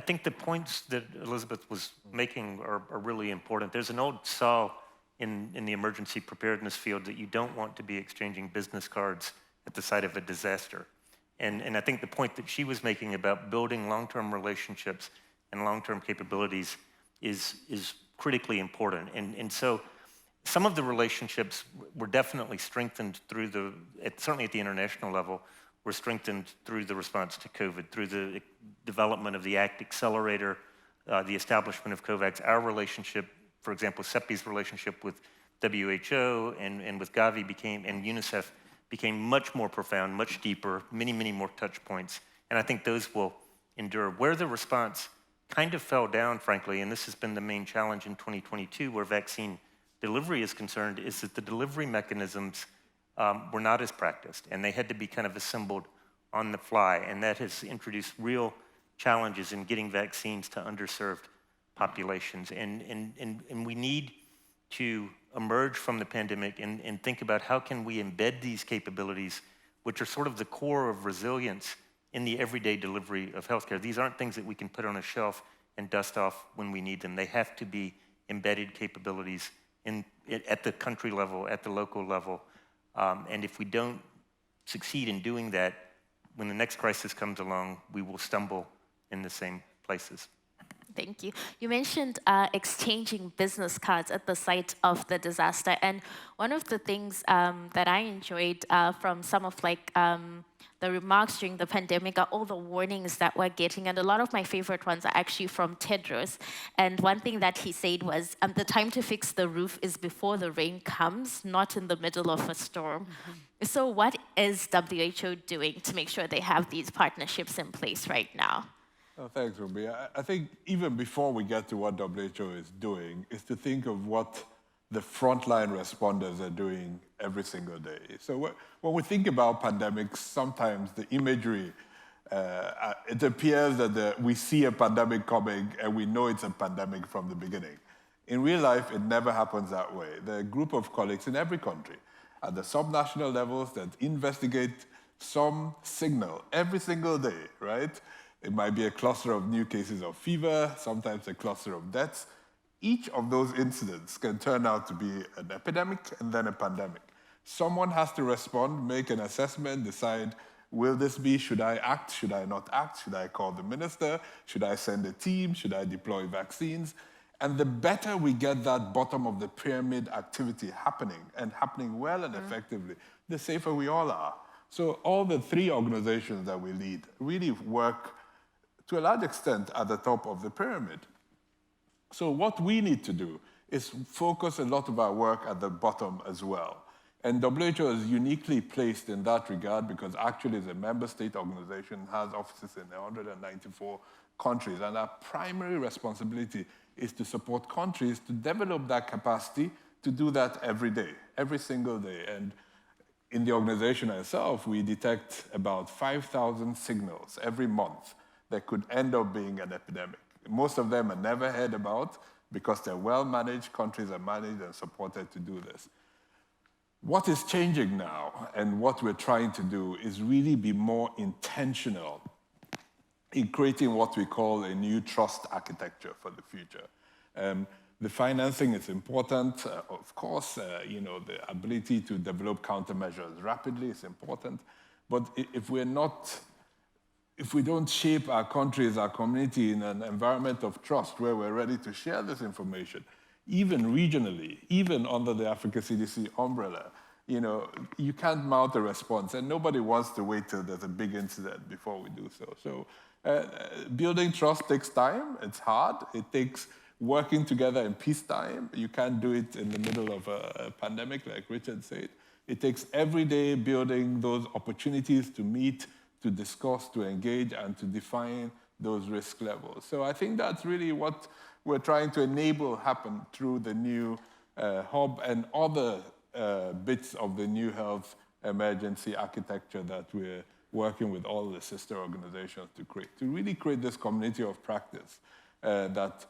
think the points that Elizabeth was making are really important. There's an old saw in the emergency preparedness field that you don't want to be exchanging business cards at the site of a disaster. And I think the point that she was making about building long-term relationships and long-term capabilities is critically important. And so some of the relationships were definitely strengthened through certainly at the international level, were strengthened through the response to COVID, through the development of the ACT Accelerator, the establishment of COVAX, our relationship, for example, CEPI's relationship with WHO and with Gavi and UNICEF became much more profound, much deeper, many, many more touch points. And I think those will endure. Where the response kind of fell down, frankly, and this has been the main challenge in 2022 where vaccine delivery is concerned, is that the delivery mechanisms were not as practiced, and they had to be kind of assembled on the fly, and that has introduced real challenges in getting vaccines to underserved populations. And we need to emerge from the pandemic and think about how can we embed these capabilities, which are sort of the core of resilience in the everyday delivery of healthcare. These aren't things that we can put on a shelf and dust off when we need them. They have to be embedded capabilities at the country level, at the local level. And if we don't succeed in doing that, when the next crisis comes along, we will stumble in the same places. Thank you. You mentioned exchanging business cards at the site of the disaster, and one of the things that I enjoyed from some of the remarks during the pandemic are all the warnings that we're getting, and a lot of my favorite ones are actually from Tedros. And one thing that he said was, the time to fix the roof is before the rain comes, not in the middle of a storm. So what is WHO doing to make sure they have these partnerships in place right now? Oh, thanks, Ruby. I think even before we get to what WHO is doing, is to think of what the frontline responders are doing every single day. So when we think about pandemics, sometimes the imagery, it appears that we see a pandemic coming and we know it's a pandemic from the beginning. In real life, it never happens that way. There are a group of colleagues in every country at the subnational levels that investigate some signal every single day, right? It might be a cluster of new cases of fever, sometimes a cluster of deaths. Each of those incidents can turn out to be an epidemic and then a pandemic. Someone has to respond, make an assessment, decide, will this be, should I act, should I not act, should I call the minister, should I send a team, should I deploy vaccines? And the better we get that bottom of the pyramid activity happening, and happening well and effectively, the safer we all are. So all the three organizations that we lead really work to a large extent at the top of the pyramid. So what we need to do is focus a lot of our work at the bottom as well. And WHO is uniquely placed in that regard because actually as a member state organization has offices in 194 countries. And our primary responsibility is to support countries to develop that capacity to do that every day, every single day. And in the organization itself, we detect about 5,000 signals every month that could end up being an epidemic. Most of them are never heard about because they're well-managed, countries are managed and supported to do this. What is changing now and what we're trying to do is really be more intentional in creating what we call a new trust architecture for the future. The financing is important, of course, the ability to develop countermeasures rapidly is important, but if we don't shape our countries, our community in an environment of trust where we're ready to share this information, even regionally, even under the Africa CDC umbrella, you can't mount a response and nobody wants to wait till there's a big incident before we do so. So building trust takes time, it's hard, it takes working together in peacetime. You can't do it in the middle of a pandemic like Richard said. It takes every day building those opportunities to meet, to discuss, to engage, and to define those risk levels. So I think that's really what we're trying to enable happen through the new hub and other bits of the new health emergency architecture that we're working with all the sister organizations to create, to really create this community of practice that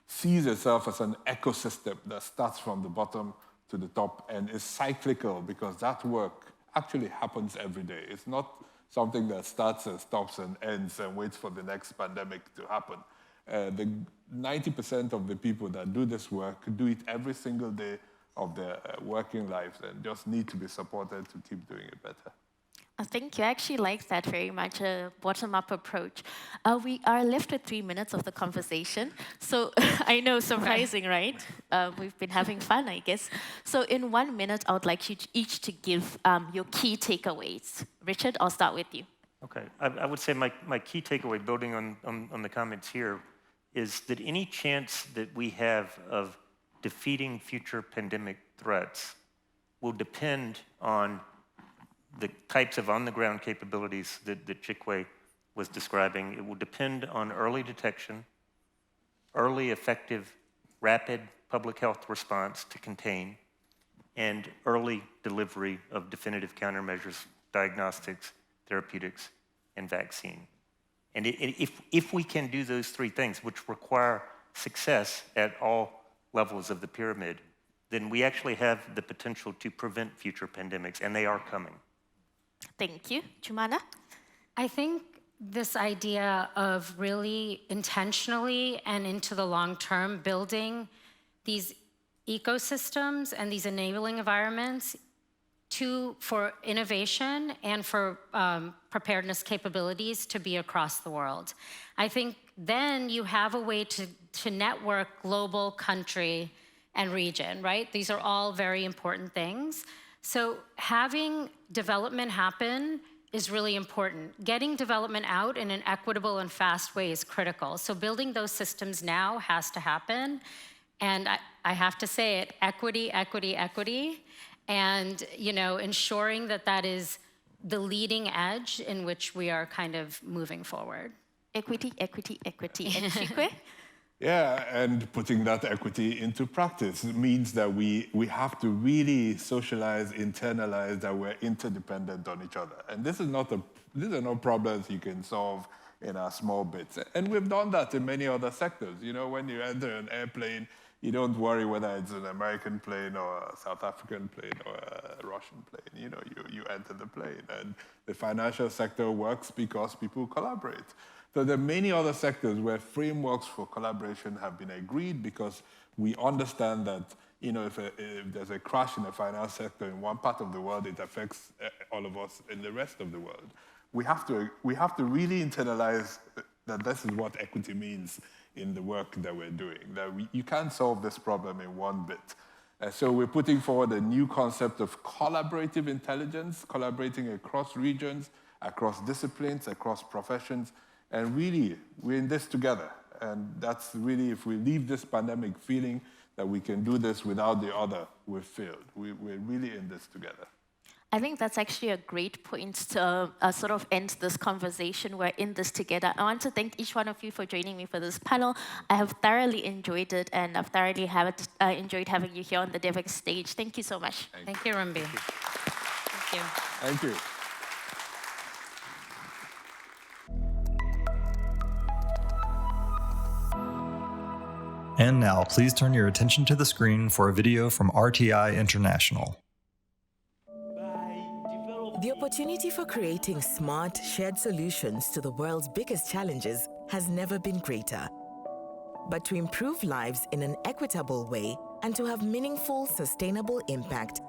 sees itself as an ecosystem that starts from the bottom to the top and is cyclical because that work actually happens every day. It's not something that starts and stops and ends and waits for the next pandemic to happen. The 90% of the people that do this work do it every single day of their working lives and just need to be supported to keep doing it better. Thank you. I actually like that very much, a bottom-up approach. We are left with 3 minutes of the conversation. So I know, surprising, right? We've been having fun, I guess. So in 1 minute, I would like you each to give your key takeaways. Richard, I'll start with you. Okay. I would say my key takeaway, building on the comments here, is that any chance that we have of defeating future pandemic threats will depend on the types of on-the-ground capabilities that Chikwe was describing, it will depend on early detection, early, effective, rapid public health response to contain, and early delivery of definitive countermeasures, diagnostics, therapeutics, and vaccine. And if we can do those three things, which require success at all levels of the pyramid, then we actually have the potential to prevent future pandemics, and they are coming. Thank you. Jumana? I think this idea of really intentionally and into the long term building these ecosystems and these enabling environments for innovation and for preparedness capabilities to be across the world. I think then you have a way to network global, country, and region, right? These are all very important things. So having development happen is really important. Getting development out in an equitable and fast way is critical. So building those systems now has to happen. And I have to say it, equity, equity, equity. And ensuring that that is the leading edge in which we are kind of moving forward. Equity, equity, equity. And Chikwe? Yeah, and putting that equity into practice means that we have to really socialize, internalize that we're interdependent on each other. And these are not problems you can solve in our small bits. And we've done that in many other sectors. When you enter an airplane, you don't worry whether it's an American plane or a South African plane or a Russian plane. You enter the plane. And the financial sector works because people collaborate. So there are many other sectors where frameworks for collaboration have been agreed because we understand that if there's a crash in the finance sector in one part of the world, it affects all of us in the rest of the world. We have to really internalize that this is what equity means in the work that we're doing, that you can't solve this problem in one bit. So we're putting forward a new concept of collaborative intelligence, collaborating across regions, across disciplines, across professions, and really, we're in this together. And that's really, if we leave this pandemic feeling that we can do this without the other, we've failed. We're really in this together. I think that's actually a great point to sort of end this conversation. We're in this together. I want to thank each one of you for joining me for this panel. I have thoroughly enjoyed it, and I've thoroughly enjoyed having you here on the Devex stage. Thank you so much. Thank you, Rumbi. Thank you. Thank you. And now, please turn your attention to the screen for a video from RTI International. The opportunity for creating smart, shared solutions to the world's biggest challenges has never been greater. But to improve lives in an equitable way and to have meaningful, sustainable impact,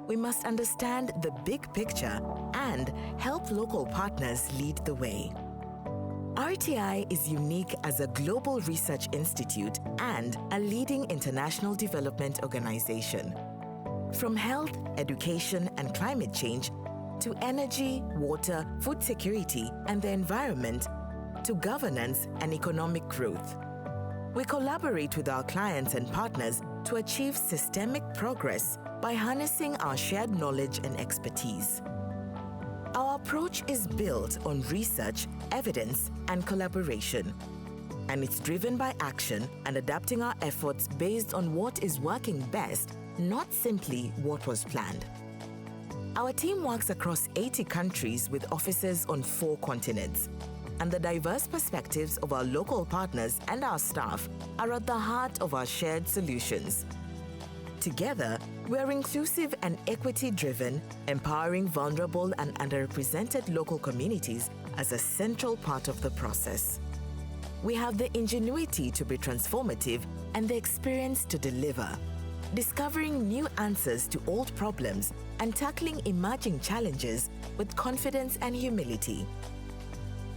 we must understand the big picture and help local partners lead the way. RTI is unique as a global research institute and a leading international development organization. From health, education, and climate change, to energy, water, food security, and the environment, to governance and economic growth. We collaborate with our clients and partners to achieve systemic progress by harnessing our shared knowledge and expertise. Our approach is built on research, evidence, and collaboration. And it's driven by action and adapting our efforts based on what is working best, not simply what was planned. Our team works across 80 countries with offices on 4 continents. And the diverse perspectives of our local partners and our staff are at the heart of our shared solutions. Together, we are inclusive and equity-driven, empowering vulnerable and underrepresented local communities as a central part of the process. We have the ingenuity to be transformative and the experience to deliver, discovering new answers to old problems and tackling emerging challenges with confidence and humility.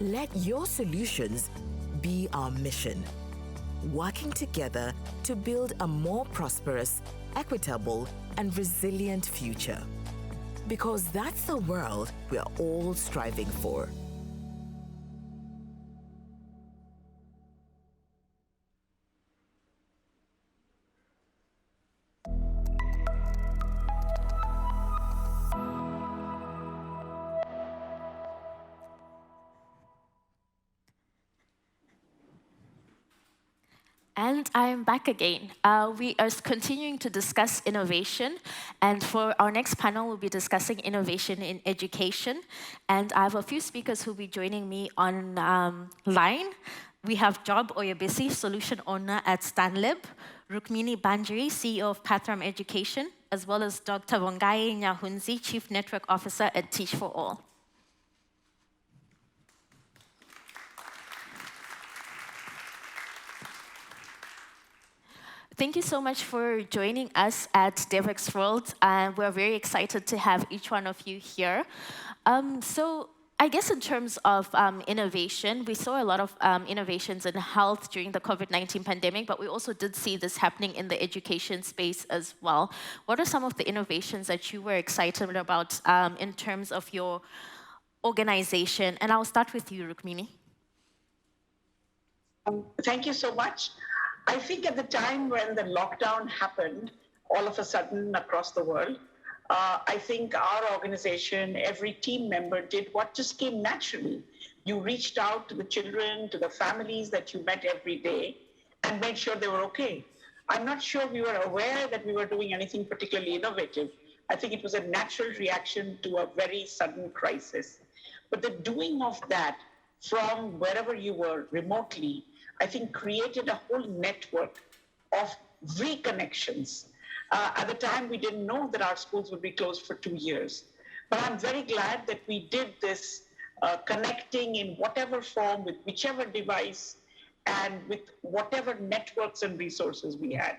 Let your solutions be our mission, working together to build a more prosperous, equitable, and resilient future. Because that's the world we're all striving for. And I am back again. We are continuing to discuss innovation, and for our next panel, we'll be discussing innovation in education. And I have a few speakers who'll be joining me online. We have Job Oyebisi, Solution Owner at Stanlib, Rukmini Banjari, CEO of Pathram Education, as well as Dr. Vongai Nyahunzi, Chief Network Officer at Teach for All. Thank you so much for joining us at Devex World. We're very excited to have each one of you here. So I guess in terms of innovation, we saw a lot of innovations in health during the COVID-19 pandemic, but we also did see this happening in the education space as well. What are some of the innovations that you were excited about in terms of your organization? And I'll start with you, Rukmini. Thank you so much. I think at the time when the lockdown happened, all of a sudden across the world, I think our organization, every team member did what just came naturally. You reached out to the children, to the families that you met every day, and made sure they were okay. I'm not sure we were aware that we were doing anything particularly innovative. I think it was a natural reaction to a very sudden crisis. But the doing of that from wherever you were remotely, I think created a whole network of reconnections. At the time, we didn't know that our schools would be closed for 2 years. But I'm very glad that we did this connecting in whatever form, with whichever device, and with whatever networks and resources we had.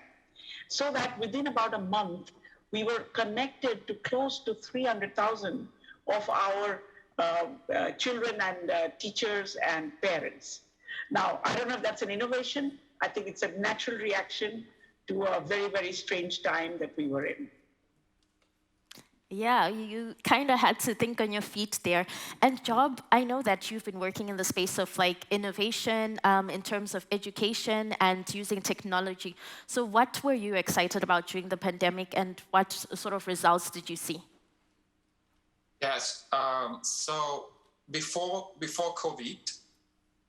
So that within about a month, we were connected to close to 300,000 of our children and teachers and parents. Now, I don't know if that's an innovation. I think it's a natural reaction to a very, very strange time that we were in. Yeah, you kind of had to think on your feet there. And Job, I know that you've been working in the space of like innovation in terms of education and using technology. So what were you excited about during the pandemic, and what sort of results did you see? Yes, so before COVID,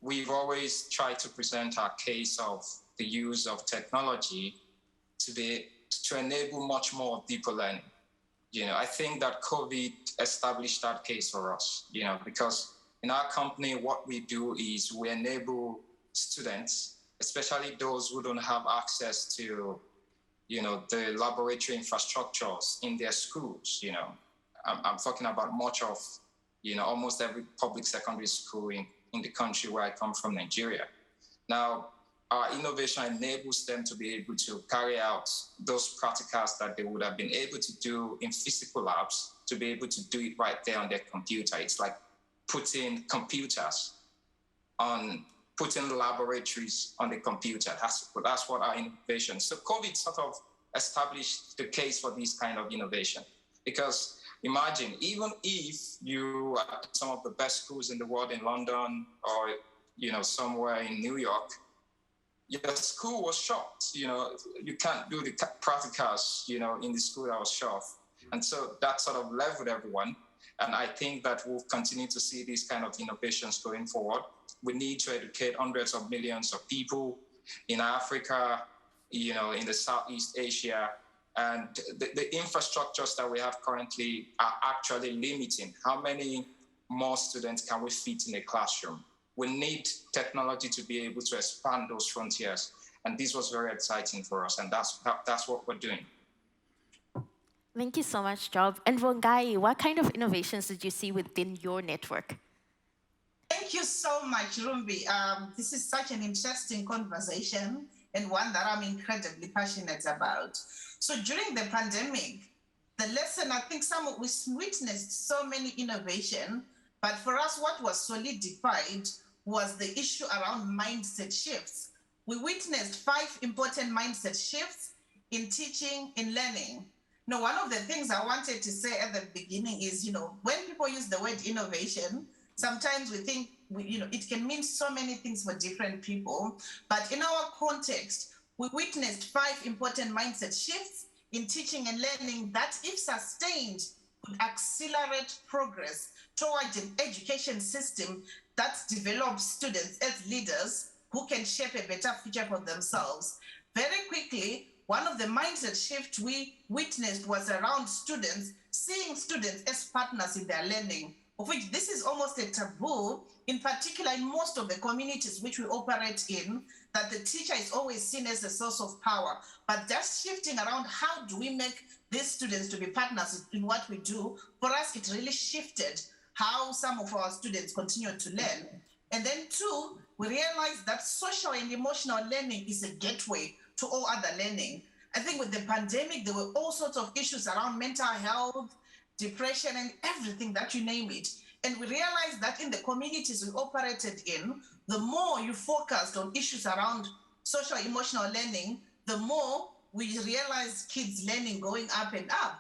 we've always tried to present our case of the use of technology to enable much more deeper learning. You know, I think that COVID established that case for us, you know, because in our company, what we do is we enable students, especially those who don't have access to, you know, the laboratory infrastructures in their schools, you know. I'm talking about much of, you know, almost every public secondary school in the country where I come from, Nigeria. Now, our innovation enables them to be able to carry out those practicals that they would have been able to do in physical labs, to be able to do it right there on their computer. It's like putting laboratories on the computer. That's what our innovation. So COVID sort of established the case for this kind of innovation, because imagine, even if you are at some of the best schools in the world in London or, you know, somewhere in New York, your school was shut. You know, you can't do the practicals, you know, in the school that was shut. And so that sort of leveled everyone. And I think that we'll continue to see these kind of innovations going forward. We need to educate hundreds of millions of people in Africa, you know, in the Southeast Asia. And the infrastructures that we have currently are actually limiting how many more students can we fit in a classroom. We need technology to be able to expand those frontiers. And this was very exciting for us. And that's what we're doing. Thank you so much, Job. And Vongai, what kind of innovations did you see within your network? Thank you so much, Rumbi. This is such an interesting conversation, and one that I'm incredibly passionate about. So during the pandemic, the lesson, I think we witnessed so many innovation, but for us, what was solidified was the issue around mindset shifts. We witnessed 5 important mindset shifts in teaching, in learning. Now, one of the things I wanted to say at the beginning is, you know, when people use the word innovation, sometimes we think, you know, it can mean so many things for different people. But in our context, we witnessed 5 important mindset shifts in teaching and learning that, if sustained, would accelerate progress towards an education system that develops students as leaders who can shape a better future for themselves. Very quickly, one of the mindset shifts we witnessed was around students, seeing students as partners in their learning, of which this is almost a taboo, in particular in most of the communities which we operate in, that the teacher is always seen as a source of power. But just shifting around, how do we make these students to be partners in what we do? For us, it really shifted how some of our students continue to learn. And then two, we realized that social and emotional learning is a gateway to all other learning. I think with the pandemic, there were all sorts of issues around mental health, depression, and everything that you name it. And we realized that in the communities we operated in, the more you focused on issues around social emotional learning, the more we realized kids learning going up and up.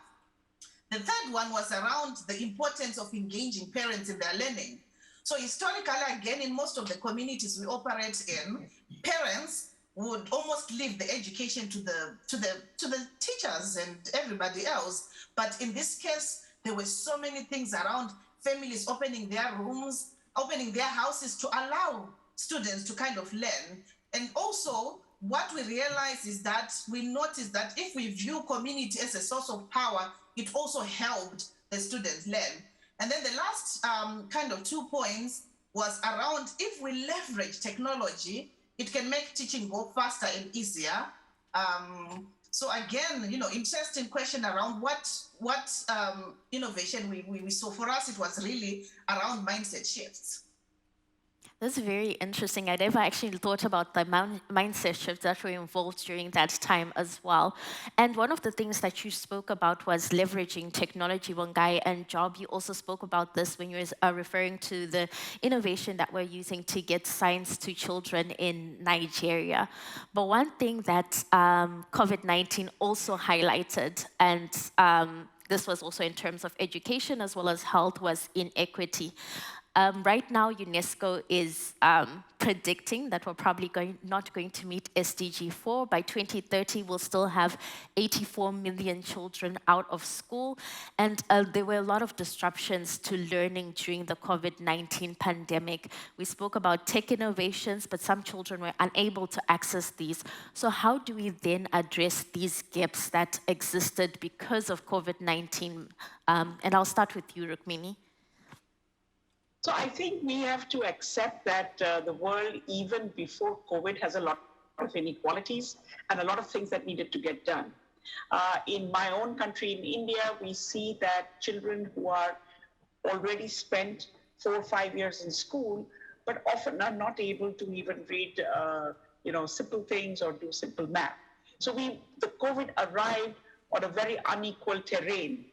The third one was around the importance of engaging parents in their learning. So historically, again, in most of the communities we operate in, parents would almost leave the education to the teachers and everybody else. But in this case, there were so many things around families opening their rooms, opening their houses to allow students to kind of learn. And also, what we realize is that we noticed that if we view community as a source of power, it also helped the students learn. And then the last kind of 2 points was around if we leverage technology, it can make teaching go faster and easier. So again, interesting question around what innovation we saw. For us, it was really around mindset shifts. That's very interesting. I never actually thought about the mindset shifts that were involved during that time as well. And one of the things that you spoke about was leveraging technology, Wangai, and Job. You also spoke about this when you were referring to the innovation that we're using to get science to children in Nigeria. But one thing that COVID-19 also highlighted, and this was also in terms of education as well as health, was inequity. Right now, UNESCO is predicting that we're probably not going to meet SDG 4. By 2030, we'll still have 84 million children out of school. And there were a lot of disruptions to learning during the COVID-19 pandemic. We spoke about tech innovations, but some children were unable to access these. So how do we then address these gaps that existed because of COVID-19? And I'll start with you, Rukmini. So I think we have to accept that the world, even before COVID, has a lot of inequalities and a lot of things that needed to get done. In my own country, in India, we see that children who are already spent 4 or 5 years in school, but often are not able to even read, simple things or do simple math. So the COVID arrived on a very unequal terrain.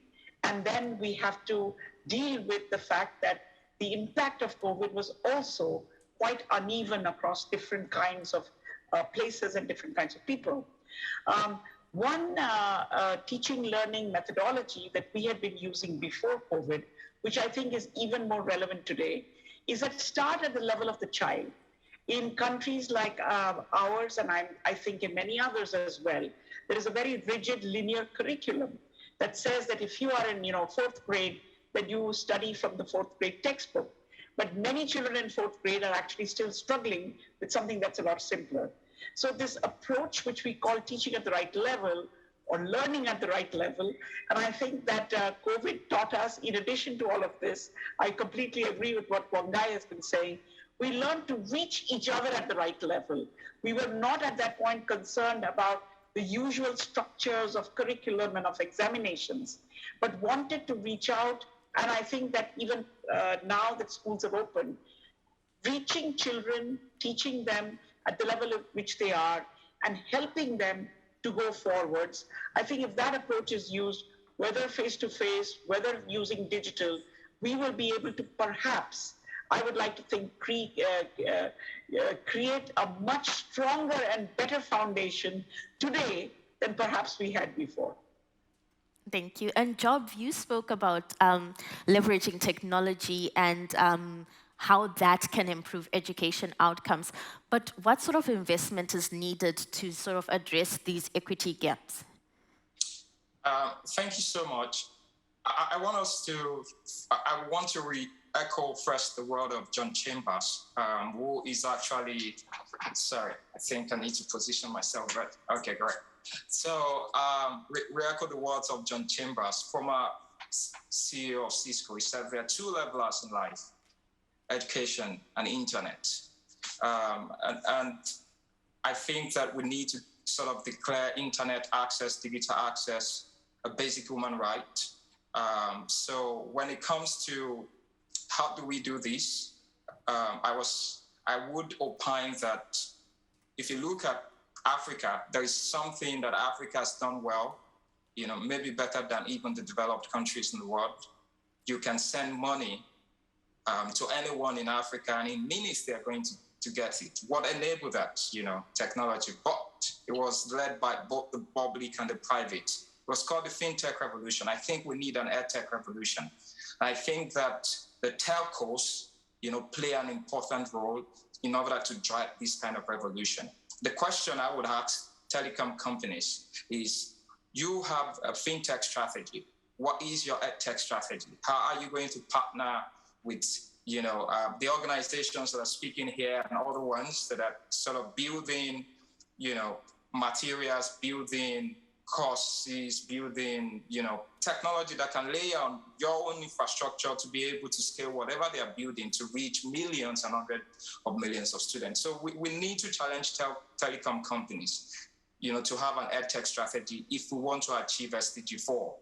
And then we have to deal with the fact that the impact of COVID was also quite uneven across different kinds of places and different kinds of people. One teaching learning methodology that we had been using before COVID, which I think is even more relevant today, is that start at the level of the child. In countries like ours, and I think in many others as well, there is a very rigid linear curriculum that says that if you are in 4th grade, that you study from the 4th grade textbook. But many children in 4th grade are actually still struggling with something that's a lot simpler. So this approach, which we call teaching at the right level or learning at the right level, and I think that COVID taught us, in addition to all of this, I completely agree with what Wangai has been saying, we learned to reach each other at the right level. We were not at that point concerned about the usual structures of curriculum and of examinations, but wanted to reach out. And I think that even now that schools have opened, reaching children, teaching them at the level at which they are, and helping them to go forwards. I think if that approach is used, whether face-to-face, whether using digital, we will be able to perhaps, I would like to think, create a much stronger and better foundation today than perhaps we had before. Thank you. And Job, you spoke about leveraging technology and how that can improve education outcomes. But what sort of investment is needed to sort of address these equity gaps? Thank you so much. I want to echo first the word of John Chambers, who is actually, sorry, I think I need to position myself right. Okay, great. So we echo the words of John Chambers, former CEO of Cisco. He said there are two levels in life: education and internet. And I think that we need to sort of declare internet access, digital access, a basic human right. So when it comes to how do we do this, I would opine that if you look at Africa, there is something that Africa has done well, maybe better than even the developed countries in the world. You can send money to anyone in Africa, and in minutes they're going to get it. What enabled that? Technology. But it was led by both the public and the private. It was called the fintech revolution. I think we need an edtech revolution. I think that the telcos, play an important role in order to drive this kind of revolution. The question I would ask telecom companies is, you have a fintech strategy. What is your edtech strategy? How are you going to partner with, the organizations that are speaking here and other ones that are sort of building, materials, building courses, building, technology that can lay on your own infrastructure to be able to scale whatever they are building to reach millions and hundreds of millions of students. So we need to challenge telecom companies, to have an edtech strategy if we want to achieve SDG 4,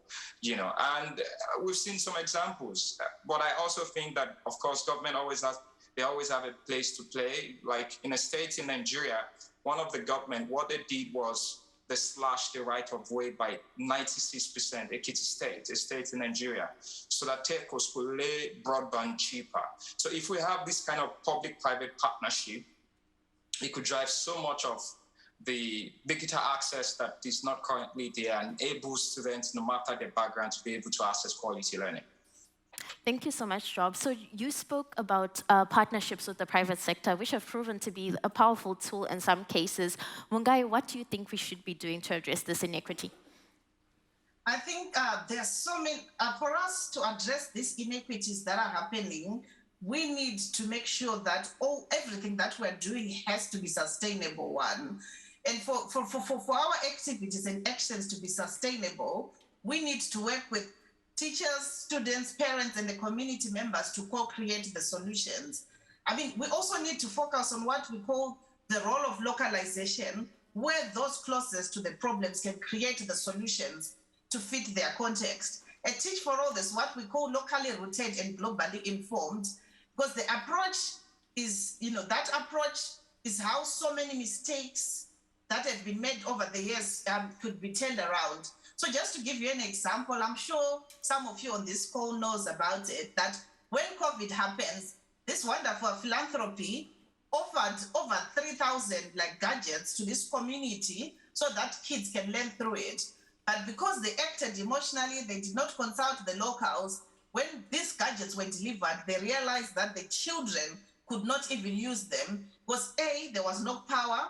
and we've seen some examples. But I also think that, of course, government always have a place to play. Like in a state in Nigeria, one of the government, what they did was they slashed the right of way by 96%, Ekiti State, a state in Nigeria, so that telcos could lay broadband cheaper. So if we have this kind of public-private partnership, it could drive so much of the digital access that is not currently there and enable students, no matter their background, to be able to access quality learning. Thank you so much, Job. So you spoke about partnerships with the private sector, which have proven to be a powerful tool in some cases. Mungai, what do you think we should be doing to address this inequity? I think there's so many, for us to address these inequities that are happening, we need to make sure that everything that we're doing has to be sustainable one. And for our activities and actions to be sustainable, we need to work with teachers, students, parents, and the community members to co-create the solutions. I mean, we also need to focus on what we call the role of localization, where those closest to the problems can create the solutions to fit their context. And Teach for All is what we call locally rooted and globally informed, because the approach is, that approach is how so many mistakes that have been made over the years could be turned around. So just to give you an example, I'm sure some of you on this call knows about it, that when COVID happens, this wonderful philanthropy offered over 3,000 gadgets to this community so that kids can learn through it. But because they acted emotionally, they did not consult the locals. When these gadgets were delivered, they realized that the children could not even use them because A, there was no power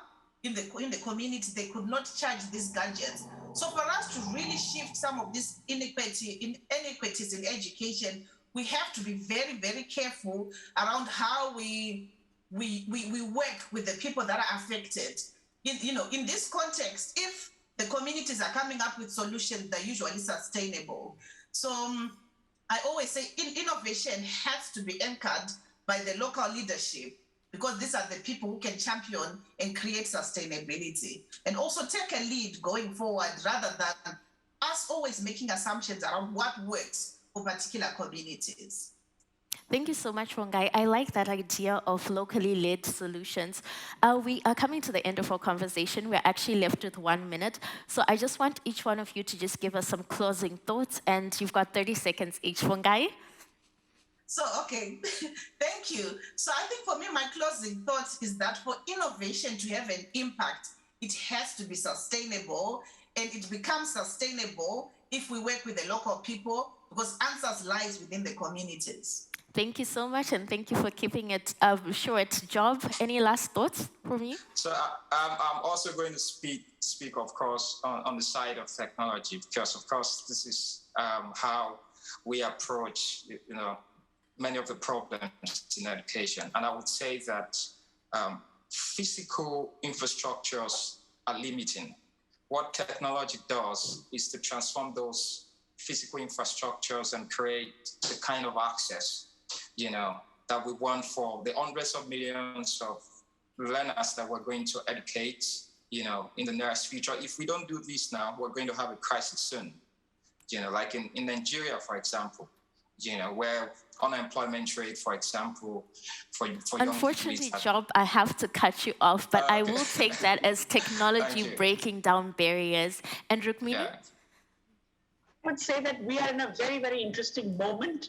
in the community. They could not charge these gadgets. So for us to really shift some of these inequities in education, we have to be very, very careful around how we work with the people that are affected. In this context, if the communities are coming up with solutions that are usually sustainable. So I always say innovation has to be anchored by the local leadership, because these are the people who can champion and create sustainability and also take a lead going forward rather than us always making assumptions around what works for particular communities. Thank you so much, Mungai. I like that idea of locally led solutions. We are coming to the end of our conversation. We're actually left with 1 minute. So I just want each one of you to just give us some closing thoughts, and you've got 30 seconds each. Mungai? So, okay, thank you. So I think for me, my closing thought is that for innovation to have an impact, it has to be sustainable, and it becomes sustainable if we work with the local people, because answers lies within the communities. Thank you so much, and thank you for keeping it short. Job, any last thoughts from you? So I'm also going to speak, of course, on the side of technology, because, of course, this is how we approach, many of the problems in education. And I would say that physical infrastructures are limiting. What technology does is to transform those physical infrastructures and create the kind of access, that we want for the hundreds of millions of learners that we're going to educate, in the nearest future. If we don't do this now, we're going to have a crisis soon. Like in Nigeria, for example, where unemployment rate, for example, for young Unfortunately, people Job, I have to cut you off, but I will take that as technology breaking down barriers. And Rukmini? I would say that we are in a very, very interesting moment.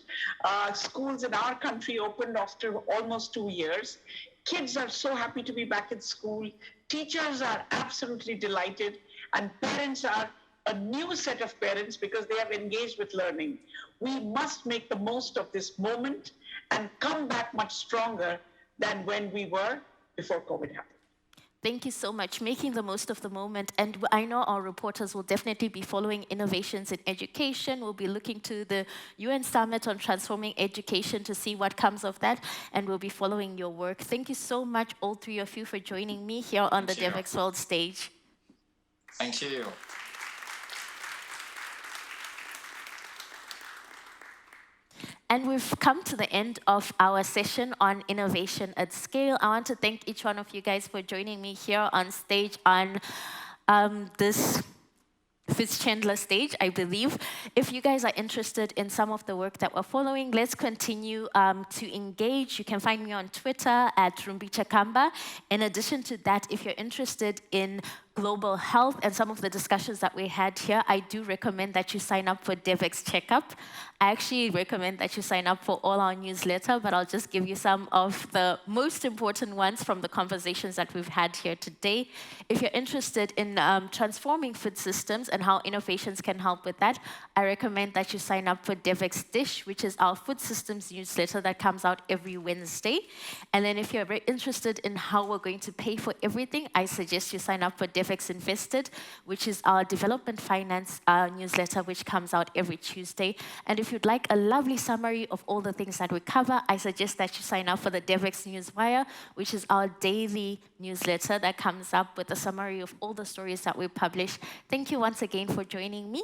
Schools in our country opened after almost 2 years. Kids are so happy to be back in school. Teachers are absolutely delighted, and parents are a new set of parents because they have engaged with learning. We must make the most of this moment and come back much stronger than when we were before COVID happened. Thank you so much. Making the most of the moment. And I know our reporters will definitely be following innovations in education. We'll be looking to the UN Summit on Transforming Education to see what comes of that. And we'll be following your work. Thank you so much, all three of you, for joining me here on the Devex World stage. Thank you. And we've come to the end of our session on innovation at scale. I want to thank each one of you guys for joining me here on stage on this Fichandler stage, I believe. If you guys are interested in some of the work that we're following, let's continue to engage. You can find me on Twitter at Rumbichakamba. In addition to that, if you're interested in global health and some of the discussions that we had here, I do recommend that you sign up for Devex Checkup. I actually recommend that you sign up for all our newsletter, but I'll just give you some of the most important ones from the conversations that we've had here today. If you're interested in transforming food systems and how innovations can help with that, I recommend that you sign up for Devex Dish, which is our food systems newsletter that comes out every Wednesday. And then if you're very interested in how we're going to pay for everything, I suggest you sign up for Devex Invested, which is our development finance newsletter, which comes out every Tuesday. And if you'd like a lovely summary of all the things that we cover, I suggest that you sign up for the Devex Newswire, which is our daily newsletter that comes up with a summary of all the stories that we publish. Thank you once again for joining me.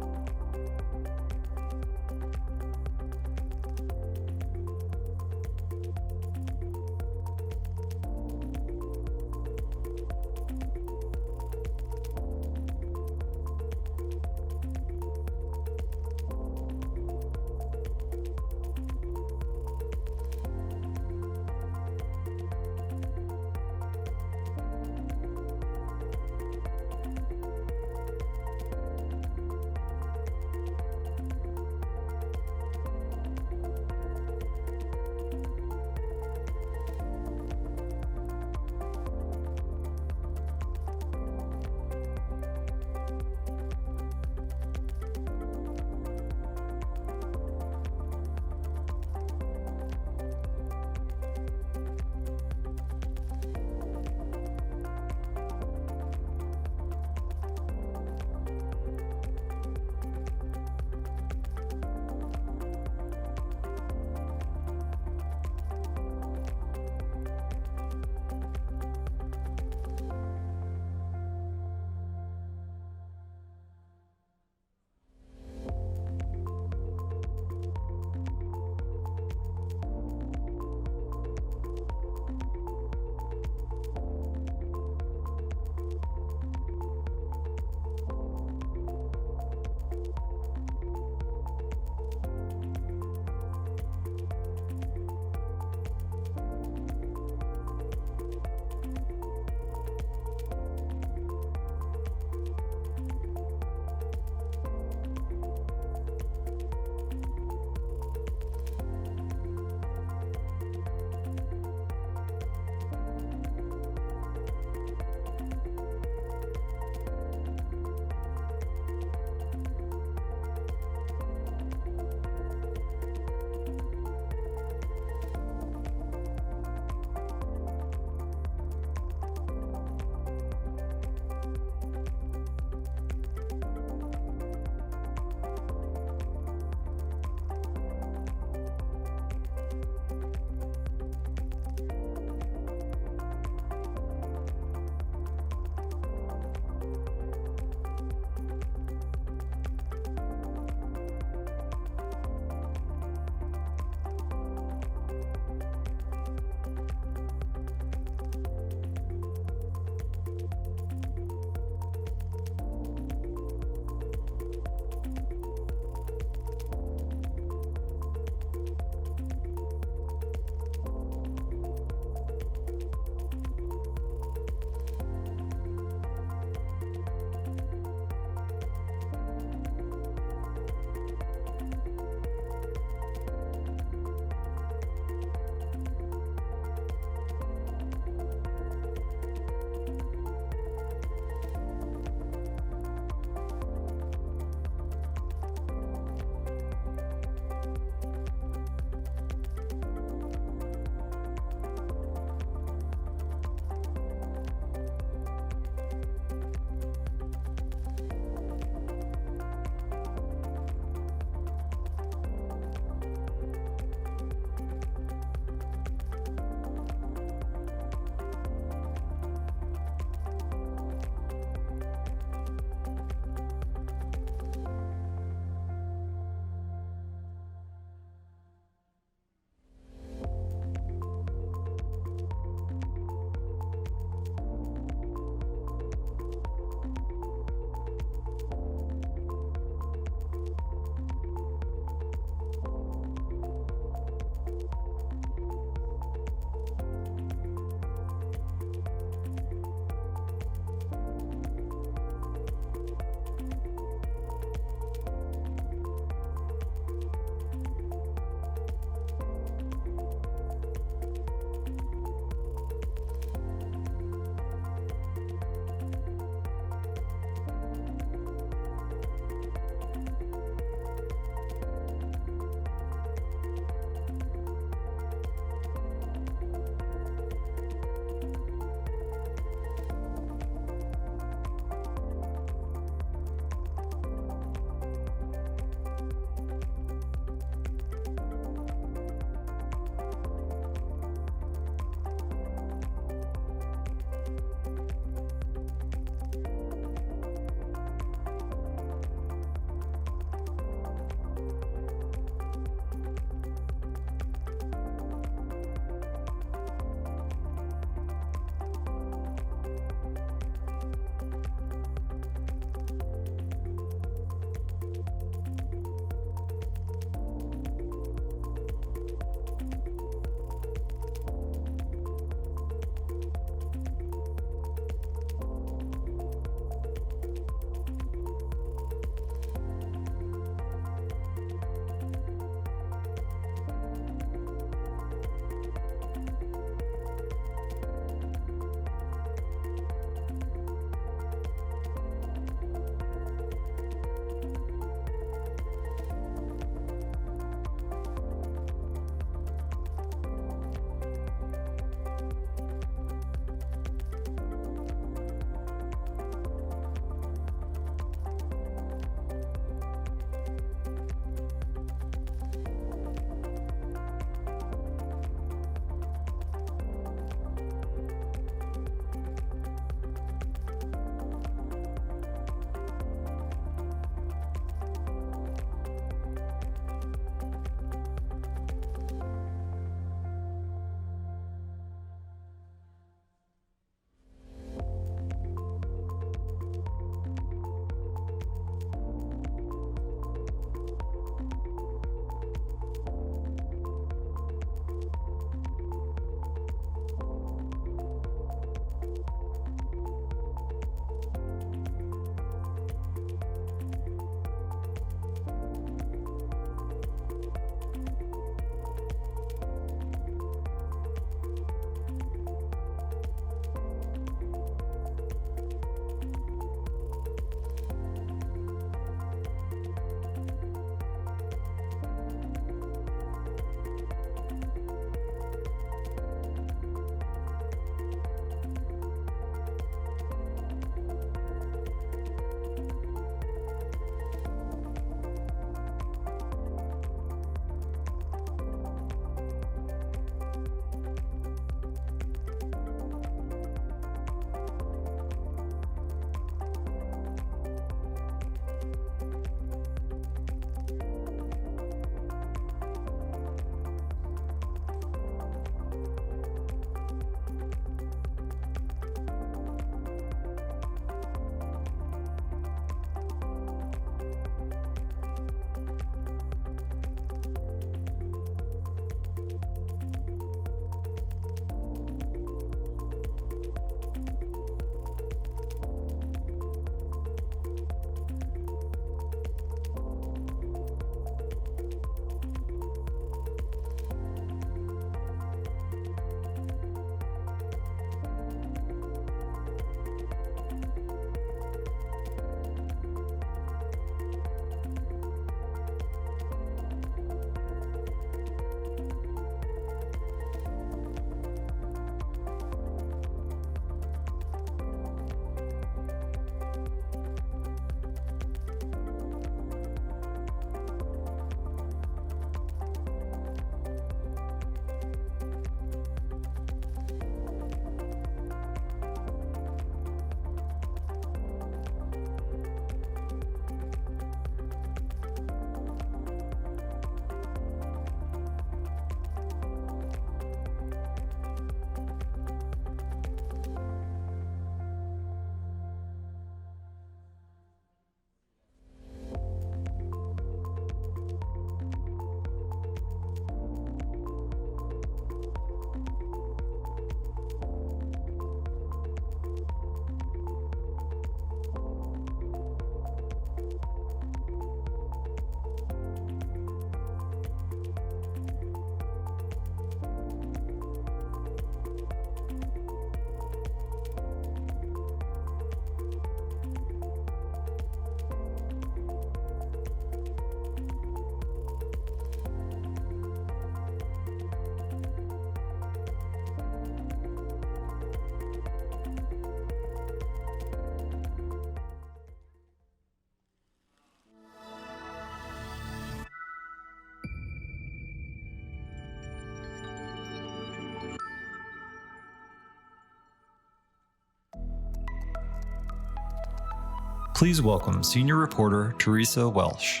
Please welcome senior reporter Teresa Welsh.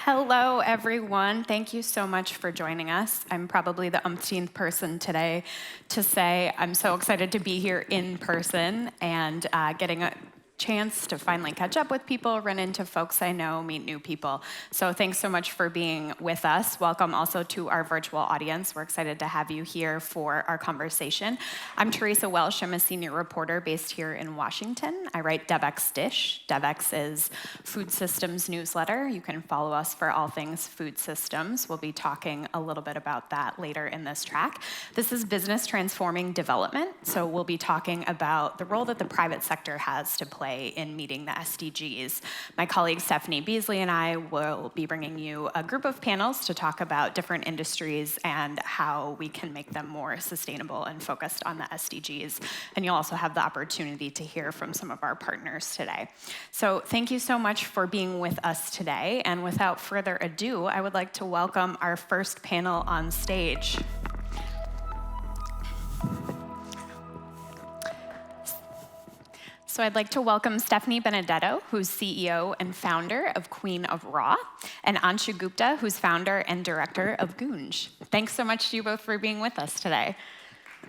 Hello, everyone. Thank you so much for joining us. I'm probably the umpteenth person today to say I'm so excited to be here in person and getting a chance to finally catch up with people, run into folks I know, meet new people. So thanks so much for being with us. Welcome also to our virtual audience. We're excited to have you here for our conversation. I'm Teresa Welsh. I'm a senior reporter based here in Washington. I write Devex Dish. Devex is food systems newsletter. You can follow us for all things food systems. We'll be talking a little bit about that later in this track. This is business transforming development. So we'll be talking about the role that the private sector has to play in meeting the SDGs. My colleague Stephanie Beasley and I will be bringing you a group of panels to talk about different industries and how we can make them more sustainable and focused on the SDGs. And you'll also have the opportunity to hear from some of our partners today. So thank you so much for being with us today. And without further ado, I would like to welcome our first panel on stage. So I'd like to welcome Stephanie Benedetto, who's CEO and founder of Queen of Raw, and Anshu Gupta, who's founder and director of Goonj. Thanks so much to you both for being with us today.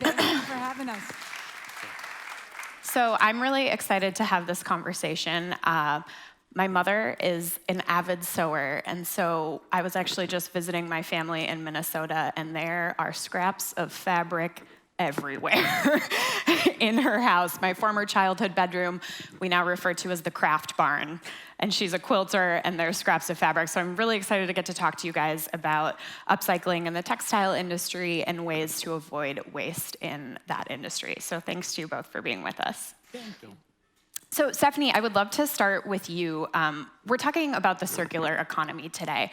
Thank you for having us. So I'm really excited to have this conversation. My mother is an avid sewer, and so I was actually just visiting my family in Minnesota, and there are scraps of fabric everywhere in her house. My former childhood bedroom, we now refer to as the craft barn. And she's a quilter, and there's scraps of fabric. So I'm really excited to get to talk to you guys about upcycling in the textile industry and ways to avoid waste in that industry. So thanks to you both for being with us. Thank you. So Stephanie, I would love to start with you. We're talking about the circular economy today.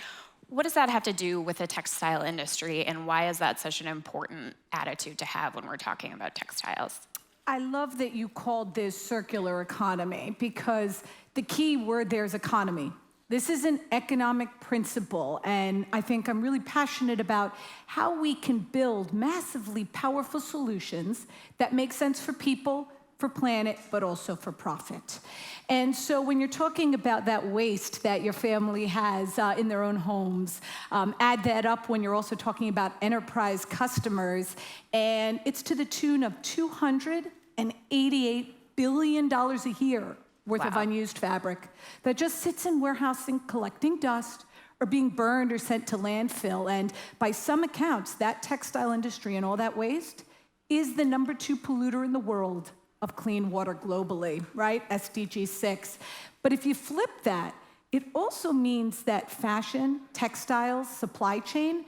What does that have to do with the textile industry, and why is that such an important attitude to have when we're talking about textiles? I love that you called this circular economy, because the key word there is economy. This is an economic principle, and I think I'm really passionate about how we can build massively powerful solutions that make sense for people, for planet, but also for profit. And so when you're talking about that waste that your family has in their own homes, add that up when you're also talking about enterprise customers, and it's to the tune of $288 billion a year worth of unused fabric that just sits in warehousing collecting dust or being burned or sent to landfill. And by some accounts, that textile industry and all that waste is the #2 polluter in the world of clean water globally, right? SDG 6. But if you flip that, it also means that fashion, textiles, supply chain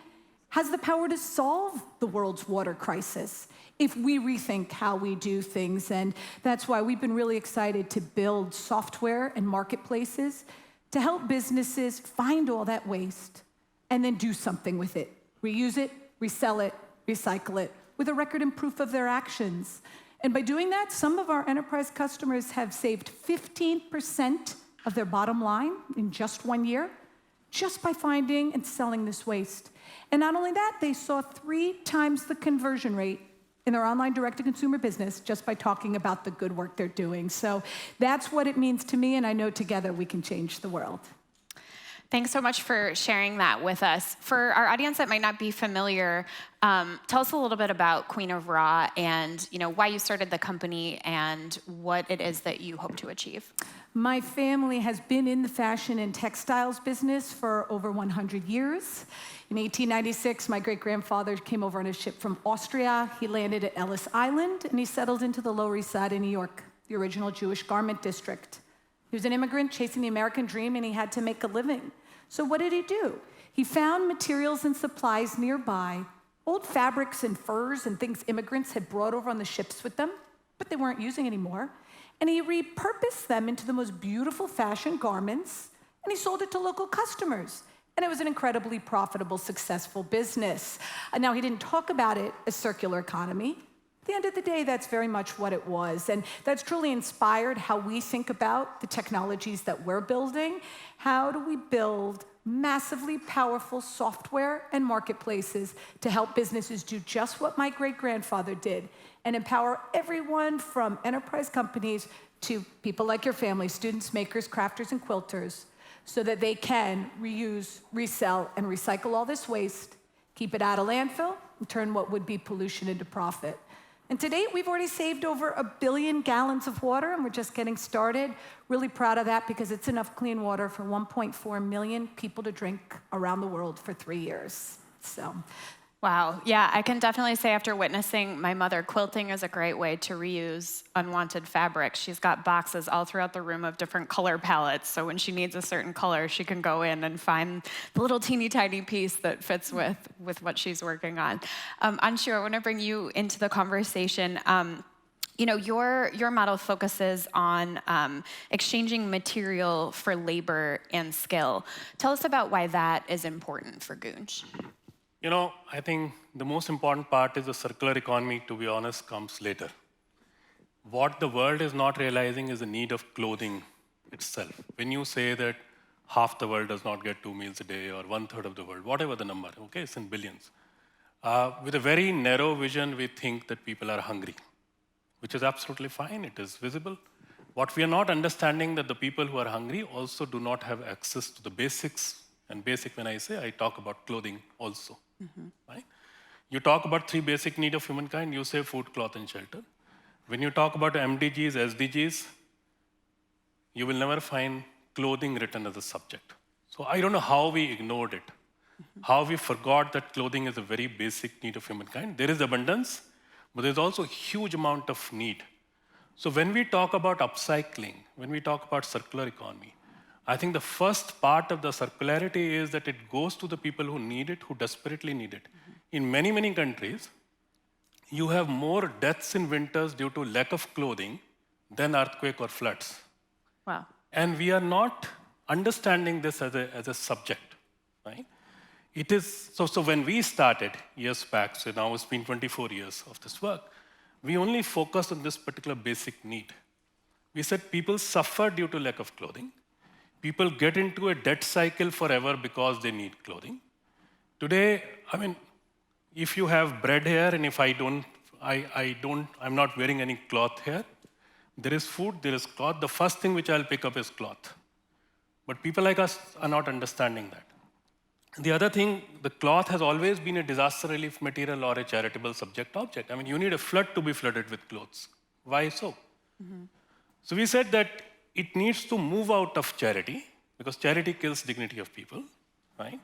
has the power to solve the world's water crisis if we rethink how we do things. And that's why we've been really excited to build software and marketplaces to help businesses find all that waste and then do something with it. Reuse it, resell it, recycle it, with a record and proof of their actions. And by doing that, some of our enterprise customers have saved 15% of their bottom line in just 1 year, just by finding and selling this waste. And not only that, they saw 3 times the conversion rate in their online direct-to-consumer business just by talking about the good work they're doing. So that's what it means to me, and I know together we can change the world. Thanks so much for sharing that with us. For our audience that might not be familiar, tell us a little bit about Queen of Raw and why you started the company and what it is that you hope to achieve. My family has been in the fashion and textiles business for over 100 years. In 1896, my great-grandfather came over on a ship from Austria. He landed at Ellis Island, and he settled into the Lower East Side of New York, the original Jewish garment district. He was an immigrant chasing the American dream, and he had to make a living. So what did he do? He found materials and supplies nearby, old fabrics and furs and things immigrants had brought over on the ships with them, but they weren't using anymore. And he repurposed them into the most beautiful fashion garments, and he sold it to local customers. And it was an incredibly profitable, successful business. Now, he didn't talk about it as circular economy. At the end of the day, that's very much what it was. And that's truly inspired how we think about the technologies that we're building. How do we build massively powerful software and marketplaces to help businesses do just what my great-grandfather did and empower everyone from enterprise companies to people like your family, students, makers, crafters, and quilters, so that they can reuse, resell, and recycle all this waste, keep it out of landfill, and turn what would be pollution into profit. And to date, we've already saved over 1 billion gallons of water, and we're just getting started. Really proud of that because it's enough clean water for 1.4 million people to drink around the world for 3 years. So. Wow, yeah, I can definitely say after witnessing my mother, quilting is a great way to reuse unwanted fabric. She's got boxes all throughout the room of different color palettes, so when she needs a certain color, she can go in and find the little teeny tiny piece that fits with what she's working on. Anshu, I want to bring you into the conversation. You know, your model focuses on exchanging material for labor and skill. Tell us about why that is important for Goonj. You know, I think the most important part is the circular economy, to be honest, comes later. What the world is not realizing is the need of clothing itself. When you say that half the world does not get 2 meals a day or 1/3 of the world, whatever the number, okay, it's in billions. With a very narrow vision, we think that people are hungry, which is absolutely fine, it is visible. What we are not understanding that the people who are hungry also do not have access to the basics. And basic, when I say, I talk about clothing also. Right? You talk about 3 basic needs of humankind, you say food, cloth, and shelter. When you talk about MDGs, SDGs, you will never find clothing written as a subject. So I don't know how we ignored it, how we forgot that clothing is a very basic need of humankind. There is abundance, but there's also a huge amount of need. So when we talk about upcycling, when we talk about circular economy, I think the first part of the circularity is that it goes to the people who need it, who desperately need it. In many, many countries, you have more deaths in winters due to lack of clothing than earthquake or floods. Wow. And we are not understanding this as a subject, right? It is, so when we started years back, so now it's been 24 years of this work, we only focused on this particular basic need. We said people suffer due to lack of clothing. People get into a debt cycle forever because they need clothing. Today, I mean, if you have bread here and if I'm not wearing any cloth here, there is food, there is cloth. The first thing which I'll pick up is cloth. But people like us are not understanding that. The other thing, the cloth has always been a disaster relief material or a charitable subject object. I mean, you need a flood to be flooded with clothes. Why so? So we said that it needs to move out of charity, because charity kills dignity of people, right?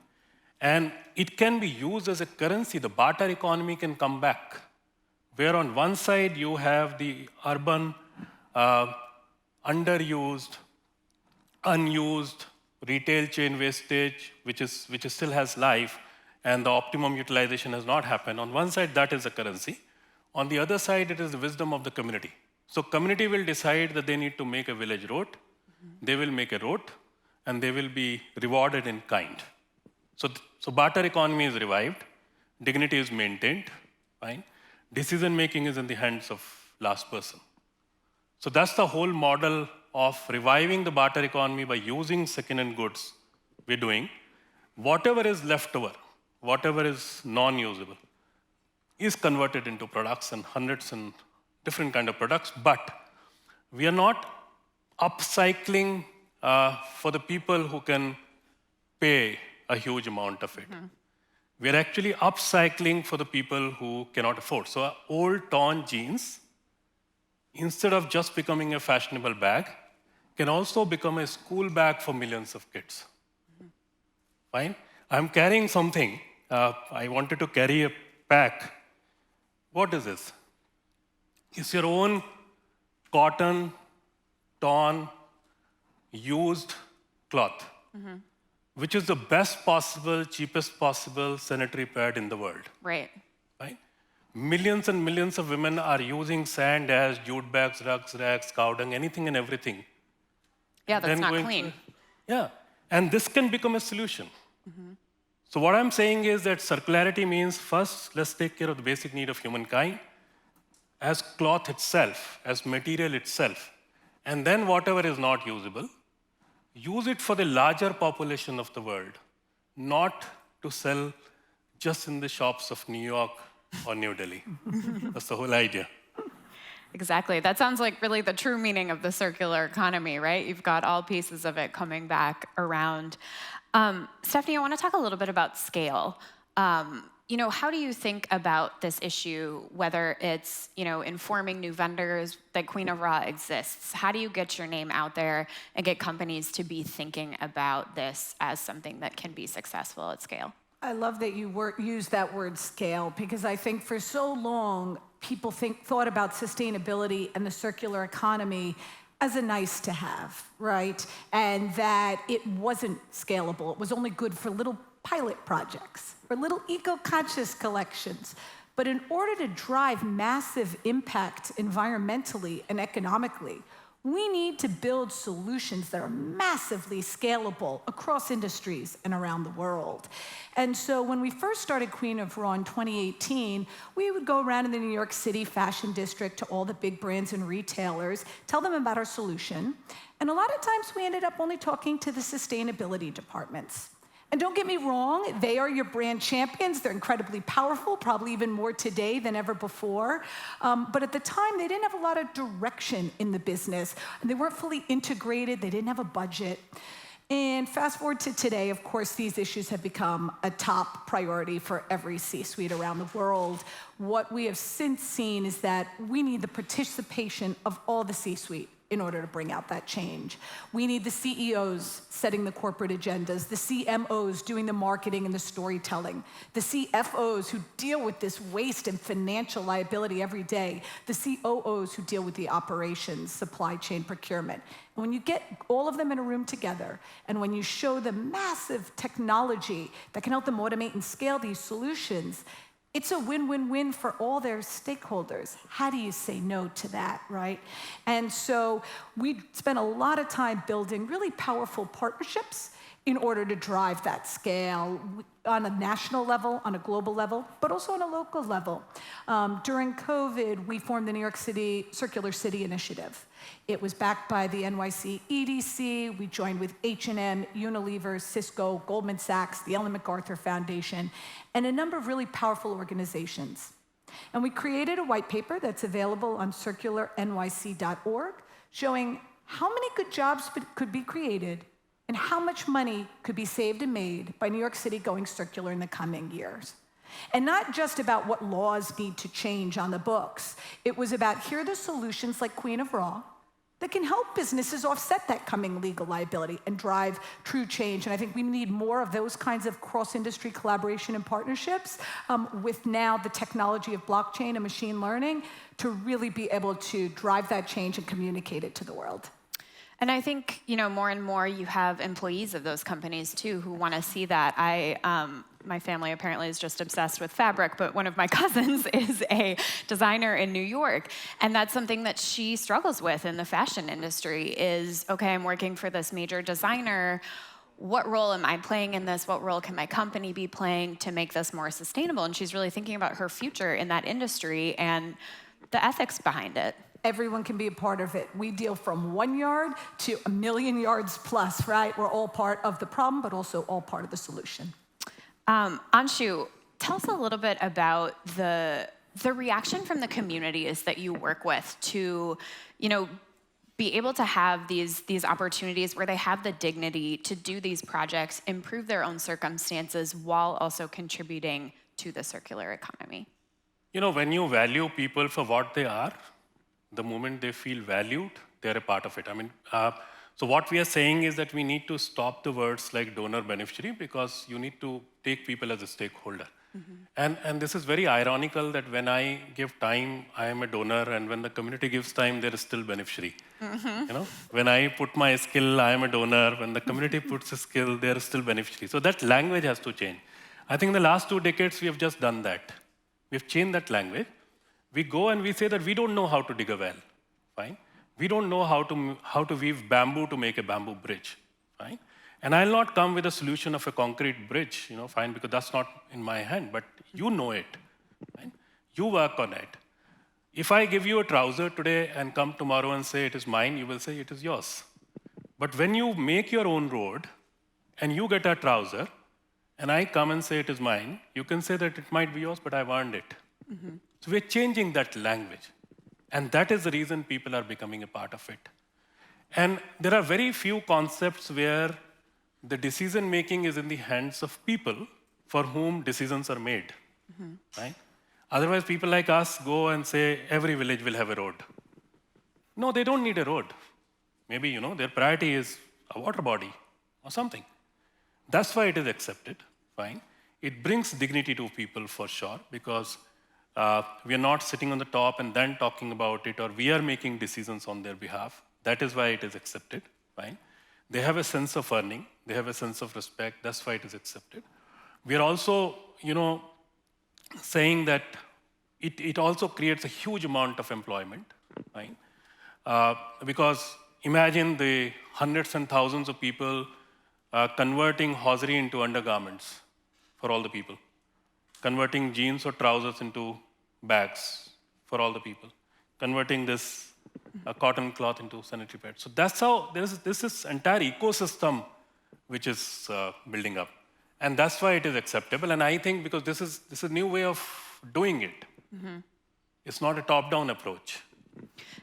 And it can be used as a currency. The barter economy can come back, where on one side you have the urban, underused, unused retail chain wastage, which still has life, and the optimum utilization has not happened. On one side, that is a currency. On the other side, it is the wisdom of the community. So community will decide that they need to make a village road. They will make a road, and they will be rewarded in kind. So barter economy is revived. Dignity is maintained. Fine. Decision-making is in the hands of last person. So that's the whole model of reviving the barter economy by using second-hand goods we're doing. Whatever is left over, whatever is non-usable, is converted into products and hundreds and different kind of products, but we are not upcycling for the people who can pay a huge amount of it. We're actually upcycling for the people who cannot afford. So old torn jeans, instead of just becoming a fashionable bag, can also become a school bag for millions of kids. Fine? I'm carrying something. I wanted to carry a pack. What is this? It's your own cotton, torn, used cloth, which is the best possible, cheapest possible sanitary pad in the world. Right. Right? Millions and millions of women are using sand as jute bags, rugs, rags, cow dung, anything and everything. Yeah, that's not clean. Yeah, and this can become a solution. So what I'm saying is that circularity means first, let's take care of the basic need of humankind as cloth itself, as material itself. And then whatever is not usable, use it for the larger population of the world not to sell just in the shops of New York or New Delhi. That's the whole idea. Exactly. That sounds like really the true meaning of the circular economy, right? You've got all pieces of it coming back around. Stephanie, I want to talk a little bit about scale. How do you think about this issue, whether it's, informing new vendors that Queen of Raw exists? How do you get your name out there and get companies to be thinking about this as something that can be successful at scale? I love that you use that word scale, because I think for so long, people thought about sustainability and the circular economy as a nice to have, right? And that it wasn't scalable. It was only good for little pilot projects or little eco-conscious collections. But in order to drive massive impact environmentally and economically, we need to build solutions that are massively scalable across industries and around the world. And so when we first started Queen of Raw in 2018, we would go around in the New York City fashion district to all the big brands and retailers, tell them about our solution. And a lot of times we ended up only talking to the sustainability departments. And don't get me wrong, they are your brand champions. They're incredibly powerful, probably even more today than ever before. But at the time, they didn't have a lot of direction in the business. And they weren't fully integrated. They didn't have a budget. And fast forward to today, of course, these issues have become a top priority for every C-suite around the world. What we have since seen is that we need the participation of all the C-suite in order to bring out that change. We need the CEOs setting the corporate agendas, the CMOs doing the marketing and the storytelling, the CFOs who deal with this waste and financial liability every day, the COOs who deal with the operations, supply chain, procurement. And when you get all of them in a room together, and when you show them massive technology that can help them automate and scale these solutions, it's a win-win-win for all their stakeholders. How do you say no to that, right? And so we spent a lot of time building really powerful partnerships in order to drive that scale on a national level, on a global level, but also on a local level. During COVID, we formed the New York City Circular City Initiative. It was backed by the NYC EDC. We joined with H&M, Unilever, Cisco, Goldman Sachs, the Ellen MacArthur Foundation, and a number of really powerful organizations. And we created a white paper that's available on circularnyc.org, showing how many good jobs could be created and how much money could be saved and made by New York City going circular in the coming years. And not just about what laws need to change on the books. It was about, here are the solutions like Queen of Raw that can help businesses offset that coming legal liability and drive true change. And I think we need more of those kinds of cross-industry collaboration and partnerships with now the technology of blockchain and machine learning to really be able to drive that change and communicate it to the world. And I think, more and more you have employees of those companies too who want to see that. My family apparently is just obsessed with fabric, but one of my cousins is a designer in New York. And that's something that she struggles with in the fashion industry is, okay, I'm working for this major designer. What role am I playing in this? What role can my company be playing to make this more sustainable? And she's really thinking about her future in that industry and the ethics behind it. Everyone can be a part of it. We deal from 1 yard to 1 million yards plus, right? We're all part of the problem, but also all part of the solution. Anshu, tell us a little bit about the reaction from the communities that you work with to, be able to have these opportunities where they have the dignity to do these projects, improve their own circumstances while also contributing to the circular economy. When you value people for what they are, the moment they feel valued, they're a part of it. So what we are saying is that we need to stop the words like donor beneficiary because you need to take people as a stakeholder. Mm-hmm. And this is very ironical that when I give time, I am a donor, and when the community gives time, there is still beneficiary. Mm-hmm. When I put my skill, I am a donor. When the community puts a skill, there is still beneficiary. So that language has to change. I think in the last 2 decades, we have just done that. We've changed that language. We go and we say that we don't know how to dig a well, fine? We don't know how to weave bamboo to make a bamboo bridge, fine? And I'll not come with a solution of a concrete bridge, fine, because that's not in my hand, but you know it, fine? You work on it. If I give you a trouser today and come tomorrow and say it is mine, you will say it is yours. But when you make your own road and you get a trouser, and I come and say it is mine, you can say that it might be yours, but I've earned it. So we're changing that language. And that is the reason people are becoming a part of it. And there are very few concepts where the decision-making is in the hands of people for whom decisions are made, right? Otherwise, people like us go and say, every village will have a road. No, they don't need a road. Maybe, their priority is a water body or something. That's why it is accepted, fine. It brings dignity to people for sure, because we are not sitting on the top and then talking about it, or we are making decisions on their behalf. That is why it is accepted, fine. They have a sense of earning. They have a sense of respect. That's why it is accepted. We are also, saying that it also creates a huge amount of employment, right? Because imagine the hundreds and thousands of people converting hosiery into undergarments for all the people, converting jeans or trousers into bags for all the people, converting this cotton cloth into sanitary pads. So that's how this entire ecosystem which is building up. And that's why it is acceptable. And I think because this is a new way of doing it. It's not a top-down approach.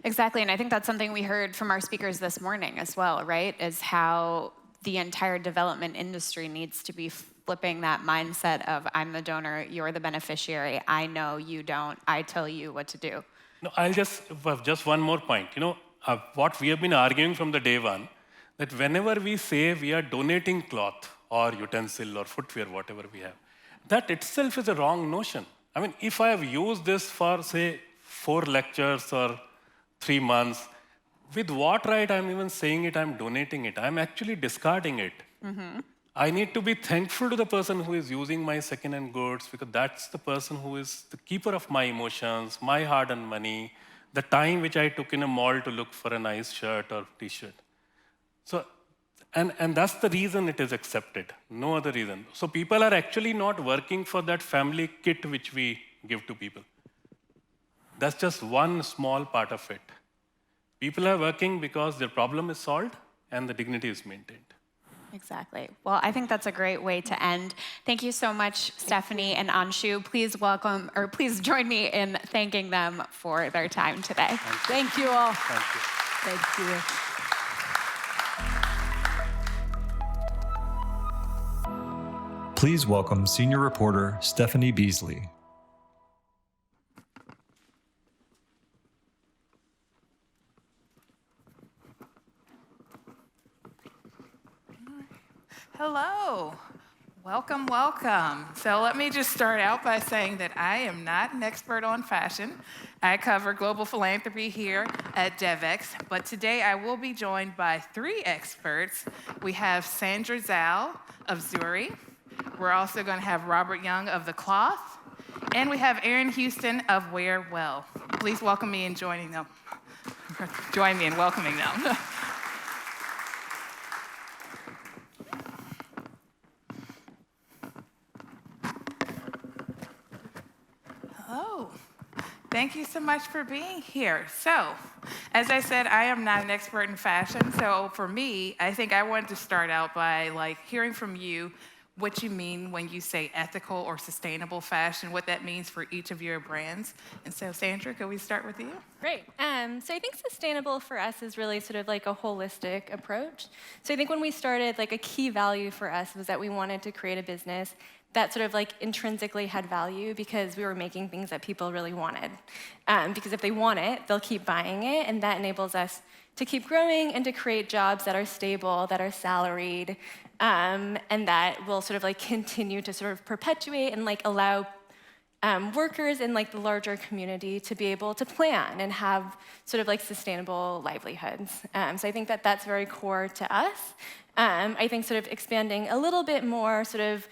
Exactly, and I think that's something we heard from our speakers this morning as well, right? Is how the entire development industry needs to be flipping that mindset of I'm the donor, you're the beneficiary, I know, you don't, I tell you what to do. No, I'll just one more point. What we have been arguing from the day one, that whenever we say we are donating cloth or utensil or footwear, whatever we have, that itself is a wrong notion. I mean, if I have used this for, say, 4 lectures or 3 months, with what right I'm even saying it, I'm donating it? I'm actually discarding it. I need to be thankful to the person who is using my second-hand goods, because that's the person who is the keeper of my emotions, my hard-earned money, the time which I took in a mall to look for a nice shirt or t-shirt. So, and that's the reason it is accepted, no other reason. So people are actually not working for that family kit which we give to people. That's just one small part of it. People are working because their problem is solved and the dignity is maintained. Exactly. Well, I think that's a great way to end. Thank you so much, Stephanie and Anshu. Please join me in thanking them for their time today. Thank you all. Thank you. Thank you. Please welcome senior reporter Stephanie Beasley. Hello. Welcome, welcome. So let me just start out by saying that I am not an expert on fashion. I cover global philanthropy here at Devex, but today I will be joined by 3 experts. We have Sandra Zhao of Zuri. We're also going to have Robert Young of The Cloth, and we have Aaron Houston of Wear Well. Please welcome me in joining them. Join me in welcoming them. Hello. Thank you so much for being here. So, as I said, I am not an expert in fashion. So for me, I think I wanted to start out by hearing from you what you mean when you say ethical or sustainable fashion, what that means for each of your brands. And so, Sandra, could we start with you? Great. So I think sustainable for us is really sort of like a holistic approach. So I think when we started, a key value for us was that we wanted to create a business that sort of intrinsically had value because we were making things that people really wanted. Because if they want it, they'll keep buying it, and that enables us to keep growing and to create jobs that are stable, that are salaried, and that will sort of continue to sort of perpetuate and allow workers in the larger community to be able to plan and have sort of sustainable livelihoods. So I think that that's very core to us. I think sort of expanding a little bit more sort of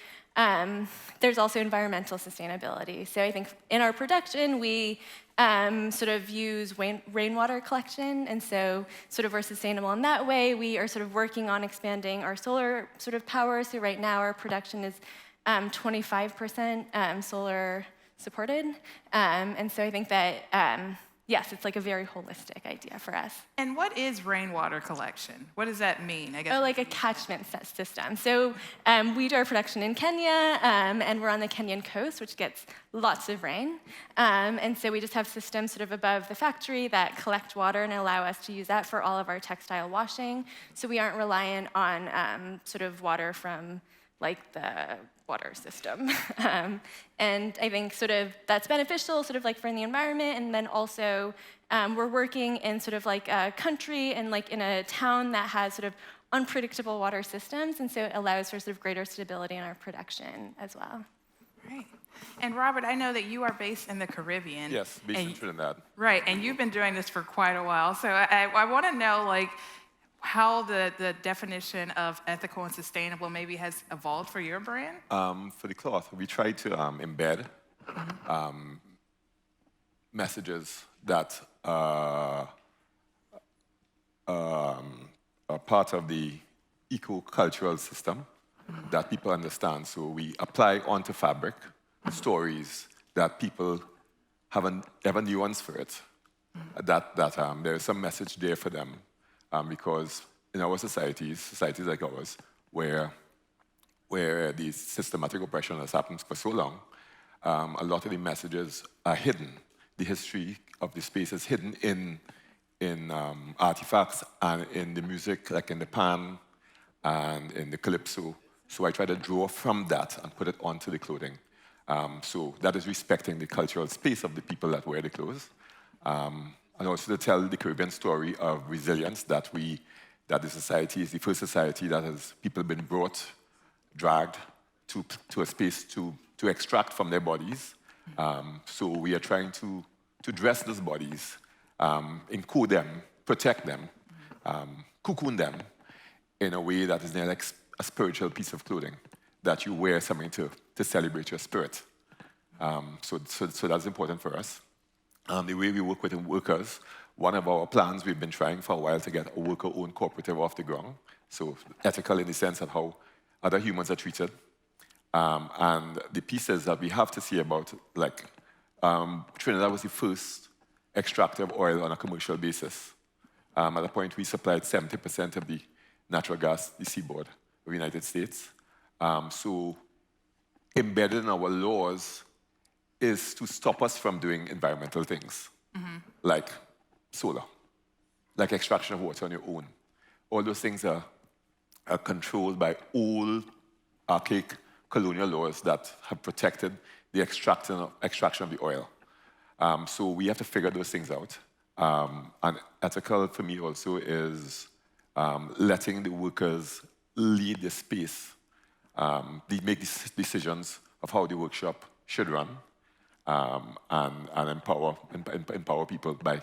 there's also environmental sustainability. So I think in our production, we sort of use rainwater collection, and so sort of we're sustainable in that way. We are sort of working on expanding our solar sort of power. So right now, our production is 25% solar supported. And so I think that yes, it's like a very holistic idea for us. And what is rainwater collection? What does that mean? I guess. Oh, like a catchment system. So we do our production in Kenya, and we're on the Kenyan coast, which gets lots of rain. And so we just have systems sort of above the factory that collect water and allow us to use that for all of our textile washing. So we aren't reliant on sort of water from like the water system. And I think sort of that's beneficial sort of like for the environment, and then also we're working in sort of like a country and like in a town that has sort of unpredictable water systems, and so it allows for sort of greater stability in our production as well. Right. And Robert, I know that you are based in the Caribbean. Yes, based in Trinidad. Right, and you've been doing this for quite a while. So I want to know, like, how the definition of ethical and sustainable maybe has evolved for your brand? For the cloth, we try to embed messages that are part of the eco-cultural system that people understand. So we apply onto fabric stories that people have a nuance for it, that there is some message there for them. Because in our societies like ours, where the systematic oppression has happened for so long, a lot of the messages are hidden. The history of the space is hidden in artifacts and in the music, like in the pan and in the calypso. So I try to draw from that and put it onto the clothing. So that is respecting the cultural space of the people that wear the clothes. And also to tell the Caribbean story of resilience, that the society is the first society that has people been brought, dragged to a space to extract from their bodies. So we are trying to dress those bodies, encode them, protect them, cocoon them in a way that is like a spiritual piece of clothing, that you wear something to celebrate your spirit. So that's important for us. The way we work with workers, one of our plans, we've been trying for a while to get a worker-owned cooperative off the ground. So ethical in the sense of how other humans are treated. And the pieces that we have to see about, like, Trinidad was the first extractor of oil on a commercial basis. At a point, we supplied 70% of the natural gas, the seaboard of the United States. So embedded in our laws is to stop us from doing environmental things, like solar, like extraction of water on your own. All those things are controlled by old, archaic colonial laws that have protected the extraction of the oil. So we have to figure those things out. And ethical for me also is letting the workers lead the space. They make decisions of how the workshop should run. And empower people by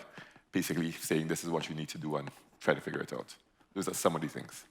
basically saying this is what you need to do and try to figure it out. Those are some of the things.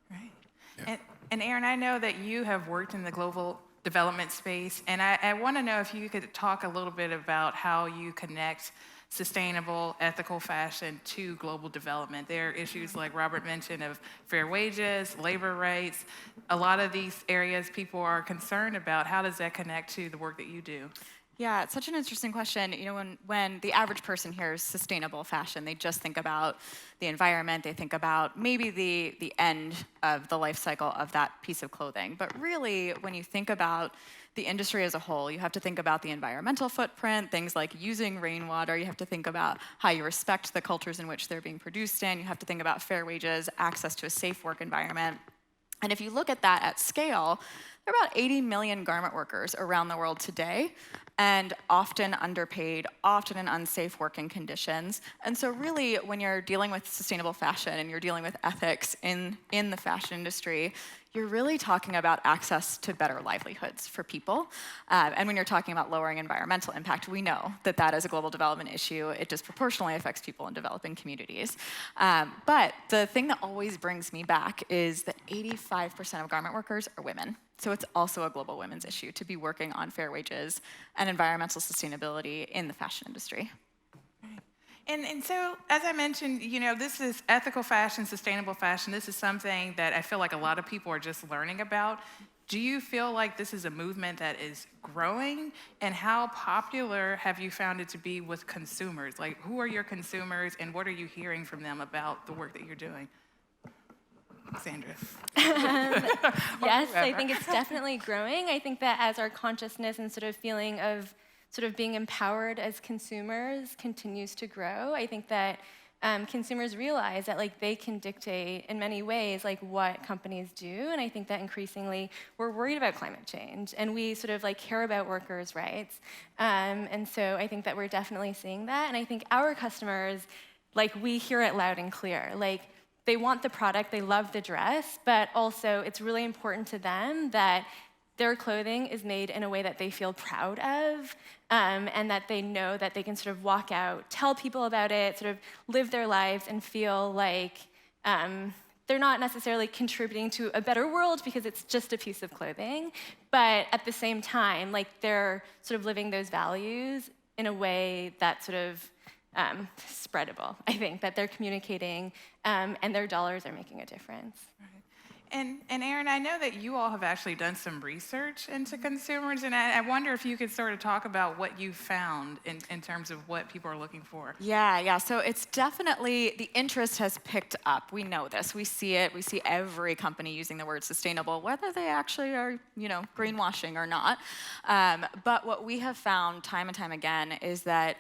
Right. Yeah. And Aaron, I know that you have worked in the global development space, and I want to know if you could talk a little bit about how you connect sustainable, ethical fashion to global development. There are issues like Robert mentioned of fair wages, labor rights. A lot of these areas people are concerned about. How does that connect to the work that you do? Yeah, it's such an interesting question. You know, when the average person hears sustainable fashion, they just think about the environment, they think about maybe the end of the life cycle of that piece of clothing. But really, when you think about the industry as a whole, you have to think about the environmental footprint, things like using rainwater. You have to think about how you respect the cultures in which they're being produced in. You have to think about fair wages, access to a safe work environment. And if you look at that at scale, there are about 80 million garment workers around the world today, and often underpaid, often in unsafe working conditions. And so really, when you're dealing with sustainable fashion and you're dealing with ethics in the fashion industry, you're really talking about access to better livelihoods for people. And when you're talking about lowering environmental impact, we know that that is a global development issue. It disproportionately affects people in developing communities. But the thing that always brings me back is that 85% of garment workers are women. So it's also a global women's issue to be working on fair wages and environmental sustainability in the fashion industry. And so, as I mentioned, you know, this is ethical fashion, sustainable fashion. This is something that I feel like a lot of people are just learning about. Do you feel like this is a movement that is growing? And how popular have you found it to be with consumers? Like, who are your consumers and what are you hearing from them about the work that you're doing? Sandra. Yes, I think it's definitely growing. I think that as our consciousness and sort of feeling of sort of being empowered as consumers continues to grow, I think that consumers realize that like they can dictate in many ways like what companies do, and I think that increasingly we're worried about climate change and we sort of like care about workers' rights, and so I think that we're definitely seeing that, and I think our customers, like we hear it loud and clear, like they want the product, they love the dress, but also it's really important to them that their clothing is made in a way that they feel proud of, and that they know that they can sort of walk out, tell people about it, sort of live their lives and feel like they're not necessarily contributing to a better world because it's just a piece of clothing, but at the same time, like they're sort of living those values in a way that's sort of spreadable. I think that they're communicating and their dollars are making a difference. And Erin, I know that you all have actually done some research into consumers, and I wonder if you could sort of talk about what you found in terms of what people are looking for. Yeah. So it's definitely, the interest has picked up. We know this. We see it. We see every company using the word sustainable, whether they actually are, greenwashing or not. But what we have found time and time again is that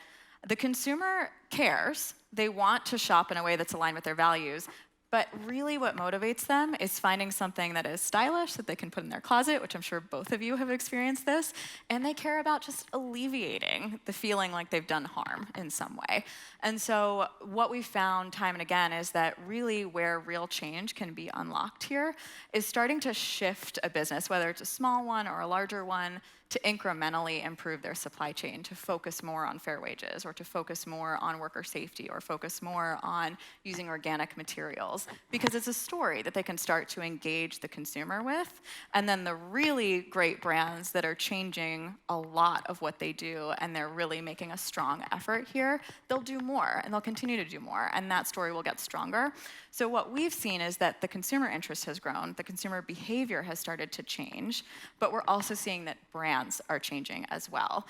the consumer cares. They want to shop in a way that's aligned with their values. But really what motivates them is finding something that is stylish, that they can put in their closet, which I'm sure both of you have experienced this, and they care about just alleviating the feeling like they've done harm in some way. And so what we found time and again is that really where real change can be unlocked here is starting to shift a business, whether it's a small one or a larger one, to incrementally improve their supply chain, to focus more on fair wages, or to focus more on worker safety, or focus more on using organic materials, because it's a story that they can start to engage the consumer with. And then the really great brands that are changing a lot of what they do, and they're really making a strong effort here, they'll do more, and they'll continue to do more, and that story will get stronger. So what we've seen is that the consumer interest has grown, the consumer behavior has started to change, but we're also seeing that brands are changing as well.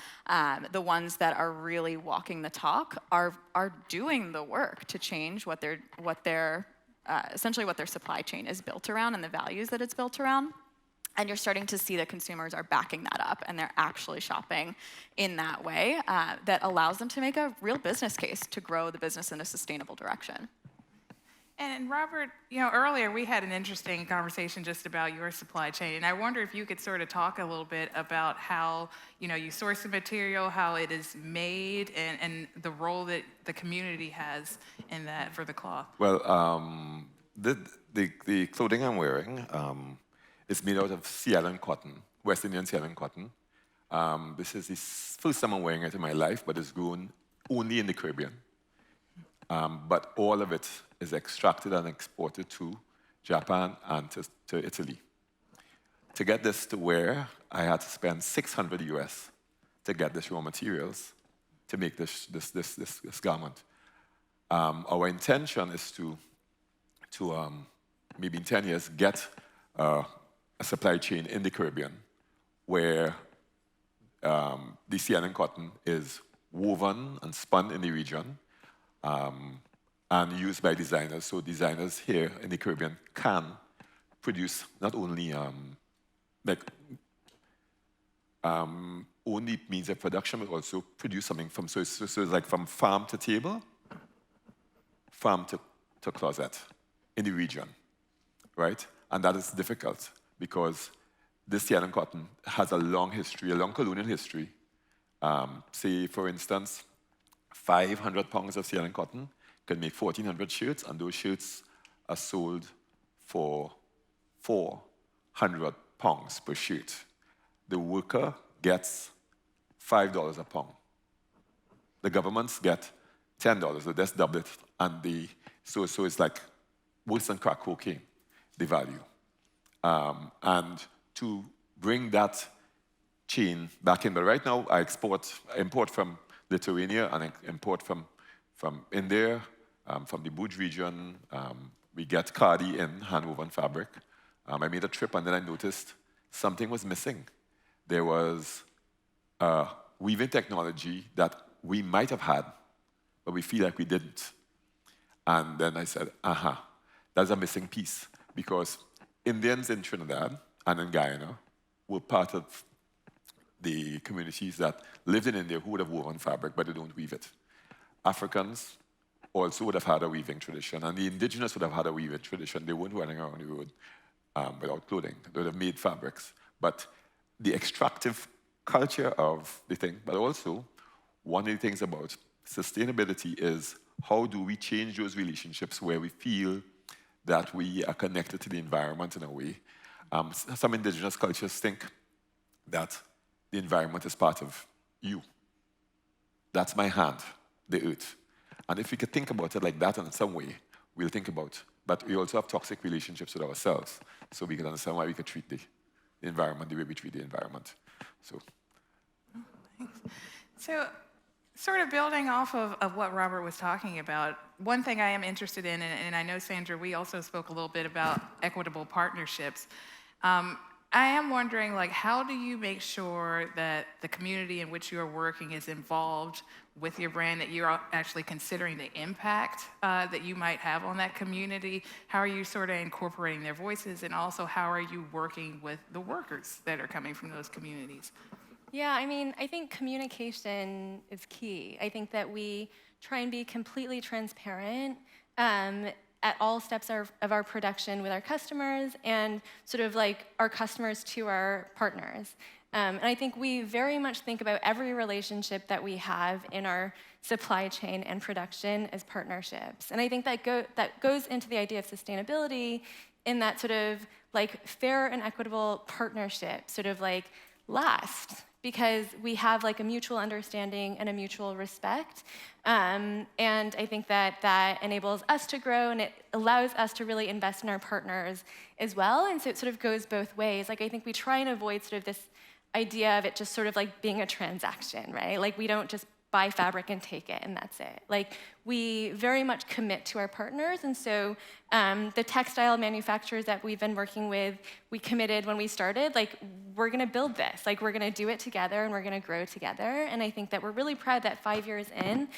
The ones that are really walking the talk are doing the work to change what their essentially what their supply chain is built around and the values that it's built around. And you're starting to see that consumers are backing that up, and they're actually shopping in that way that allows them to make a real business case to grow the business in a sustainable direction. And Robert, earlier we had an interesting conversation just about your supply chain, and I wonder if you could sort of talk a little bit about how, you source the material, how it is made, and the role that the community has in that for the cloth. Well, the clothing I'm wearing is made out of Sea Island cotton, West Indian Sea Island cotton. This is the first time I'm wearing it in my life, but it's grown only in the Caribbean. But all of it is extracted and exported to Japan and to Italy. To get this to wear, I had to spend $600 US to get this raw materials to make this garment. Our intention is to maybe in 10 years, get a supply chain in the Caribbean where the Sea Island cotton is woven and spun in the region, and used by designers. So designers here in the Caribbean can produce not only only means of production, but also produce something from, so it's like from farm to table, farm to closet in the region, right? And that is difficult because this Sea Island cotton has a long history, a long colonial history. Say, for instance, 500 pounds of Sea Island cotton can make 1,400 shirts, and those shirts are sold for 400 pounds per shirt. The worker gets $5 a pound. The governments get $10, so that's double it. And so it's like worse than crack cocaine, the value. And to bring that chain back in, but right now I import from Lithuania and I import from India, from the Bhuj region. We get khadi in, hand-woven fabric. I made a trip and then I noticed something was missing. There was a weaving technology that we might have had, but we feel like we didn't. And then I said, that's a missing piece, because Indians in Trinidad and in Guyana were part of the communities that lived in India who would have woven fabric, but they don't weave it. Africans also would have had a weaving tradition, and the indigenous would have had a weaving tradition. They weren't running around the road without clothing. They would have made fabrics. But the extractive culture of the thing, but also one of the things about sustainability is how do we change those relationships where we feel that we are connected to the environment in a way. Some indigenous cultures think that the environment is part of you. That's my hand, the earth. And if we could think about it like that in some way, we'll think about, but we also have toxic relationships with ourselves, so we can understand why we could treat the environment the way we treat the environment. So, sort of building off of what Robert was talking about, one thing I am interested in, and I know, Sandra, we also spoke a little bit about equitable partnerships. I am wondering, like, how do you make sure that the community in which you are working is involved with your brand, that you're actually considering the impact that you might have on that community? How are you sort of incorporating their voices, and also how are you working with the workers that are coming from those communities? Yeah, I mean, I think communication is key. I think that we try and be completely transparent at all steps of our production with our customers, and sort of like our customers to our partners. And I think we very much think about every relationship that we have in our supply chain and production as partnerships. And I think that goes into the idea of sustainability, in that sort of like fair and equitable partnership sort of like last, because we have like a mutual understanding and a mutual respect. And I think that enables us to grow, and it allows us to really invest in our partners as well. And so it sort of goes both ways. Like, I think we try and avoid sort of this idea of it just sort of like being a transaction, right? Like, we don't just buy fabric and take it and that's it. Like, we very much commit to our partners. And so the textile manufacturers that we've been working with, we committed when we started, like, we're gonna build this, like, we're gonna do it together and we're gonna grow together. And I think that we're really proud that 5 years in,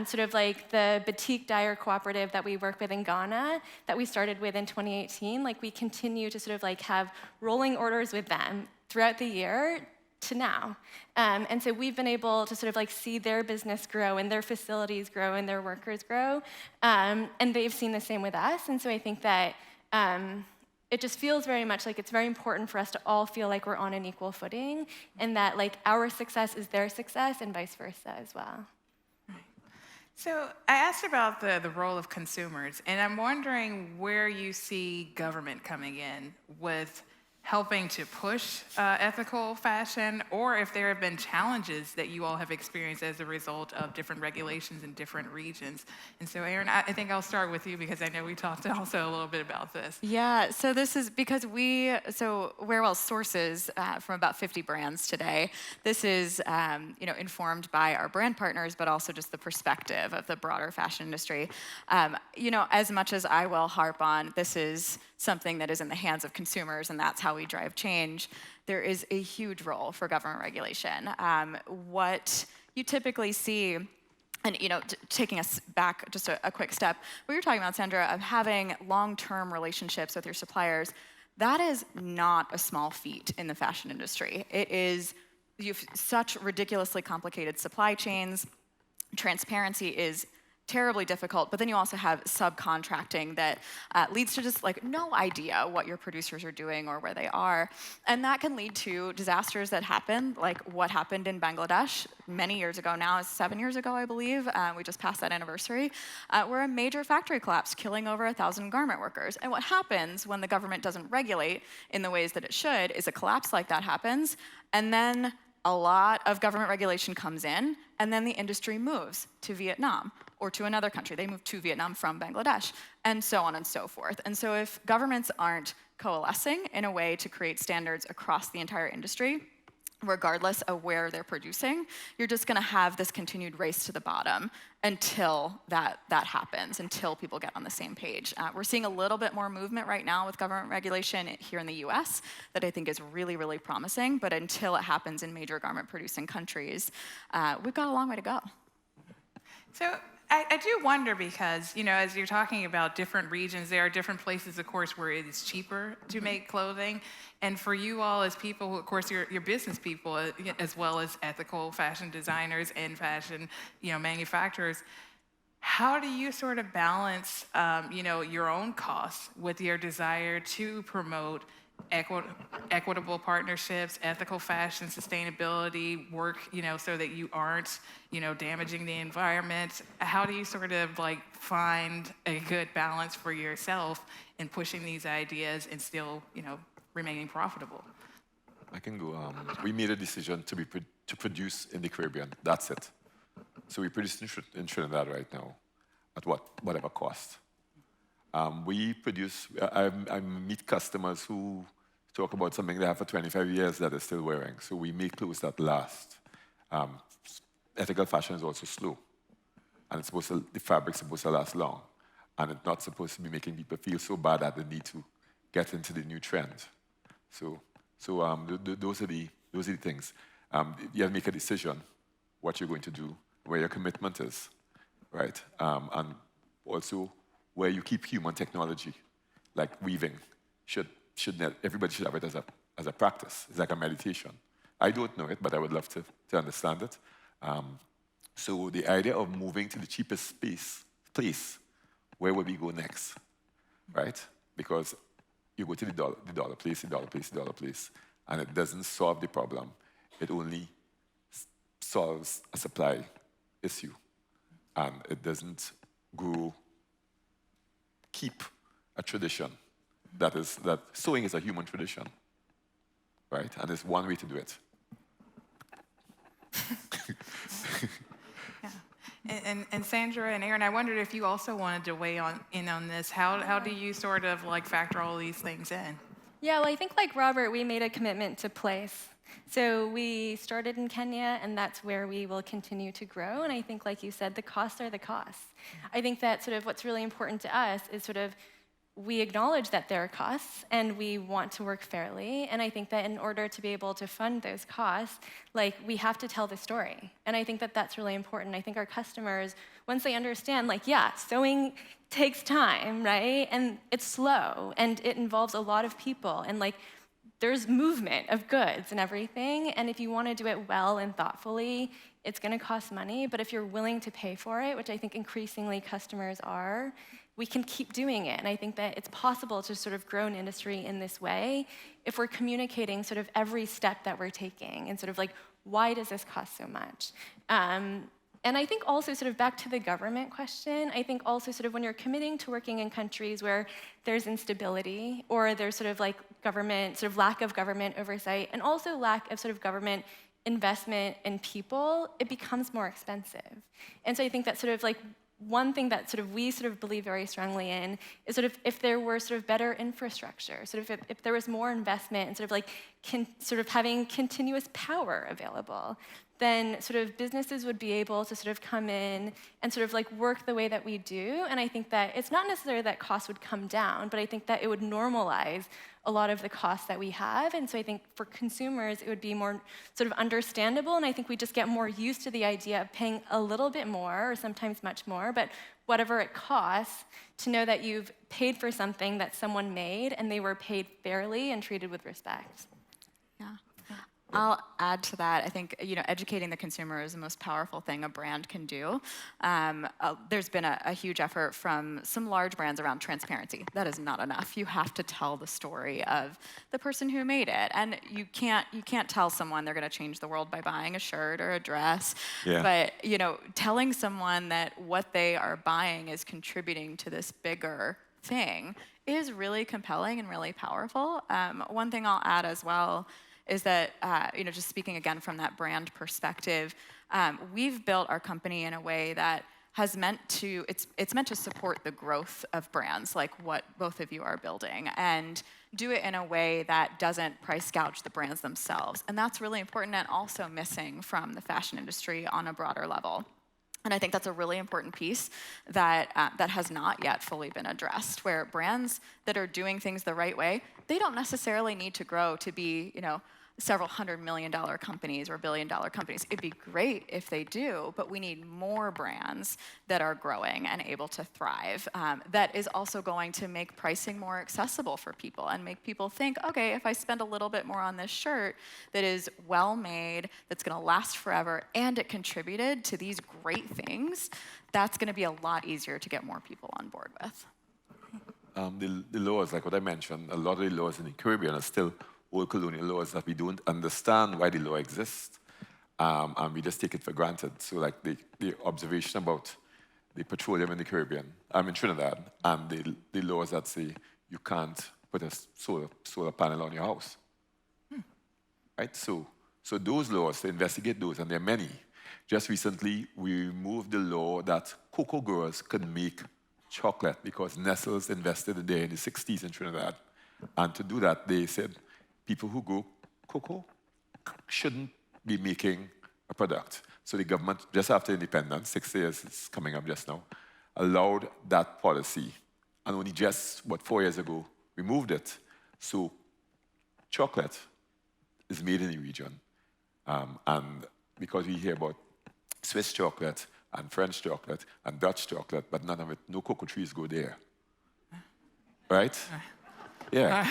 sort of like the Batik Dyer Cooperative that we work with in Ghana, that we started with in 2018, like, we continue to sort of like have rolling orders with them throughout the year to now. And so we've been able to sort of like see their business grow and their facilities grow and their workers grow. And they've seen the same with us. And so I think that it just feels very much like it's very important for us to all feel like we're on an equal footing, and that like our success is their success and vice versa as well. So I asked about the role of consumers, and I'm wondering where you see government coming in with helping to push ethical fashion, or if there have been challenges that you all have experienced as a result of different regulations in different regions. And so, Erin, I think I'll start with you, because I know we talked also a little bit about this. Yeah, so this is because Wearwell sources from about 50 brands today. This is informed by our brand partners, but also just the perspective of the broader fashion industry. As much as I will harp on, this is something that is in the hands of consumers, and that's how we drive change. There is a huge role for government regulation. What you typically see, and taking us back just a quick step, what you're talking about, Sandra, of having long-term relationships with your suppliers, that is not a small feat in the fashion industry. You have such ridiculously complicated supply chains. Transparency is terribly difficult, but then you also have subcontracting that leads to just like no idea what your producers are doing or where they are. And that can lead to disasters that happen, like what happened in Bangladesh many years ago now, 7 years ago, I believe. We just passed that anniversary, where a major factory collapsed, killing over 1,000 garment workers. And what happens when the government doesn't regulate in the ways that it should is a collapse like that happens, and then a lot of government regulation comes in, and then the industry moves to Vietnam or to another country. They move to Vietnam from Bangladesh, and so on and so forth. And so if governments aren't coalescing in a way to create standards across the entire industry, regardless of where they're producing, you're just going to have this continued race to the bottom until that happens, until people get on the same page. We're seeing a little bit more movement right now with government regulation here in the US that I think is really, really promising, but until it happens in major garment producing countries, we've got a long way to go. So I do wonder because, as you're talking about different regions, there are different places, of course, where it is cheaper to make clothing. And for you all as people, who, of course, you're business people as well as ethical fashion designers and fashion, manufacturers. How do you sort of balance, your own costs with your desire to promote equitable partnerships, ethical fashion, sustainability, work, so that you aren't, damaging the environment? How do you sort of find a good balance for yourself in pushing these ideas and still, remaining profitable? I can go. We made a decision to produce in the Caribbean. That's it. So we produce in Trinidad right now at whatever cost. We produce, I meet customers who talk about something they have for 25 years that they're still wearing. So we make clothes that last. Ethical fashion is also slow. And the fabric's supposed to last long. And it's not supposed to be making people feel so bad that they need to get into the new trend. So those are the things. You have to make a decision what you're going to do, where your commitment is, right? And also where you keep human technology, like weaving. Everybody should have it as a practice. It's like a meditation. I don't know it, but I would love to understand it. So the idea of moving to the cheapest place, where would we go next, right? Because you go to the dollar place, and it doesn't solve the problem. It only solves a supply issue, and it doesn't keep a tradition that sewing is a human tradition, right? And there's one way to do it. And Sandra and Aaron, I wondered if you also wanted to weigh in on this. How do you sort of factor all these things in? Yeah, well, I think like Robert, we made a commitment to place. So we started in Kenya, and that's where we will continue to grow. And I think, like you said, the costs are the costs. I think that sort of what's really important to us is sort of we acknowledge that there are costs, and we want to work fairly. And I think that in order to be able to fund those costs, we have to tell the story. And I think that that's really important. I think our customers, once they understand, sewing takes time, right? And it's slow, and it involves a lot of people. And there's movement of goods and everything. And if you want to do it well and thoughtfully, it's going to cost money. But if you're willing to pay for it, which I think increasingly customers are, we can keep doing it. And I think that it's possible to sort of grow an industry in this way if we're communicating sort of every step that we're taking and sort of why does this cost so much? And I think also sort of back to the government question, I think also sort of when you're committing to working in countries where there's instability or there's sort of government, sort of lack of government oversight and also lack of sort of government investment in people, it becomes more expensive. And so I think that sort of one thing that sort of we sort of believe very strongly in is sort of if there were sort of better infrastructure, sort of if there was more investment and sort of having continuous power available, then sort of businesses would be able to sort of come in and sort of work the way that we do. And I think that it's not necessarily that costs would come down, but I think that it would normalize a lot of the costs that we have. And so I think for consumers, it would be more sort of understandable. And I think we just get more used to the idea of paying a little bit more or sometimes much more, but whatever it costs to know that you've paid for something that someone made and they were paid fairly and treated with respect. Yeah. I'll add to that. I think educating the consumer is the most powerful thing a brand can do. There's been a huge effort from some large brands around transparency. That is not enough. You have to tell the story of the person who made it, and you can't tell someone they're going to change the world by buying a shirt or a dress. Yeah. But telling someone that what they are buying is contributing to this bigger thing is really compelling and really powerful. One thing I'll add as well is that, just speaking again from that brand perspective, we've built our company in a way that it's meant to support the growth of brands like what both of you are building. And do it in a way that doesn't price gouge the brands themselves. And that's really important and also missing from the fashion industry on a broader level. And I think that's a really important piece that, that has not yet fully been addressed, where brands that are doing things the right way, they don't necessarily need to grow to be, several $100 million companies or $1 billion companies. It'd be great if they do, but we need more brands that are growing and able to thrive. That is also going to make pricing more accessible for people and make people think, okay, if I spend a little bit more on this shirt that is well made, that's gonna last forever, and it contributed to these great things, that's gonna be a lot easier to get more people on board with. The laws, like what I mentioned, a lot of the laws in the Caribbean are still old colonial laws that we don't understand why the law exists, and we just take it for granted. So like the observation about the petroleum in the Caribbean, I'm in Trinidad, and the laws that say you can't put a solar panel on your house, right? So those laws, to investigate those, and there are many. Just recently, we removed the law that cocoa growers could make chocolate because Nestle's invested there in the 60s in Trinidad. And to do that, they said, people who grow cocoa shouldn't be making a product. So the government, just after independence, 6 years is coming up just now, allowed that policy. And only just, 4 years ago, removed it. So chocolate is made in the region. And because we hear about Swiss chocolate and French chocolate and Dutch chocolate, but none of it, no cocoa trees go there. Right? Yeah.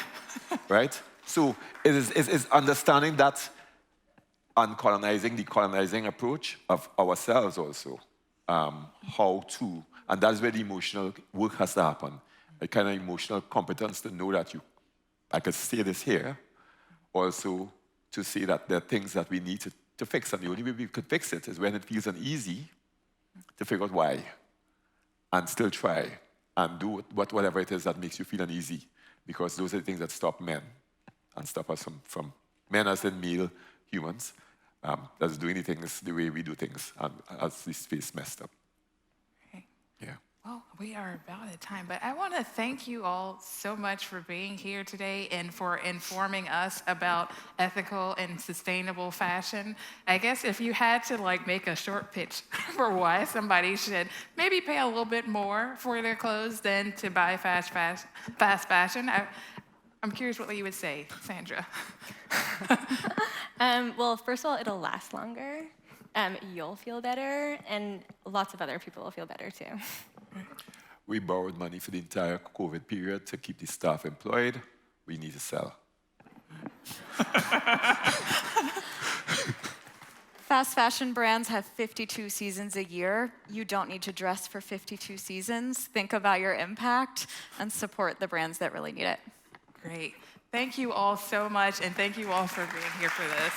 Right? So it is understanding that uncolonizing, decolonizing approach of ourselves also, how to, and that's where the emotional work has to happen. A kind of emotional competence to know that I could say this here, also to say that there are things that we need to fix, and the only way we could fix it is when it feels uneasy to figure out why, and still try, and do whatever it is that makes you feel uneasy, because those are the things that stop men, and stop us from men as in male humans, that's doing the things the way we do things, and as this space messed up. Okay. Yeah. Well, we are about at time, but I want to thank you all so much for being here today and for informing us about ethical and sustainable fashion. I guess if you had to make a short pitch for why somebody should maybe pay a little bit more for their clothes than to buy fast fashion, I'm curious what you would say, Sandra. Well, first of all, it'll last longer. You'll feel better, and lots of other people will feel better too. We borrowed money for the entire COVID period to keep the staff employed. We need to sell. Fast fashion brands have 52 seasons a year. You don't need to dress for 52 seasons. Think about your impact and support the brands that really need it. Great. Thank you all so much, and thank you all for being here for this.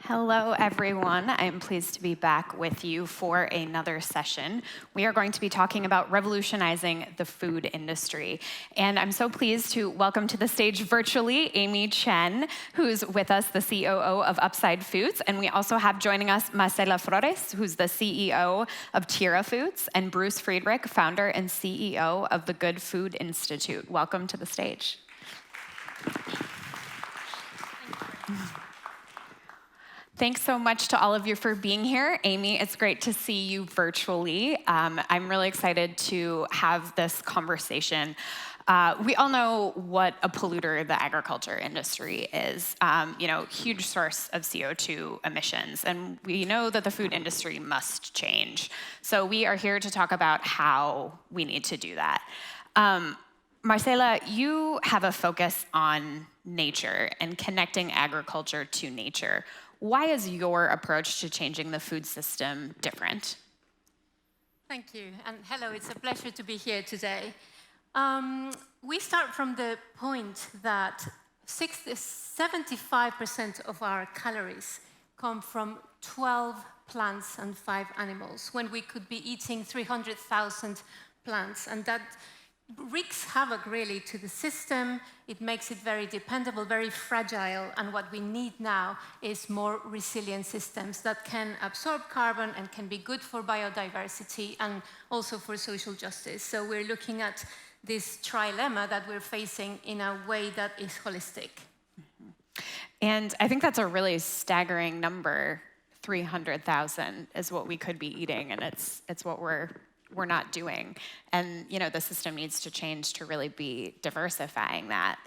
Hello, everyone. I'm pleased to be back with you for another session. We are going to be talking about revolutionizing the food industry. And I'm so pleased to welcome to the stage virtually Amy Chen, who's with us, the COO of Upside Foods. And we also have joining us Marcela Flores, who's the CEO of Tira Foods, and Bruce Friedrich, founder and CEO of the Good Food Institute. Welcome to the stage. Thanks so much to all of you for being here. Amy, it's great to see you virtually. I'm really excited to have this conversation. We all know what a polluter the agriculture industry is, huge source of CO2 emissions, and we know that the food industry must change. So we are here to talk about how we need to do that. Marcela, you have a focus on nature and connecting agriculture to nature. Why is your approach to changing the food system different? Thank you, and hello, it's a pleasure to be here today. We start from the point that 75% of our calories come from 12 plants and 5 animals, when we could be eating 300,000 plants, and that wreaks havoc really to the system. It makes it very dependable, very fragile, and what we need now is more resilient systems that can absorb carbon and can be good for biodiversity and also for social justice. So we're looking at this trilemma that we're facing in a way that is holistic. And I think that's a really staggering number. 300,000 is what we could be eating, and it's what we're not doing. And the system needs to change to really be diversifying that.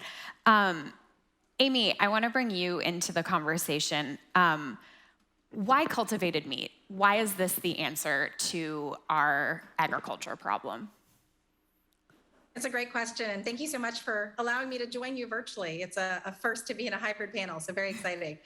Amy, I want to bring you into the conversation. Why cultivated meat? Why is this the answer to our agriculture problem? It's a great question, and thank you so much for allowing me to join you virtually. It's a first to be in a hybrid panel, so very exciting.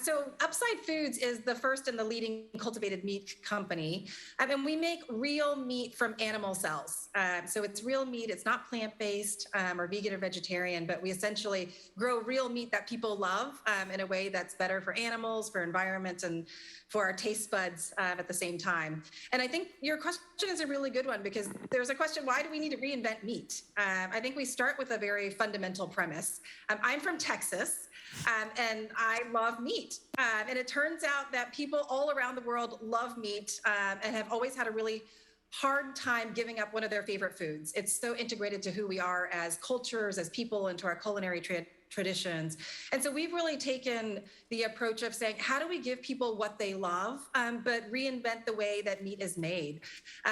So Upside Foods is the first and the leading cultivated meat company, and we make real meat from animal cells. So it's real meat, it's not plant-based or vegan or vegetarian, but we essentially grow real meat that people love in a way that's better for animals, for environment, and for our taste buds at the same time. And I think your question is a really good one, because there's a question, why do we need to reinvent meat? I think we start with a very fundamental premise. I'm from Texas, and I love meat. And it turns out that people all around the world love meat and have always had a really hard time giving up one of their favorite foods. It's so integrated to who we are as cultures, as people, into our culinary traditions. And so we've really taken the approach of saying, how do we give people what they love, but reinvent the way that meat is made?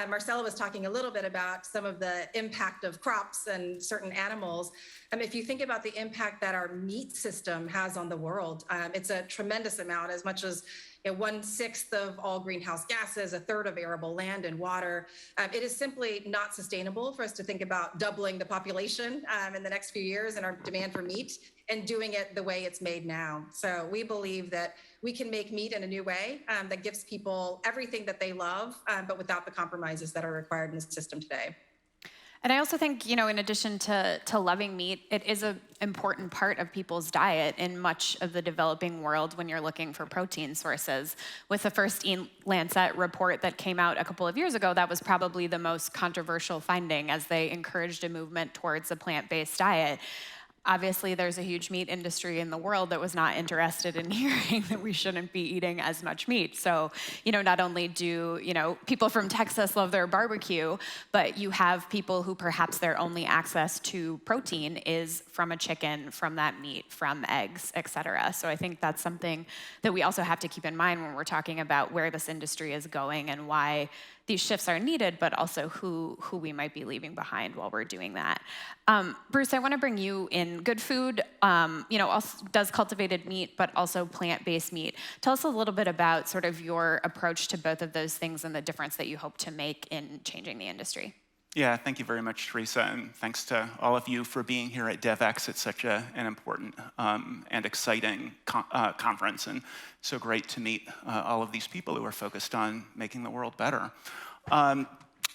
Marcela was talking a little bit about some of the impact of crops and certain animals. If you think about the impact that our meat system has on the world, it's a tremendous amount, as much as 1/6 of all greenhouse gases, 1/3 of arable land and water. It is simply not sustainable for us to think about doubling the population in the next few years and our demand for meat and doing it the way it's made now. So we believe that we can make meat in a new way that gives people everything that they love, but without the compromises that are required in the system today. And I also think, in addition to loving meat, it is an important part of people's diet in much of the developing world when you're looking for protein sources. With the first Lancet report that came out a couple of years ago, that was probably the most controversial finding, as they encouraged a movement towards a plant-based diet. Obviously, there's a huge meat industry in the world that was not interested in hearing that we shouldn't be eating as much meat. So, not only do, people from Texas love their barbecue, but you have people who perhaps their only access to protein is from a chicken, from that meat, from eggs, et cetera. So I think that's something that we also have to keep in mind when we're talking about where this industry is going and why these shifts are needed, but also who we might be leaving behind while we're doing that. Bruce, I want to bring you in. Good Food, also does cultivated meat, but also plant-based meat. Tell us a little bit about sort of your approach to both of those things and the difference that you hope to make in changing the industry. Yeah, thank you very much, Teresa, and thanks to all of you for being here at Devex. It's such an important and exciting conference, and so great to meet all of these people who are focused on making the world better.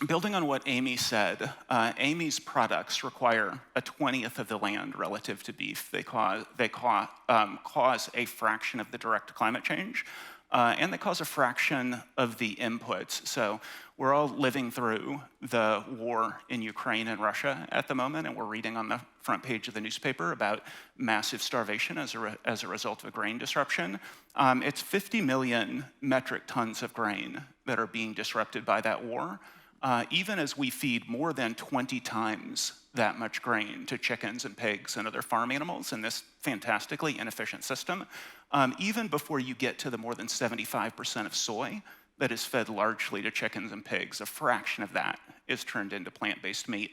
building on what Amy said, Amy's products require a 20th of the land relative to beef. They cause a fraction of the direct climate change, and they cause a fraction of the inputs. So we're all living through the war in Ukraine and Russia at the moment, and we're reading on the front page of the newspaper about massive starvation as a result of a grain disruption. It's 50 million metric tons of grain that are being disrupted by that war. Even as we feed more than 20 times that much grain to chickens and pigs and other farm animals in this fantastically inefficient system, even before you get to the more than 75% of soy that is fed largely to chickens and pigs, a fraction of that is turned into plant-based meat.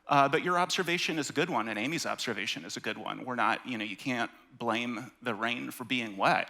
But your observation is a good one, and Amy's observation is a good one. We're not, you can't blame the rain for being wet.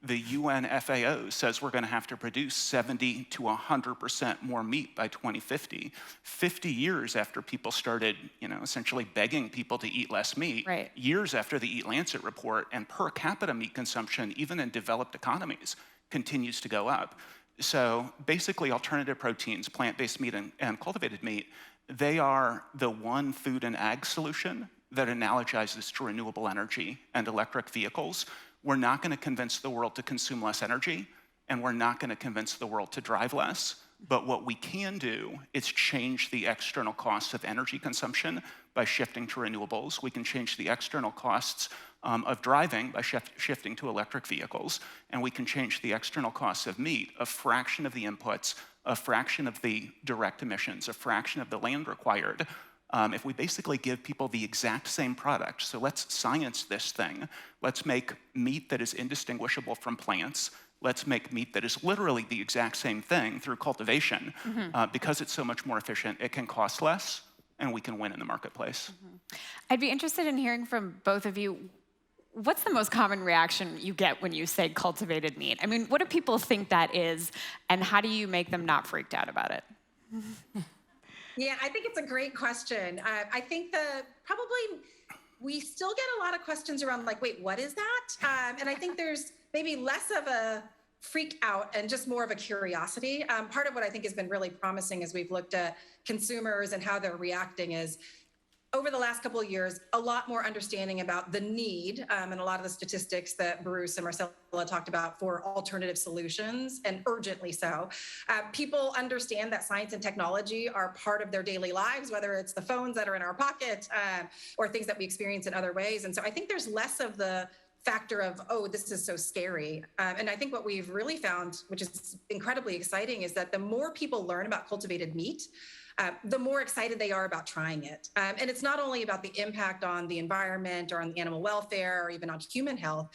The UN FAO says we're going to have to produce 70 to 100% more meat by 2050, 50 years after people started, essentially begging people to eat less meat, right. Years after the Eat Lancet report, and per capita meat consumption, even in developed economies, continues to go up. So basically, alternative proteins, plant-based meat and cultivated meat, they are the one food and ag solution that analogizes to renewable energy and electric vehicles. We're not going to convince the world to consume less energy, and we're not going to convince the world to drive less. But what we can do is change the external costs of energy consumption by shifting to renewables. We can change the external costs of driving by shifting to electric vehicles, and we can change the external costs of meat, a fraction of the inputs, a fraction of the direct emissions, a fraction of the land required. If we basically give people the exact same product, so let's science this thing. Let's make meat that is indistinguishable from plants. Let's make meat that is literally the exact same thing through cultivation. Because it's so much more efficient, it can cost less, and we can win in the marketplace. I'd be interested in hearing from both of you. What's the most common reaction you get when you say cultivated meat? I mean, what do people think that is, and how do you make them not freaked out about it? Yeah, I think it's a great question. I think probably we still get a lot of questions around like, wait, what is that? And I think there's maybe less of a freak out and just more of a curiosity. Part of what I think has been really promising as we've looked at consumers and how they're reacting is over the last couple of years, a lot more understanding about the need and a lot of the statistics that Bruce and Marcella talked about for alternative solutions, and urgently so. People understand that science and technology are part of their daily lives, whether it's the phones that are in our pocket or things that we experience in other ways. And so I think there's less of the factor of, oh, this is so scary. And I think what we've really found, which is incredibly exciting, is that the more people learn about cultivated meat, the more excited they are about trying it. And it's not only about the impact on the environment or on the animal welfare or even on human health.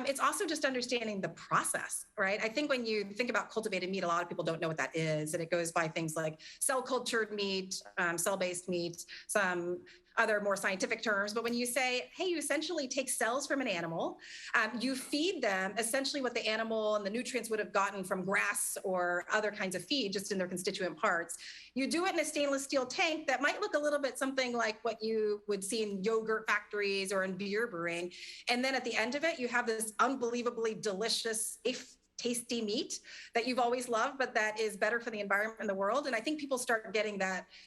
It's also just understanding the process, right? I think when you think about cultivated meat, a lot of people don't know what that is. And it goes by things like cell cultured meat, cell-based meat, some other more scientific terms. But when you say, hey, you essentially take cells from an animal, you feed them essentially what the animal and the nutrients would have gotten from grass or other kinds of feed, just in their constituent parts. You do it in a stainless steel tank that might look a little bit something like what you would see in yogurt factories or in beer brewing. And then at the end of it, you have this unbelievably delicious, tasty meat that you've always loved, but that is better for the environment and the world. And I think people start getting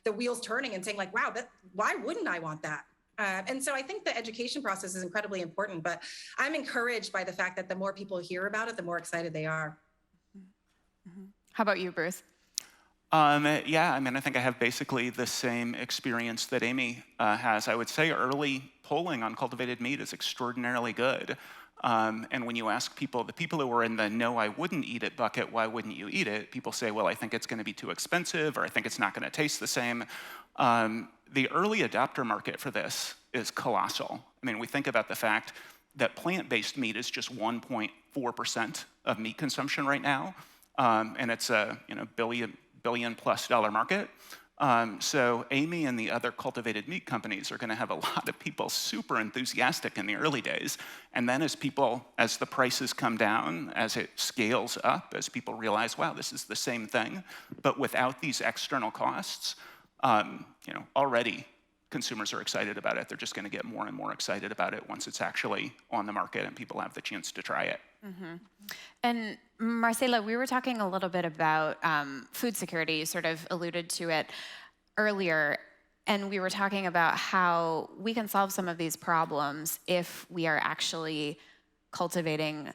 the wheels turning and saying like, wow, why wouldn't I want that? And so I think the education process is incredibly important, but I'm encouraged by the fact that the more people hear about it, the more excited they are. How about you, Bruce? Yeah, I mean, I think I have basically the same experience that Amy has. I would say early polling on cultivated meat is extraordinarily good. And when you ask people, the people who are in the no, I wouldn't eat it bucket, why wouldn't you eat it? People say, well, I think it's going to be too expensive, or I think it's not going to taste the same. The early adopter market for this is colossal. I mean, we think about the fact that plant-based meat is just 1.4% of meat consumption right now, and it's a billion plus dollar market. So Amy and the other cultivated meat companies are going to have a lot of people super enthusiastic in the early days. And then as the prices come down, as it scales up, as people realize, wow, this is the same thing, but without these external costs, already consumers are excited about it. They're just going to get more and more excited about it once it's actually on the market and people have the chance to try it. Mm-hmm. And Marcela, we were talking a little bit about food security. You sort of alluded to it earlier, and we were talking about how we can solve some of these problems if we are actually cultivating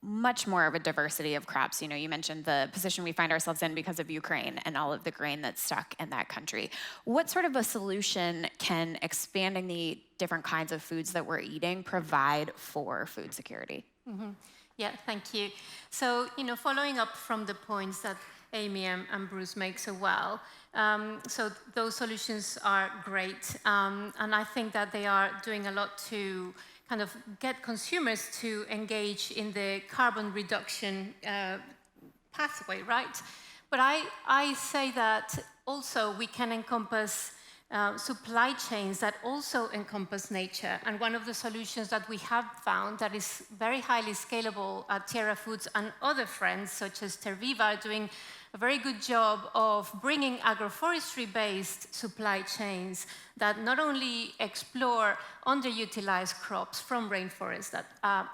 much more of a diversity of crops. You know, you mentioned the position we find ourselves in because of Ukraine and all of the grain that's stuck in that country. What sort of a solution can expanding the different kinds of foods that we're eating provide for food security? Mm-hmm. Yeah, thank you. So, following up from the points that Amy and Bruce make so well, so those solutions are great, and I think that they are doing a lot to kind of get consumers to engage in the carbon reduction pathway, right? But I say that also we can encompass supply chains that also encompass nature. And one of the solutions that we have found that is very highly scalable at Tierra Foods and other friends, such as Terviva, are doing a very good job of bringing agroforestry-based supply chains that not only explore underutilized crops from rainforests, that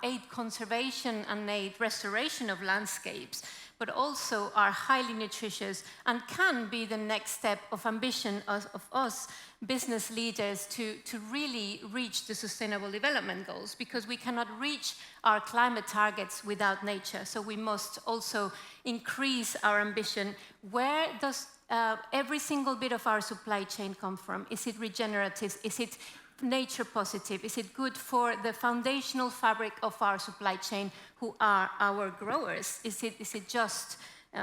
aid conservation and aid restoration of landscapes, but also are highly nutritious and can be the next step of ambition of us business leaders to really reach the Sustainable Development Goals, because we cannot reach our climate targets without nature. So we must also increase our ambition. Where does every single bit of our supply chain come from? Is it regenerative? Is it nature positive? Is it good for the foundational fabric of our supply chain, who are our growers? Is it just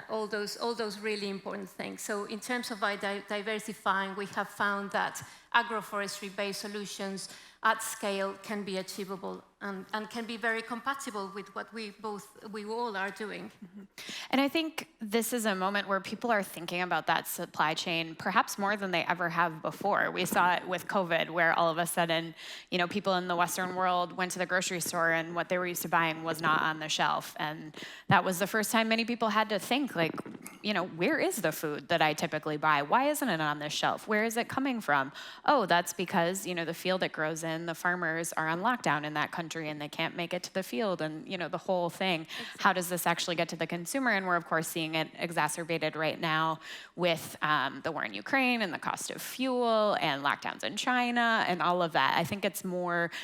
all those really important things? So in terms of diversifying, we have found that agroforestry-based solutions at scale can be achievable and can be very compatible with what we all are doing. Mm-hmm. And I think this is a moment where people are thinking about that supply chain perhaps more than they ever have before. We saw it with COVID, where all of a sudden, people in the Western world went to the grocery store and what they were used to buying was not on the shelf. And that was the first time many people had to think, like, where is the food that I typically buy? Why isn't it on this shelf? Where is it coming from? Oh, that's because, the field it grows in, the farmers are on lockdown in that country and they can't make it to the field, and the whole thing. Exactly. How does this actually get to the consumer? And we're of course seeing it exacerbated right now with the war in Ukraine and the cost of fuel and lockdowns in China and all of that. I think it's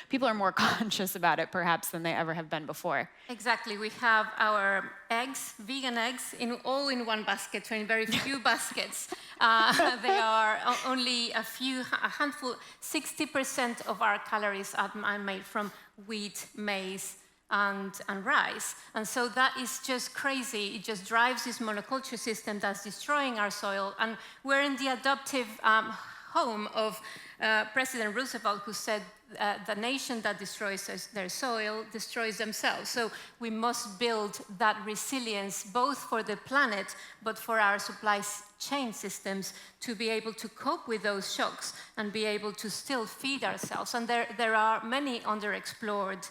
people are more conscious about it perhaps than they ever have been before. Exactly. We have our eggs, vegan eggs, all in one basket, so in very few baskets. They are only a handful. 60% of our calories are made from wheat, maize, and rice. And so that is just crazy. It just drives this monoculture system that's destroying our soil. And we're in the adoptive home of President Roosevelt, who said the nation that destroys their soil destroys themselves. So we must build that resilience, both for the planet, but for our supply chain systems, to be able to cope with those shocks and be able to still feed ourselves. And there are many underexplored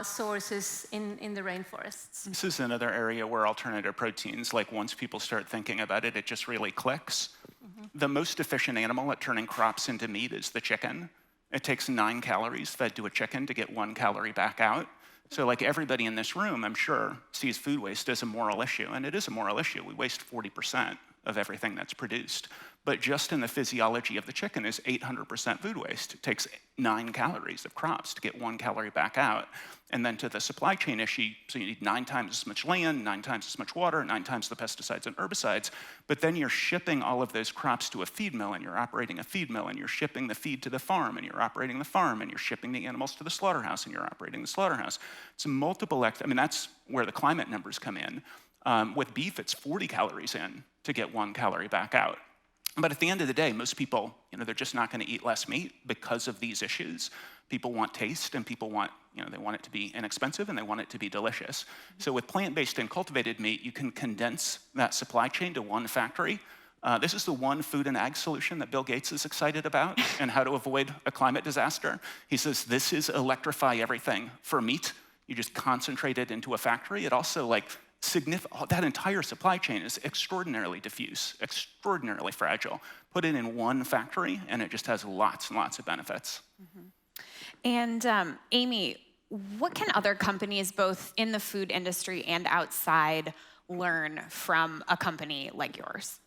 sources in the rainforests. This is another area where alternative proteins, like once people start thinking about it, it just really clicks. Mm-hmm. The most efficient animal at turning crops into meat is the chicken. It takes 9 calories fed to a chicken to get 1 calorie back out. So like everybody in this room, I'm sure, sees food waste as a moral issue, and it is a moral issue. We waste 40% of everything that's produced. But just in the physiology of the chicken is 800% food waste. It takes 9 calories of crops to get 1 calorie back out. And then to the supply chain issue, so you need 9 times as much land, 9 times as much water, 9 times the pesticides and herbicides, but then you're shipping all of those crops to a feed mill, and you're operating a feed mill, and you're shipping the feed to the farm, and you're operating the farm, and you're shipping the animals to the slaughterhouse, and you're operating the slaughterhouse. It's multiple, that's where the climate numbers come in. With beef, it's 40 calories in to get 1 calorie back out. But at the end of the day, most people, they're just not going to eat less meat because of these issues. People want taste, and people want, they want it to be inexpensive, and they want it to be delicious. So with plant-based and cultivated meat, you can condense that supply chain to one factory. This is the one food and ag solution that Bill Gates is excited about and how to avoid a climate disaster. He says, this is electrify everything. For meat, you just concentrate it into a factory. It also that entire supply chain is extraordinarily diffuse, extraordinarily fragile. Put it in one factory, and it just has lots and lots of benefits. And Amy, what can other companies, both in the food industry and outside, learn from a company like yours?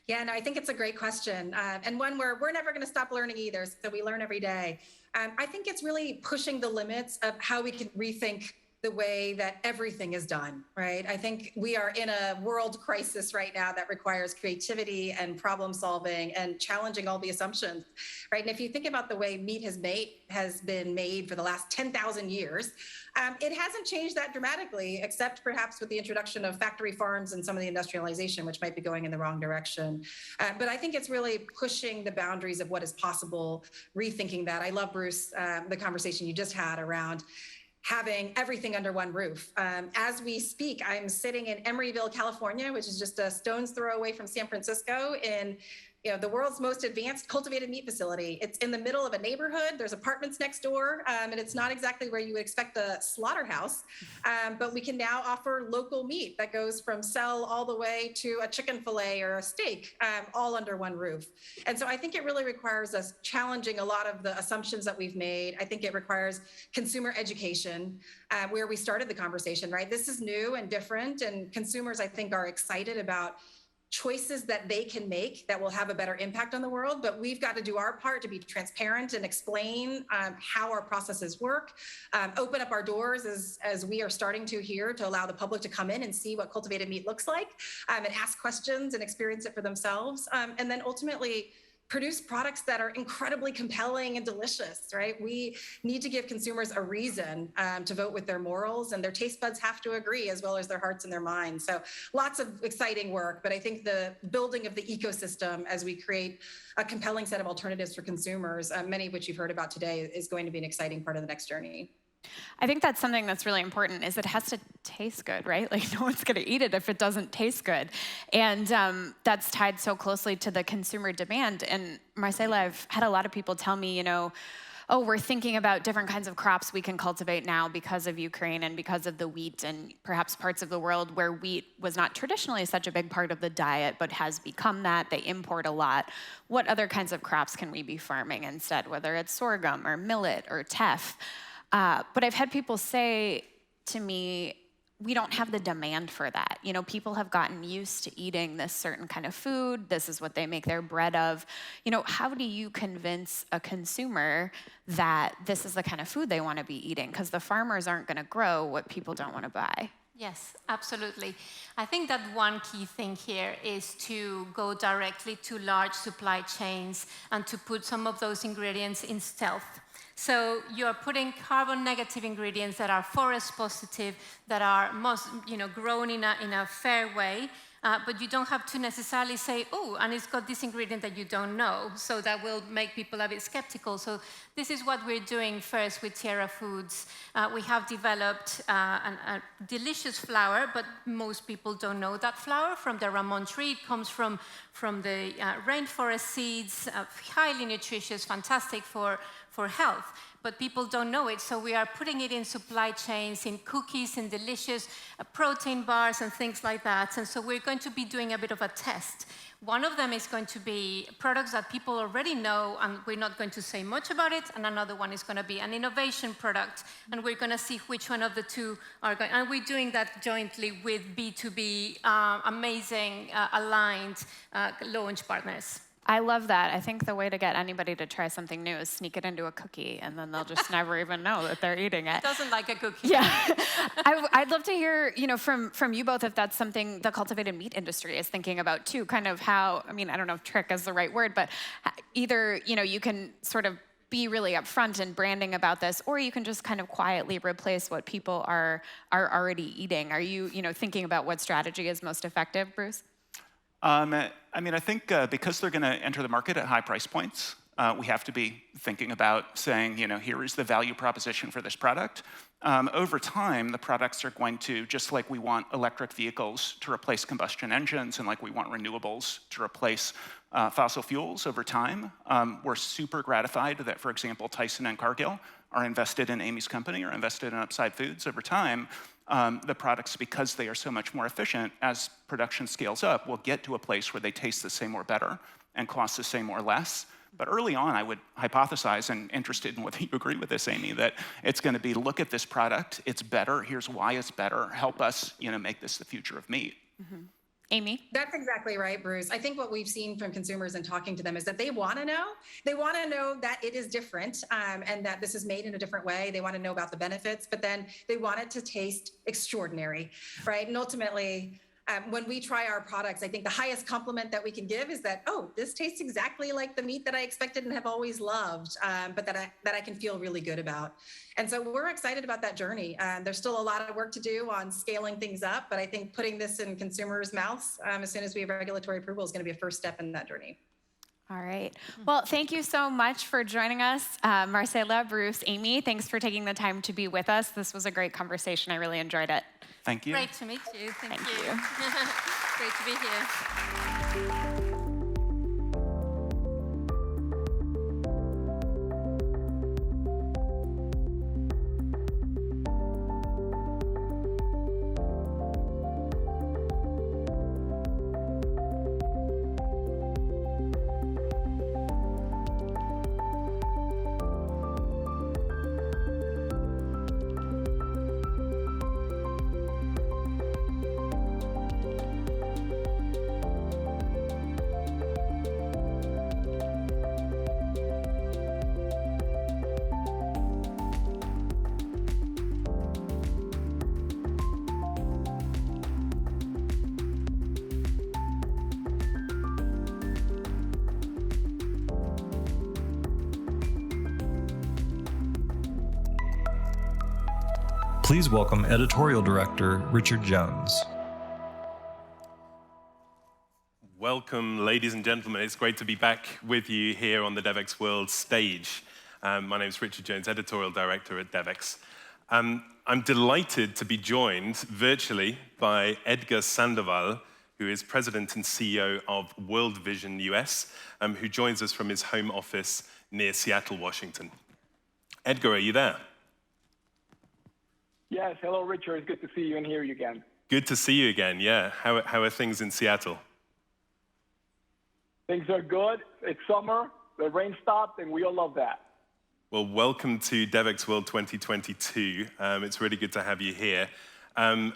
Yeah, no, I think it's a great question, and one where we're never going to stop learning either, so we learn every day. I think it's really pushing the limits of how we can rethink the way that everything is done, right? I think we are in a world crisis right now that requires creativity and problem solving and challenging all the assumptions, right? And if you think about the way meat has been made for the last 10,000 years, it hasn't changed that dramatically, except perhaps with the introduction of factory farms and some of the industrialization, which might be going in the wrong direction. But I think it's really pushing the boundaries of what is possible, rethinking that. I love, Bruce, the conversation you just had around having everything under one roof. As we speak, I'm sitting in Emeryville, California, which is just a stone's throw away from San Francisco, in the world's most advanced cultivated meat facility. It's in the middle of a neighborhood. There's apartments next door, and it's not exactly where you would expect a slaughterhouse, but we can now offer local meat that goes from cell all the way to a chicken fillet or a steak, all under one roof. And so I think it really requires us challenging a lot of the assumptions that we've made. I think it requires consumer education, where we started the conversation, right? This is new and different, and consumers, I think, are excited about choices that they can make that will have a better impact on the world, but we've got to do our part to be transparent and explain how our processes work, open up our doors as we are starting to here, to allow the public to come in and see what cultivated meat looks like, and ask questions and experience it for themselves, and then ultimately produce products that are incredibly compelling and delicious, right? We need to give consumers a reason to vote with their morals, and their taste buds have to agree, as well as their hearts and their minds. So lots of exciting work, but I think the building of the ecosystem as we create a compelling set of alternatives for consumers, many of which you've heard about today, is going to be an exciting part of the next journey. I think that's something that's really important, is it has to taste good, right? Like, no one's going to eat it if it doesn't taste good. And that's tied so closely to the consumer demand. And Marcela, I've had a lot of people tell me, oh, we're thinking about different kinds of crops we can cultivate now because of Ukraine and because of the wheat, and perhaps parts of the world where wheat was not traditionally such a big part of the diet, but has become that. They import a lot. What other kinds of crops can we be farming instead, whether it's sorghum or millet or teff? But I've had people say to me, we don't have the demand for that. People have gotten used to eating this certain kind of food. This is what they make their bread of. How do you convince a consumer that this is the kind of food they want to be eating? Because the farmers aren't going to grow what people don't want to buy. Yes, absolutely. I think that one key thing here is to go directly to large supply chains and to put some of those ingredients in stealth. So you're putting carbon negative ingredients that are forest positive, that are grown in a fair way, but you don't have to necessarily say, oh, and it's got this ingredient that you don't know. So that will make people a bit skeptical. So this is what we're doing first with Tierra Foods. We have developed a delicious flour, but most people don't know that flour from the Ramon tree. It comes from the rainforest seeds, highly nutritious, fantastic for health, but people don't know it. So we are putting it in supply chains, in cookies, in delicious protein bars and things like that. And so we're going to be doing a bit of a test. One of them is going to be products that people already know, and we're not going to say much about it. And another one is going to be an innovation product. And we're going to see which one of the two are going. And we're doing that jointly with B2B, amazing, aligned launch partners. I love that. I think the way to get anybody to try something new is sneak it into a cookie, and then they'll just never even know that they're eating it. Doesn't like a cookie. Yeah. I'd love to hear, from you both, if that's something the cultivated meat industry is thinking about too, kind of how, I don't know if trick is the right word, but either, you can sort of be really upfront in branding about this, or you can just kind of quietly replace what people are already eating. Are you, thinking about what strategy is most effective, Bruce? I think because they're going to enter the market at high price points, we have to be thinking about saying, here is the value proposition for this product. Over time, the products are going to, just like we want electric vehicles to replace combustion engines and like we want renewables to replace fossil fuels over time. We're super gratified that, for example, Tyson and Cargill are invested in Amy's company or invested in Upside Foods over time. The products, because they are so much more efficient, as production scales up, will get to a place where they taste the same or better and cost the same or less. But early on, I would hypothesize, and interested in whether you agree with this, Amy, that it's going to be, look at this product, it's better, here's why it's better, help us make this the future of meat. Mm-hmm. Amy? That's exactly right, Bruce. I think what we've seen from consumers and talking to them is that they want to know. They want to know that it is different and that this is made in a different way. They want to know about the benefits, but then they want it to taste extraordinary, right? And ultimately, when we try our products, I think the highest compliment that we can give is that, oh, this tastes exactly like the meat that I expected and have always loved, but that I can feel really good about. And so we're excited about that journey. There's still a lot of work to do on scaling things up, but I think putting this in consumers' mouths as soon as we have regulatory approval is going to be a first step in that journey. All right. Well, thank you so much for joining us. Marcela, Bruce, Amy, thanks for taking the time to be with us. This was a great conversation. I really enjoyed it. Thank you. Great to meet you. Thank you. Great to be here. Please welcome Editorial Director Richard Jones. Welcome, ladies and gentlemen. It's great to be back with you here on the Devex World stage. My name is Richard Jones, Editorial Director at Devex. I'm delighted to be joined virtually by Edgar Sandoval, who is President and CEO of World Vision US, who joins us from his home office near Seattle, Washington. Edgar, are you there? Yes, hello, Richard. It's good to see you and hear you again. Good to see you again, yeah. How are things in Seattle? Things are good. It's summer, the rain stopped, and we all love that. Well, welcome to Devex World 2022. It's really good to have you here.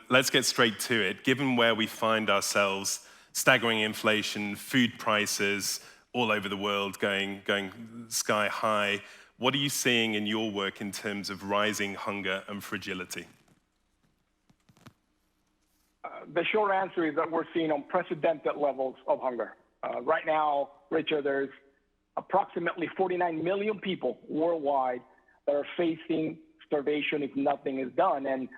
Let's get straight to it. Given where we find ourselves, staggering inflation, food prices all over the world going sky high, what are you seeing in your work in terms of rising hunger and fragility? The short answer is that we're seeing unprecedented levels of hunger. Right now, Richard, there's approximately 49 million people worldwide that are facing starvation if nothing is done. And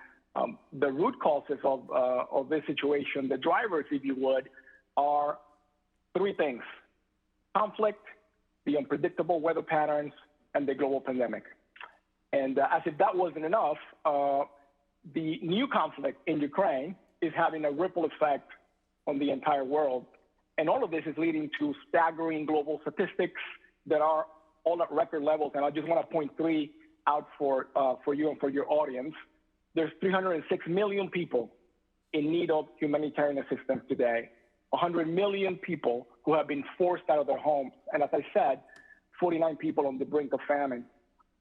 the root causes of this situation, the drivers, if you would, are three things: conflict, the unpredictable weather patterns, and the global pandemic. And as if that wasn't enough, the new conflict in Ukraine is having a ripple effect on the entire world. And all of this is leading to staggering global statistics that are all at record levels. And I just want to point three out for you and for your audience. There's 306 million people in need of humanitarian assistance today, 100 million people who have been forced out of their homes. And as I said, 49 people on the brink of famine.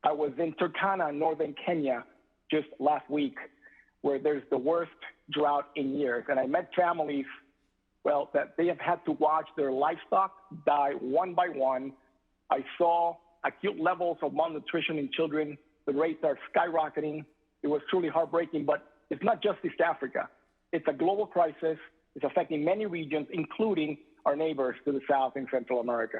I was in Turkana, northern Kenya, just last week, where there's the worst drought in years. And I met families, well, that they have had to watch their livestock die one by one. I saw acute levels of malnutrition in children. The rates are skyrocketing. It was truly heartbreaking, but it's not just East Africa. It's a global crisis. It's affecting many regions, including our neighbors to the south in Central America.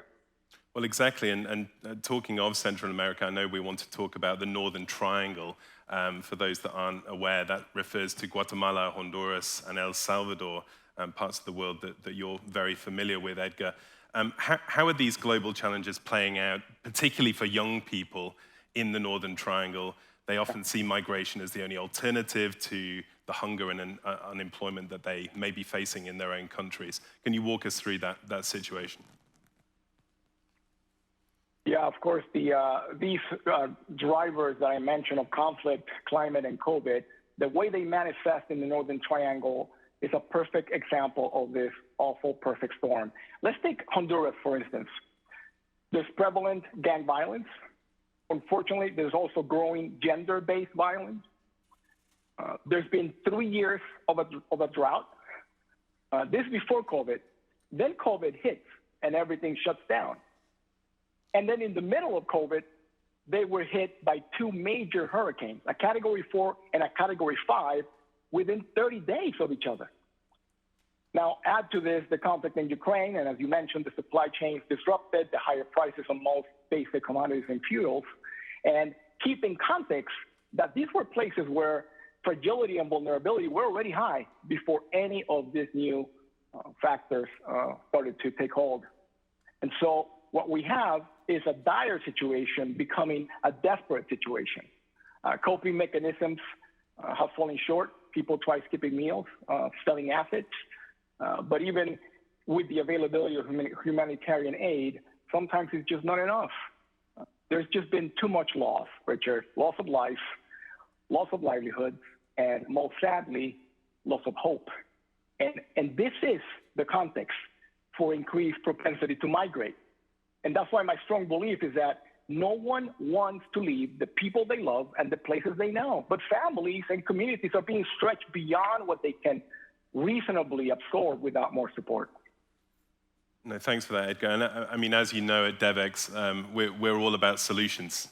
Well, exactly, and talking of Central America, I know we want to talk about the Northern Triangle. For those that aren't aware, that refers to Guatemala, Honduras, and El Salvador, parts of the world that you're very familiar with, Edgar. How are these global challenges playing out, particularly for young people in the Northern Triangle? They often see migration as the only alternative to the hunger and unemployment that they may be facing in their own countries. Can you walk us through that situation? Yeah, of course, these drivers that I mentioned of conflict, climate, and COVID, the way they manifest in the Northern Triangle is a perfect example of this awful perfect storm. Let's take Honduras, for instance. There's prevalent gang violence. Unfortunately, there's also growing gender-based violence. There's been 3 years of a drought. This before COVID. Then COVID hits and everything shuts down. And then in the middle of COVID, they were hit by 2 major hurricanes, a Category 4 and a Category 5, within 30 days of each other. Now, add to this the conflict in Ukraine, and as you mentioned, the supply chains disrupted, the higher prices on most basic commodities and fuels, and keep in context that these were places where fragility and vulnerability were already high before any of these new factors started to take hold. And so what we have is a dire situation becoming a desperate situation. Coping mechanisms have fallen short. People try skipping meals, selling assets. But even with the availability of humanitarian aid, sometimes it's just not enough. There's just been too much loss, Richard. Loss of life, loss of livelihood, and most sadly, loss of hope. And this is the context for increased propensity to migrate. And that's why my strong belief is that no one wants to leave the people they love and the places they know. But families and communities are being stretched beyond what they can reasonably absorb without more support. No, thanks for that, Edgar. And I mean, as you know at Devex, we're all about solutions.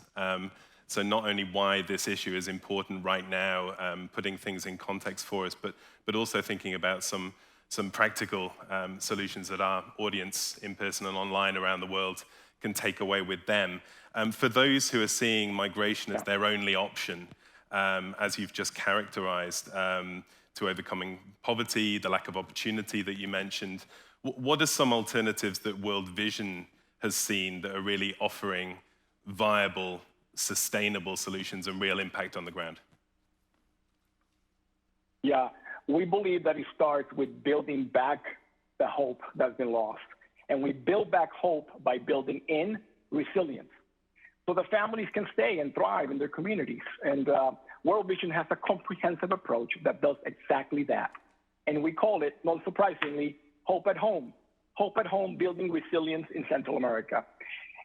So not only why this issue is important right now, putting things in context for us, but also thinking about some practical solutions that our audience in person and online around the world can take away with them. For those who are seeing migration as their only option, as you've just characterized, to overcoming poverty, the lack of opportunity that you mentioned, what are some alternatives that World Vision has seen that are really offering viable, sustainable solutions and real impact on the ground? Yeah, we believe that it starts with building back the hope that's been lost. And we build back hope by building in resilience, so the families can stay and thrive in their communities. And World Vision has a comprehensive approach that does exactly that. And we call it, not surprisingly, Hope at Home. Hope at Home, building resilience in Central America.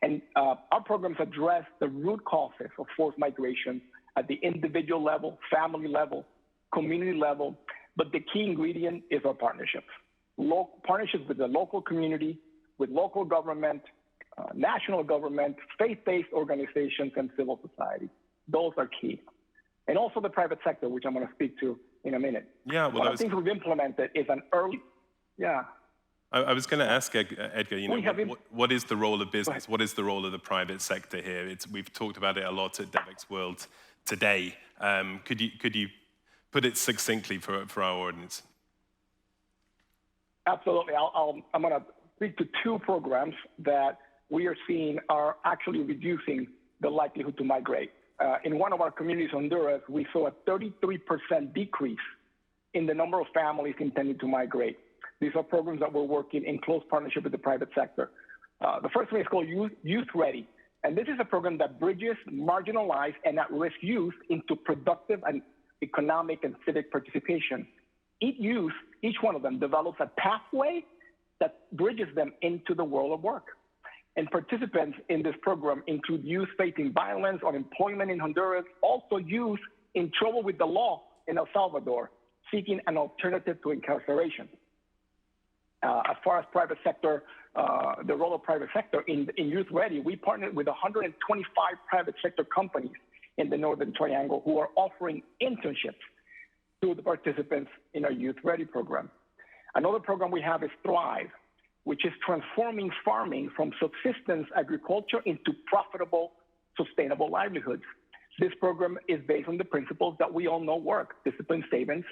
And our programs address the root causes of forced migration at the individual level, family level, community level. But the key ingredient is our partnerships. Partnerships with the local community, with local government, national government, faith-based organizations, and civil society. Those are key. And also the private sector, which I'm going to speak to in a minute. Yeah, well, one of the things we've implemented is an early, I was going to ask Edgar, you know, what is the role of business? What is the role of the private sector here? We've talked about it a lot at Devex World today. Could you put it succinctly for our audience? Absolutely. I'm going to speak to 2 programs that we are seeing are actually reducing the likelihood to migrate. In one of our communities, Honduras, we saw a 33% decrease in the number of families intending to migrate. These are programs that we're working in close partnership with the private sector. The first one is called Youth Ready. And this is a program that bridges marginalized and at-risk youth into productive and economic and civic participation. Each one of them develops a pathway that bridges them into the world of work. And participants in this program include youth facing violence, unemployment in Honduras, also youth in trouble with the law in El Salvador, seeking an alternative to incarceration. As far as private sector, the role of private sector in Youth Ready, we partnered with 125 private sector companies in the Northern Triangle who are offering internships to the participants in our Youth Ready program. Another program we have is Thrive, which is transforming farming from subsistence agriculture into profitable, sustainable livelihoods. This program is based on the principles that we all know work: disciplined savings,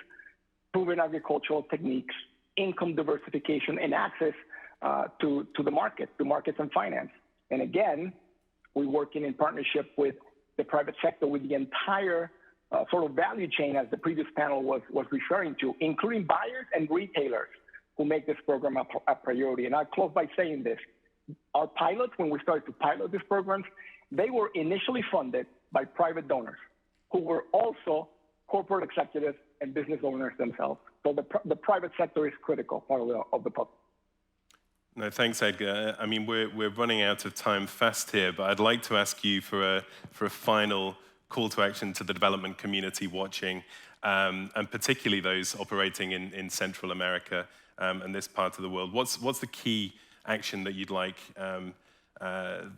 proven agricultural techniques, income diversification, and access to the market, to markets and finance. And again, we're working in partnership with the private sector, with the entire sort of value chain, as the previous panel was referring to, including buyers and retailers who make this program a priority. And I'll close by saying this. Our pilots, when we started to pilot these programs, they were initially funded by private donors who were also corporate executives and business owners themselves. So the private sector is critical part of the puzzle. No, thanks, Edgar. I mean, we're running out of time fast here, but I'd like to ask you for a final call to action to the development community watching, and particularly those operating in Central America and this part of the world. What's the key action that you'd like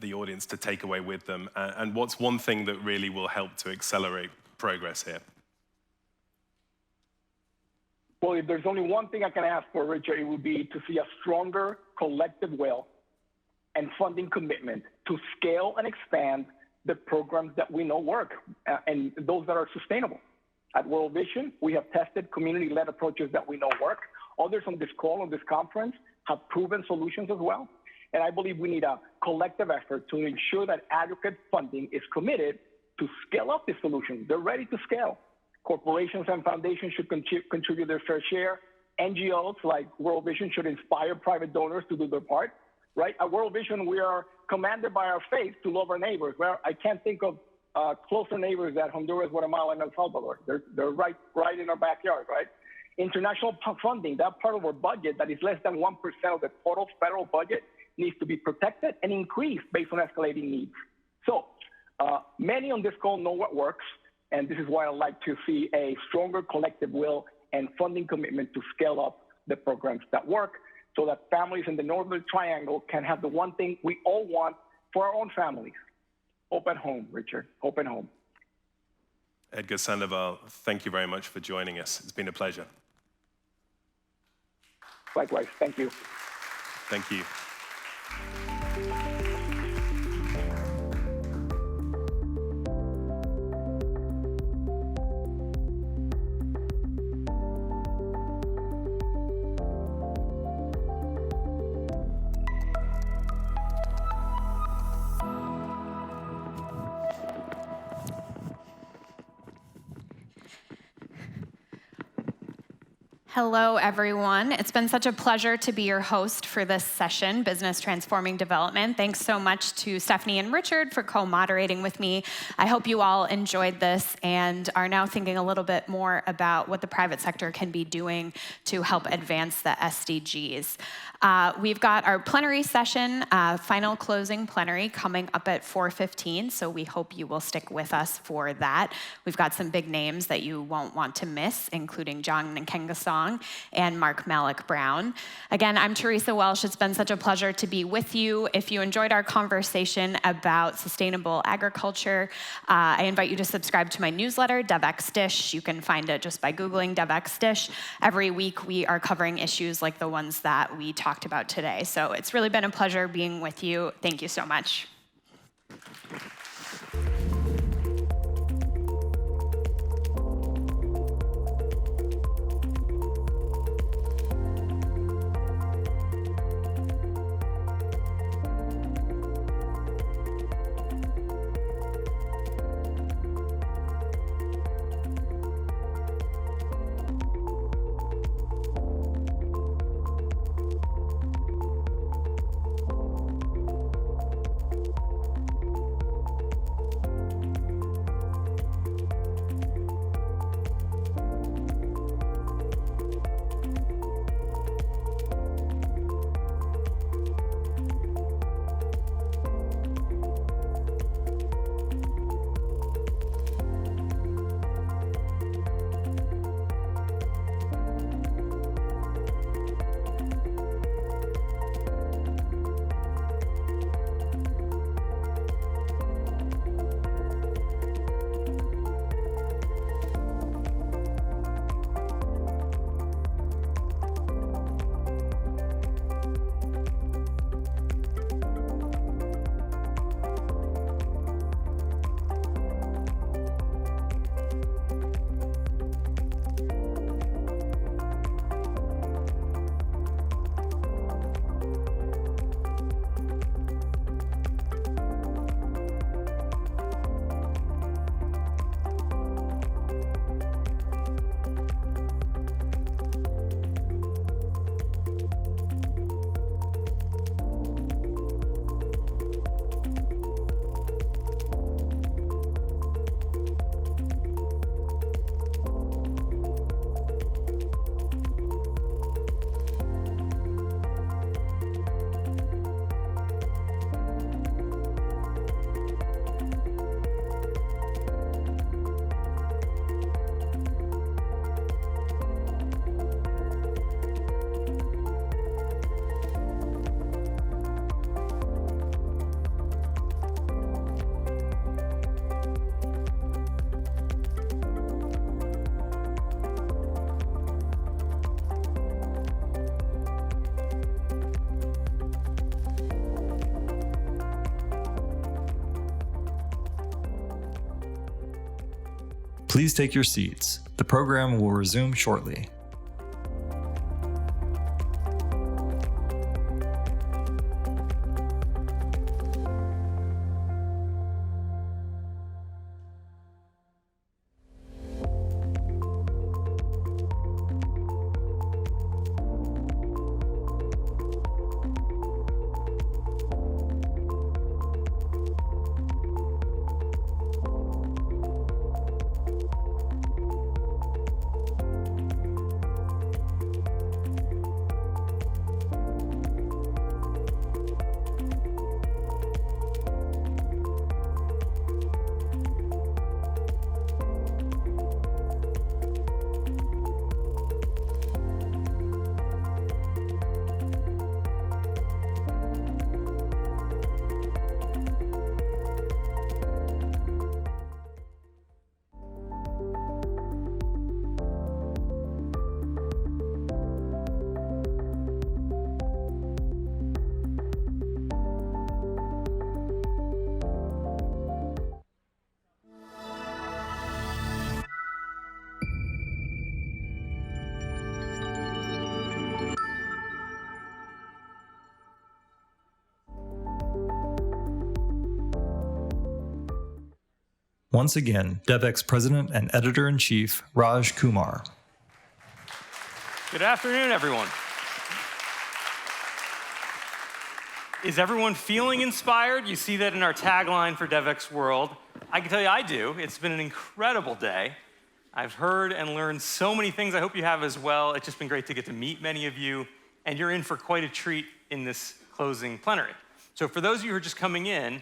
the audience to take away with them? And what's one thing that really will help to accelerate progress here? Well, if there's only one thing I can ask for, Richard, it would be to see a stronger collective will and funding commitment to scale and expand the programs that we know work and those that are sustainable. At World Vision, we have tested community-led approaches that we know work. Others on this call, on this conference, have proven solutions as well. And I believe we need a collective effort to ensure that adequate funding is committed to scale up these solutions. They're ready to scale. Corporations and foundations should contribute their fair share. NGOs like World Vision should inspire private donors to do their part, right? At World Vision, we are commanded by our faith to love our neighbors. Well, I can't think of closer neighbors than Honduras, Guatemala, and El Salvador. They're right in our backyard, right? International funding, that part of our budget that is less than 1% of the total federal budget, needs to be protected and increased based on escalating needs. So many on this call know what works, and this is why I'd like to see a stronger collective will and funding commitment to scale up the programs that work so that families in the Northern Triangle can have the one thing we all want for our own families. Hope at home, Richard, hope at home. Edgar Sandoval, thank you very much for joining us. It's been a pleasure. Likewise, thank you. Thank you. Hello, everyone. It's been such a pleasure to be your host for this session, Business Transforming Development. Thanks so much to Stephanie and Richard for co-moderating with me. I hope you all enjoyed this and are now thinking a little bit more about what the private sector can be doing to help advance the SDGs. We've got our plenary session, final closing plenary, coming up at 4:15, so we hope you will stick with us for that. We've got some big names that you won't want to miss, including John Nkengasong and Mark Malik Brown. Again, I'm Teresa Welsh. It's been such a pleasure to be with you. If you enjoyed our conversation about sustainable agriculture, I invite you to subscribe to my newsletter, Devex Dish. You can find it just by Googling Devex Dish. Every week, we are covering issues like the ones that we talked about today. So it's really been a pleasure being with you. Thank you so much. Please take your seats. The program will resume shortly. Once again, Devex President and Editor-in-Chief, Raj Kumar. Good afternoon, everyone. Is everyone feeling inspired? You see that in our tagline for Devex World. I can tell you I do. It's been an incredible day. I've heard and learned so many things. I hope you have as well. It's just been great to get to meet many of you, and you're in for quite a treat in this closing plenary. So for those of you who are just coming in,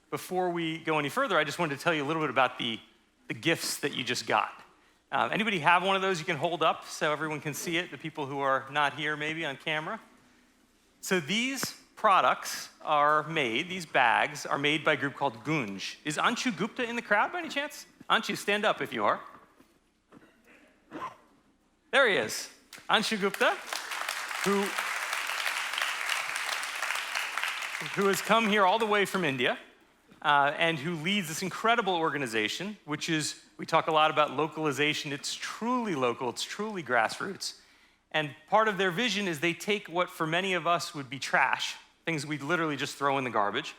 before we go any further, I just wanted to tell you a little bit about the gifts that you just got. Anybody have one of those you can hold up so everyone can see it, the people who are not here maybe on camera? So these products are made, these bags are made by a group called Gunj. Is Anshu Gupta in the crowd by any chance? Anshu, stand up if you are. There he is, Anshu Gupta, who has come here all the way from India. And who leads this incredible organization, which is, we talk a lot about localization. It's truly local, it's truly grassroots. And part of their vision is they take what for many of us would be trash, things we'd literally just throw in the garbage,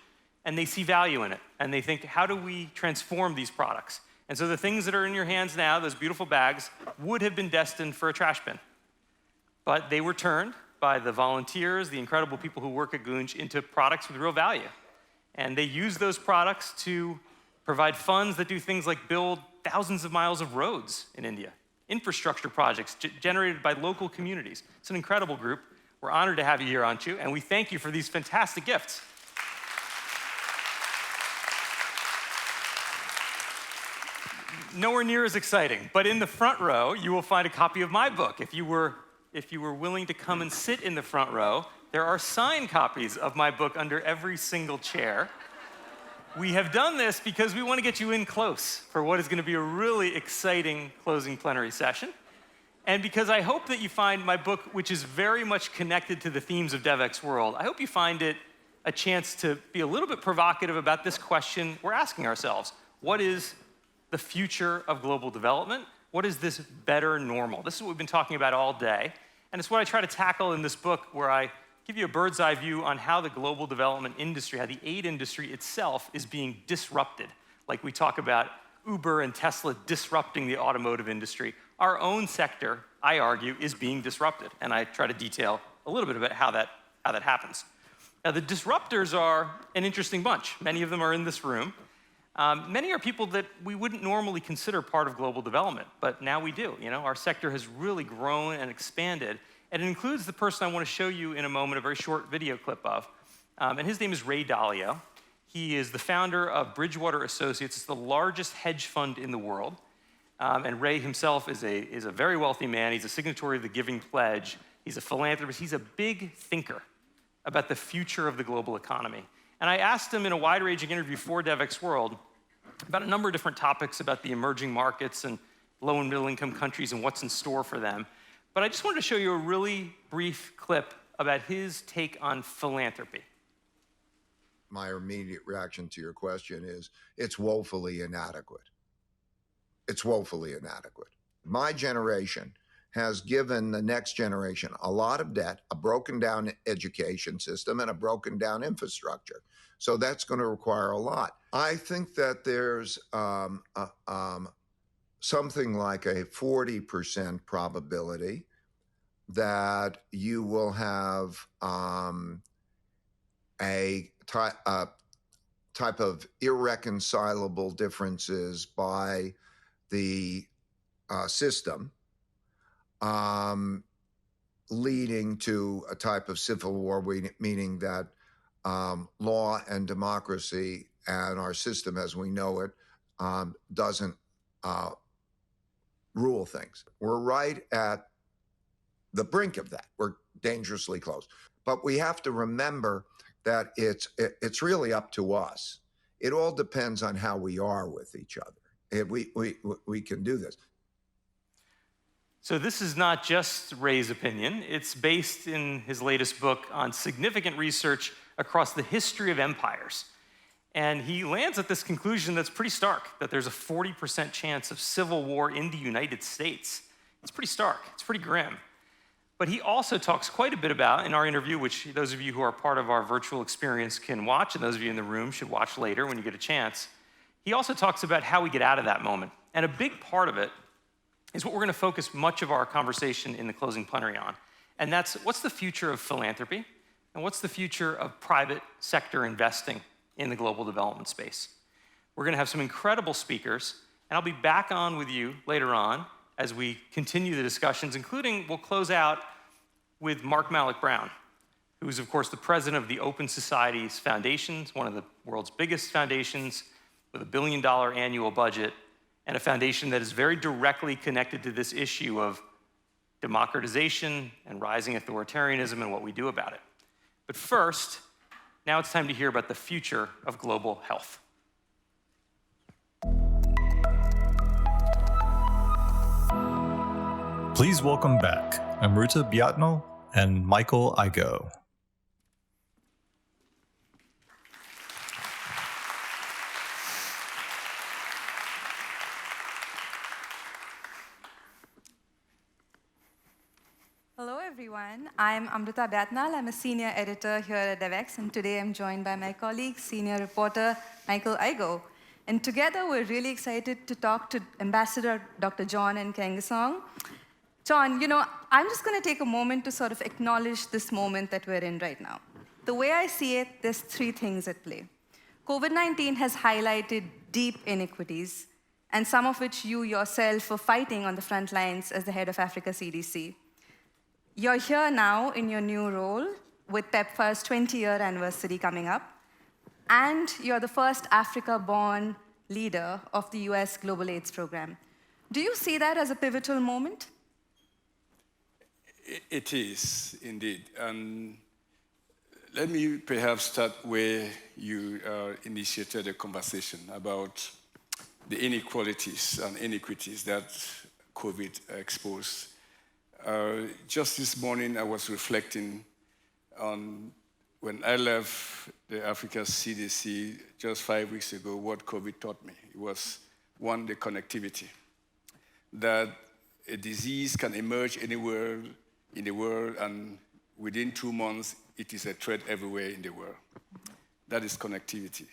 and they see value in it. And they think, how do we transform these products? And so the things that are in your hands now, those beautiful bags, would have been destined for a trash bin. But they were turned by the volunteers, the incredible people who work at Gunj, into products with real value. And they use those products to provide funds that do things like build thousands of miles of roads in India, infrastructure projects generated by local communities. It's an incredible group. We're honored to have you here, Anshu, and we thank you for these fantastic gifts. Nowhere near as exciting, but in the front row, you will find a copy of my book. If you were willing to come and sit in the front row, there are signed copies of my book under every single chair. We have done this because we want to get you in close for what is going to be a really exciting closing plenary session. And because I hope that you find my book, which is very much connected to the themes of Devex World, I hope you find it a chance to be a little bit provocative about this question we're asking ourselves. What is the future of global development? What is this better normal? This is what we've been talking about all day. And it's what I try to tackle in this book, where I give you a bird's eye view on how the global development industry, how the aid industry itself is being disrupted. Like we talk about Uber and Tesla disrupting the automotive industry. Our own sector, I argue, is being disrupted. And I try to detail a little bit about how that happens. Now, the disruptors are an interesting bunch. Many of them are in this room. Many are people that we wouldn't normally consider part of global development, but now we do. Our sector has really grown and expanded. And it includes the person I want to show you in a moment, a very short video clip of. And his name is Ray Dalio. He is the founder of Bridgewater Associates. It's the largest hedge fund in the world. And Ray himself is a very wealthy man. He's a signatory of the Giving Pledge. He's a philanthropist. He's a big thinker about the future of the global economy. And I asked him in a wide-ranging interview for Devex World about a number of different topics about the emerging markets and low and middle-income countries and what's in store for them. But I just wanted to show you a really brief clip about his take on philanthropy. My immediate reaction to your question is it's woefully inadequate. it's woefully inadequate. My generation has given the next generation a lot of debt, a broken down education system, and a broken down infrastructure. So that's going to require a lot. I think that there's something like a 40% probability that you will have a type of irreconcilable differences by the system, leading to a type of civil war, meaning that law and democracy and our system as we know it doesn't rule things. We're right at the brink of that. We're dangerously close. But we have to remember that it's really up to us. It all depends on how we are with each other. We can do this. So this is not just Ray's opinion. It's based in his latest book on significant research across the history of empires. And he lands at this conclusion that's pretty stark, that there's a 40% chance of civil war in the United States. It's pretty stark, it's pretty grim. But he also talks quite a bit about, in our interview, which those of you who are part of our virtual experience can watch, and those of you in the room should watch later when you get a chance, he also talks about how we get out of that moment. And a big part of it is what we're going to focus much of our conversation in the closing plenary on. And that's what's the future of philanthropy and what's the future of private sector investing in the global development space. We're going to have some incredible speakers, and I'll be back on with you later on as we continue the discussions, including we'll close out with Mark Malloch Brown, who is, of course, the president of the Open Societies Foundation, one of the world's biggest foundations with $1 billion annual budget, and a foundation that is very directly connected to this issue of democratization and rising authoritarianism and what we do about it. But first, now it's time to hear about the future of global health. Please welcome back Amruta Biatnal and Michael Igo. Hello, everyone. I'm Amruta Biatnal. I'm a senior editor here at Devex, and today I'm joined by my colleague, senior reporter Michael Igo. And together, we're really excited to talk to Ambassador Dr. John and Kengasong. John, I'm just going to take a moment to sort of acknowledge this moment that we're in right now. The way I see it, there's three things at play. COVID-19 has highlighted deep inequities, and some of which you yourself were fighting on the front lines as the head of Africa CDC. You're here now in your new role with PEPFAR's 20-year anniversary coming up, and you're the first Africa-born leader of the US Global AIDS Program. Do you see that as a pivotal moment? It is, indeed. And let me perhaps start where you initiated a conversation about the inequalities and inequities that COVID exposed. Just this morning, I was reflecting on when I left the Africa CDC just 5 weeks ago, what COVID taught me. It was, one, the connectivity, that a disease can emerge anywhere in the world, and within 2 months, it is a threat everywhere in the world. That is connectivity.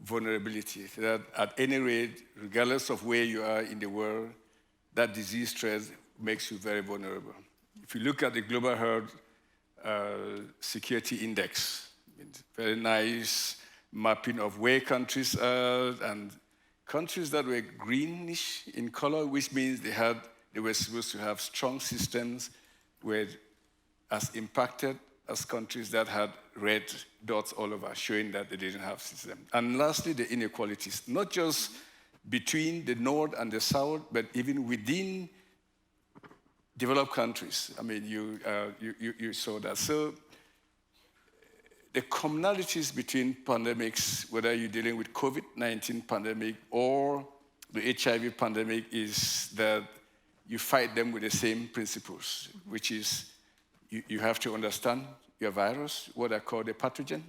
Vulnerability, that at any rate, regardless of where you are in the world, that disease threat makes you very vulnerable. If you look at the Global Health Security Index, it's very nice mapping of where countries are, and countries that were greenish in color, which means they were supposed to have strong systems, were as impacted as countries that had red dots all over, showing that they didn't have system. And lastly, the inequalities, not just between the North and the South, but even within developed countries. I mean, you saw that. So the commonalities between pandemics, whether you're dealing with COVID-19 pandemic or the HIV pandemic, is that you fight them with the same principles, which is you have to understand your virus, what I call the pathogen,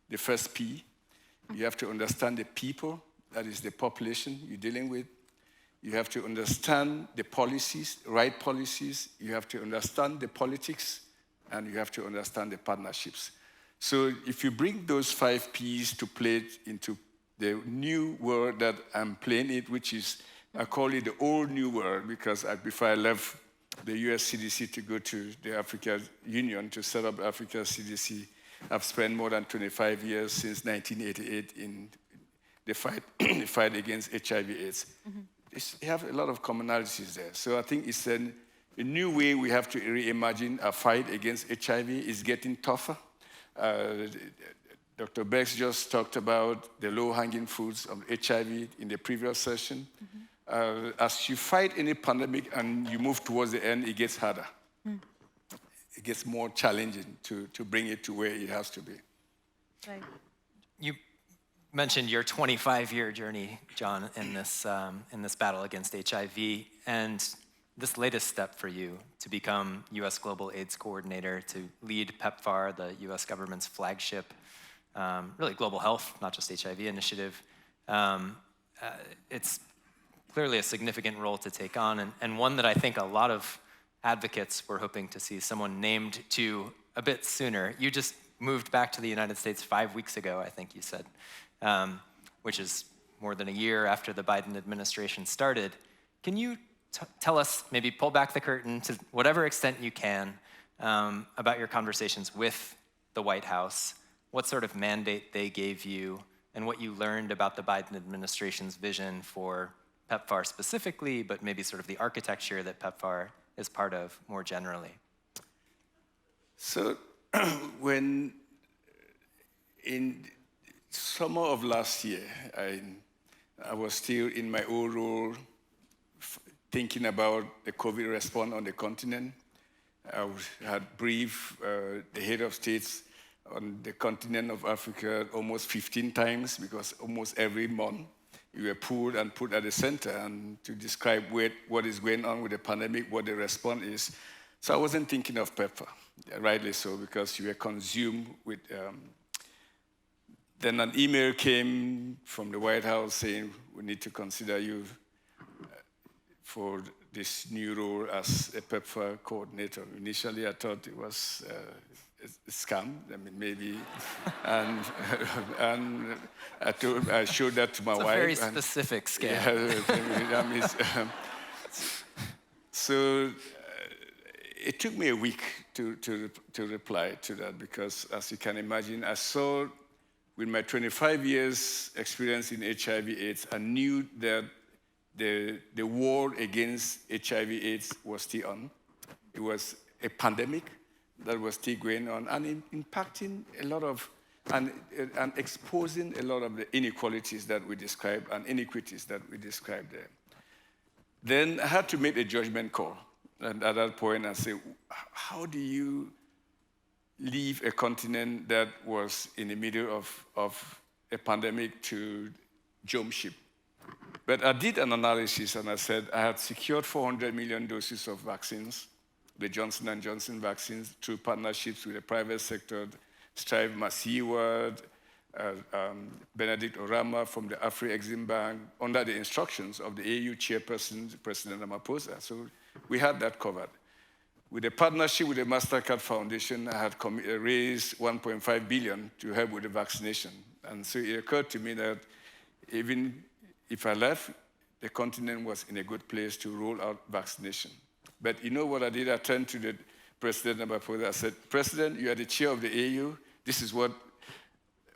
the first P. You have to understand the people, that is the population you're dealing with. You have to understand the policies, right policies. You have to understand the politics, and you have to understand the partnerships. So if you bring those 5 Ps to play into the new world that I'm playing it, which is, I call it the old new world, because before I left the US CDC to go to the African Union to set up Africa CDC, I've spent more than 25 years since 1988 in the fight against HIV/AIDS. You have a lot of commonalities there. So I think it's a new way we have to reimagine our fight against HIV. Is getting tougher. Dr. Bex just talked about the low-hanging fruits of HIV in the previous session. As you fight any pandemic and you move towards the end, it gets harder. It gets more challenging to bring it to where it has to be. Right. You mentioned your 25-year journey, John, in this battle against HIV, and this latest step for you to become U.S. Global AIDS Coordinator, to lead PEPFAR, the U.S. government's flagship, really global health, not just HIV initiative. It's clearly a significant role to take on, and one that I think a lot of advocates were hoping to see someone named to a bit sooner. You just moved back to the United States 5 weeks ago, I think you said, which is more than a year after the Biden administration started. Can you tell us, maybe pull back the curtain to whatever extent you can, about your conversations with the White House, what sort of mandate they gave you, and what you learned about the Biden administration's vision for PEPFAR specifically, but maybe sort of the architecture that PEPFAR is part of more generally? So when in summer of last year, I was still in my old role, thinking about the COVID response on the continent. I had briefed the head of states on the continent of Africa almost 15 times, because almost every month you were pulled and put at the center and to describe what is going on with the pandemic, what the response is. So I wasn't thinking of PEPFAR, rightly so, because you were consumed with. Then an email came from the White House saying, we need to consider you for this new role as a PEPFAR coordinator. Initially, I thought it was a scam. I mean, maybe, and I showed that to my wife. It's a very specific scam. Yeah, so it took me a week to reply to that, because as you can imagine, I saw with my 25 years experience in HIV/AIDS, I knew that the war against HIV/AIDS was still on. It was a pandemic that was still going on and impacting a lot of, and exposing a lot of the inequalities that we described and inequities that we described there. Then I had to make a judgment call. And at that point, I said, how do you leave a continent that was in the middle of a pandemic to jump ship? But I did an analysis, and I said I had secured 400 million doses of vaccines, the Johnson & Johnson vaccines, through partnerships with the private sector, Strive Masiyiwa, Benedict Orama from the Afri-Exim Bank, under the instructions of the AU chairperson, President Ramaphosa. So we had that covered. With a partnership with the MasterCard Foundation, I had raised 1.5 billion to help with the vaccination. And so it occurred to me that even if I left, the continent was in a good place to roll out vaccination. But you know what I did? I turned to the President Ramaphosa. I said, President, you are the chair of the AU. This is what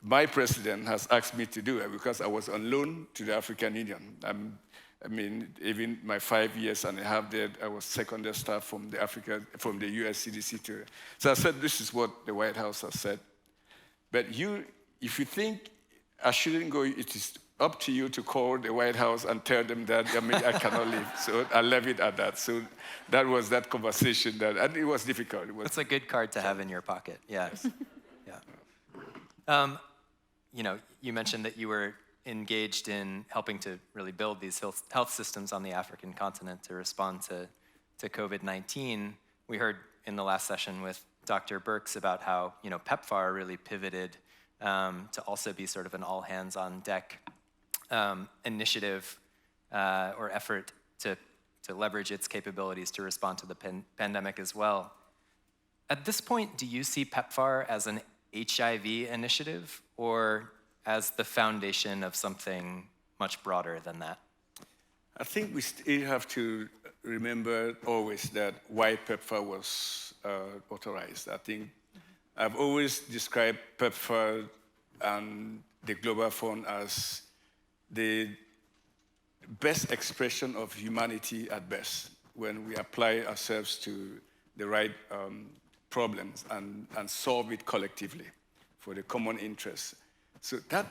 my president has asked me to do, because I was on loan to the African Union. I mean, even my 5 years and a half there, I was secondary staff from the US CDC too. So I said, this is what the White House has said. But if you think I shouldn't go, it is up to you to call the White House and tell them that I cannot leave. So I left it at that. So that was that conversation and it was difficult. It's a good card to have in your pocket, yes. Yeah. You mentioned that you were engaged in helping to really build these health systems on the African continent to respond to COVID-19. We heard in the last session with Dr. Birx about how PEPFAR really pivoted to also be sort of an all-hands-on-deck initiative or effort to leverage its capabilities to respond to the pandemic as well. At this point, do you see PEPFAR as an HIV initiative or as the foundation of something much broader than that? I think we still have to remember always that why PEPFAR was authorized. I think I've always described PEPFAR and the Global Fund as the best expression of humanity at best when we apply ourselves to the right problems and solve it collectively for the common interest. So that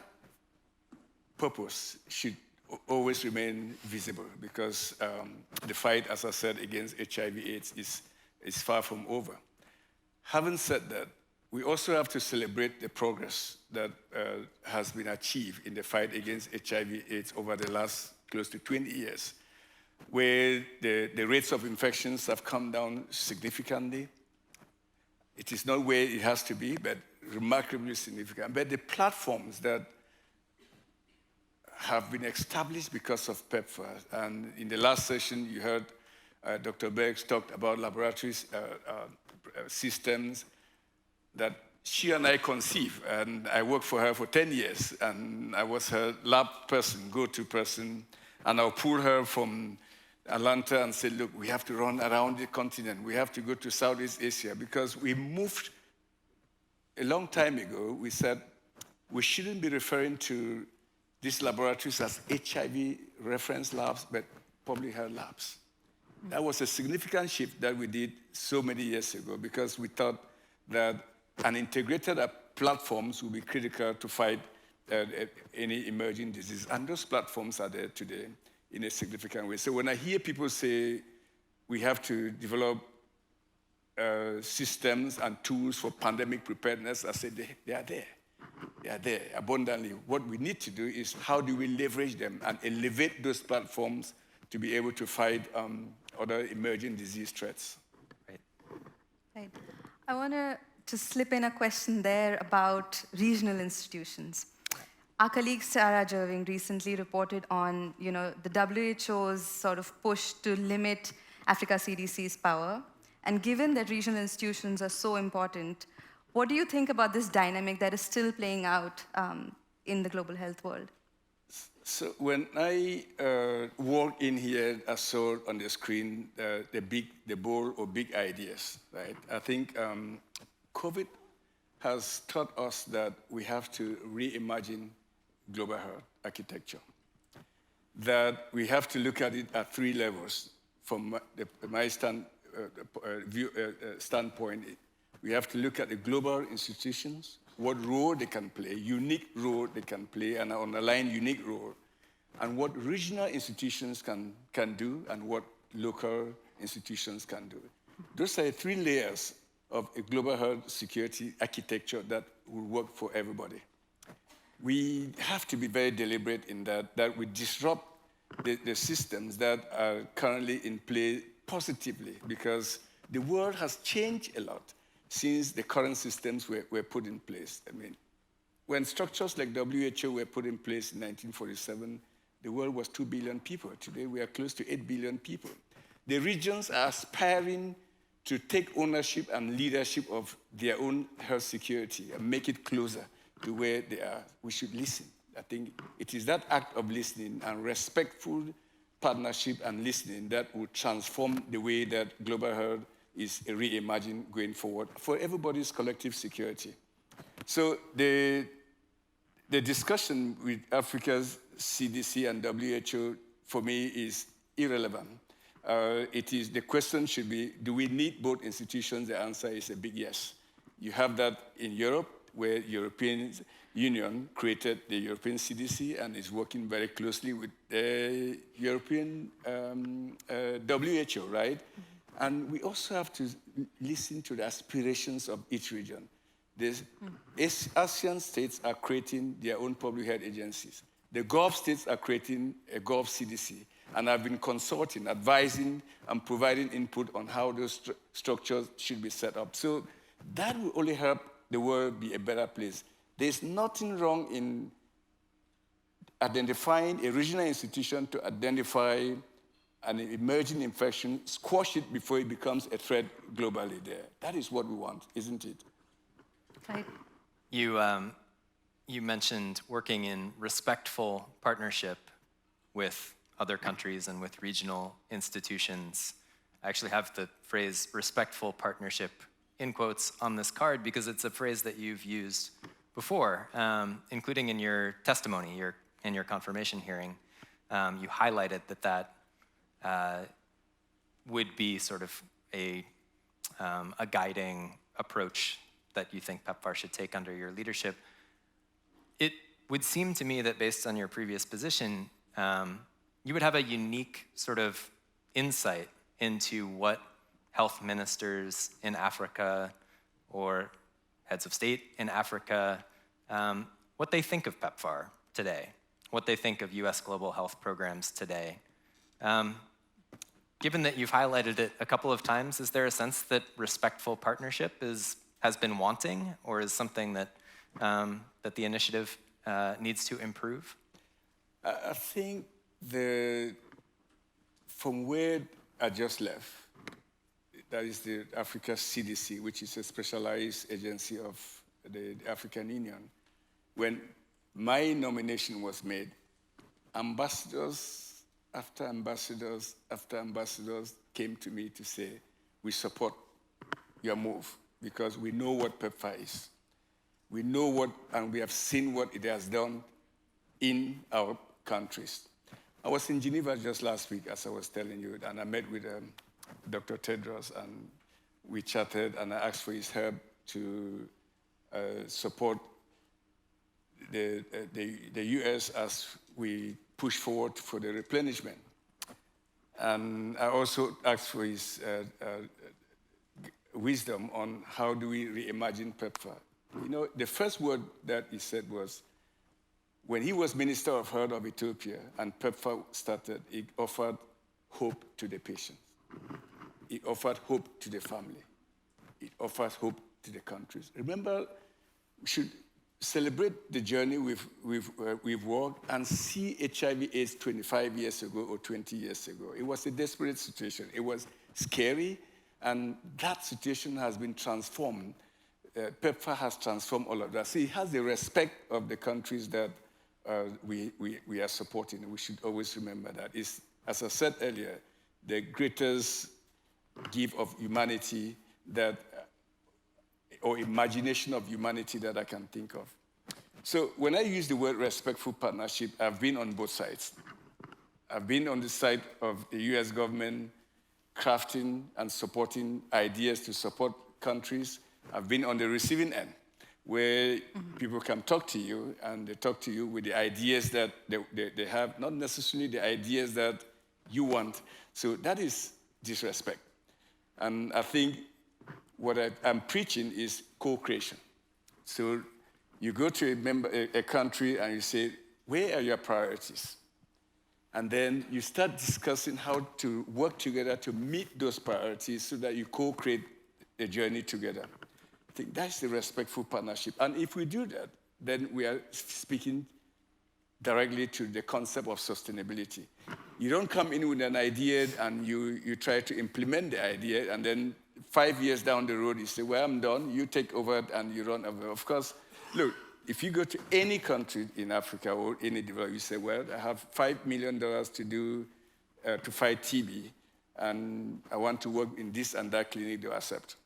purpose should always remain visible because the fight, as I said, against HIV/AIDS is far from over. Having said that, we also have to celebrate the progress that has been achieved in the fight against HIV/AIDS over the last close to 20 years, where the rates of infections have come down significantly. It is not where it has to be, but remarkably significant. But the platforms that have been established because of PEPFAR, and in the last session you heard Dr. Bergs talked about laboratories systems that she and I conceived, and I worked for her for 10 years, and I was her lab person, go-to person, and I'll pull her from Atlanta and say, look, we have to run around the continent. We have to go to Southeast Asia because we moved a long time ago. We said we shouldn't be referring to these laboratories as HIV reference labs, but public health labs. That was a significant shift that we did so many years ago because we thought that an integrated platforms will be critical to fight any emerging disease. And those platforms are there today in a significant way. So when I hear people say we have to develop systems and tools for pandemic preparedness, I say they are there. They are there abundantly. What we need to do is how do we leverage them and elevate those platforms to be able to fight other emerging disease threats. Right. I want to slip in a question there about regional institutions. Our colleague Sarah Jerving recently reported on, the WHO's sort of push to limit Africa CDC's power. And given that regional institutions are so important, what do you think about this dynamic that is still playing out in the global health world? So when I walked in here, I saw on the screen the bold or big ideas, right? I think COVID has taught us that we have to reimagine global health architecture, that we have to look at it at three levels. From my standpoint, we have to look at the global institutions, what role they can play, unique role they can play, and an underlying unique role, and what regional institutions can do, and what local institutions can do. Those are three layers of a global health security architecture that will work for everybody. We have to be very deliberate in that we disrupt the systems that are currently in play positively, because the world has changed a lot since the current systems were put in place. I mean, when structures like WHO were put in place in 1947, the world was 2 billion people. Today, we are close to 8 billion people. The regions are aspiring to take ownership and leadership of their own health security and make it closer to where they are. We should listen. I think it is that act of listening and respectful partnership and listening that will transform the way that global health is reimagined going forward for everybody's collective security. So the discussion with Africa's CDC and WHO, for me, is irrelevant. The question should be, do we need both institutions? The answer is a big yes. You have that in Europe, where European Union created the European CDC and is working very closely with the European WHO, right? And we also have to listen to the aspirations of each region. The ASEAN states are creating their own public health agencies. The Gulf states are creating a Gulf CDC. And I've been consulting, advising, and providing input on how those structures should be set up. So that will only help the world be a better place. There's nothing wrong in identifying a regional institution to identify an emerging infection, squash it before it becomes a threat globally there. That is what we want, isn't it? Right. You mentioned working in respectful partnership with other countries and with regional institutions. I actually have the phrase respectful partnership in quotes on this card because it's a phrase that you've used before, including in your testimony, in your confirmation hearing. You highlighted that would be sort of a guiding approach that you think PEPFAR should take under your leadership. It would seem to me that based on your previous position, you would have a unique sort of insight into what health ministers in Africa or heads of state in Africa, what they think of PEPFAR today, what they think of US global health programs today. Given that you've highlighted it a couple of times, is there a sense that respectful partnership has been wanting, or is something that, that the initiative needs to improve? I think from where I just left, that is the Africa CDC, which is a specialized agency of the African Union. When my nomination was made, ambassadors after ambassadors after ambassadors came to me to say, we support your move because we know what PEPFAR is. We know what, and we have seen what it has done in our countries. I was in Geneva just last week, as I was telling you, and I met with Dr. Tedros, and we chatted, and I asked for his help to support the US as we push forward for the replenishment. And I also asked for his wisdom on how do we reimagine PEPFAR. You know, the first word that he said was, when he was Minister of Health of Ethiopia and PEPFAR started, he offered hope to the patients. It offered hope to the family. It offers hope to the countries. Remember, we should celebrate the journey we've walked and see HIV/AIDS 25 years ago or 20 years ago. It was a desperate situation. It was scary, and that situation has been transformed. PEPFAR has transformed all of that. So it has the respect of the countries that we are supporting. We should always remember that. It's, as I said earlier, the greatest gift of humanity that, or imagination of humanity that I can think of. So when I use the word respectful partnership, I've been on both sides. I've been on the side of the US government crafting and supporting ideas to support countries. I've been on the receiving end, where people can talk to you, and they talk to you with the ideas that they have, not necessarily the ideas that you want. So that is disrespect. And I think what I'm preaching is co-creation. So you go to a country and you say, where are your priorities? And then you start discussing how to work together to meet those priorities so that you co-create a journey together. I think that's the respectful partnership. And if we do that, then we are speaking directly to the concept of sustainability. You don't come in with an idea and you try to implement the idea, and then 5 years down the road, you say, well, I'm done, you take over and you run over. Of course, look, if you go to any country in Africa or any development, you say, well, I have $5 million to do, to fight TB, and I want to work in this and that clinic, they'll accept.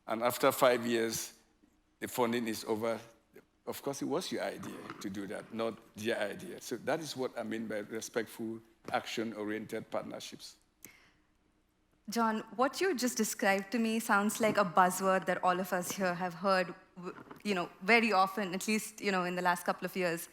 And after 5 years, the funding is over. Of course, it was your idea to do that, not their idea. So that is what I mean by respectful, action-oriented partnerships. John, what you just described to me sounds like a buzzword that all of us here have heard, very often, at least, in the last couple of years.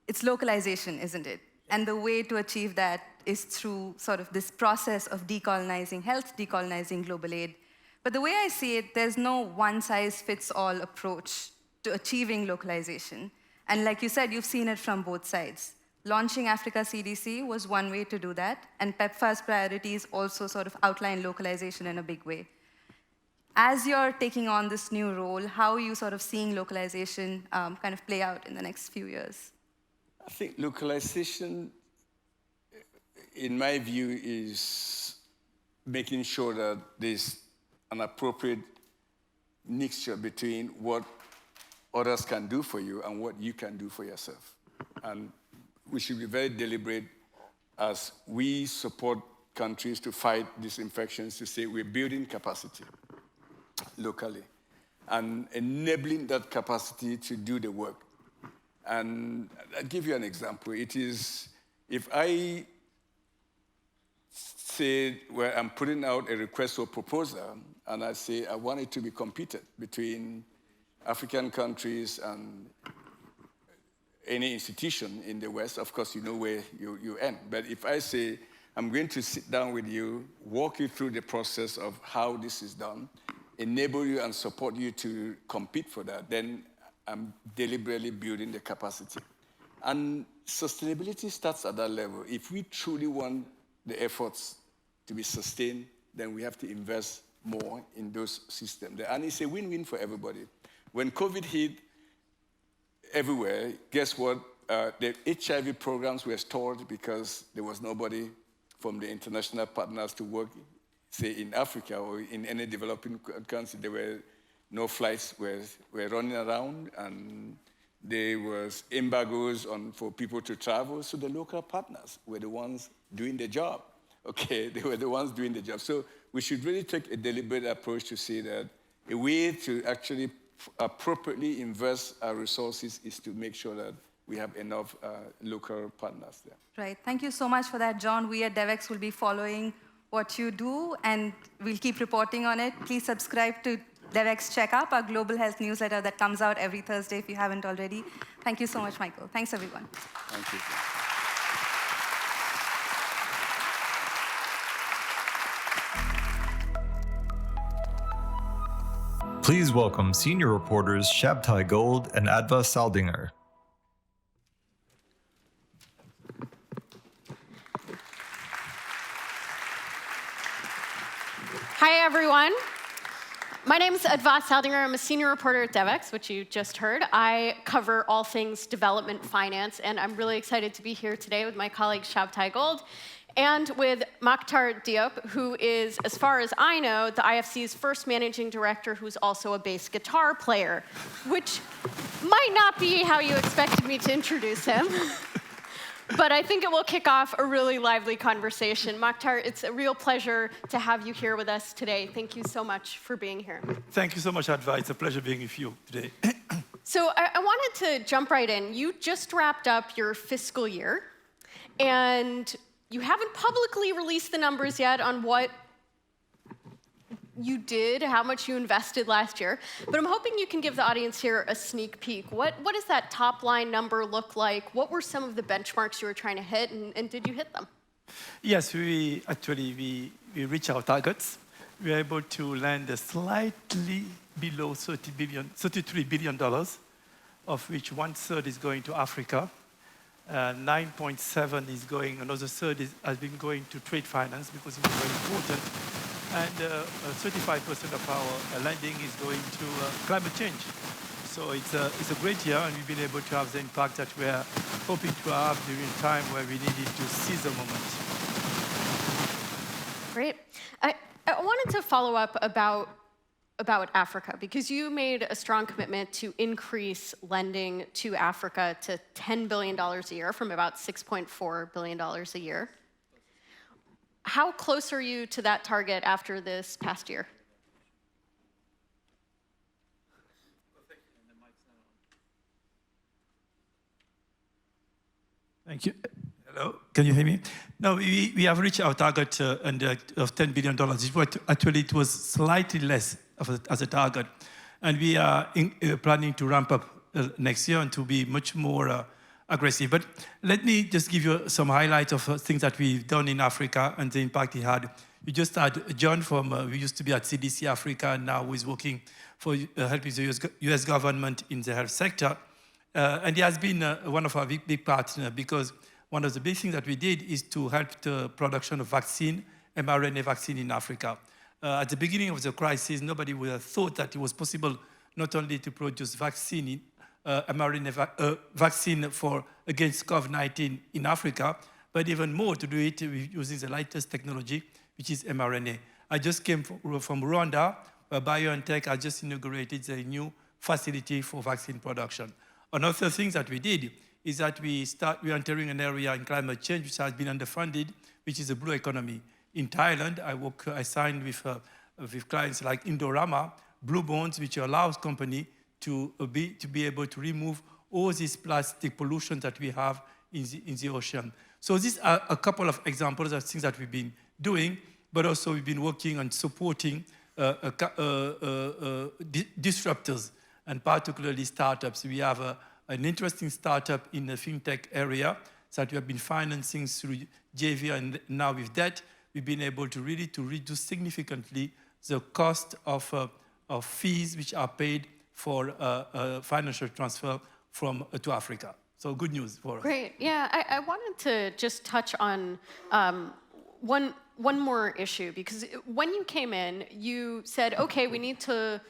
It's localization, isn't it? And the way to achieve that is through sort of this process of decolonizing health, decolonizing global aid. But the way I see it, there's no one-size-fits-all approach to achieving localization. And like you said, you've seen it from both sides. Launching Africa CDC was one way to do that, and PEPFAR's priorities also sort of outline localization in a big way. As you're taking on this new role, how are you sort of seeing localization kind of play out in the next few years? I think localization in my view, is making sure that there's an appropriate mixture between what others can do for you and what you can do for yourself. And we should be very deliberate as we support countries to fight these infections, to say we're building capacity locally and enabling that capacity to do the work. And I'll give you an example. It is, if I say, well, I'm putting out a request for proposal, and I say I want it to be competed between African countries and any institution in the West, of course, you know where you end. But if I say, I'm going to sit down with you, walk you through the process of how this is done, enable you and support you to compete for that, then I'm deliberately building the capacity. And sustainability starts at that level. If we truly want the efforts to be sustained, then we have to invest more in those systems. And it's a win-win for everybody. When COVID hit everywhere, guess what? The HIV programs were stalled because there was nobody from the international partners to work, say, in Africa or in any developing country. There were no flights were running around, and there was embargoes for people to travel. So the local partners were the ones doing the job. Okay, they were the ones doing the job. So we should really take a deliberate approach to say that a way to actually appropriately invest our resources is to make sure that we have enough local partners there. Right. Thank you so much for that, John. We at Devex will be following what you do, and we'll keep reporting on it. Please subscribe to Devex Checkup, our global health newsletter that comes out every Thursday if you haven't already. Thank you so much, Michael. Thanks, everyone. Thank you. Please welcome senior reporters Shabtai Gold and Adva Saldinger. Hi, everyone. My name is Adva Saldinger. I'm a senior reporter at Devex, which you just heard. I cover all things development finance, and I'm really excited to be here today with my colleague Shabtai Gold and with Mokhtar Diop, who is, as far as I know, the IFC's first managing director who's also a bass guitar player, which might not be how you expected me to introduce him. But I think it will kick off a really lively conversation. Mokhtar, it's a real pleasure to have you here with us today. Thank you so much for being here. Thank you so much, Adva. It's a pleasure being with you today. So I wanted to jump right in. You just wrapped up your fiscal year, and you haven't publicly released the numbers yet on what you did, how much you invested last year, but I'm hoping you can give the audience here a sneak peek. What does that top line number look like? What were some of the benchmarks you were trying to hit, and did you hit them? Yes, we reached our targets. We were able to land slightly below $33 billion, of which 1/3 is going to Africa. 9.7 is going, another third has been going to trade finance because it was very important. And 35% of our lending is going to climate change. So it's a great year, and we've been able to have the impact that we are hoping to have during a time where we needed to seize the moment. Great. I wanted to follow up about Africa, because you made a strong commitment to increase lending to Africa to $10 billion a year from about $6.4 billion a year. How close are you to that target after this past year? Thank you. Hello, can you hear me? No, we have reached our target of $10 billion. It was slightly less as a target. And we are planning to ramp up next year and to be much more aggressive. But let me just give you some highlights of things that we've done in Africa and the impact it had. We just had John from, we used to be at CDC Africa, and now he's working for helping the US government in the health sector. And he has been one of our big partners, because one of the big things that we did is to help the production of vaccine, mRNA vaccine in Africa. At the beginning of the crisis, nobody would have thought that it was possible not only to produce vaccine, mRNA vaccine against COVID-19 in Africa, but even more to do it using the latest technology, which is mRNA. I just came from Rwanda, where BioNTech has just inaugurated a new facility for vaccine production. Another thing that we did is that we are entering an area in climate change which has been underfunded, which is the blue economy. In Thailand, I signed with clients like Indorama, blue bonds, which allows company to be able to remove all this plastic pollution that we have in the ocean. So these are a couple of examples of things that we've been doing, but also we've been working on supporting disruptors, and particularly startups. We have an interesting startup in the fintech area that we have been financing through JV, and now with that, we've been able to really reduce significantly the cost of fees which are paid for financial transfer to Africa. So good news for us. Great. Yeah, I wanted to just touch on one more issue, because when you came in, you said, okay, we need to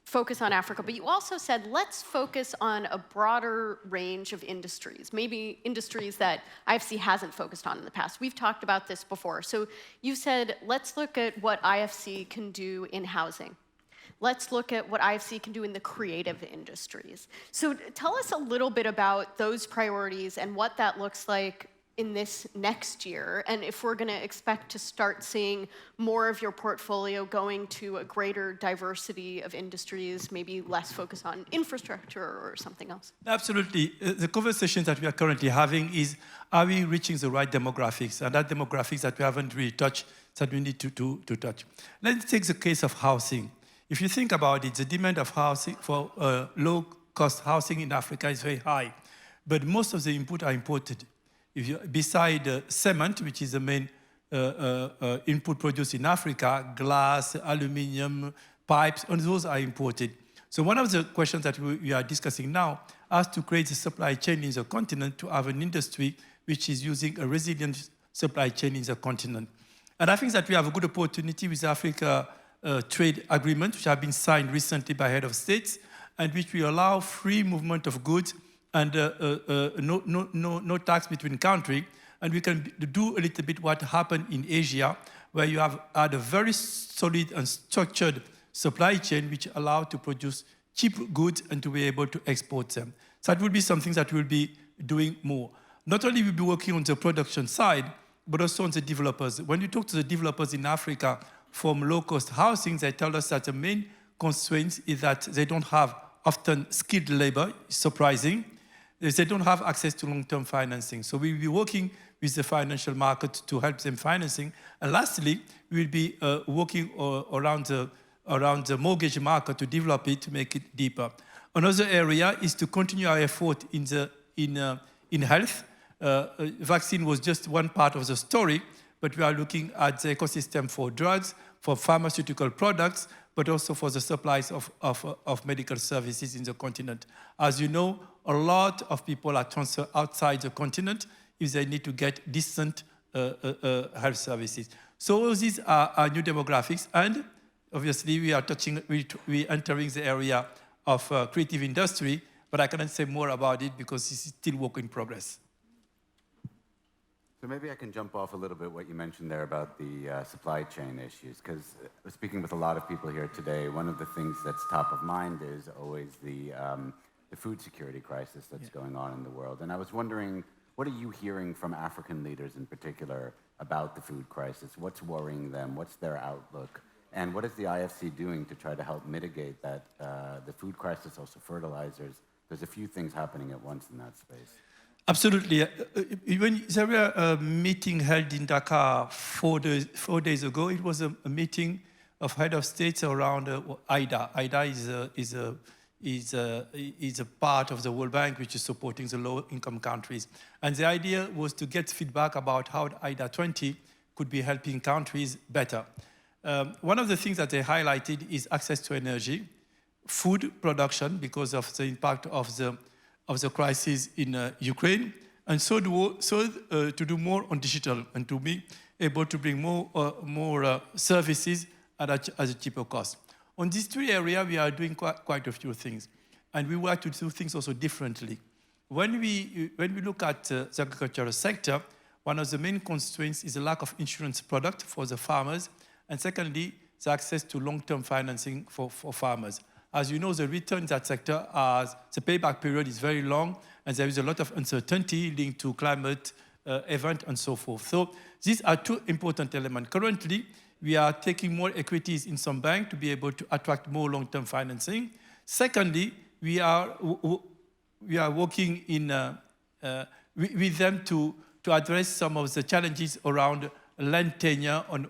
focus on Africa, but you also said, let's focus on a broader range of industries, maybe industries that IFC hasn't focused on in the past. We've talked about this before. So you said, let's look at what IFC can do in housing. Let's look at what IFC can do in the creative industries. So tell us a little bit about those priorities and what that looks like in this next year, and if we're going to expect to start seeing more of your portfolio going to a greater diversity of industries, maybe less focus on infrastructure or something else. Absolutely. The conversation that we are currently having is, are we reaching the right demographics? And that demographics that we haven't really touched, that we need to touch. Let's take the case of housing. If you think about it, the demand of housing for low-cost housing in Africa is very high, but most of the input are imported. Beside cement, which is the main input produced in Africa, glass, aluminium, pipes, and those are imported. So one of the questions that we are discussing now is to create a supply chain in the continent, to have an industry which is using a resilient supply chain in the continent. And I think that we have a good opportunity with the Africa trade agreement, which have been signed recently by head of states, and which will allow free movement of goods and no tax between countries. And we can do a little bit what happened in Asia, where you have had a very solid and structured supply chain which allow to produce cheap goods and to be able to export them. So that will be something that we'll be doing more. Not only will we be working on the production side, but also on the developers. When you talk to the developers in Africa from low-cost housing, they tell us that the main constraint is that they don't have often skilled labor. It's surprising. They don't have access to long-term financing. So we will be working with the financial market to help them financing. And lastly, we will be working around the mortgage market to develop it, to make it deeper. Another area is to continue our effort in health. Vaccine was just one part of the story, but we are looking at the ecosystem for drugs, for pharmaceutical products, but also for the supplies of medical services in the continent. As you know, a lot of people are transferred outside the continent if they need to get decent health services. So all these are new demographics, and obviously we are entering the area of creative industry, but I cannot say more about it because it's still work in progress. So maybe I can jump off a little bit what you mentioned there about the supply chain issues, because speaking with a lot of people here today, one of the things that's top of mind is always the food security crisis that's going on in the world. And I was wondering, what are you hearing from African leaders in particular about the food crisis? What's worrying them? What's their outlook? And what is the IFC doing to try to help mitigate that, the food crisis, also fertilizers? There's a few things happening at once in that space. Absolutely. When there were a meeting held in Dakar 4 days ago, it was a meeting of head of states around IDA. IDA is a part of the World Bank which is supporting the low-income countries. And the idea was to get feedback about how IDA 20 could be helping countries better. One of the things that they highlighted is access to energy, food production because of the impact of the crisis in Ukraine, and so to do more on digital and to be able to bring more services at a cheaper cost. On these three areas, we are doing quite a few things, and we want to do things also differently. When we look at the agricultural sector, one of the main constraints is the lack of insurance product for the farmers, and secondly, the access to long-term financing for farmers. As you know, the return in that sector, the payback period is very long, and there is a lot of uncertainty linked to climate event and so forth. So these are two important elements. Currently, we are taking more equities in some banks to be able to attract more long-term financing. Secondly, we are working with them to address some of the challenges around land tenure and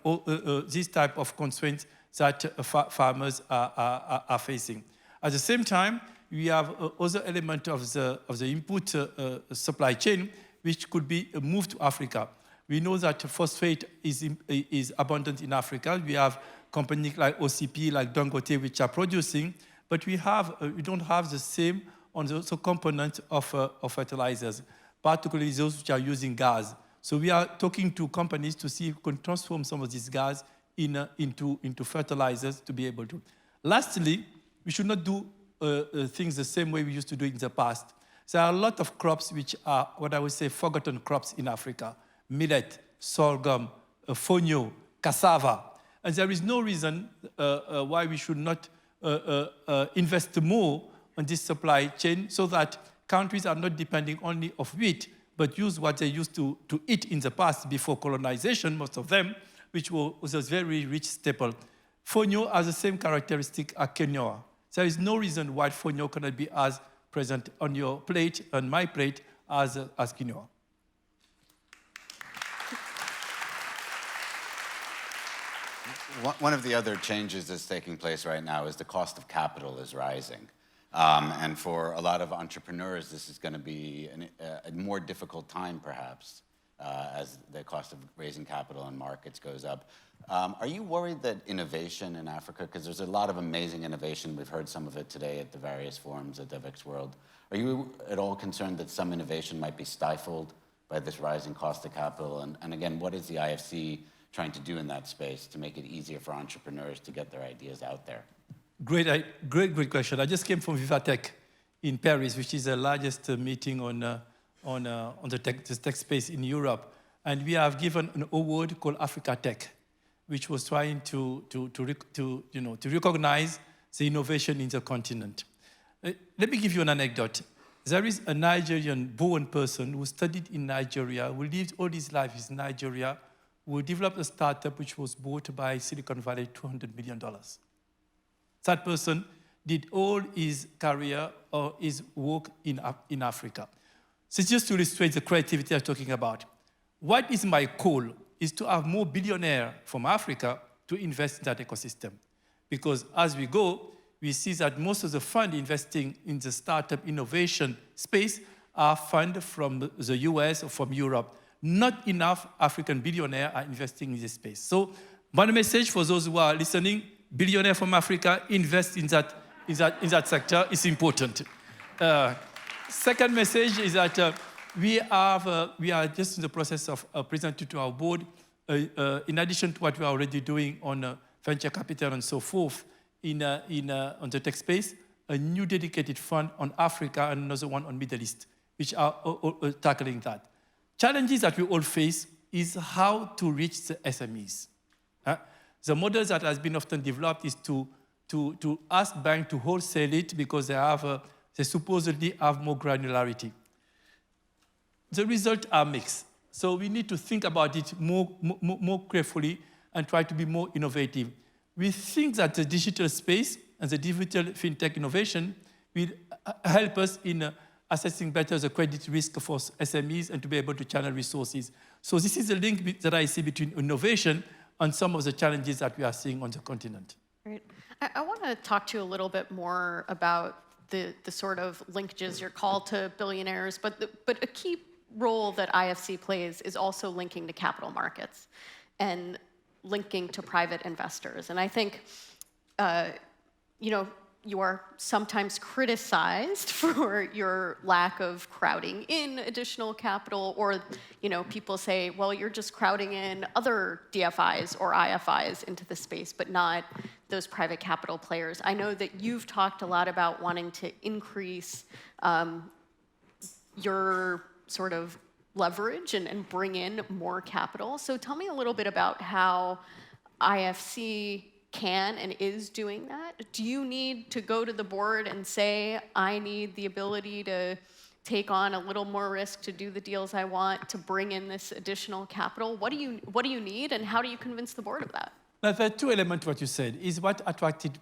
this type of constraints that farmers are facing. At the same time, we have other element of the input supply chain, which could be moved to Africa. We know that phosphate is abundant in Africa. We have companies like OCP, like Dangote, which are producing, but we don't have the same on the component of fertilizers, particularly those which are using gas. So we are talking to companies to see if we can transform some of this gas into fertilizers to be able to. Lastly, we should not do things the same way we used to do in the past. There are a lot of crops which are what I would say forgotten crops in Africa: millet, sorghum, fonio, cassava. And there is no reason why we should not invest more on this supply chain so that countries are not depending only on wheat, but use what they used to eat in the past before colonization, most of them, which was a very rich staple. Fonio has the same characteristic as quinoa. There is no reason why fonio cannot be as present on your plate and my plate as quinoa. One of the other changes that's taking place right now is the cost of capital is rising. And for a lot of entrepreneurs, this is going to be a more difficult time, perhaps, as the cost of raising capital in markets goes up. Are you worried that innovation in Africa, because there's a lot of amazing innovation, we've heard some of it today at the various forums at Devex World, are you at all concerned that some innovation might be stifled by this rising cost of capital? And again, what is the IFC trying to do in that space to make it easier for entrepreneurs to get their ideas out there? Great question. I just came from Vivatech in Paris, which is the largest meeting on the tech space in Europe. And we have given an award called Africa Tech, which was trying to recognize the innovation in the continent. Let me give you an anecdote. There is a Nigerian-born person who studied in Nigeria, who lived all his life in Nigeria, who developed a startup which was bought by Silicon Valley, $200 million. That person did all his career or his work in Africa. So just to illustrate the creativity I'm talking about, what is my goal is to have more billionaires from Africa to invest in that ecosystem. Because as we go, we see that most of the funds investing in the startup innovation space are funds from the US or from Europe. Not enough African billionaires are investing in this space. So one message for those who are listening: billionaires from Africa, invest in that sector. It's important. Second message is that we are just in the process of presenting to our board, in addition to what we are already doing on venture capital and so forth on the tech space, a new dedicated fund on Africa and another one on Middle East, which are tackling that. Challenges that we all face is how to reach the SMEs. The model that has been often developed is to ask banks to wholesale it because they supposedly have more granularity. The results are mixed. So we need to think about it more carefully and try to be more innovative. We think that the digital space and the digital fintech innovation will help us in assessing better the credit risk for SMEs and to be able to channel resources. So this is a link that I see between innovation and some of the challenges that we are seeing on the continent. Great. I want to talk to you a little bit more about the sort of linkages, your call to billionaires, but a key role that IFC plays is also linking to capital markets and linking to private investors. And I think, you are sometimes criticized for your lack of crowding in additional capital, or people say, well, you're just crowding in other DFIs or IFIs into the space, but not those private capital players. I know that you've talked a lot about wanting to increase your sort of leverage and bring in more capital. So tell me a little bit about how IFC can and is doing that. Do you need to go to the board and say, I need the ability to take on a little more risk to do the deals I want, to bring in this additional capital? What do you need, and how do you convince the board of that? Now, there are two elements to what you said. Is what attracted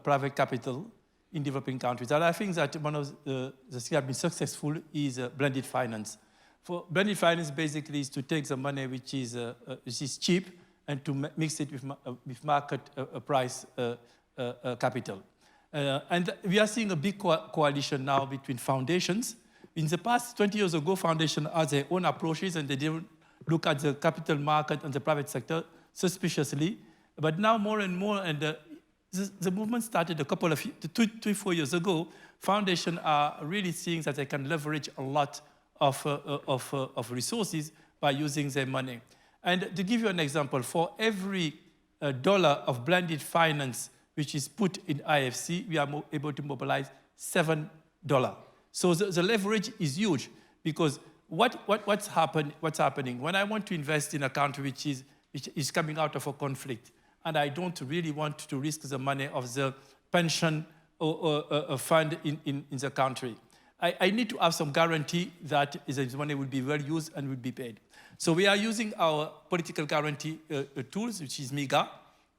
private capital in developing countries. And I think that one of the things that have been successful is blended finance. For blended finance, basically, is to take the money which is cheap and to mix it with market price capital. And we are seeing a big coalition now between foundations. In the past, 20 years ago, foundations had their own approaches and they didn't look at the capital market and the private sector suspiciously. But now more and more, and the movement started a couple of 3-4 years ago, foundations are really seeing that they can leverage a lot of resources by using their money. And to give you an example, for every dollar of blended finance which is put in IFC, we are able to mobilize $7. So the leverage is huge, because what's happening? When I want to invest in a country which is coming out of a conflict, and I don't really want to risk the money of the pension or fund in the country, I need to have some guarantee that the money will be well used and will be paid. So we are using our political guarantee tools, which is MIGA,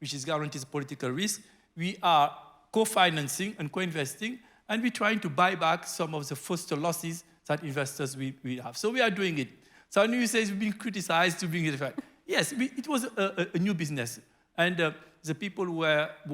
which is guarantees political risk. We are co-financing and co-investing, and we're trying to buy back some of the first losses that investors we have. So we are doing it. So I know you say it's been criticized to bring it back. Yes, it was a new business. And the people who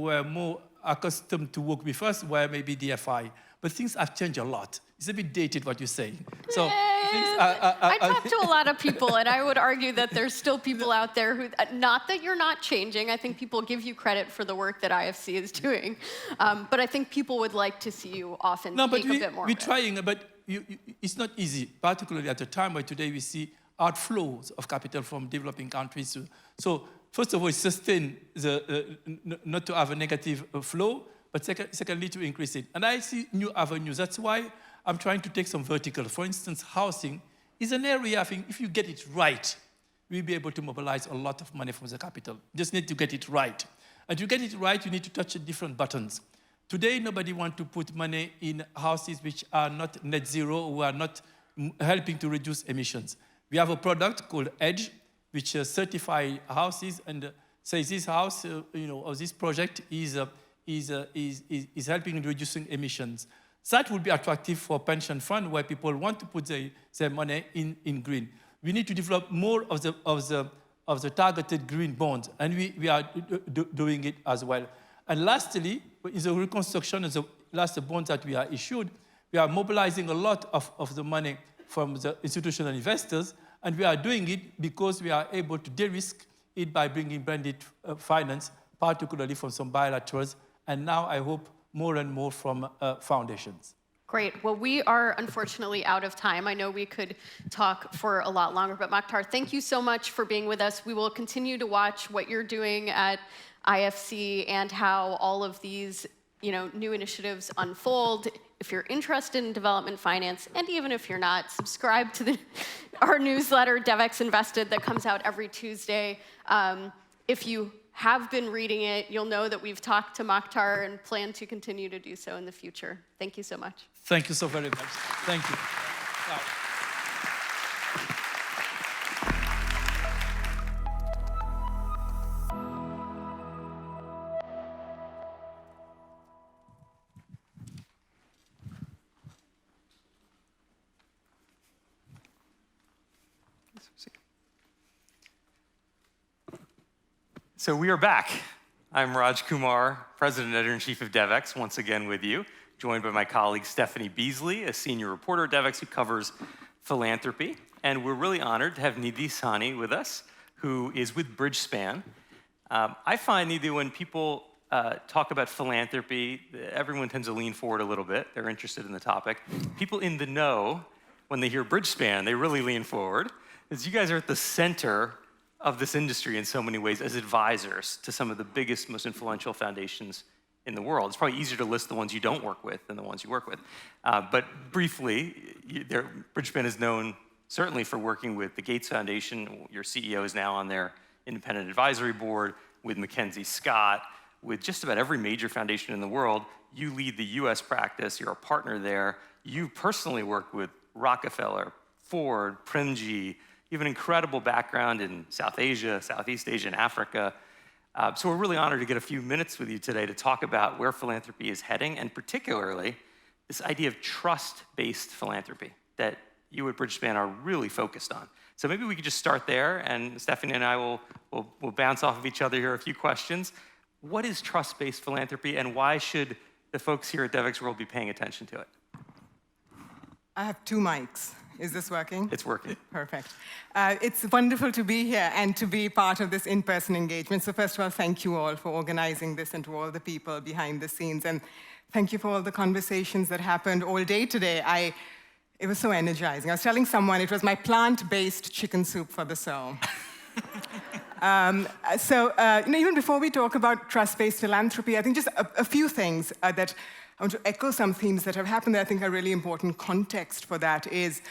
were more accustomed to work with us were maybe DFI. But things have changed a lot. It's a bit dated, what you're saying. So I talk to a lot of people, and I would argue that there's still people out there who, not that you're not changing, I think people give you credit for the work that IFC is doing, but I think people would like to see you often take a bit more. We're trying, but it's not easy, particularly at a time where today we see outflows of capital from developing countries. So first of all, sustain not to have a negative flow, but secondly, to increase it. And I see new avenues. That's why I'm trying to take some verticals. For instance, housing is an area, I think, if you get it right, we'll be able to mobilize a lot of money from the capital. You just need to get it right. And to get it right, you need to touch different buttons. Today, nobody wants to put money in houses which are not net zero, who are not helping to reduce emissions. We have a product called EDGE, which certifies houses and says this house, or this project is helping in reducing emissions. That would be attractive for pension fund where people want to put their money in green. We need to develop more of the targeted green bonds, and we are doing it as well. And lastly, in the reconstruction of the last bonds that we are issued, we are mobilizing a lot of the money from the institutional investors, and we are doing it because we are able to de-risk it by bringing blended finance, particularly from some bilaterals, and now I hope more and more from foundations. Great. Well, we are unfortunately out of time. I know we could talk for a lot longer, but Mokhtar, thank you so much for being with us. We will continue to watch what you're doing at IFC and how all of these new initiatives unfold. If you're interested in development finance, and even if you're not, subscribe to our newsletter, Devex Invested, that comes out every Tuesday. If you have been reading it, you'll know that we've talked to Mokhtar and plan to continue to do so in the future. Thank you so much. Thank you so very much. Thank you. Bye. So we are back. I'm Raj Kumar, President, Editor-in-Chief of Devex, once again with you, joined by my colleague Stephanie Beasley, a senior reporter at Devex who covers philanthropy. And we're really honored to have Nidhi Sahni with us, who is with Bridgespan. I find, Nidhi, when people talk about philanthropy, everyone tends to lean forward a little bit. They're interested in the topic. People in the know, when they hear Bridgespan, they really lean forward, because you guys are at the center of this industry in so many ways as advisors to some of the biggest, most influential foundations in the world. It's probably easier to list the ones you don't work with than the ones you work with. But briefly, Bridgespan is known certainly for working with the Gates Foundation. Your CEO is now on their independent advisory board, with Mackenzie Scott, with just about every major foundation in the world. You lead the US practice, you're a partner there. You personally worked with Rockefeller, Ford, Primji. You have an incredible background in South Asia, Southeast Asia, and Africa. So we're really honored to get a few minutes with you today to talk about where philanthropy is heading, and particularly this idea of trust-based philanthropy that you at Bridgespan are really focused on. So maybe we could just start there, and Stephanie and I will bounce off of each other here a few questions. What is trust-based philanthropy, and why should the folks here at Devex World be paying attention to it? I have two mics. Is this working? It's working. Perfect. It's wonderful to be here and to be part of this in-person engagement. So first of all, thank you all for organizing this, and to all the people behind the scenes. And thank you for all the conversations that happened all day today. It was so energizing. I was telling someone it was my plant-based chicken soup for the soul. Even before we talk about trust-based philanthropy, I think just a few things that I want to echo some themes that have happened that I think are really important context for that is,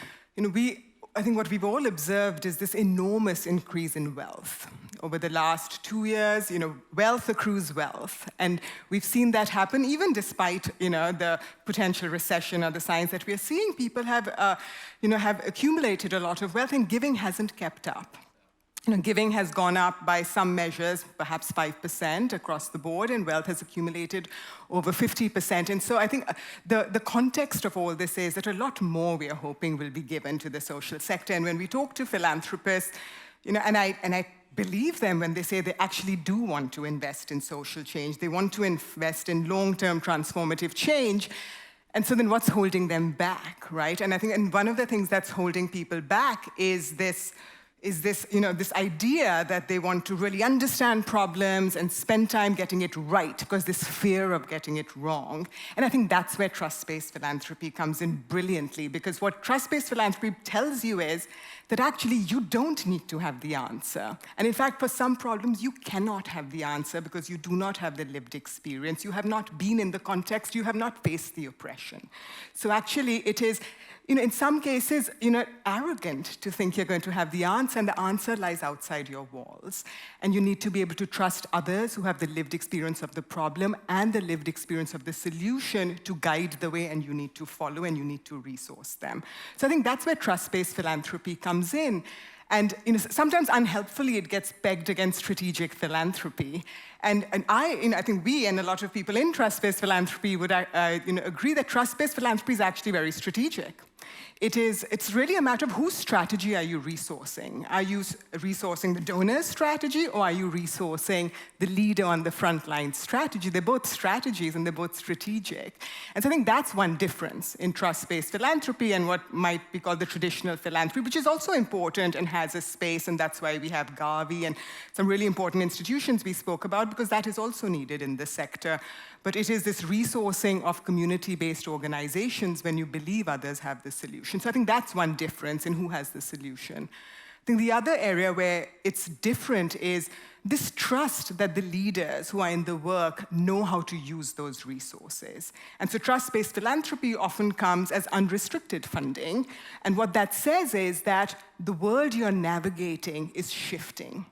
I think what we've all observed is this enormous increase in wealth. Over the last 2 years, wealth accrues wealth. And we've seen that happen even despite, the potential recession or the signs that we are seeing. People have accumulated a lot of wealth, and giving hasn't kept up. Giving has gone up by some measures, perhaps 5% across the board, and wealth has accumulated over 50%. And so I think the context of all this is that a lot more we are hoping will be given to the social sector. And when we talk to philanthropists, and I believe them when they say they actually do want to invest in social change. They want to invest in long-term transformative change. And so then what's holding them back, right? And I think one of the things that's holding people back is this idea that they want to really understand problems and spend time getting it right, because this fear of getting it wrong. And I think that's where trust-based philanthropy comes in brilliantly, because what trust-based philanthropy tells you is that actually you don't need to have the answer. And in fact, for some problems, you cannot have the answer because you do not have the lived experience. You have not been in the context. You have not faced the oppression. So actually, it is, in some cases, arrogant to think you're going to have the answer, and the answer lies outside your walls. And you need to be able to trust others who have the lived experience of the problem and the lived experience of the solution to guide the way, and you need to follow, and you need to resource them. So I think that's where trust-based philanthropy comes in. And sometimes unhelpfully, it gets pegged against strategic philanthropy. And I think we and a lot of people in trust-based philanthropy would agree that trust-based philanthropy is actually very strategic. It's really a matter of whose strategy are you resourcing? Are you resourcing the donor's strategy, or are you resourcing the leader on the front line strategy? They're both strategies, and they're both strategic. And so I think that's one difference in trust-based philanthropy and what might be called the traditional philanthropy, which is also important and has a space, and that's why we have Garvey and some really important institutions we spoke about, because that is also needed in this sector. But it is this resourcing of community-based organizations when you believe others have the solution. So I think that's one difference in who has the solution. I think the other area where it's different is this trust that the leaders who are in the work know how to use those resources. And so trust-based philanthropy often comes as unrestricted funding. And what that says is that the world you're navigating is shifting.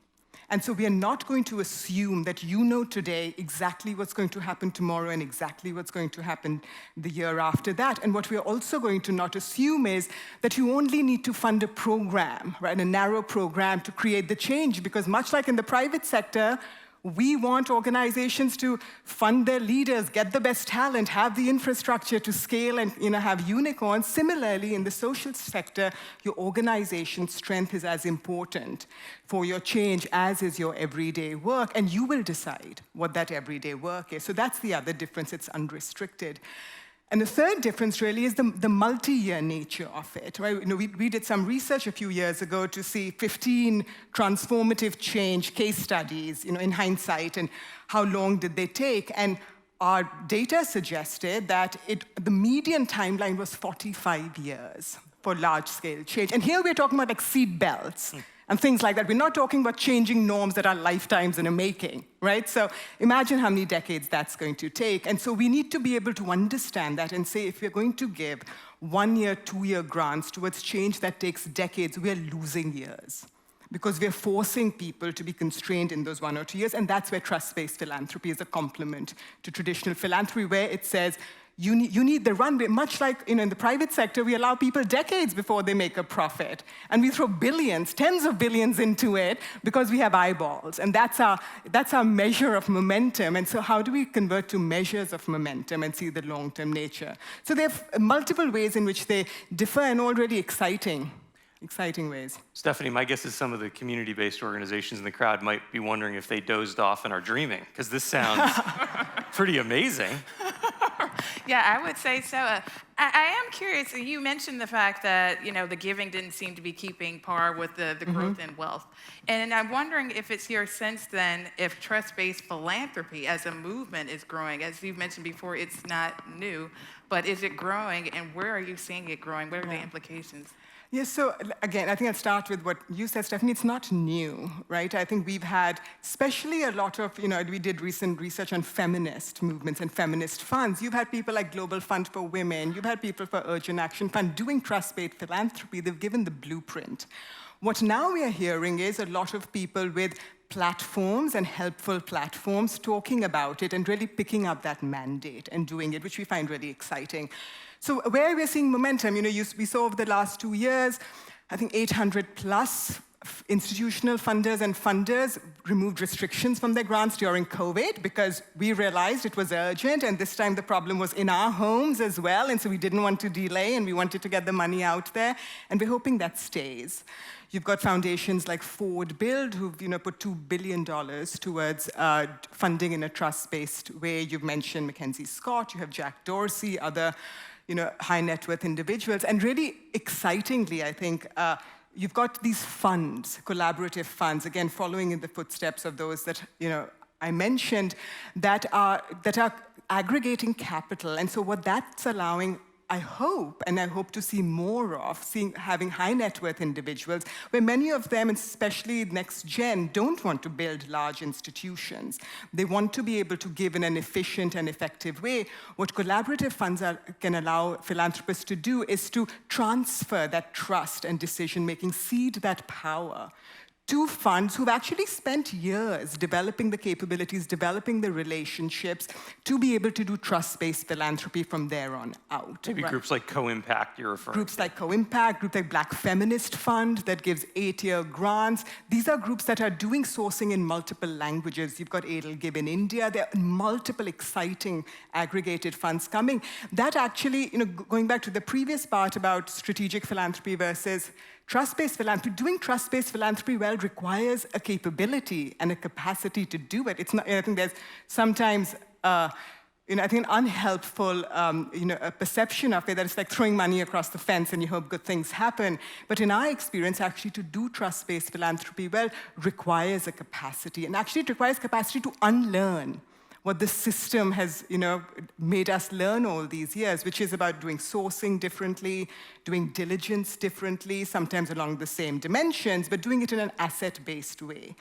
And so we are not going to assume that you know today exactly what's going to happen tomorrow and exactly what's going to happen the year after that. And what we're also going to not assume is that you only need to fund a program, right, a narrow program to create the change. Because much like in the private sector, we want organizations to fund their leaders, get the best talent, have the infrastructure to scale and have unicorns. Similarly, in the social sector, your organization's strength is as important for your change as is your everyday work, and you will decide what that everyday work is. So that's the other difference. It's unrestricted. And the third difference really is the multi-year nature of it. Right? We did some research a few years ago to see 15 transformative change case studies, in hindsight, and how long did they take. And our data suggested that the median timeline was 45 years for large-scale change. And here we're talking about like seat belts. and things like that. We're not talking about changing norms that are lifetimes in the making, right? So imagine how many decades that's going to take. And so we need to be able to understand that and say, if we're going to give 1-year, 2-year grants towards change that takes decades, we're losing years, because we're forcing people to be constrained in those 1 or 2 years. And that's where trust-based philanthropy is a complement to traditional philanthropy, where it says, you need the runway, much like in the private sector, we allow people decades before they make a profit. And we throw billions, tens of billions into it because we have eyeballs. And that's our measure of momentum. And so how do we convert to measures of momentum and see the long-term nature? So there are multiple ways in which they differ, and already exciting ways. Stephanie, my guess is some of the community-based organizations in the crowd might be wondering if they dozed off and are dreaming, because this sounds pretty amazing. Yeah, I would say so. I am curious. You mentioned the fact that the giving didn't seem to be keeping par with the growth in wealth, and I'm wondering if it's your sense then if trust-based philanthropy as a movement is growing. As you've mentioned before, it's not new, but is it growing, and where are you seeing it growing? What are the implications? Yes, so again, I think I'll start with what you said, Stephanie. It's not new, right? I think we've had, especially a lot of, we did recent research on feminist movements and feminist funds. You've had people like Global Fund for Women. You've had people for Urgent Action Fund doing trust-based philanthropy. They've given the blueprint. What now we are hearing is a lot of people with platforms and helpful platforms talking about it and really picking up that mandate and doing it, which we find really exciting. So where we're seeing momentum, we saw over the last 2 years, I think 800 plus institutional funders and funders removed restrictions from their grants during COVID because we realized it was urgent, and this time the problem was in our homes as well, and so we didn't want to delay, and we wanted to get the money out there, and we're hoping that stays. You've got foundations like Forward Build, who've put $2 billion towards funding in a trust-based way. You've mentioned Mackenzie Scott, you have Jack Dorsey, other high net worth individuals. And really excitingly, I think, you've got these funds, collaborative funds, again, following in the footsteps of those that I mentioned, that are aggregating capital. And so what that's allowing, I hope to see more of, having high net worth individuals, where many of them, especially next gen, don't want to build large institutions. They want to be able to give in an efficient and effective way. What collaborative funds can allow philanthropists to do is to transfer that trust and decision-making, seed that power to funds who've actually spent years developing the capabilities, developing the relationships to be able to do trust-based philanthropy from there on out. Maybe groups like Co-Impact you're referring to. Groups like Co-Impact, groups like Black Feminist Fund that gives 8-year grants. These are groups that are doing sourcing in multiple languages. You've got Adelgib in India. There are multiple exciting aggregated funds coming. That actually, going back to the previous part about strategic philanthropy versus trust-based philanthropy, doing trust-based philanthropy well requires a capability and a capacity to do it. It's not, I think there's sometimes, I think an unhelpful, a perception of it that it's like throwing money across the fence and you hope good things happen. But in our experience, actually to do trust-based philanthropy well requires a capacity. And actually it requires capacity to unlearn what the system has made us learn all these years, which is about doing sourcing differently, doing diligence differently, sometimes along the same dimensions, but doing it in an asset-based way.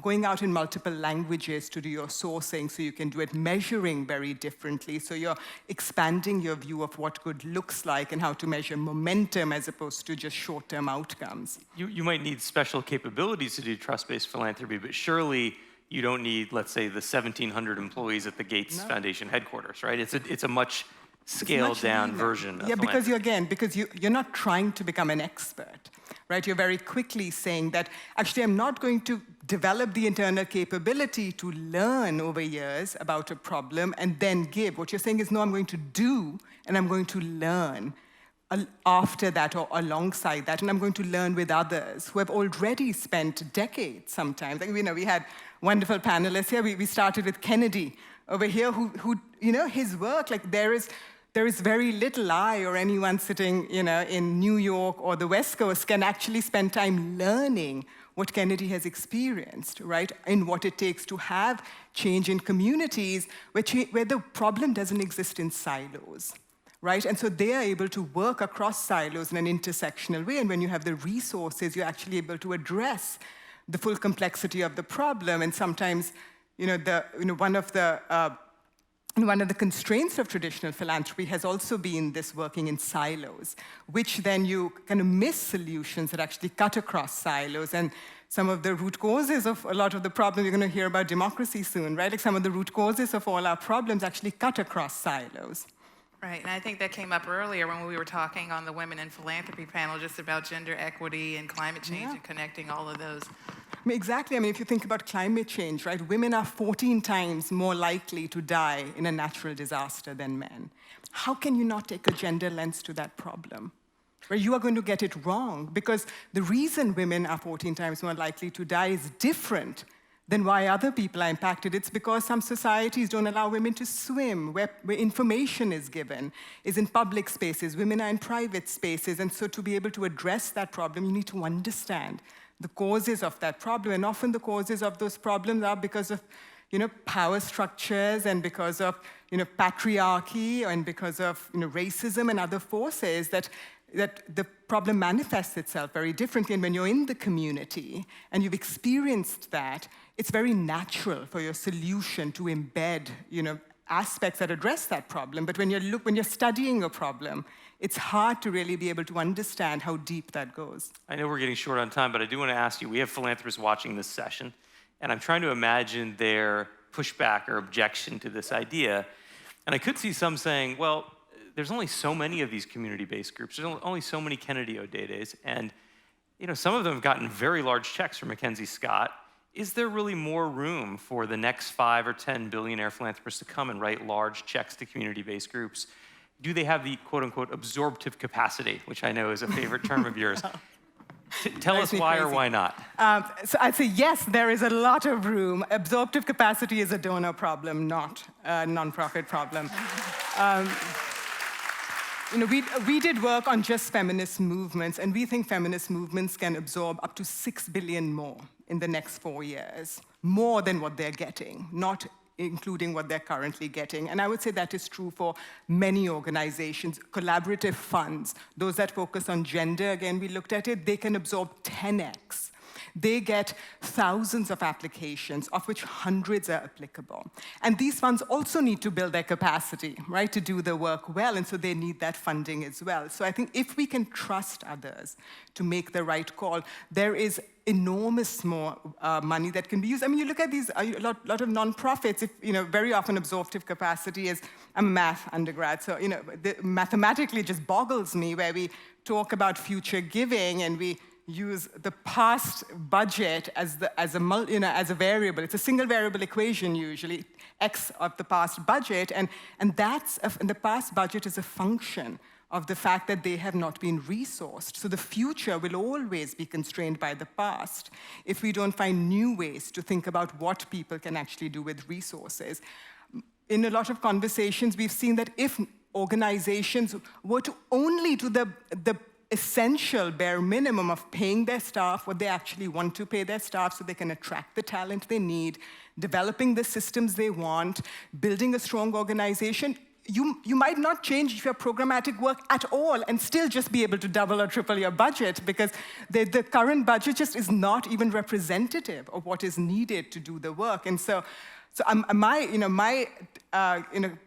Going out in multiple languages to do your sourcing so you can do it, measuring very differently, so you're expanding your view of what good looks like and how to measure momentum as opposed to just short-term outcomes. You might need special capabilities to do trust-based philanthropy, but surely you don't need, let's say, the 1,700 employees at the Gates Foundation headquarters, right? It's a much scaled-down version of philanthropy. Because you're not trying to become an expert, right? You're very quickly saying that, actually, I'm not going to develop the internal capability to learn over years about a problem and then give. What you're saying is, no, I'm going to do, and I'm going to learn after that or alongside that, and I'm going to learn with others who have already spent decades sometimes. We had wonderful panelists here. We started with Kennedy over here, who his work, there is very little I or anyone sitting in New York or the West Coast can actually spend time learning what Kennedy has experienced, right, in what it takes to have change in communities where the problem doesn't exist in silos. right? And so they are able to work across silos in an intersectional way. And when you have the resources, you're actually able to address the full complexity of the problem. And sometimes, one of the constraints of traditional philanthropy has also been this working in silos, which then you kind of miss solutions that actually cut across silos. And some of the root causes of a lot of the problems, you're going to hear about democracy soon, right? Like some of the root causes of all our problems actually cut across silos. Right, and I think that came up earlier when we were talking on the Women in Philanthropy panel just about gender equity and climate change and connecting all of those. Exactly. I mean, if you think about climate change, right, women are 14 times more likely to die in a natural disaster than men. How can you not take a gender lens to that problem? Where you are going to get it wrong, because the reason women are 14 times more likely to die is different than why other people are impacted. It's because some societies don't allow women to swim, where information is given, is in public spaces, women are in private spaces, and so to be able to address that problem, you need to understand the causes of that problem, and often the causes of those problems are because of power structures and because of patriarchy and because of racism and other forces that the problem manifests itself very differently. And when you're in the community and you've experienced that, it's very natural for your solution to embed aspects that address that problem. But when you're studying a problem, it's hard to really be able to understand how deep that goes. I know we're getting short on time, but I do want to ask you, we have philanthropists watching this session, and I'm trying to imagine their pushback or objection to this idea. And I could see some saying, well, there's only so many of these community-based groups. There's only so many Kennedy O'Days, and some of them have gotten very large checks from Mackenzie Scott. Is there really more room for the next 5 or 10 billionaire philanthropists to come and write large checks to community-based groups? Do they have the quote-unquote absorptive capacity, which I know is a favorite term of yours? Tell us why or why not. So I'd say yes, there is a lot of room. Absorptive capacity is a donor problem, not a nonprofit problem. We did work on just feminist movements, and we think feminist movements can absorb up to 6 billion more in the next 4 years, more than what they're getting, not including what they're currently getting. And I would say that is true for many organizations. Collaborative funds, those that focus on gender, again, we looked at it, they can absorb 10x. They get thousands of applications, of which hundreds are applicable. And these funds also need to build their capacity, right, to do the work well, and so they need that funding as well. So I think if we can trust others to make the right call, there is enormous more money that can be used. I mean, you look at these, a lot of nonprofits, very often absorptive capacity is, I'm a math undergrad, so mathematically it just boggles me where we talk about future giving and we use the past budget as a variable. It's a single variable equation usually, X of the past budget, and the past budget is a function of the fact that they have not been resourced. So the future will always be constrained by the past if we don't find new ways to think about what people can actually do with resources. In a lot of conversations, we've seen that if organizations were to only do the essential bare minimum of paying their staff what they actually want to pay their staff so they can attract the talent they need, developing the systems they want, building a strong organization, you might not change your programmatic work at all and still just be able to double or triple your budget because the current budget just is not even representative of what is needed to do the work. And so my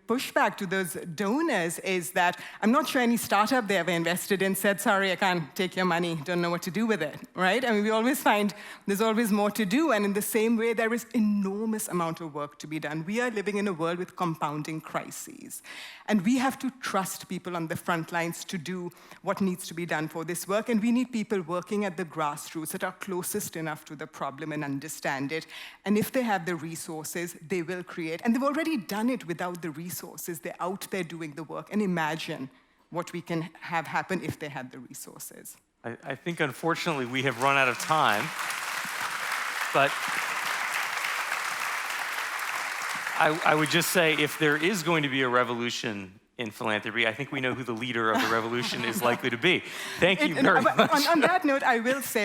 pushback to those donors is that I'm not sure any startup they ever invested in said, sorry, I can't take your money, don't know what to do with it, right? I mean, we always find there's always more to do, and in the same way, there is enormous amount of work to be done. We are living in a world with compounding crises, and we have to trust people on the front lines to do what needs to be done for this work, and we need people working at the grassroots that are closest enough to the problem and understand it, and if they have the resources, they will create, and they've already done it without the resources. They're out there doing the work, and imagine what we can have happen if they had the resources. I think, unfortunately, we have run out of time, but I would just say if there is going to be a revolution in philanthropy. I think we know who the leader of the revolution is likely to be. Thank you very much. On that note, I will say,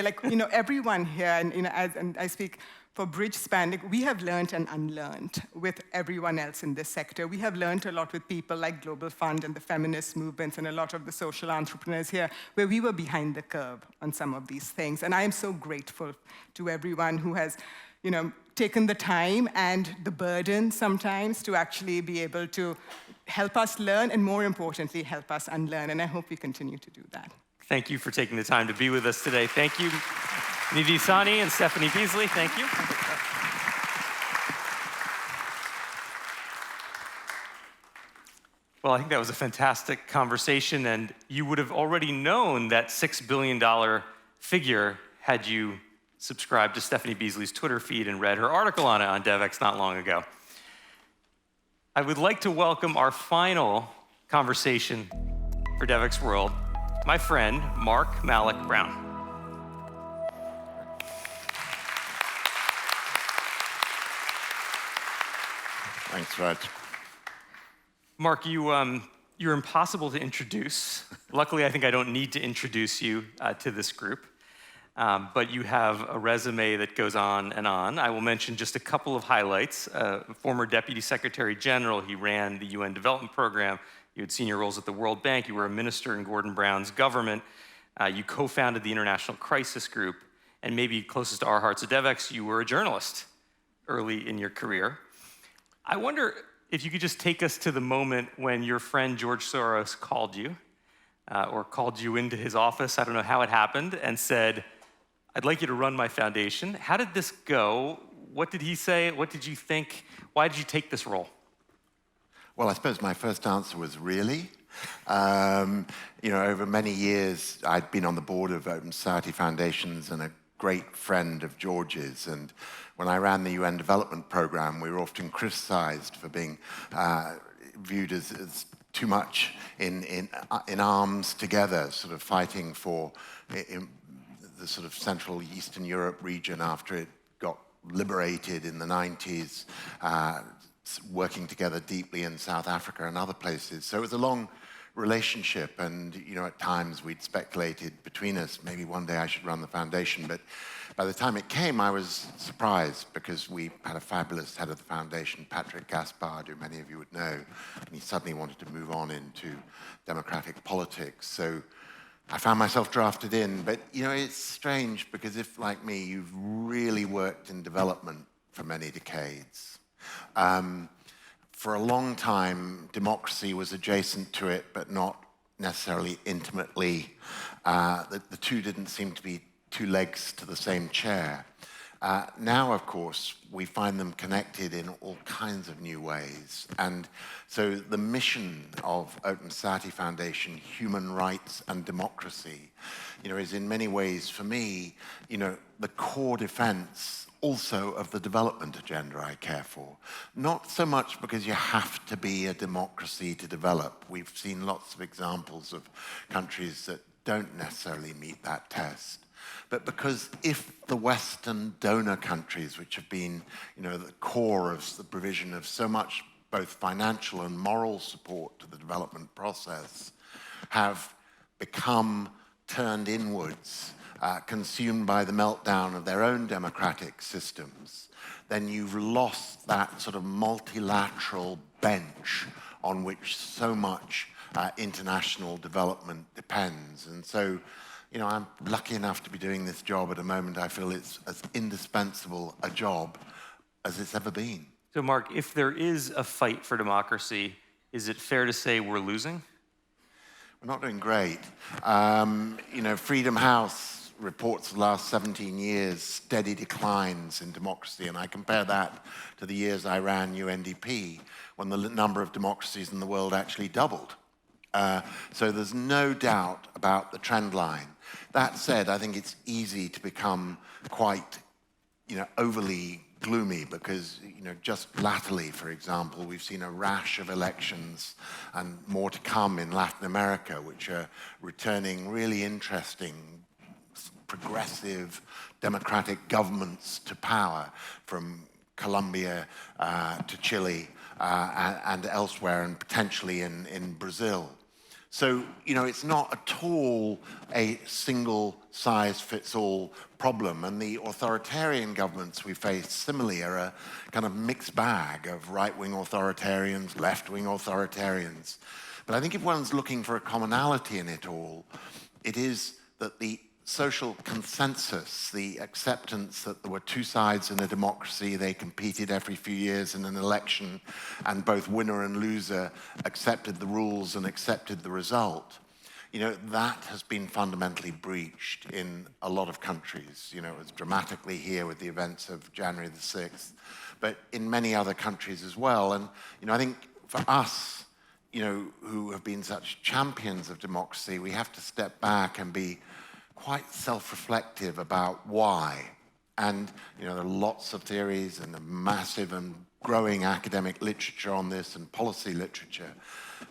everyone here, and I speak for Bridgespan, we have learned and unlearned with everyone else in this sector. We have learned a lot with people like Global Fund and the feminist movements and a lot of the social entrepreneurs here, where we were behind the curve on some of these things. And I am so grateful to everyone who has, taken the time and the burden sometimes to actually be able to help us learn and, more importantly, help us unlearn. And I hope we continue to do that. Thank you for taking the time to be with us today. Thank you, Nidhi Sani and Stephanie Beasley. Thank you. Well, I think that was a fantastic conversation, and you would have already known that $6 billion figure had you subscribed to Stephanie Beasley's Twitter feed and read her article on it on Devex not long ago. I would like to welcome our final conversation for Devex World, my friend, Mark Malik Brown. Thanks, Raj. Mark, you're impossible to introduce. Luckily, I think I don't need to introduce you to this group. But you have a resume that goes on and on. I will mention just a couple of highlights. Former Deputy Secretary General, he ran the UN Development Program. You had senior roles at the World Bank. You were a minister in Gordon Brown's government. You co-founded the International Crisis Group. And maybe closest to our hearts at Devex, you were a journalist early in your career. I wonder if you could just take us to the moment when your friend George Soros called you, or called you into his office, I don't know how it happened, and said, I'd like you to run my foundation. How did this go? What did he say? What did you think? Why did you take this role? Well, I suppose my first answer was really. Over many years, I'd been on the board of Open Society Foundations and a great friend of George's. And when I ran the UN Development Program, we were often criticized for being viewed as too much in arms together, sort of fighting for the sort of Central Eastern Europe region after it got liberated in the 90s, working together deeply in South Africa and other places. So it was a long relationship, and at times we'd speculated between us, maybe one day I should run the foundation, but by the time it came, I was surprised because we had a fabulous head of the foundation, Patrick Gaspard, who many of you would know, and he suddenly wanted to move on into democratic politics. So I found myself drafted in, but it's strange because if, like me, you've really worked in development for many decades, for a long time, democracy was adjacent to it, but not necessarily intimately. The two didn't seem to be two legs to the same chair. Now, of course, we find them connected in all kinds of new ways. And so the mission of Open Society Foundation, human rights and democracy, is in many ways, for me, the core defense also of the development agenda I care for. Not so much because you have to be a democracy to develop. We've seen lots of examples of countries that don't necessarily meet that test. But because if the Western donor countries, which have been, the core of the provision of so much both financial and moral support to the development process, have become turned inwards, consumed by the meltdown of their own democratic systems, then you've lost that sort of multilateral bench on which so much international development depends. And so, I'm lucky enough to be doing this job at a moment I feel it's as indispensable a job as it's ever been. So, Mark, if there is a fight for democracy, is it fair to say we're losing? We're not doing great. Freedom House reports the last 17 years, steady declines in democracy, and I compare that to the years I ran UNDP, when the number of democracies in the world actually doubled. So there's no doubt about the trend line. That said, I think it's easy to become quite, overly gloomy because, just latterly, for example, we've seen a rash of elections and more to come in Latin America, which are returning really interesting, progressive, democratic governments to power, from Colombia to Chile and elsewhere, and potentially in Brazil. So, it's not at all a single-size-fits-all problem, and the authoritarian governments we face similarly are a kind of mixed bag of right-wing authoritarians, left-wing authoritarians. But I think if one's looking for a commonality in it all, it is that the social consensus, the acceptance that there were two sides in a democracy, they competed every few years in an election, and both winner and loser accepted the rules and accepted the result. That has been fundamentally breached in a lot of countries. It was dramatically here with the events of January the 6th, but in many other countries as well. And, I think for us, who have been such champions of democracy, we have to step back and be quite self-reflective about why. And there are lots of theories and a massive and growing academic literature on this and policy literature.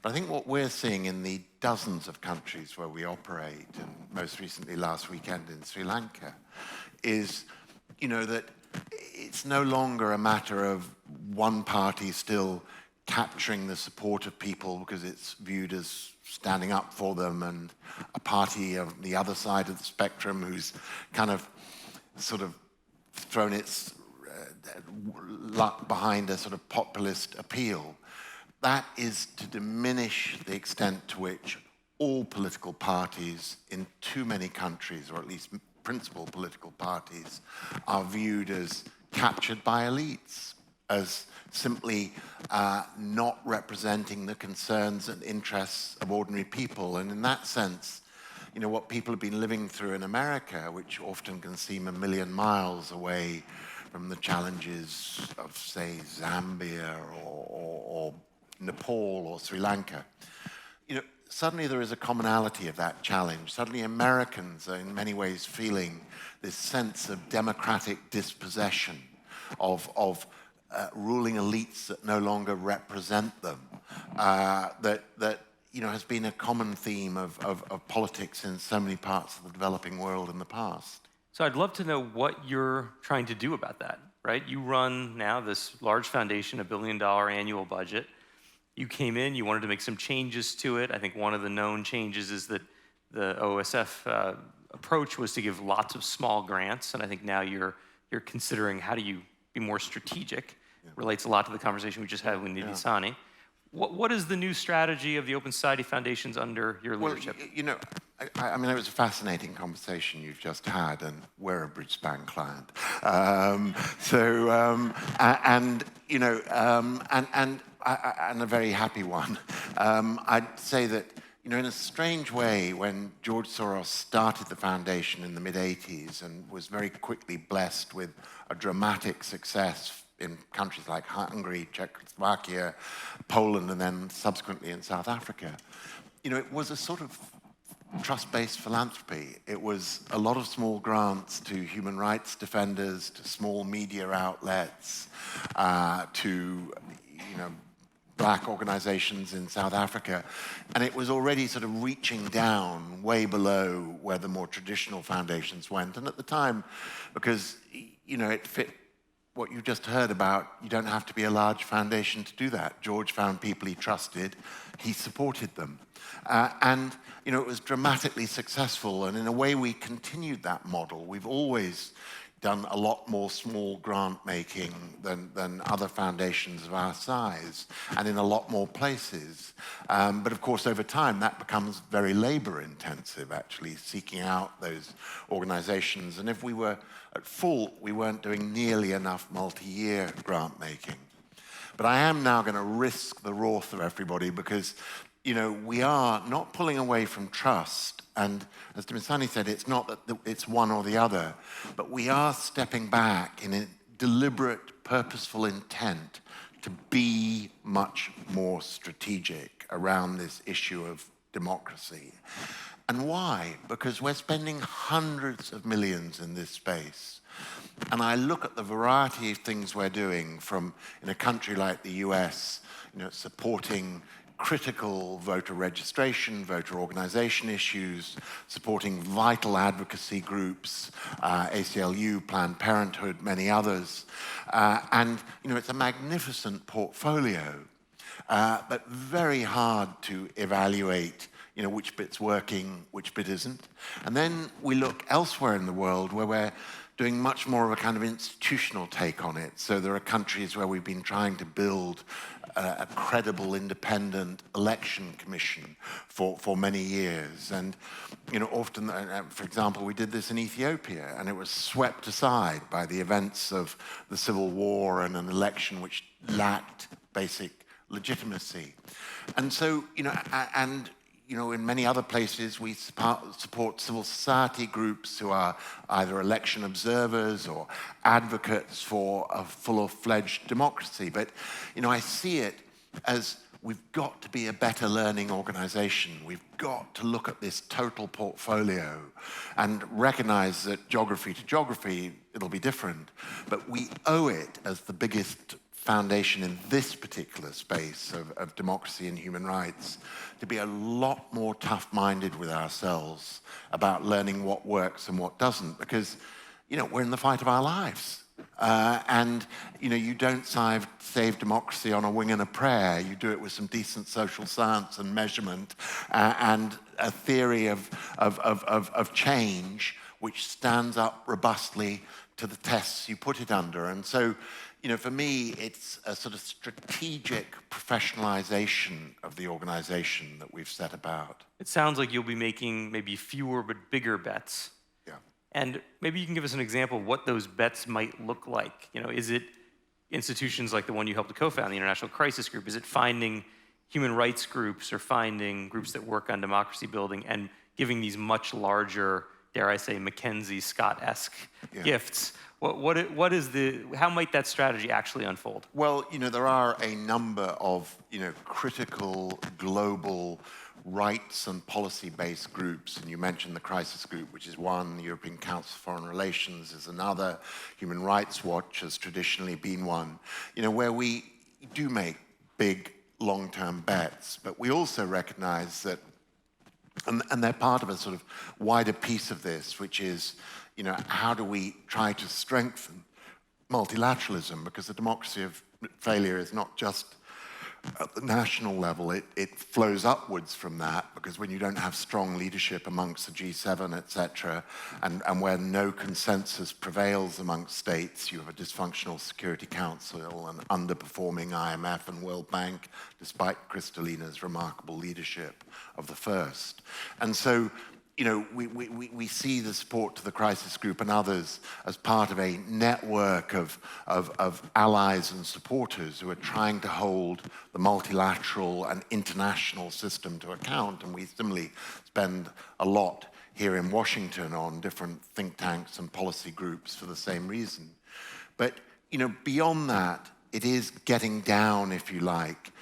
But I think what we're seeing in the dozens of countries where we operate, and most recently last weekend in Sri Lanka, is that it's no longer a matter of one party still capturing the support of people because it's viewed as standing up for them, and a party of the other side of the spectrum who's kind of sort of thrown its luck behind a sort of populist appeal. That is to diminish the extent to which all political parties in too many countries, or at least principal political parties, are viewed as captured by elites, as simply not representing the concerns and interests of ordinary people. And in that sense, what people have been living through in America, which often can seem a million miles away from the challenges of, say, Zambia or Nepal or Sri Lanka, suddenly there is a commonality of that challenge. Suddenly Americans are in many ways feeling this sense of democratic dispossession, of ruling elites that no longer represent them, that has been a common theme of politics in so many parts of the developing world in the past. So I'd love to know what you're trying to do about that, right? You run now this large foundation, $1 billion annual budget. You came in, you wanted to make some changes to it. I think one of the known changes is that the OSF approach was to give lots of small grants, and I think now you're considering how do you be more strategic. Relates a lot to the conversation we just had with Nidhisani. What is the new strategy of the Open Society Foundations under your leadership? Well, I mean, it was a fascinating conversation you've just had, and we're a Bridgespan client. And a very happy one. I'd say that, in a strange way, when George Soros started the foundation in the mid-'80s and was very quickly blessed with a dramatic success in countries like Hungary, Czechoslovakia, Poland, and then subsequently in South Africa, it was a sort of trust-based philanthropy. It was a lot of small grants to human rights defenders, to small media outlets, to, black organizations in South Africa. And it was already sort of reaching down way below where the more traditional foundations went. And at the time, because, it fit what you just heard about, you don't have to be a large foundation to do that. George found people he trusted, he supported them. And it was dramatically successful, and in a way we continued that model. We've always done a lot more small grant making than other foundations of our size, and in a lot more places. But of course, over time, that becomes very labor intensive, actually, seeking out those organizations. And if we were at fault, we weren't doing nearly enough multi-year grant making. But I am now going to risk the wrath of everybody because, we are not pulling away from trust. And as Nidhisani said, it's not that it's one or the other, but we are stepping back in a deliberate, purposeful intent to be much more strategic around this issue of democracy. And why? Because we're spending hundreds of millions in this space. And I look at the variety of things we're doing from, in a country like the US, supporting critical voter registration, voter organization issues, supporting vital advocacy groups, ACLU, Planned Parenthood, many others. And it's a magnificent portfolio, but very hard to evaluate which bit's working, which bit isn't. And then we look elsewhere in the world where we're doing much more of a kind of institutional take on it. So there are countries where we've been trying to build a credible, independent election commission for many years. And often, for example, we did this in Ethiopia, and it was swept aside by the events of the civil war and an election which lacked basic legitimacy. And so, in many other places, we support civil society groups who are either election observers or advocates for a full-fledged democracy. But, I see it as we've got to be a better learning organization. We've got to look at this total portfolio and recognize that geography to geography, it'll be different. But we owe it as the biggest foundation in this particular space of democracy and human rights to be a lot more tough-minded with ourselves about learning what works and what doesn't, because we're in the fight of our lives, and you don't save democracy on a wing and a prayer. You do it with some decent social science and measurement and a theory of change which stands up robustly to the tests you put it under. And so for me, it's a sort of strategic professionalization of the organization that we've set about. It sounds like you'll be making maybe fewer but bigger bets. Yeah. And maybe you can give us an example of what those bets might look like. Is it institutions like the one you helped to co-found, the International Crisis Group? Is it finding human rights groups or finding groups that work on democracy building and giving these much larger, dare I say, Mackenzie Scott-esque gifts? How might that strategy actually unfold? Well, there are a number of, critical global rights and policy-based groups, and you mentioned the Crisis Group, which is one, the European Council for Foreign Relations is another, Human Rights Watch has traditionally been one, where we do make big long-term bets, but we also recognize that, and they're part of a sort of wider piece of this, which is, how do we try to strengthen multilateralism? Because the democracy of failure is not just at the national level, it flows upwards from that, because when you don't have strong leadership amongst the G7, et cetera, and where no consensus prevails amongst states, you have a dysfunctional Security Council, an underperforming IMF and World Bank, despite Kristalina's remarkable leadership of the first. And so, we see the support to the Crisis Group and others as part of a network of allies and supporters who are trying to hold the multilateral and international system to account. And we similarly spend a lot here in Washington on different think tanks and policy groups for the same reason. But, beyond that, it is getting down, if you like,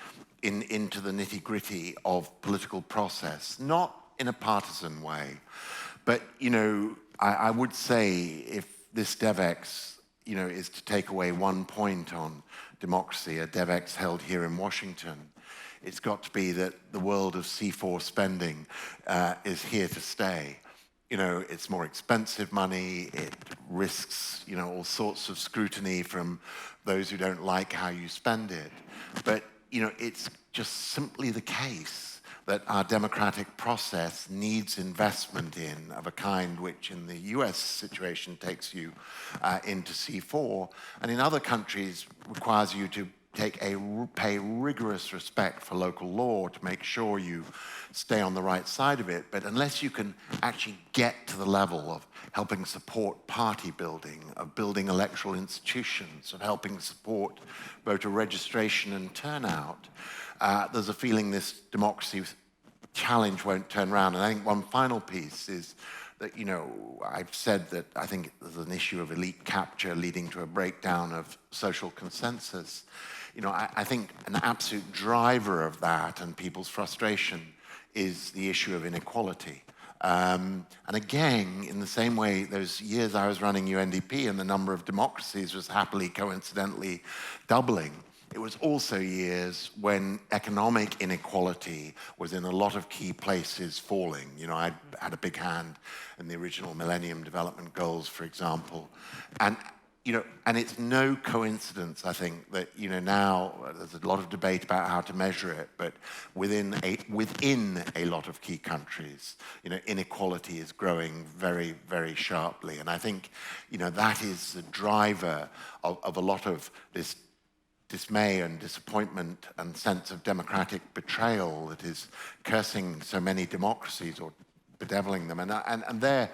into the nitty-gritty of political process, not in a partisan way. But, I would say if this Devex, is to take away one point on democracy, a Devex held here in Washington, it's got to be that the world of C4 spending is here to stay. It's more expensive money, it risks, all sorts of scrutiny from those who don't like how you spend it. But, it's just simply the case that our democratic process needs investment in of a kind which in the US situation takes you into C4, and in other countries requires you to pay rigorous respect for local law to make sure you stay on the right side of it. But unless you can actually get to the level of helping support party building, of building electoral institutions, of helping support voter registration and turnout, there's a feeling this democracy challenge won't turn around. And I think one final piece is that, I've said that I think there's an issue of elite capture leading to a breakdown of social consensus. I think an absolute driver of that and people's frustration is the issue of inequality. And again, in the same way, those years I was running UNDP and the number of democracies was happily, coincidentally doubling. it was also years when economic inequality was in a lot of key places falling. You know, I had a big hand in the original Millennium Development Goals, for example. And, you know, and it's no coincidence, I think, that, you know, now there's a lot of debate about how to measure it, but within a lot of key countries, you know, inequality is growing very, very sharply. And I think, you know, that is the driver of a lot of this dismay and disappointment and sense of democratic betrayal that is cursing so many democracies or bedeviling them. And there,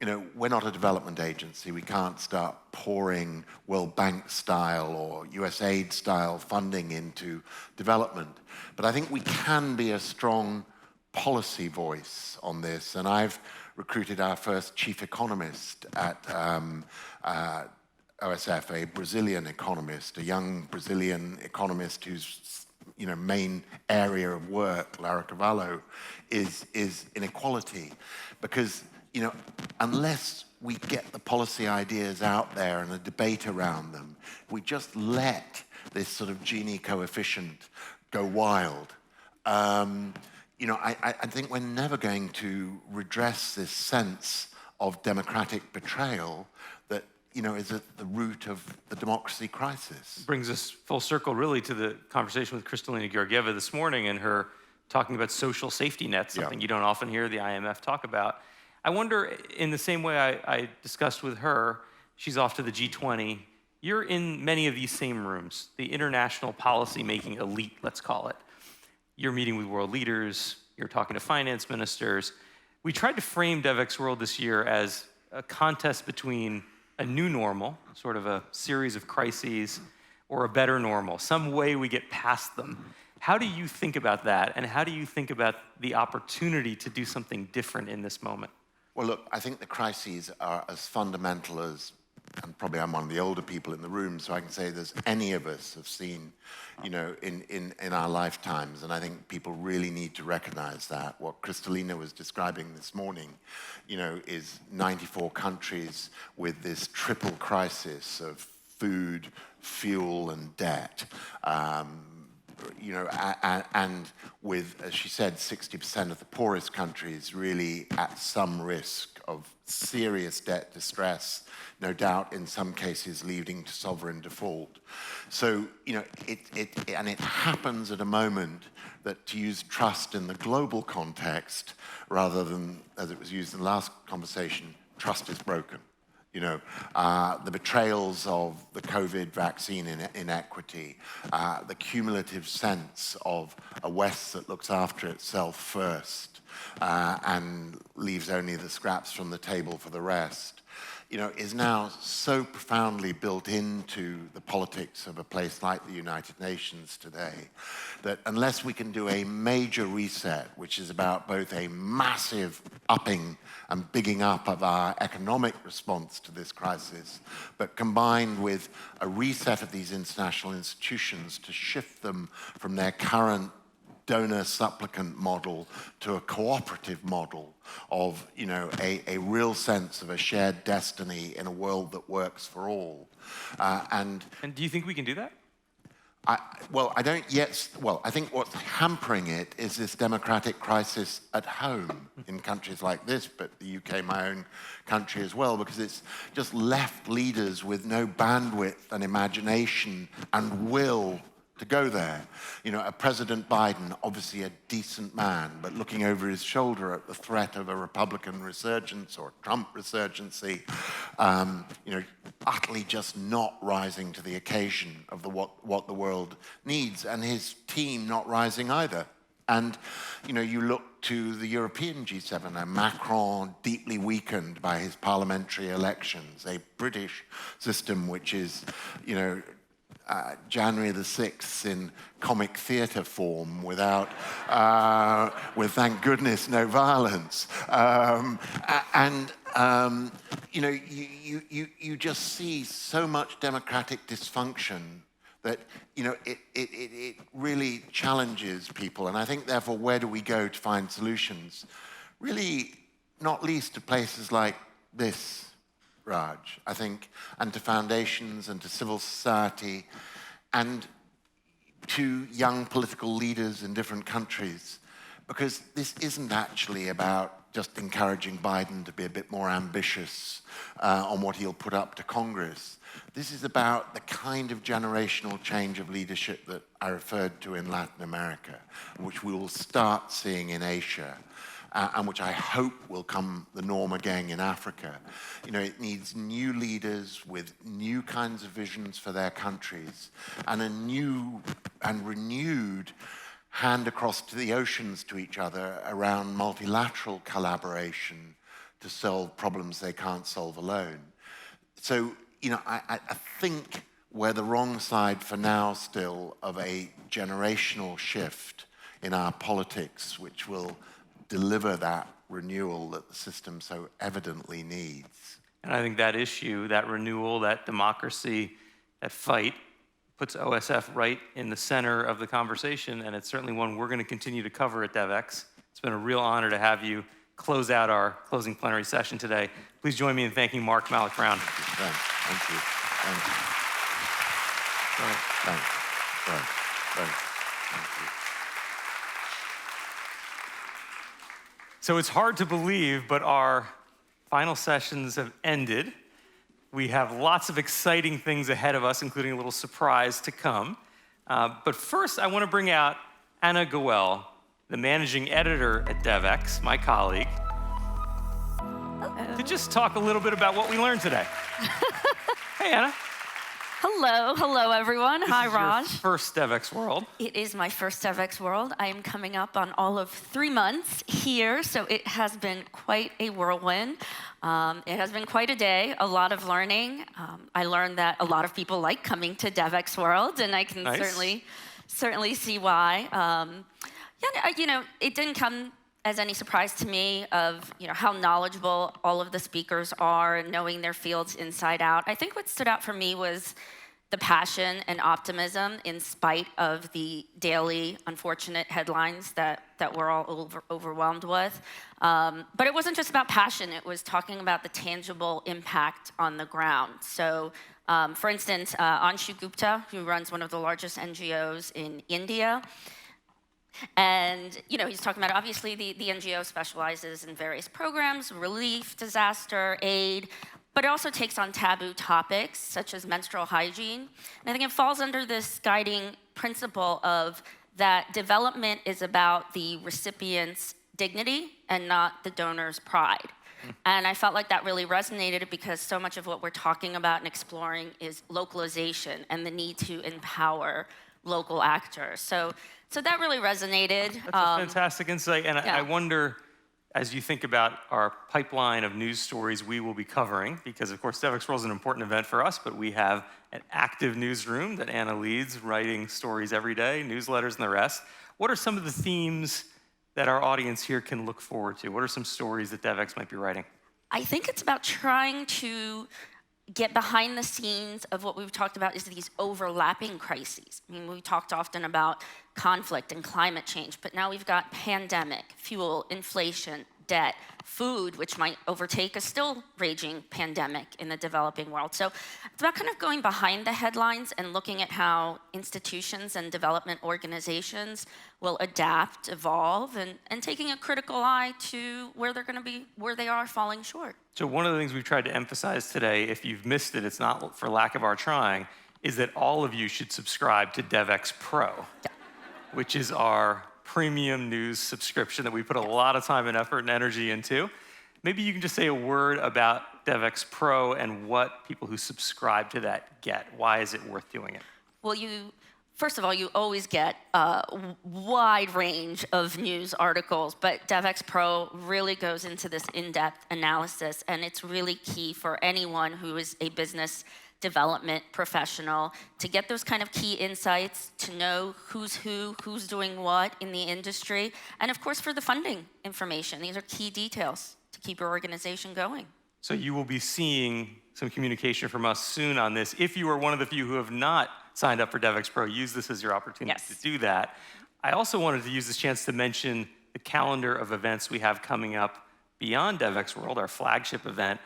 you know, we're not a development agency. We can't start pouring World Bank style or USAID style funding into development. But I think we can be a strong policy voice on this. And I've recruited our first chief economist at OSF, a Brazilian economist, a young Brazilian economist whose, you know, main area of work, Lara Cavallo, is inequality. Because, you know, unless we get the policy ideas out there and a debate around them, we just let this sort of Gini coefficient go wild. You know, I think we're never going to redress this sense of democratic betrayal that, you know, is at the root of the democracy crisis. Brings us full circle, really, to the conversation with Kristalina Georgieva this morning and her talking about social safety nets, something you don't often hear the IMF talk about. I wonder, in the same way I discussed with her, she's off to the G20, you're in many of these same rooms, the international policy-making elite, let's call it. You're meeting with world leaders, you're talking to finance ministers. We tried to frame Devex World this year as a contest between a new normal, sort of a series of crises, or a better normal, some way we get past them. How do you think about that, and how do you think about the opportunity to do something different in this moment? Well, look, I think the crises are as fundamental as, and probably I'm one of the older people in the room, so I can say there's any of us have seen, you know, in our lifetimes, and I think people really need to recognize that. What Kristalina was describing this morning, you know, is 94 countries with this triple crisis of food, fuel, and debt. You know, and with, as she said, 60% of the poorest countries really at some risk of serious debt distress, no doubt in some cases leading to sovereign default. So, you know, it happens at a moment that, to use trust in the global context, rather than, as it was used in the last conversation, trust is broken. You know, the betrayals of the COVID vaccine inequity, the cumulative sense of a West that looks after itself first and leaves only the scraps from the table for the rest, you know, is now so profoundly built into the politics of a place like the United Nations today that unless we can do a major reset, which is about both a massive upping and bigging up of our economic response to this crisis, but combined with a reset of these international institutions to shift them from their current donor-supplicant model to a cooperative model of, you know, a real sense of a shared destiny in a world that works for all. And do you think we can do that? Well, I don't yet. Well, I think what's hampering it is this democratic crisis at home in countries like this, but the UK, my own country as well, because it's just left leaders with no bandwidth and imagination and will to go there. You know, a President Biden, obviously a decent man, but looking over his shoulder at the threat of a Republican resurgence or a Trump resurgency, you know, utterly just not rising to the occasion of what the world needs, and his team not rising either. And, you know, you look to the European G7, a Macron deeply weakened by his parliamentary elections, a British system which is, you know, January the 6th in comic theatre form without, with thank goodness, no violence. You know, you just see so much democratic dysfunction that, you know, it really challenges people. And I think, therefore, where do we go to find solutions? Really, not least to places like this, Raj, I think, and to foundations and to civil society. And to young political leaders in different countries, because this isn't actually about just encouraging Biden to be a bit more ambitious on what he'll put up to Congress. This is about the kind of generational change of leadership that I referred to in Latin America, which we will start seeing in Asia, and which I hope will come the norm again in Africa. You know, it needs new leaders with new kinds of visions for their countries, and a new and renewed hand across to the oceans to each other around multilateral collaboration to solve problems they can't solve alone. So, you know, I think we're the wrong side for now still of a generational shift in our politics, which will deliver that renewal that the system so evidently needs. And I think that issue, that renewal, that democracy, that fight, puts OSF right in the center of the conversation, and it's certainly one we're going to continue to cover at Devex. It's been a real honor to have you close out our closing plenary session today. Please join me in thanking Mark Malloch Brown. Thank you. Thank you. Thank you. Thank you. So it's hard to believe, but our final sessions have ended. We have lots of exciting things ahead of us, including a little surprise to come. But first, I want to bring out Anna Goel, the managing editor at Devex, my colleague, to just talk a little bit about what we learned today. Hey, Anna. Hello everyone. Hi, Raj. This is your first Devex World. It is my first Devex World. I am coming up on all of 3 months here, so it has been quite a whirlwind. It has been quite a day, a lot of learning. I learned that a lot of people like coming to Devex World, and I can certainly see why. You know, it didn't come as any surprise to me of how knowledgeable all of the speakers are and knowing their fields inside out. I think what stood out for me was the passion and optimism in spite of the daily unfortunate headlines that we're all overwhelmed with. But it wasn't just about passion, it was talking about the tangible impact on the ground. So for instance, Anshu Gupta, who runs one of the largest NGOs in India, and he's talking about, obviously, the NGO specializes in various programs, relief, disaster, aid, but it also takes on taboo topics such as menstrual hygiene. And I think it falls under this guiding principle of that development is about the recipient's dignity and not the donor's pride. And I felt like that really resonated because so much of what we're talking about and exploring is localization and the need to empower local actors. So that really resonated. That's a fantastic insight. And I wonder, as you think about our pipeline of news stories we will be covering, because of course Devex World is an important event for us, but we have an active newsroom that Anna leads, writing stories every day, newsletters and the rest. What are some of the themes that our audience here can look forward to? What are some stories that Devex might be writing? I think it's about trying to get behind the scenes of what we've talked about is these overlapping crises. I mean, we talked often about conflict and climate change, but now we've got pandemic, fuel, inflation, debt, food, which might overtake a still raging pandemic in the developing world. So it's about kind of going behind the headlines and looking at how institutions and development organizations will adapt, evolve, and taking a critical eye to where they're going to be, where they are falling short. So one of the things we've tried to emphasize today, if you've missed it, it's not for lack of our trying, is that all of you should subscribe to Devex Pro, which is our premium news subscription that we put a lot of time and effort and energy into. Maybe you can just say a word about Devex Pro and what people who subscribe to that get. Why is it worth doing it? Well, first of all, you always get a wide range of news articles, but Devex Pro really goes into this in-depth analysis, and it's really key for anyone who is a business development professional to get those kind of key insights, to know who's doing what in the industry, and of course for the funding information. These are key details to keep your organization going. So you will be seeing some communication from us soon on this. If you are one of the few who have not signed up for Devex Pro, use this as your opportunity to do that. I also wanted to use this chance to mention the calendar of events we have coming up beyond Devex World, our flagship event.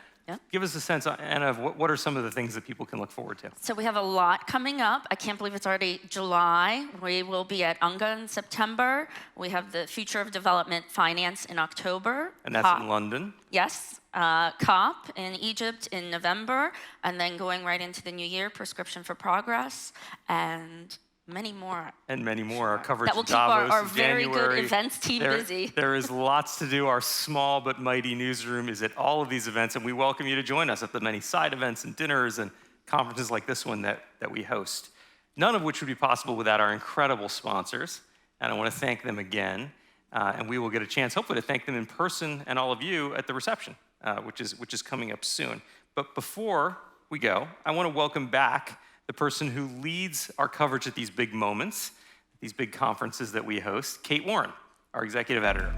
Give us a sense, Anna, of what are some of the things that people can look forward to? So we have a lot coming up. I can't believe it's already July. We will be at UNGA in September. We have the Future of Development Finance in October. And that's in London? Yes. COP in Egypt in November, and then going right into the new year, Prescription for Progress, and many more. And many more. Our coverage that will in keep Davos our in very January. good events team busy. There is lots to do. Our small but mighty newsroom is at all of these events, and we welcome you to join us at the many side events and dinners and conferences like this one that we host. None of which would be possible without our incredible sponsors, and I want to thank them again. And we will get a chance, hopefully, to thank them in person and all of you at the reception, which is coming up soon. But before we go, I want to welcome back the person who leads our coverage at these big moments, these big conferences that we host, Kate Warren, our executive editor.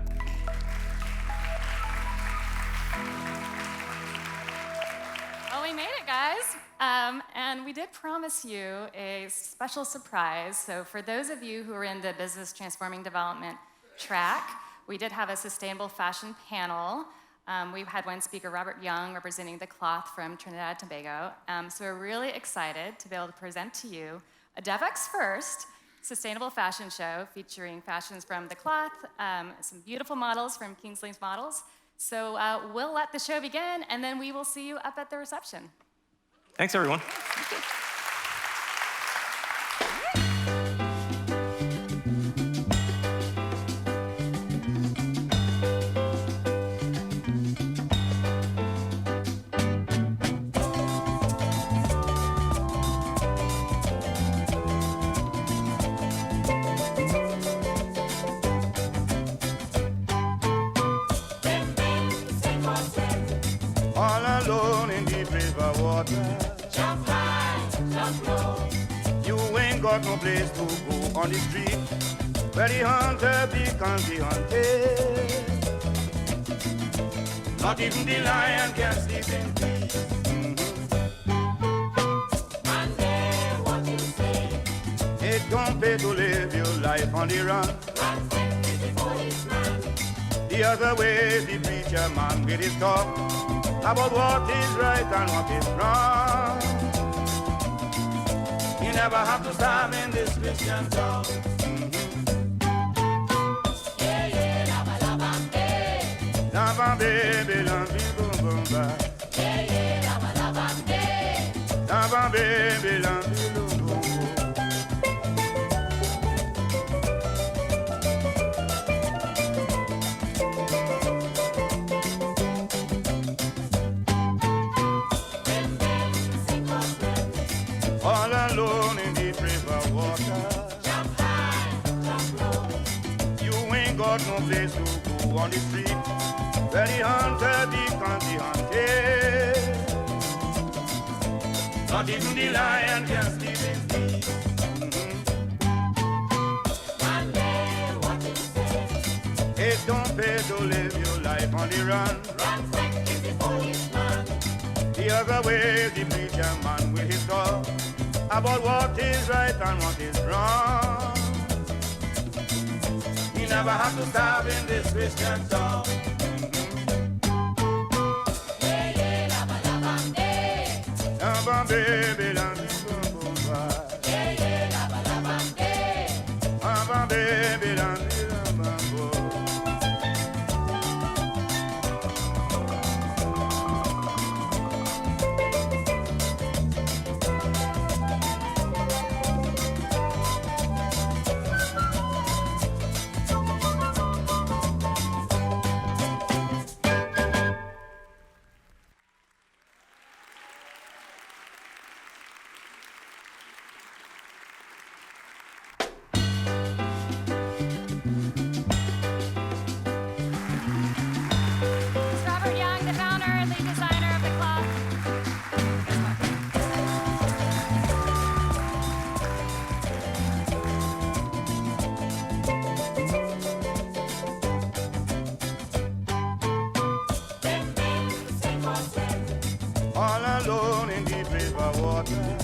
Well, we made it, guys. And we did promise you a special surprise. So for those of you who are in the business transforming development track, we did have a sustainable fashion panel. We've had one speaker, Robert Young, representing the cloth from Trinidad and Tobago. So we're really excited to be able to present to you a Devex first sustainable fashion show featuring fashions from the cloth, some beautiful models from Kingsley's Models. So we'll let the show begin, and then we will see you up at the reception. Thanks, everyone. All alone in deep river water. Jump high, jump low. You ain't got no place to go on the street where the hunter becomes the hunted. Not even the lion can sleep in peace. Monday, what you say? It don't pay to live your life on the run. Run quick is the policeman. The other way the preacher man with his talk about what is right and what is wrong. You never have to stop in this Christian talk. Yeah, yeah, lava, lava, hey. Lava, baby, lava, boom, boom, ba. Yeah, yeah, lava, lava, hey. Lava, baby, lava, boom, boom, boom. All alone in deep river water. Jump high, jump low. You ain't got no place to go on the street where the hunter becomes the hunted. Not even the lion can sleep in peace. One day, what you say? It don't pay to live your life on the run. Run quick is the policeman. The other way, the preacher man with his talk about what is right and what is wrong. You never have to stop in this Christian talk. Yeah, yeah, lava, lava, hey. Lava, baby, lava, boom, boom, ba. Yeah, yeah, lava, lava, hey. Lava, baby, lava, lava, boom. It's Robert Young, the founder and lead designer of the cloth. All alone in deep river water.